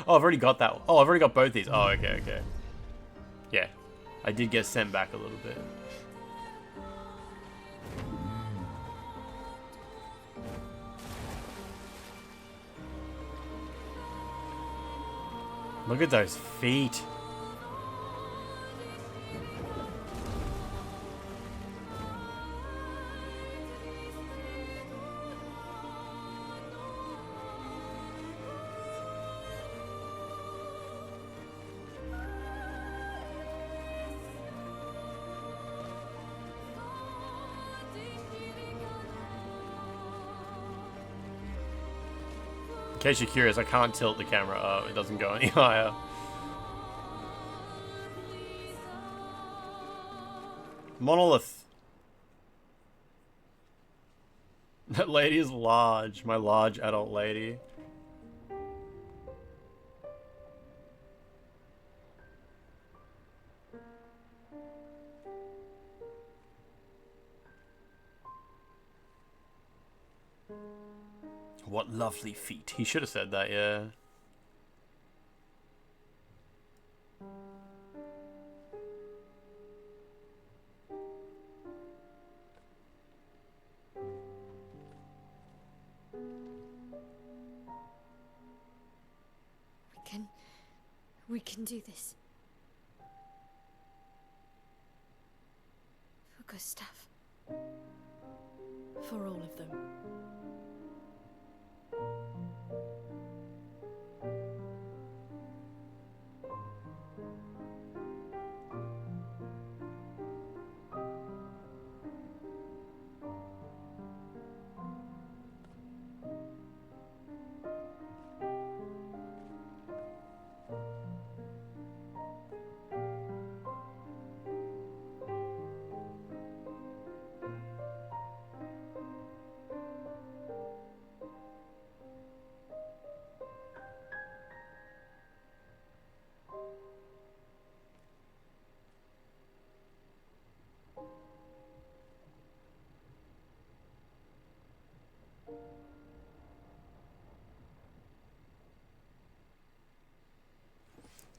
Oh, I've already got that. Oh, I've already got both these. Oh, okay, okay. Yeah. I did get sent back a little bit. Look at those feet. In case you're curious, I can't tilt the camera up. It doesn't go any higher. Monolith. That lady is large. My large adult lady. What lovely feet. He should have said that, yeah.
We can do this. For Gustav.
For all of them.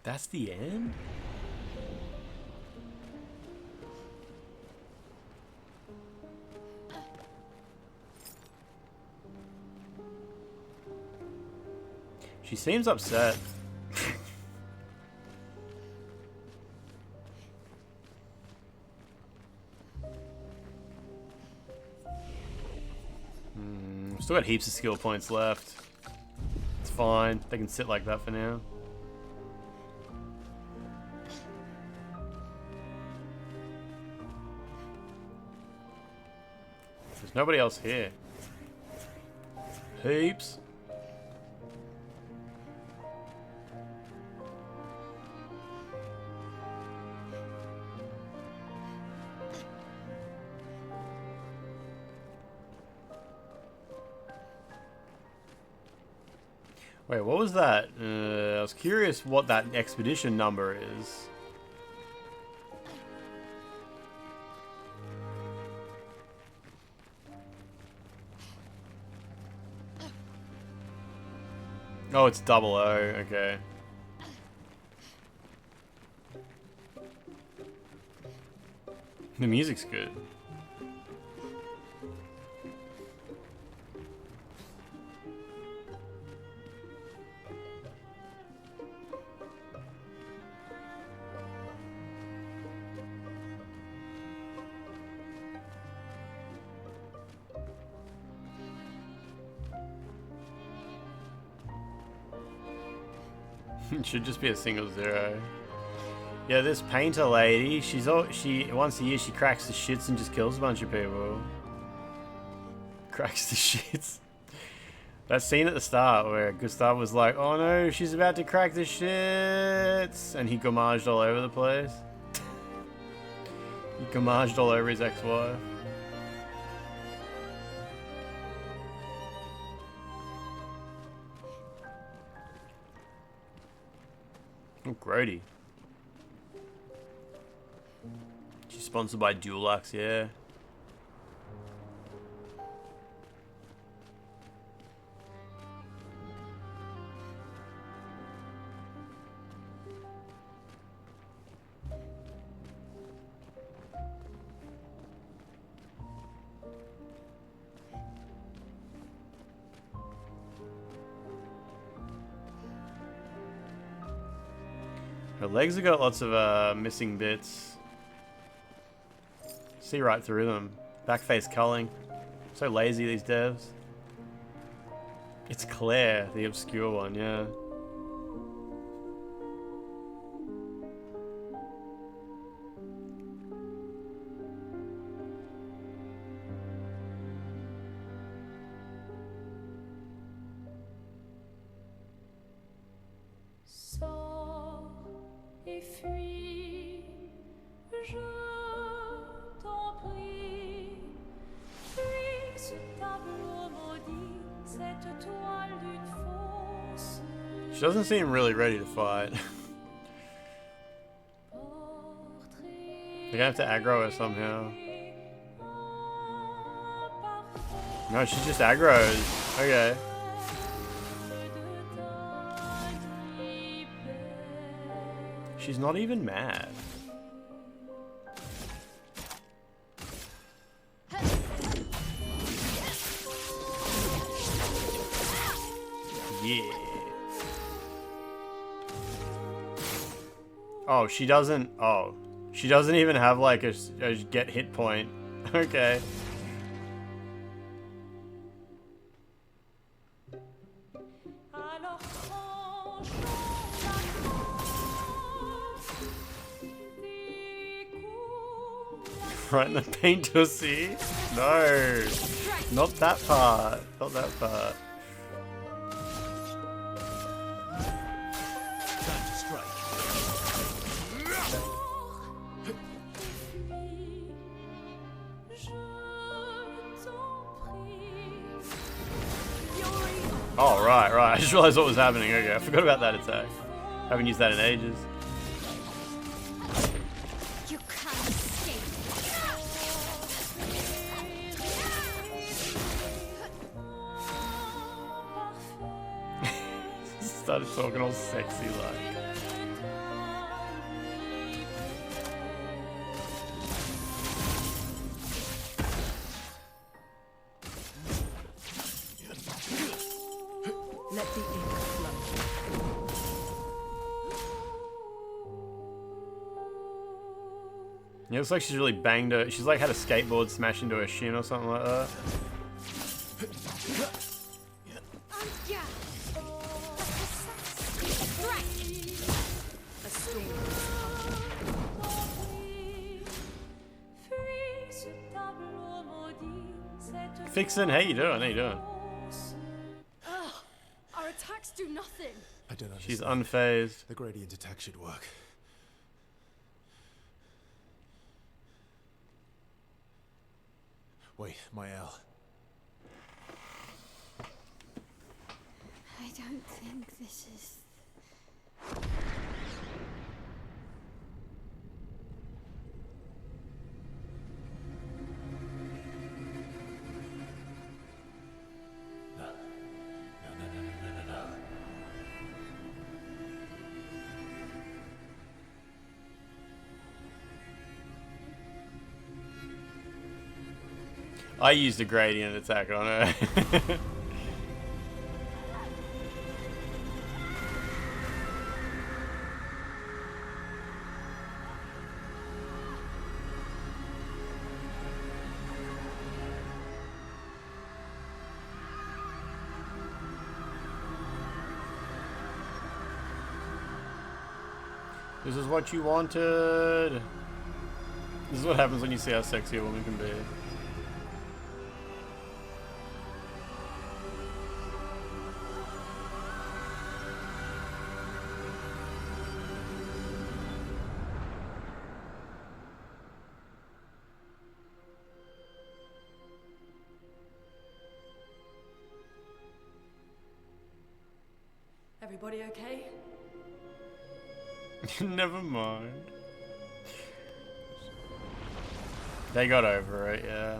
That's the end? She seems upset. Still got heaps of skill points left. It's fine. They can sit like that for now. There's nobody else here. Heaps. Wait, what was that? I was curious what that expedition number is. Oh, it's 00, okay. The music's good. It should just be a single 0. Yeah, this painter lady, she once a year she cracks the shits and just kills a bunch of people. Cracks the shits. That scene at the start where Gustav was like, "Oh no, she's about to crack the shits," and he gommaged all over the place. He gommaged all over his ex-wife. Oh, Grody. She's sponsored by Dulux, yeah. Her legs have got lots of missing bits. See right through them. Backface culling. So lazy, these devs. It's Clair, the obscure one, yeah. She doesn't seem really ready to fight. They're gonna have to aggro her somehow. No, she just aggroes. Okay. She's not even mad. Yeah. Oh, she doesn't. Oh, she doesn't even have like a get hit point. Okay. Right in the paint, see? No, not that part. Not that part. Oh, right. I just realized what was happening. Okay, I forgot about that attack. I haven't used that in ages.
You can't escape.
Started talking all sexy like.
Let the ink flow.
Yeah, it looks like she's really banged her. She's like had a skateboard smash into her shin or something like that.
A storm is coming.
Fixin', how you doing? How you doing?
Ugh, our attacks do nothing.
I don't understand.
She's unfazed.
The gradient attack should work. Wait, Mael.
I don't think this is...
I used a gradient attack on her. This is what you wanted. This is what happens when you see how sexy a woman can be.
Everybody okay?
Never mind. They got over it, yeah.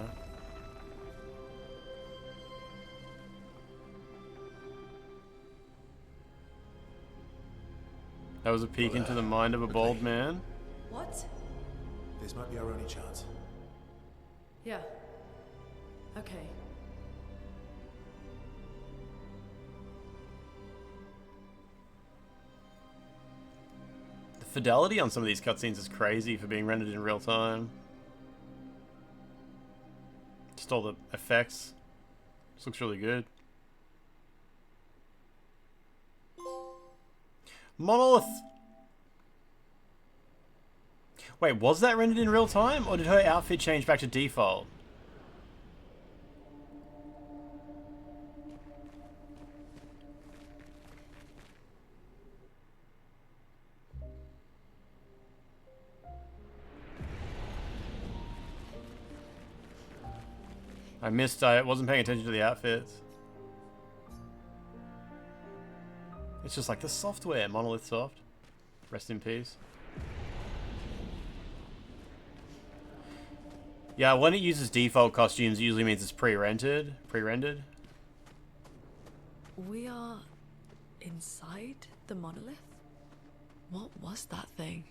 That was a peek into the mind of a bald man.
What?
This might be our only chance.
Yeah. Okay.
The fidelity on some of these cutscenes is crazy for being rendered in real time. Just all the effects. This looks really good. Monolith. Wait, was that rendered in real time, or did her outfit change back to default? I missed, I wasn't paying attention to the outfits. It's just like the software, Monolith Soft. Rest in peace. Yeah, when it uses default costumes, it usually means it's pre-rendered.
We are inside the monolith? What was that thing?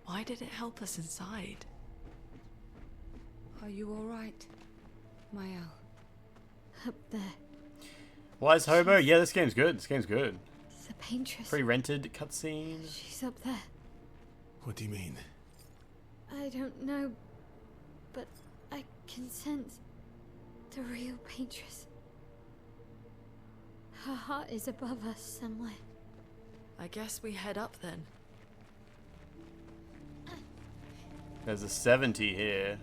Why did it help us inside?
Are you alright, Mael? Up there.
Wise Hobo? Yeah, this game's good. This game's good.
The paintress.
Pre-rented cutscene.
She's up there.
What do you mean?
I don't know, but I can sense the real paintress. Her heart is above us somewhere.
I guess we head up then.
There's a 70 here.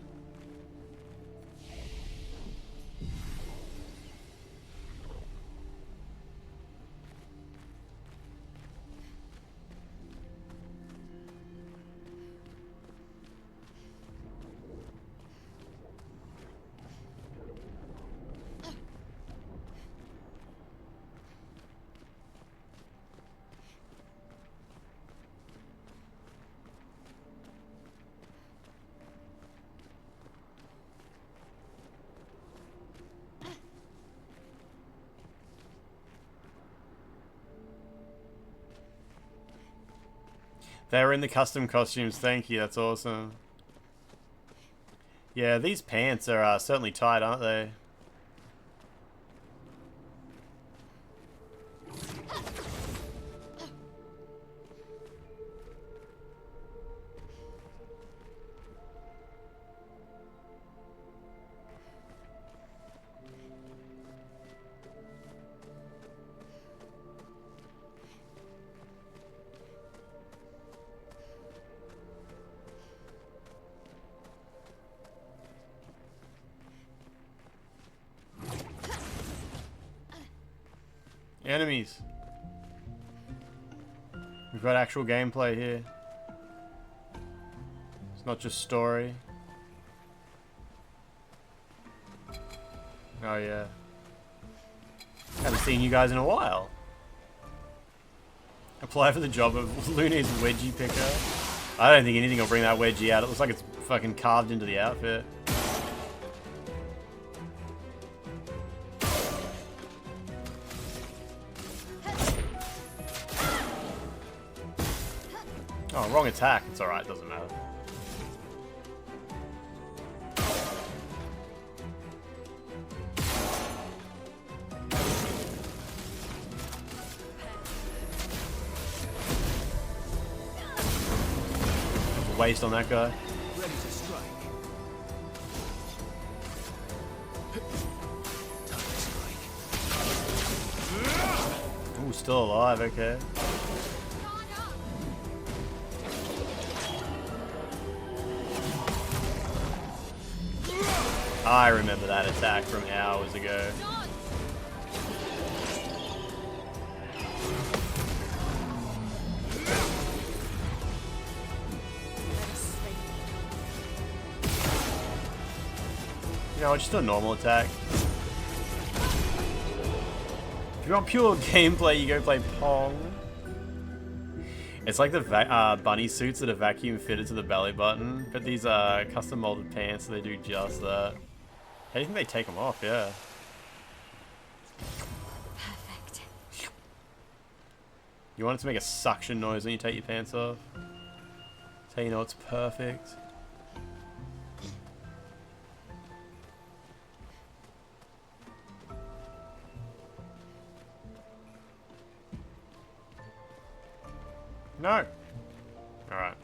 They were in the custom costumes, thank you, that's awesome. Yeah, these pants are certainly tight, aren't they? Enemies. We've got actual gameplay here. It's not just story. Oh yeah. Haven't seen you guys in a while. Apply for the job of Luna's wedgie picker. I don't think anything will bring that wedgie out. It looks like it's fucking carved into the outfit. Oh, wrong attack. It's alright, doesn't matter. Waste on that guy.
Ready to strike. Time to strike.
Ooh, still alive, okay. I remember that attack from hours ago. No, it's just a normal attack. If you want pure gameplay, you go play Pong. It's like the bunny suits that are vacuum fitted to the belly button, but these are custom molded pants, so they do just that. How do you think they take them off? Yeah.
Perfect.
You want it to make a suction noise when you take your pants off? That's how you know it's perfect. No. Alright.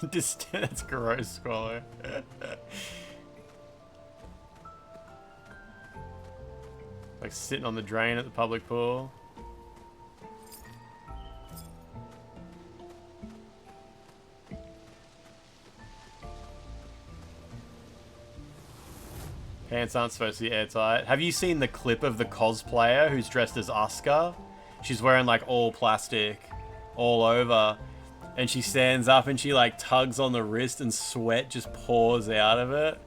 That's gross, Squallow. Like sitting on the drain at the public pool. Pants aren't supposed to be airtight. Have you seen the clip of the cosplayer who's dressed as Asuka? She's wearing like all plastic all over, and she stands up and she like tugs on the wrist and sweat just pours out of it,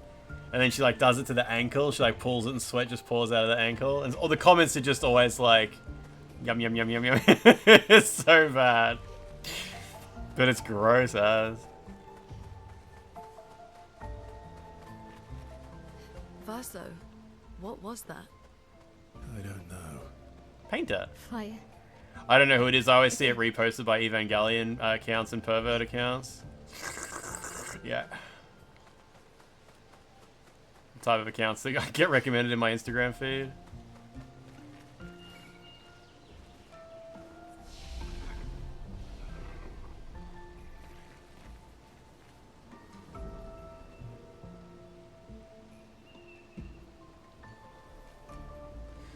and then she like does it to the ankle. She like pulls it and sweat just pours out of the ankle, and all the comments are just always like yum yum yum yum yum. It's so bad, but it's gross as.
Verso, what was that?
I don't know.
Painter.
Fire.
I don't know who it is. I always see it reposted by Evangelion accounts and pervert accounts. Yeah. The type of accounts that get recommended in my Instagram feed.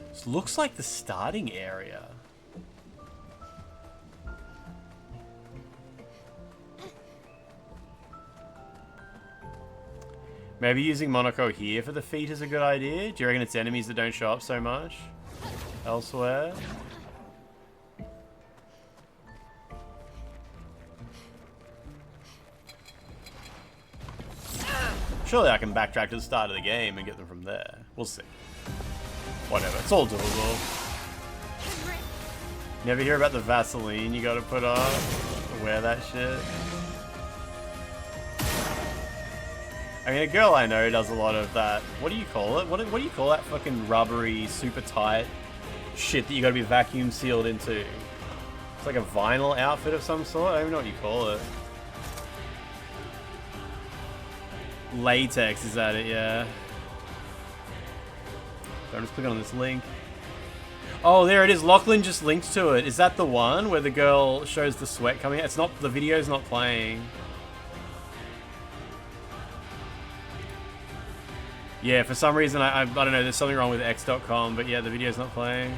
This looks like the starting area. Maybe using Monaco here for the feet is a good idea. Do you reckon it's enemies that don't show up so much elsewhere? Surely I can backtrack to the start of the game and get them from there. We'll see. Whatever, it's all doable. Never hear about the Vaseline you gotta put on to wear that shit? I mean, a girl I know does a lot of that. What do you call it? What do you call that fucking rubbery, super tight shit that you gotta be vacuum sealed into? It's like a vinyl outfit of some sort? I don't even know what you call it. Latex, is that it? Yeah. So I'm just clicking on this link. Oh, there it is. Lachlan just linked to it. Is that the one where the girl shows the sweat coming out? It's not, the video's not playing. Yeah, for some reason, I don't know, there's something wrong with x.com, but yeah, the video's not playing.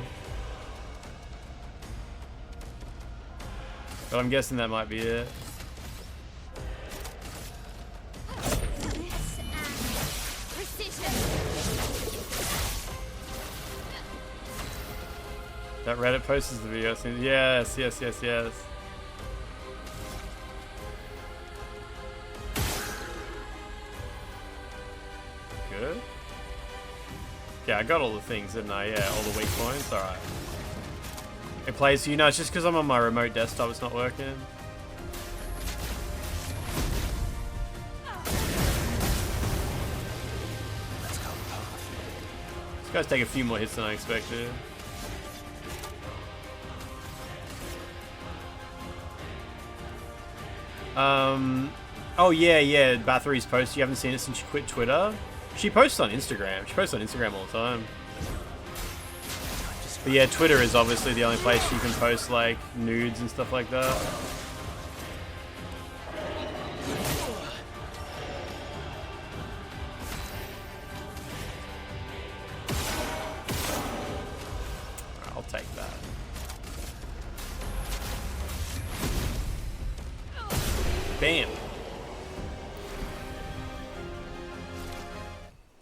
But I'm guessing that might be it. That Reddit post is the video. Yes. Good. Yeah, I got all the things, didn't I? Yeah, all the weak points. Alright. It plays, you know, it's just because I'm on my remote desktop, it's not working. These guys take a few more hits than I expected. Oh yeah, Bathory's post. You haven't seen it since she quit Twitter? She posts on Instagram. She posts on Instagram all the time. But yeah, Twitter is obviously the only place you can post like nudes and stuff like that. I'll take that. Bam.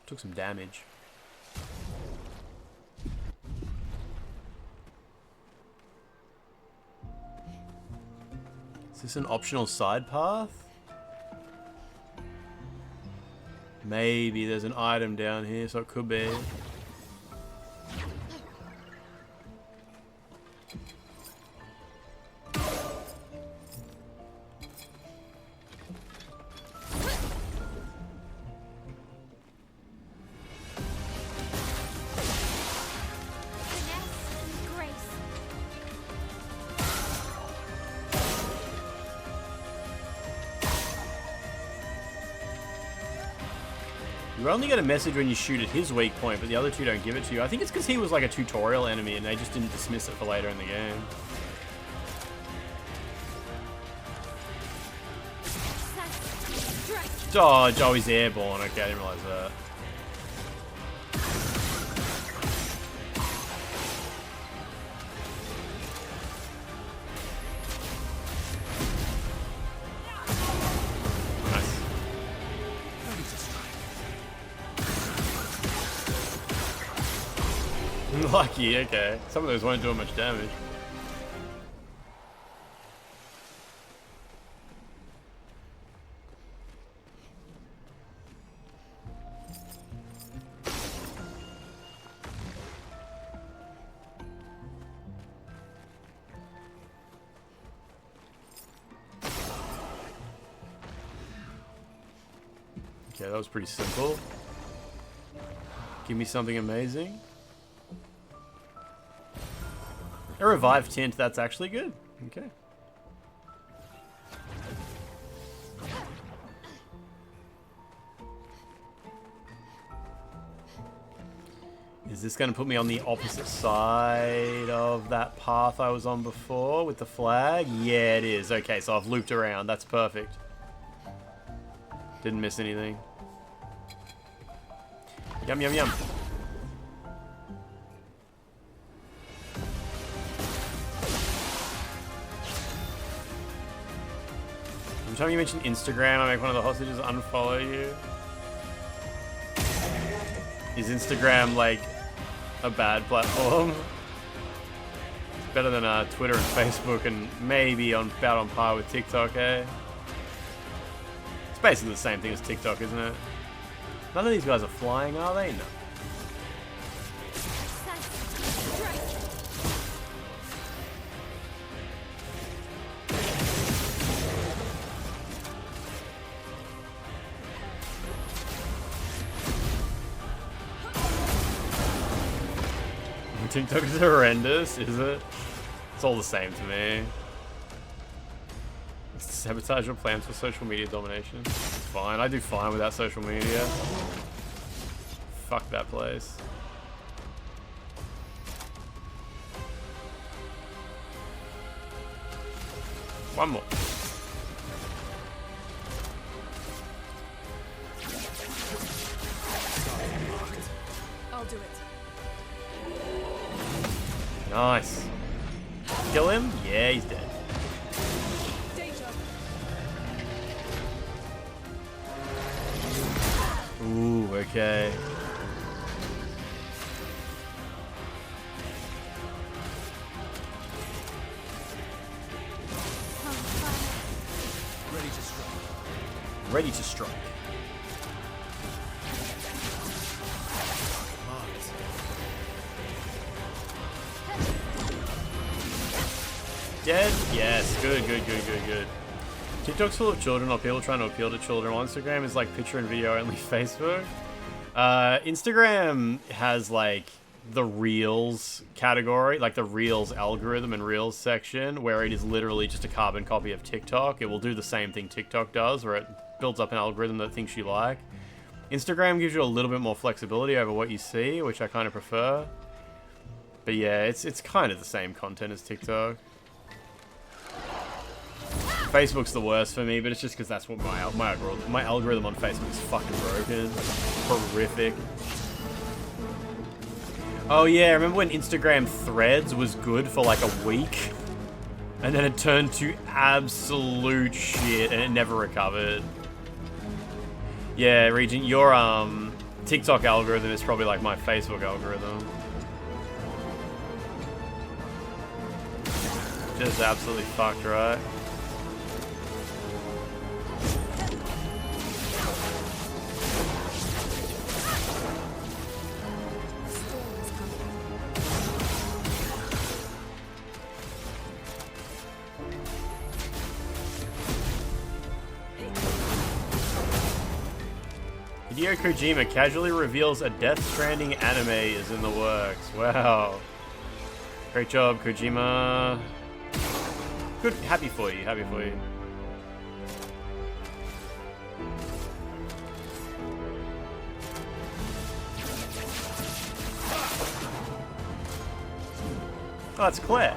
Took some damage. Is this an optional side path? Maybe there's an item down here, so it could be. You only get a message when you shoot at his weak point, but the other two don't give it to you. I think it's because he was like a tutorial enemy and they just didn't dismiss it for later in the game. Dodge! Oh, he's airborne. Okay, I didn't realize that. Lucky, okay. Some of those weren't doing much damage. Okay, that was pretty simple. Give me something amazing. A revived tint, that's actually good. Okay. Is this going to put me on the opposite side of that path I was on before with the flag? Yeah, it is. Okay, so I've looped around. That's perfect. Didn't miss anything. Yum, yum, yum. Every time you mention Instagram, I make one of the hostages unfollow you. Is Instagram like a bad platform? It's better than Twitter and Facebook, and maybe about on par with TikTok, eh? It's basically the same thing as TikTok, isn't it? None of these guys are flying, are they? No. TikTok is horrendous, is it? It's all the same to me. Sabotage your plans for social media domination. It's fine, I do fine without social media. Fuck that place. One more.
I'll do it.
Nice. Kill him? Yeah, he's dead. Ooh, okay. Ready to strike. Dead? Yes. Good, good, good, good, good. TikTok's full of children or people trying to appeal to children, while Instagram is like picture and video only Facebook. Instagram has like the Reels category, like the Reels algorithm and Reels section, where it is literally just a carbon copy of TikTok. It will do the same thing TikTok does, where it builds up an algorithm that thinks you like. Instagram gives you a little bit more flexibility over what you see, which I kind of prefer. But yeah, it's kind of the same content as TikTok. Facebook's the worst for me, but it's just because that's what my algorithm on Facebook is fucking broken. Horrific. Oh yeah, remember when Instagram Threads was good for like a week? And then it turned to absolute shit and it never recovered. Yeah, Regent, your TikTok algorithm is probably like my Facebook algorithm. Just absolutely fucked, right? Hideo Kojima casually reveals a Death Stranding anime is in the works. Wow. Great job, Kojima. Good. Happy for you. Happy for you. Oh, it's Clair.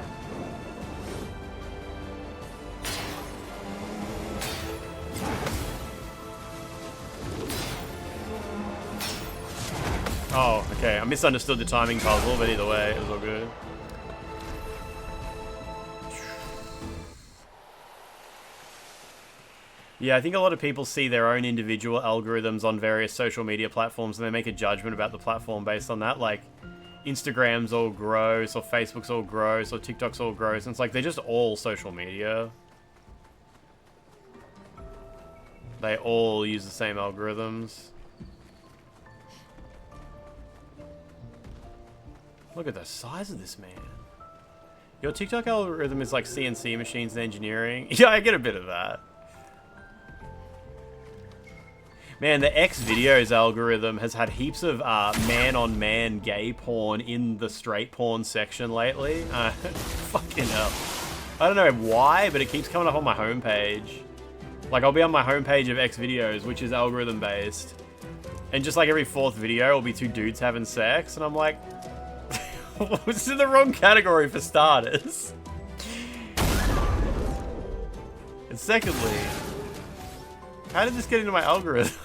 Oh, okay. I misunderstood the timing puzzle, but either way, it was all good. Yeah, I think a lot of people see their own individual algorithms on various social media platforms and they make a judgment about the platform based on that. Like, Instagram's all gross, or Facebook's all gross, or TikTok's all gross. And it's like, they're just all social media. They all use the same algorithms. Look at the size of this man. Your TikTok algorithm is like CNC machines and engineering. Yeah, I get a bit of that. Man, the X videos algorithm has had heaps of man-on-man gay porn in the straight porn section lately. Fucking hell. I don't know why, but it keeps coming up on my homepage. Like, I'll be on my homepage of X videos, which is algorithm-based. And just like every fourth video, will be two dudes having sex. And I'm like, this is in the wrong category for starters. And secondly, how did this get into my algorithm?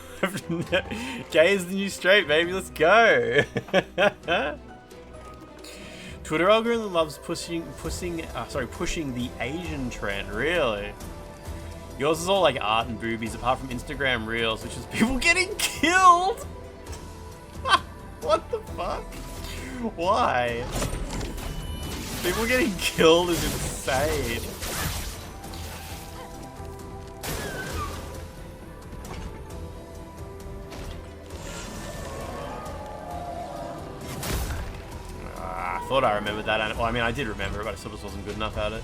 Gay is the new straight, baby. Let's go. Twitter algorithm loves pushing the Asian trend. Really? Yours is all like art and boobies, apart from Instagram Reels, which is people getting killed. What the fuck? Why? People getting killed is insane. I thought I remembered that. Well, I mean, I did remember it, but I still just wasn't good enough at it.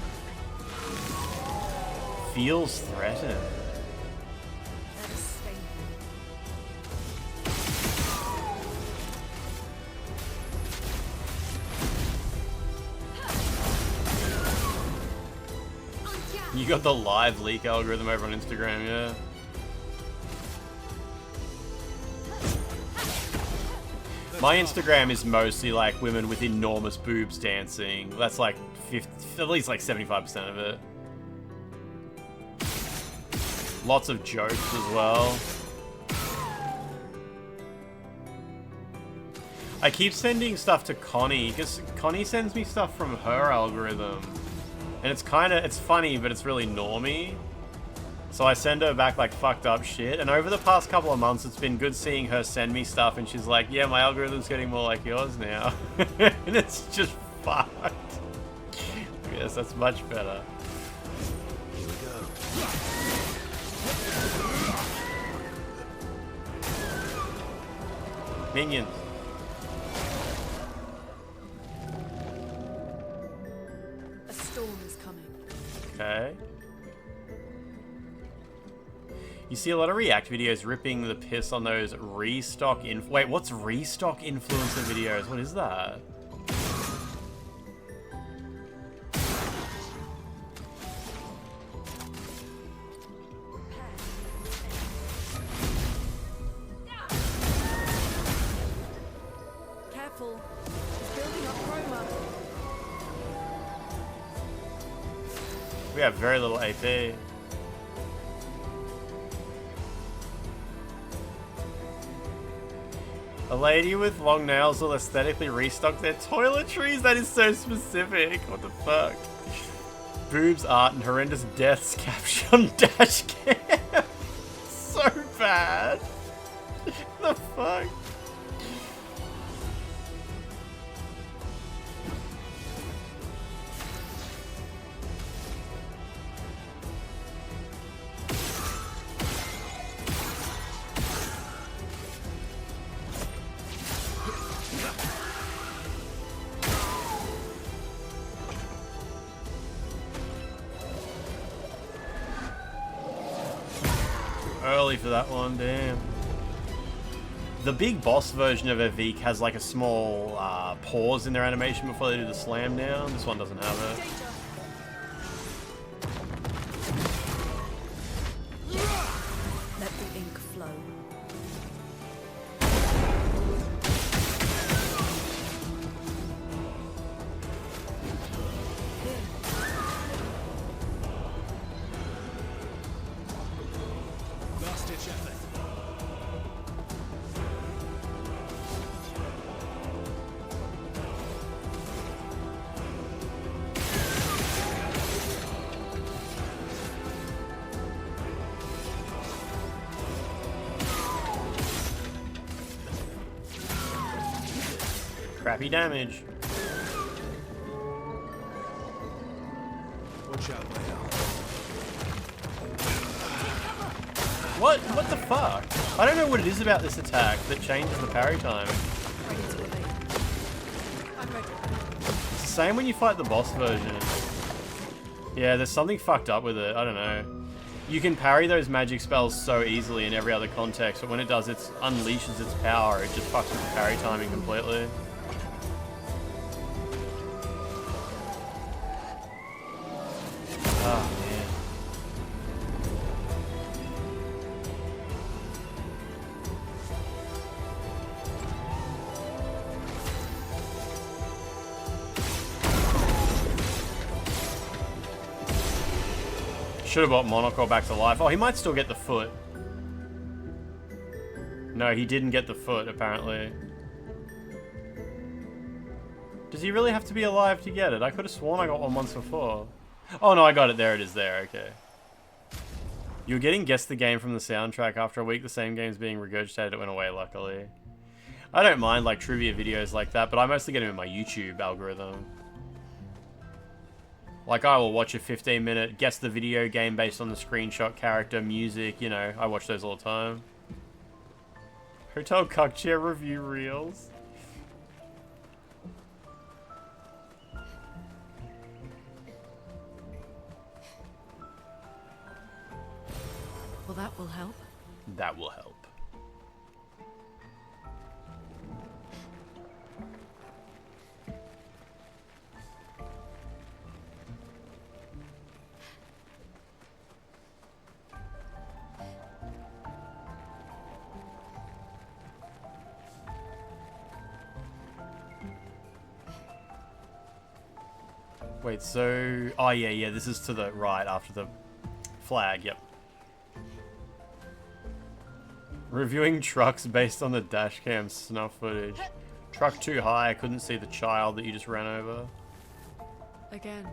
Feels threatened. You got the live leak algorithm over on Instagram, yeah? My Instagram is mostly like women with enormous boobs dancing. That's like at least like 75% of it. Lots of jokes as well. I keep sending stuff to Connie because Connie sends me stuff from her algorithm. And it's funny, but it's really normie. So I send her back like fucked up shit. And over the past couple of months, it's been good seeing her send me stuff. And she's like, yeah, my algorithm's getting more like yours now. And it's just fucked. Yes, that's much better.
Here we go.
Minions.
A storm is coming.
Okay. You see a lot of React videos ripping the piss on those restock Wait, what's restock influencer videos? What is that?
Careful. He's building up chroma.
We have very little AP. A lady with long nails will aesthetically restock their toiletries? That is so specific. What the fuck? Boobs, art, and horrendous deaths captured on dash cam. So bad. The fuck? Early for that one, damn. The big boss version of Evique has like a small pause in their animation before they do the slam down. This one doesn't have it.
Let the ink flow.
Last ditch effort.
Crappy damage.
Watch out, Clair.
What the fuck? I don't know what it is about this attack that changes the parry time. It's the same when you fight the boss version. Yeah, there's something fucked up with it. I don't know. You can parry those magic spells so easily in every other context, but when it does, it unleashes its power. It just fucks with the parry timing completely. Oh, man. Should have brought Monocle back to life. Oh, he might still get the foot. No, he didn't get the foot, apparently. Does he really have to be alive to get it? I could have sworn I got one once before. Oh no, I got it. There it is there. Okay. You were getting Guess the Game from the soundtrack. After a week, the same game's being regurgitated. It went away, luckily. I don't mind like trivia videos like that, but I mostly get them in my YouTube algorithm. Like, I will watch a 15-minute guess the video game based on the screenshot, character, music, you know. I watch those all the time. Hotel Cuck Chair review reels.
Well, that will help.
That will help. Wait, so... Oh, yeah, this is to the right after the flag, yep. Reviewing trucks based on the dashcam snuff footage. Truck too high, I couldn't see the child that you just ran over.
Again.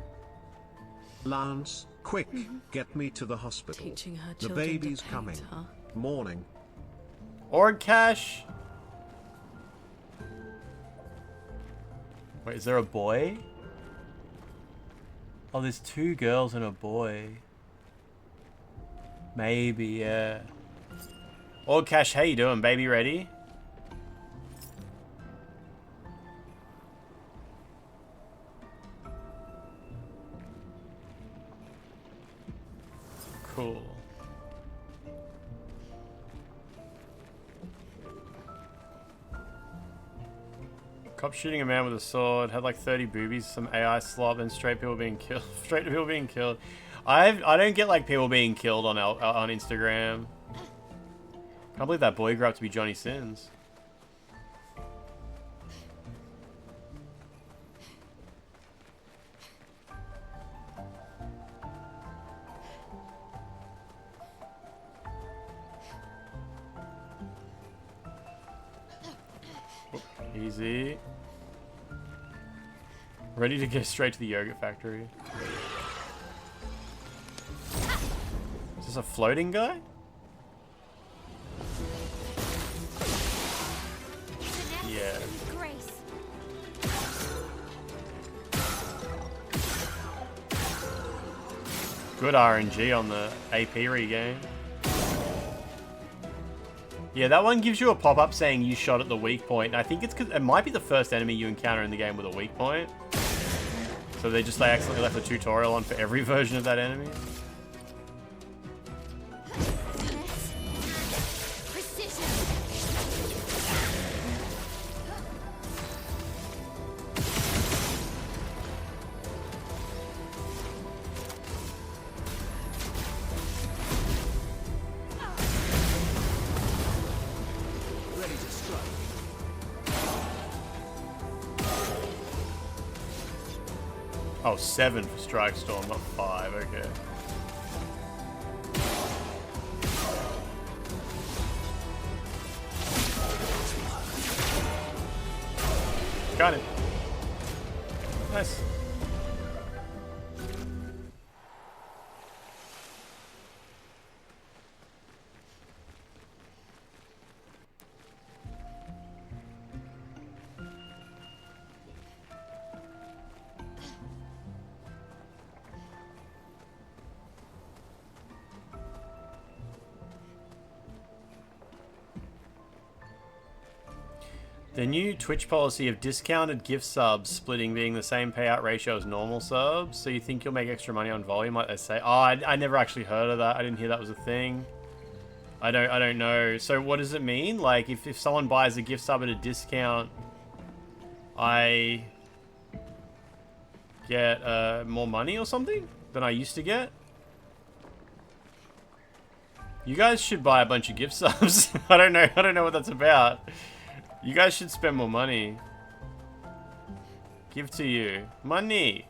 Lance, quick, get me to the hospital.
Teaching her
The
children
baby's
to paint,
coming.
huh?
Morning.
Org cash. Wait, is there a boy? Oh, there's two girls and a boy. Maybe, yeah. Org cash, how you doing, baby? Ready? Cool. Cop shooting a man with a sword, had like 30 boobies, some AI slop, and straight people being killed. Straight people being killed. I don't get like people being killed on Instagram. Can't believe that boy grew up to be Johnny Sins. Easy. Ready to go straight to the yogurt factory. Is this a floating guy? Yeah. Good RNG on the AP regain. Yeah, that one gives you a pop-up saying you shot at the weak point. I think it's because it might be the first enemy you encounter in the game with a weak point. So they accidentally left a tutorial on for every version of that enemy. Oh, 7 for Strike Storm, not 5, okay. Got it. Nice. The new Twitch policy of discounted gift subs splitting being the same payout ratio as normal subs, so you think you'll make extra money on volume, like they say. Oh, I never actually heard of that. I didn't hear that was a thing. I don't know. So what does it mean? Like, if someone buys a gift sub at a discount, I get more money or something than I used to get? You guys should buy a bunch of gift subs. I don't know what that's about. You guys should spend more money. Give to you. Money!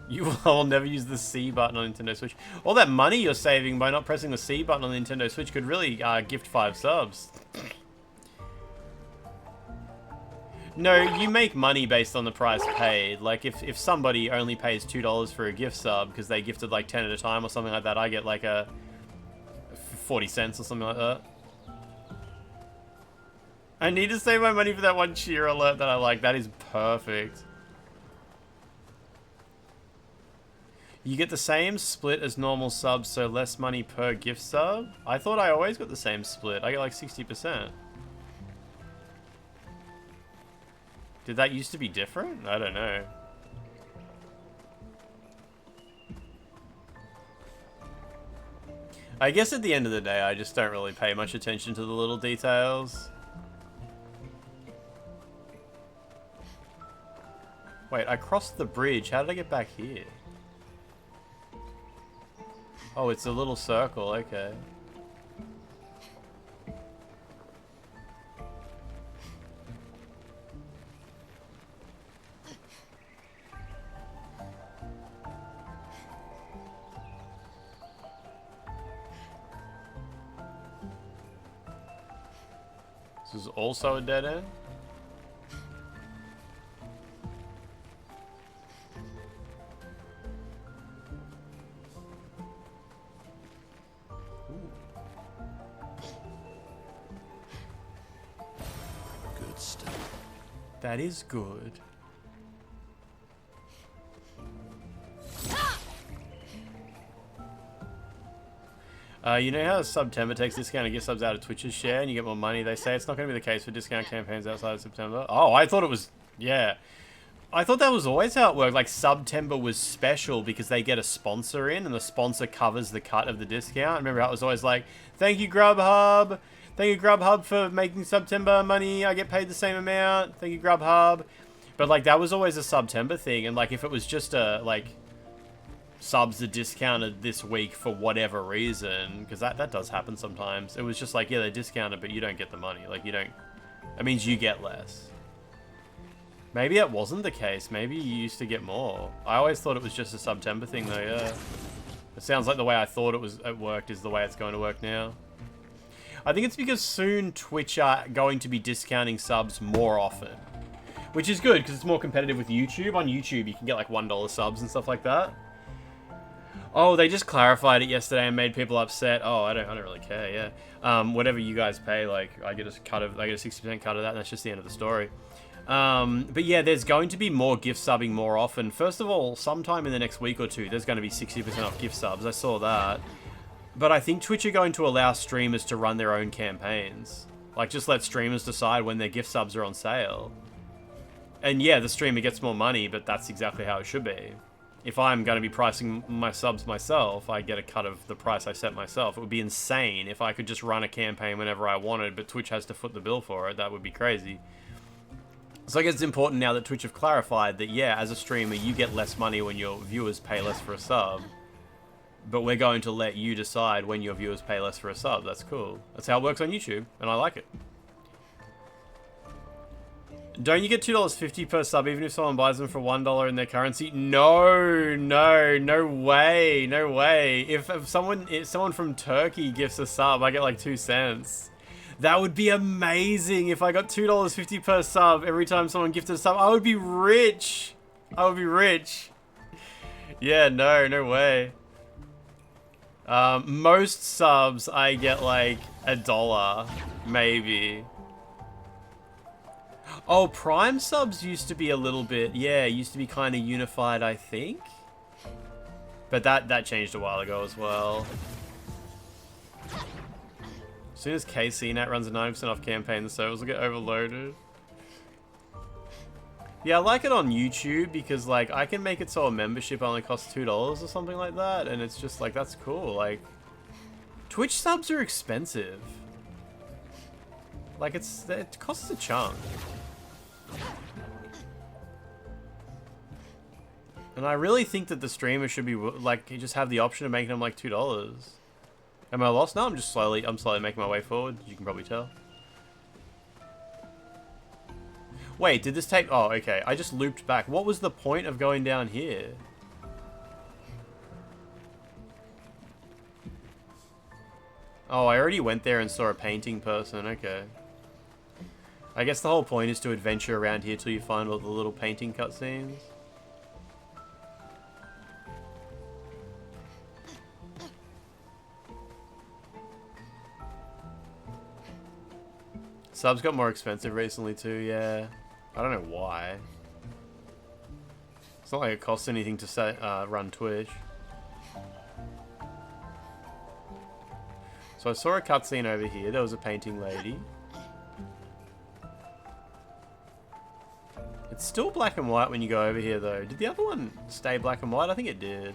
You will never use the C button on Nintendo Switch. All that money you're saving by not pressing the C button on the Nintendo Switch could really gift 5 subs. No, you make money based on the price paid. Like, if somebody only pays $2 for a gift sub because they gifted like 10 at a time or something like that, I get like a 40 cents or something like that. I need to save my money for that one cheer alert that I like. That is perfect. You get the same split as normal subs, so less money per gift sub? I thought I always got the same split. I get like 60%. Did that used to be different? I don't know. I guess at the end of the day, I just don't really pay much attention to the little details. Wait, I crossed the bridge. How did I get back here? Oh, it's a little circle. Okay. This is also a dead end? That is good. You know how September takes discounted gift subs out of Twitch's share and you get more money? They say it's not going to be the case for discount campaigns outside of September. Oh, I thought it was... Yeah. I thought that was always how it worked. Like, September was special because they get a sponsor in, and the sponsor covers the cut of the discount. Remember how it was always like, thank you, Grubhub. Thank you, Grubhub, for making September money. I get paid the same amount. Thank you, Grubhub. But, like, that was always a September thing. And, like, if it was just a, like, subs are discounted this week for whatever reason, because that does happen sometimes. It was just like, yeah, they're discounted, but you don't get the money. Like, you don't... That means you get less. Maybe it wasn't the case. Maybe you used to get more. I always thought it was just a September thing, though, yeah. It sounds like the way I thought it worked is the way it's going to work now. I think it's because soon Twitch are going to be discounting subs more often. Which is good, because it's more competitive with YouTube. On YouTube, you can get, like, $1 subs and stuff like that. Oh, they just clarified it yesterday and made people upset. Oh, I don't really care, yeah. Whatever you guys pay, like, I get a 60% cut of that, and that's just the end of the story. But yeah, there's going to be more gift subbing more often. First of all, sometime in the next week or two, there's going to be 60% off gift subs. I saw that. But I think Twitch are going to allow streamers to run their own campaigns. Like, just let streamers decide when their gift subs are on sale. And yeah, the streamer gets more money, but that's exactly how it should be. If I'm going to be pricing my subs myself, I get a cut of the price I set myself. It would be insane if I could just run a campaign whenever I wanted, but Twitch has to foot the bill for it. That would be crazy. So I guess it's important now that Twitch have clarified that, yeah, as a streamer, you get less money when your viewers pay less for a sub. But we're going to let you decide when your viewers pay less for a sub. That's cool. That's how it works on YouTube, and I like it. Don't you get $2.50 per sub even if someone buys them for $1 in their currency? No, no way, no way. If someone from Turkey gifts a sub, I get like 2 cents. That would be amazing if I got $2.50 per sub every time someone gifted a sub. I would be rich. I would be rich. Yeah, no way. Most subs I get like $1, maybe. Oh, Prime subs used to be a little bit, yeah, used to be kind of unified, I think. But that changed a while ago as well. As soon as KCNet runs a 90% off campaign, the servers will get overloaded. Yeah, I like it on YouTube because, like, I can make it so a membership only costs $2 or something like that, and it's just, like, that's cool. Like, Twitch subs are expensive. Like, it costs a chunk. And I really think that the streamer should be, like, you just have the option of making them, like, $2. Am I lost? No, I'm slowly making my way forward, as you can probably tell. Wait, did this take... Oh, okay. I just looped back. What was the point of going down here? Oh, I already went there and saw a painting person. Okay. I guess the whole point is to adventure around here till you find all the little painting cutscenes. Subs got more expensive recently too, yeah. I don't know why. It's not like it costs anything to run Twitch. So I saw a cutscene over here. There was a painting lady. It's still black and white when you go over here though. Did the other one stay black and white? I think it did.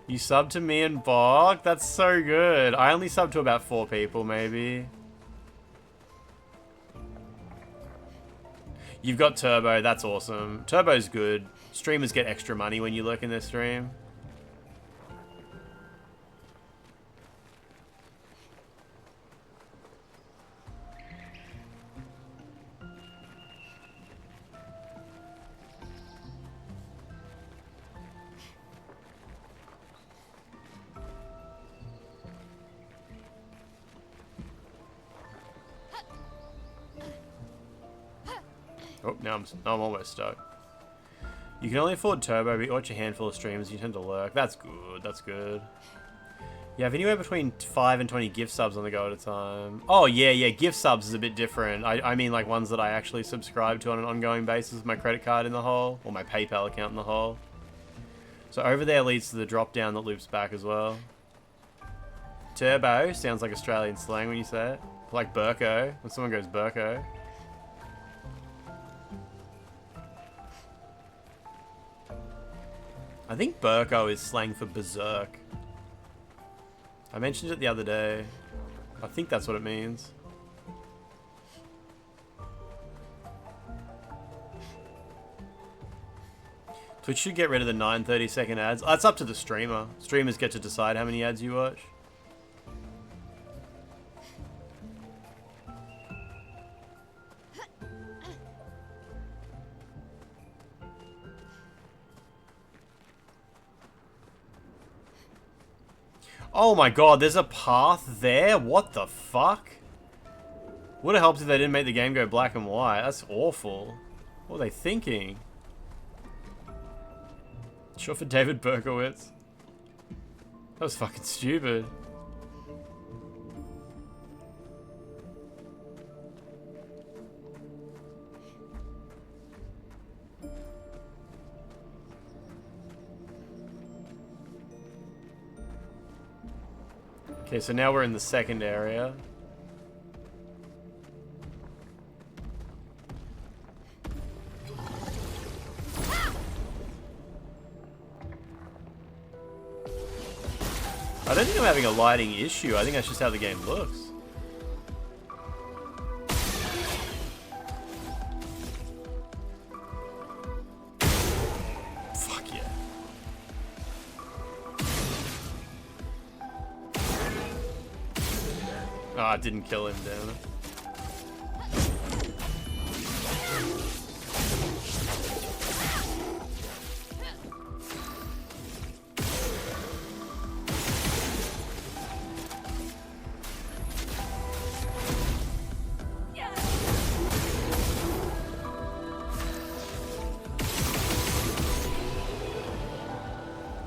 You subbed to me and Bog? That's so good. I only subbed to about 4 people, maybe. You've got Turbo. That's awesome. Turbo's good. Streamers get extra money when you lurk in their stream. Oh, now I'm almost stuck. You can only afford Turbo, but you watch a handful of streams, you tend to lurk. That's good, that's good. You have anywhere between 5 and 20 gift subs on the go at a time. Oh, yeah, gift subs is a bit different. I mean, like, ones that I actually subscribe to on an ongoing basis with my credit card in the hole, or my PayPal account in the hole. So over there leads to the drop-down that loops back as well. Turbo sounds like Australian slang when you say it. Like Burko, when someone goes Burko. I think Burko is slang for berserk. I mentioned it the other day. I think that's what it means. Twitch should get rid of the 9-30-second ads. That's up to the streamer. Streamers get to decide how many ads you watch. Oh my god, there's a path there? What the fuck? Would have helped if they didn't make the game go black and white. That's awful. What were they thinking? Short for David Berkowitz. That was fucking stupid. Okay, so now we're in the second area. I don't think I'm having a lighting issue. I think that's just how the game looks. Fuck yeah. Oh, I didn't kill him, damn it.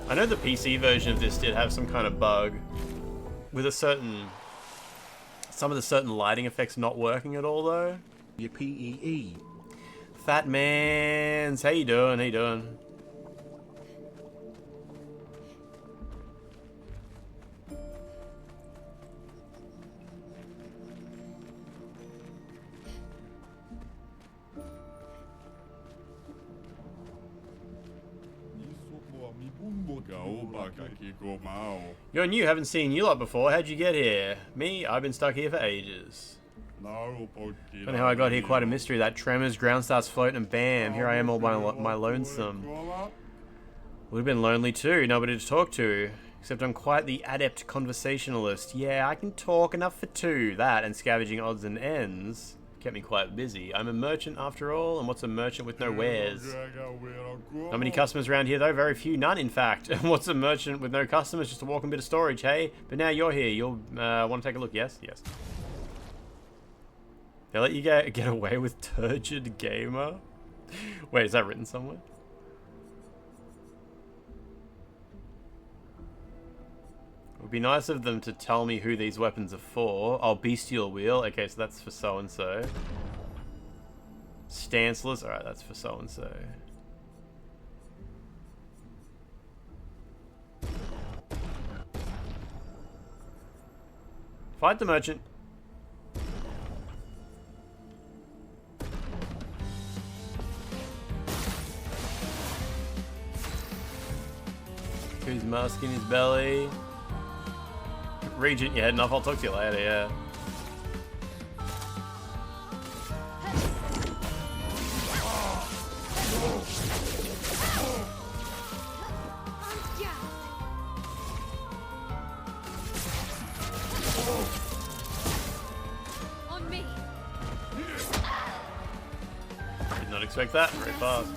I know the PC version of this did have some kind of bug with a certain... some of the certain lighting effects not working at all, though.
Your PEE.
Fat Mans, how you doing? How you doing? You're new, haven't seen you lot before. How'd you get here? Me? I've been stuck here for ages. Don't know how I got here, quite a mystery. That tremors, ground starts floating, and bam, here I am all by my lonesome. Would have been lonely too, nobody to talk to. Except I'm quite the adept conversationalist. Yeah, I can talk enough for two. That and scavenging odds and ends kept me quite busy. I'm a merchant after all, and what's a merchant with no wares? Not many customers around here though, very few, none in fact. And what's a merchant with no customers? Just a walking bit of storage, hey? But now you're here, you'll want to take a look, yes? Yes. They let you get away with Turgid Gamer? Wait, is that written somewhere? It would be nice of them to tell me who these weapons are for. Oh, Bestial Wheel. Okay, so that's for so-and-so. Stanceless. Alright, that's for so-and-so. Fight the merchant. Who's masking his belly? Regent, you're heading off. I'll talk to you later, yeah.
On me.
Did not expect that very fast.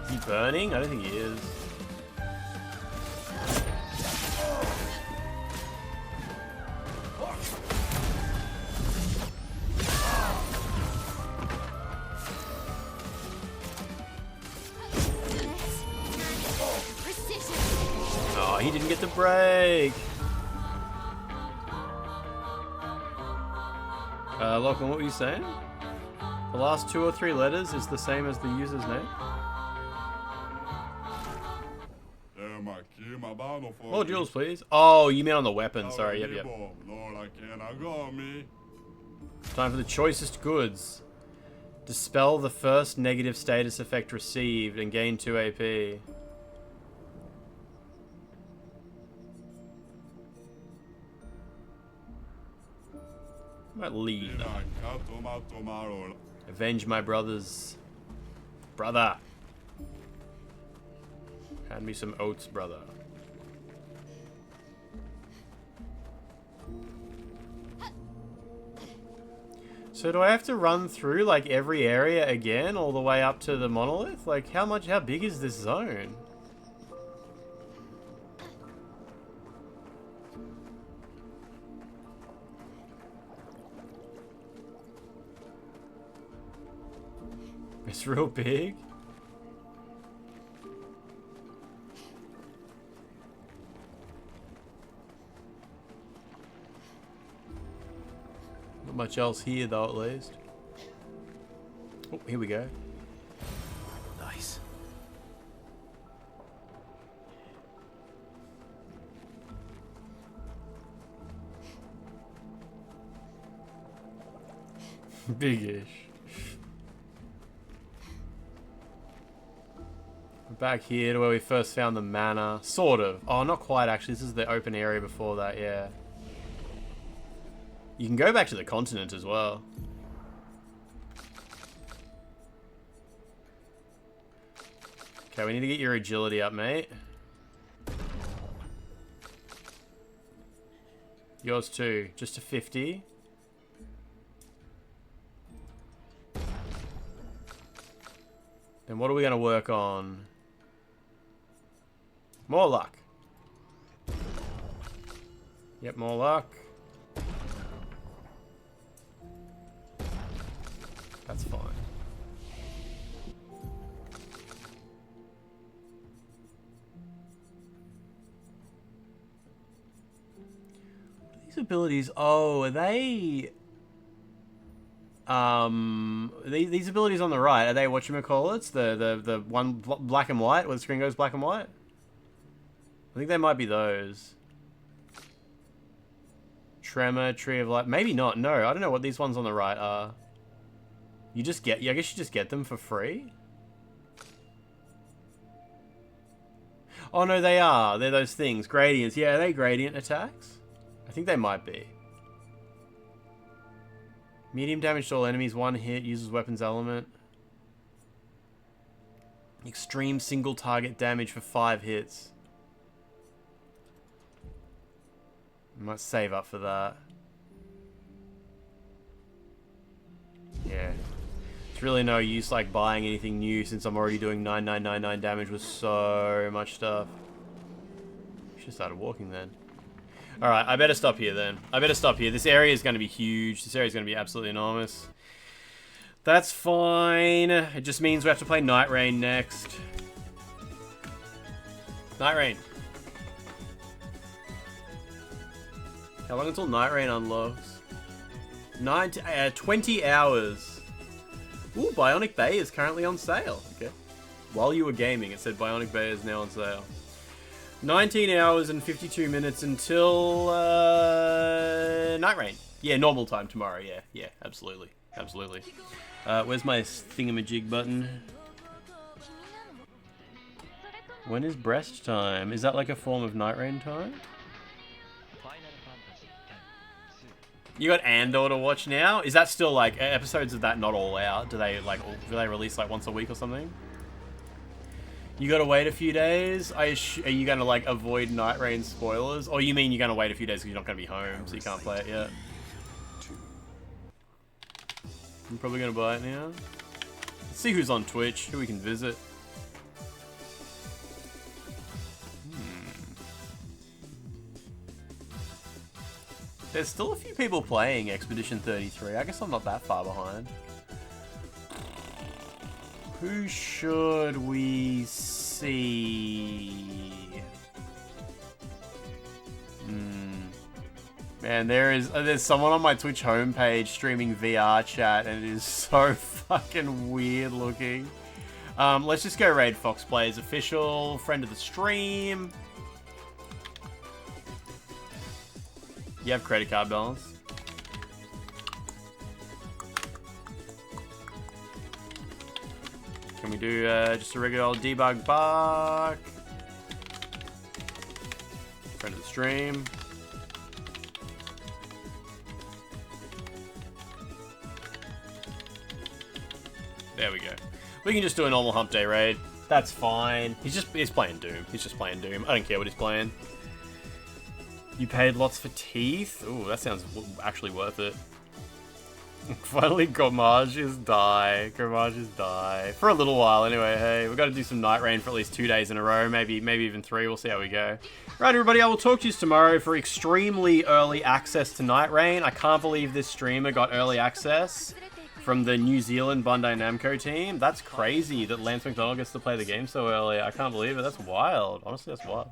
Is he burning? I don't think he is. Oh, he didn't get the break. Lachlan, what were you saying? The last 2 or 3 letters is the same as the user's name? More jewels, please. Oh, you mean on the weapon. Sorry, yep. Time for the choicest goods. Dispel the first negative status effect received and gain 2 AP. What about lead? Avenge my brothers. Brother. Hand me some oats, brother. So do I have to run through like every area again all the way up to the monolith? Like how big is this zone? It's real big. Not much else here though, at least. Oh, here we go. Nice. Big-ish. Back here to where we first found the manor. Sort of. Oh, not quite actually. This is the open area before that, yeah. You can go back to the continent as well. Okay, we need to get your agility up, mate. Yours too. Just to 50. Then what are we going to work on? More luck. Yep, more luck. That's fine. These abilities, oh, are they... these abilities on the right, are they whatchamacallits? The one black and white, where the screen goes black and white? I think they might be those. Tremor, Tree of Life. Maybe not. No, I don't know what these ones on the right are. You just get... I guess you just get them for free? Oh, no, they are. They're those things. Gradients. Yeah, are they gradient attacks? I think they might be. Medium damage to all enemies. 1 hit. Uses weapons element. Extreme single target damage for 5 hits. I might save up for that. Yeah. It's really no use like buying anything new since I'm already doing 9999 damage with so much stuff. Should have started walking then. Alright, I better stop here then. I better stop here. This area is going to be huge. This area is going to be absolutely enormous. That's fine. It just means we have to play Night Rain next. Night Rain. How long until Night Rain unlocks? 20 hours. Ooh, Bionic Bay is currently on sale. Okay. While you were gaming, it said Bionic Bay is now on sale. 19 hours and 52 minutes until Night Rain. Yeah, normal time tomorrow. Yeah, absolutely. Absolutely. Where's my thingamajig button? When is breast time? Is that like a form of Night Rain time? You got Andor to watch now? Is that still like episodes of that not all out? Do they release like once a week or something? You gotta wait a few days? Are you gonna like avoid Night Rain spoilers? Or you mean you're gonna wait a few days because you're not gonna be home, so you can't play it yet? I'm probably gonna buy it now. Let's see who's on Twitch, who we can visit. There's still a few people playing Expedition 33. I guess I'm not that far behind. Who should we see? Man, there's someone on my Twitch homepage streaming VR chat, and it is so fucking weird looking. Let's just go raid Fox Plays official, friend of the stream. You have credit card balance. Can we do just a regular old debug bark? Friend of the stream. There we go. We can just do a normal hump day raid. That's fine. He's playing Doom. He's just playing Doom. I don't care what he's playing. You paid lots for teeth? Ooh, that sounds actually worth it. Finally, GOMMAGE die. GOMMAGE die. For a little while, anyway. Hey, we've got to do some Night Rain for at least 2 days in a row. Maybe even 3. We'll see how we go. Right, everybody, I will talk to you tomorrow for extremely early access to Night Rain. I can't believe this streamer got early access from the New Zealand Bandai Namco team. That's crazy that Lance McDonald gets to play the game so early. I can't believe it. That's wild. Honestly, that's wild.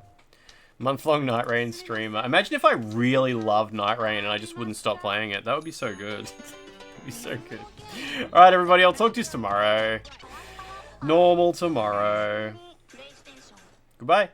Month-long Night Rain streamer. Imagine if I really loved Night Rain and I just wouldn't stop playing it. That would be so good. That'd be so good. Alright, everybody. I'll talk to you tomorrow. Normal tomorrow. Goodbye.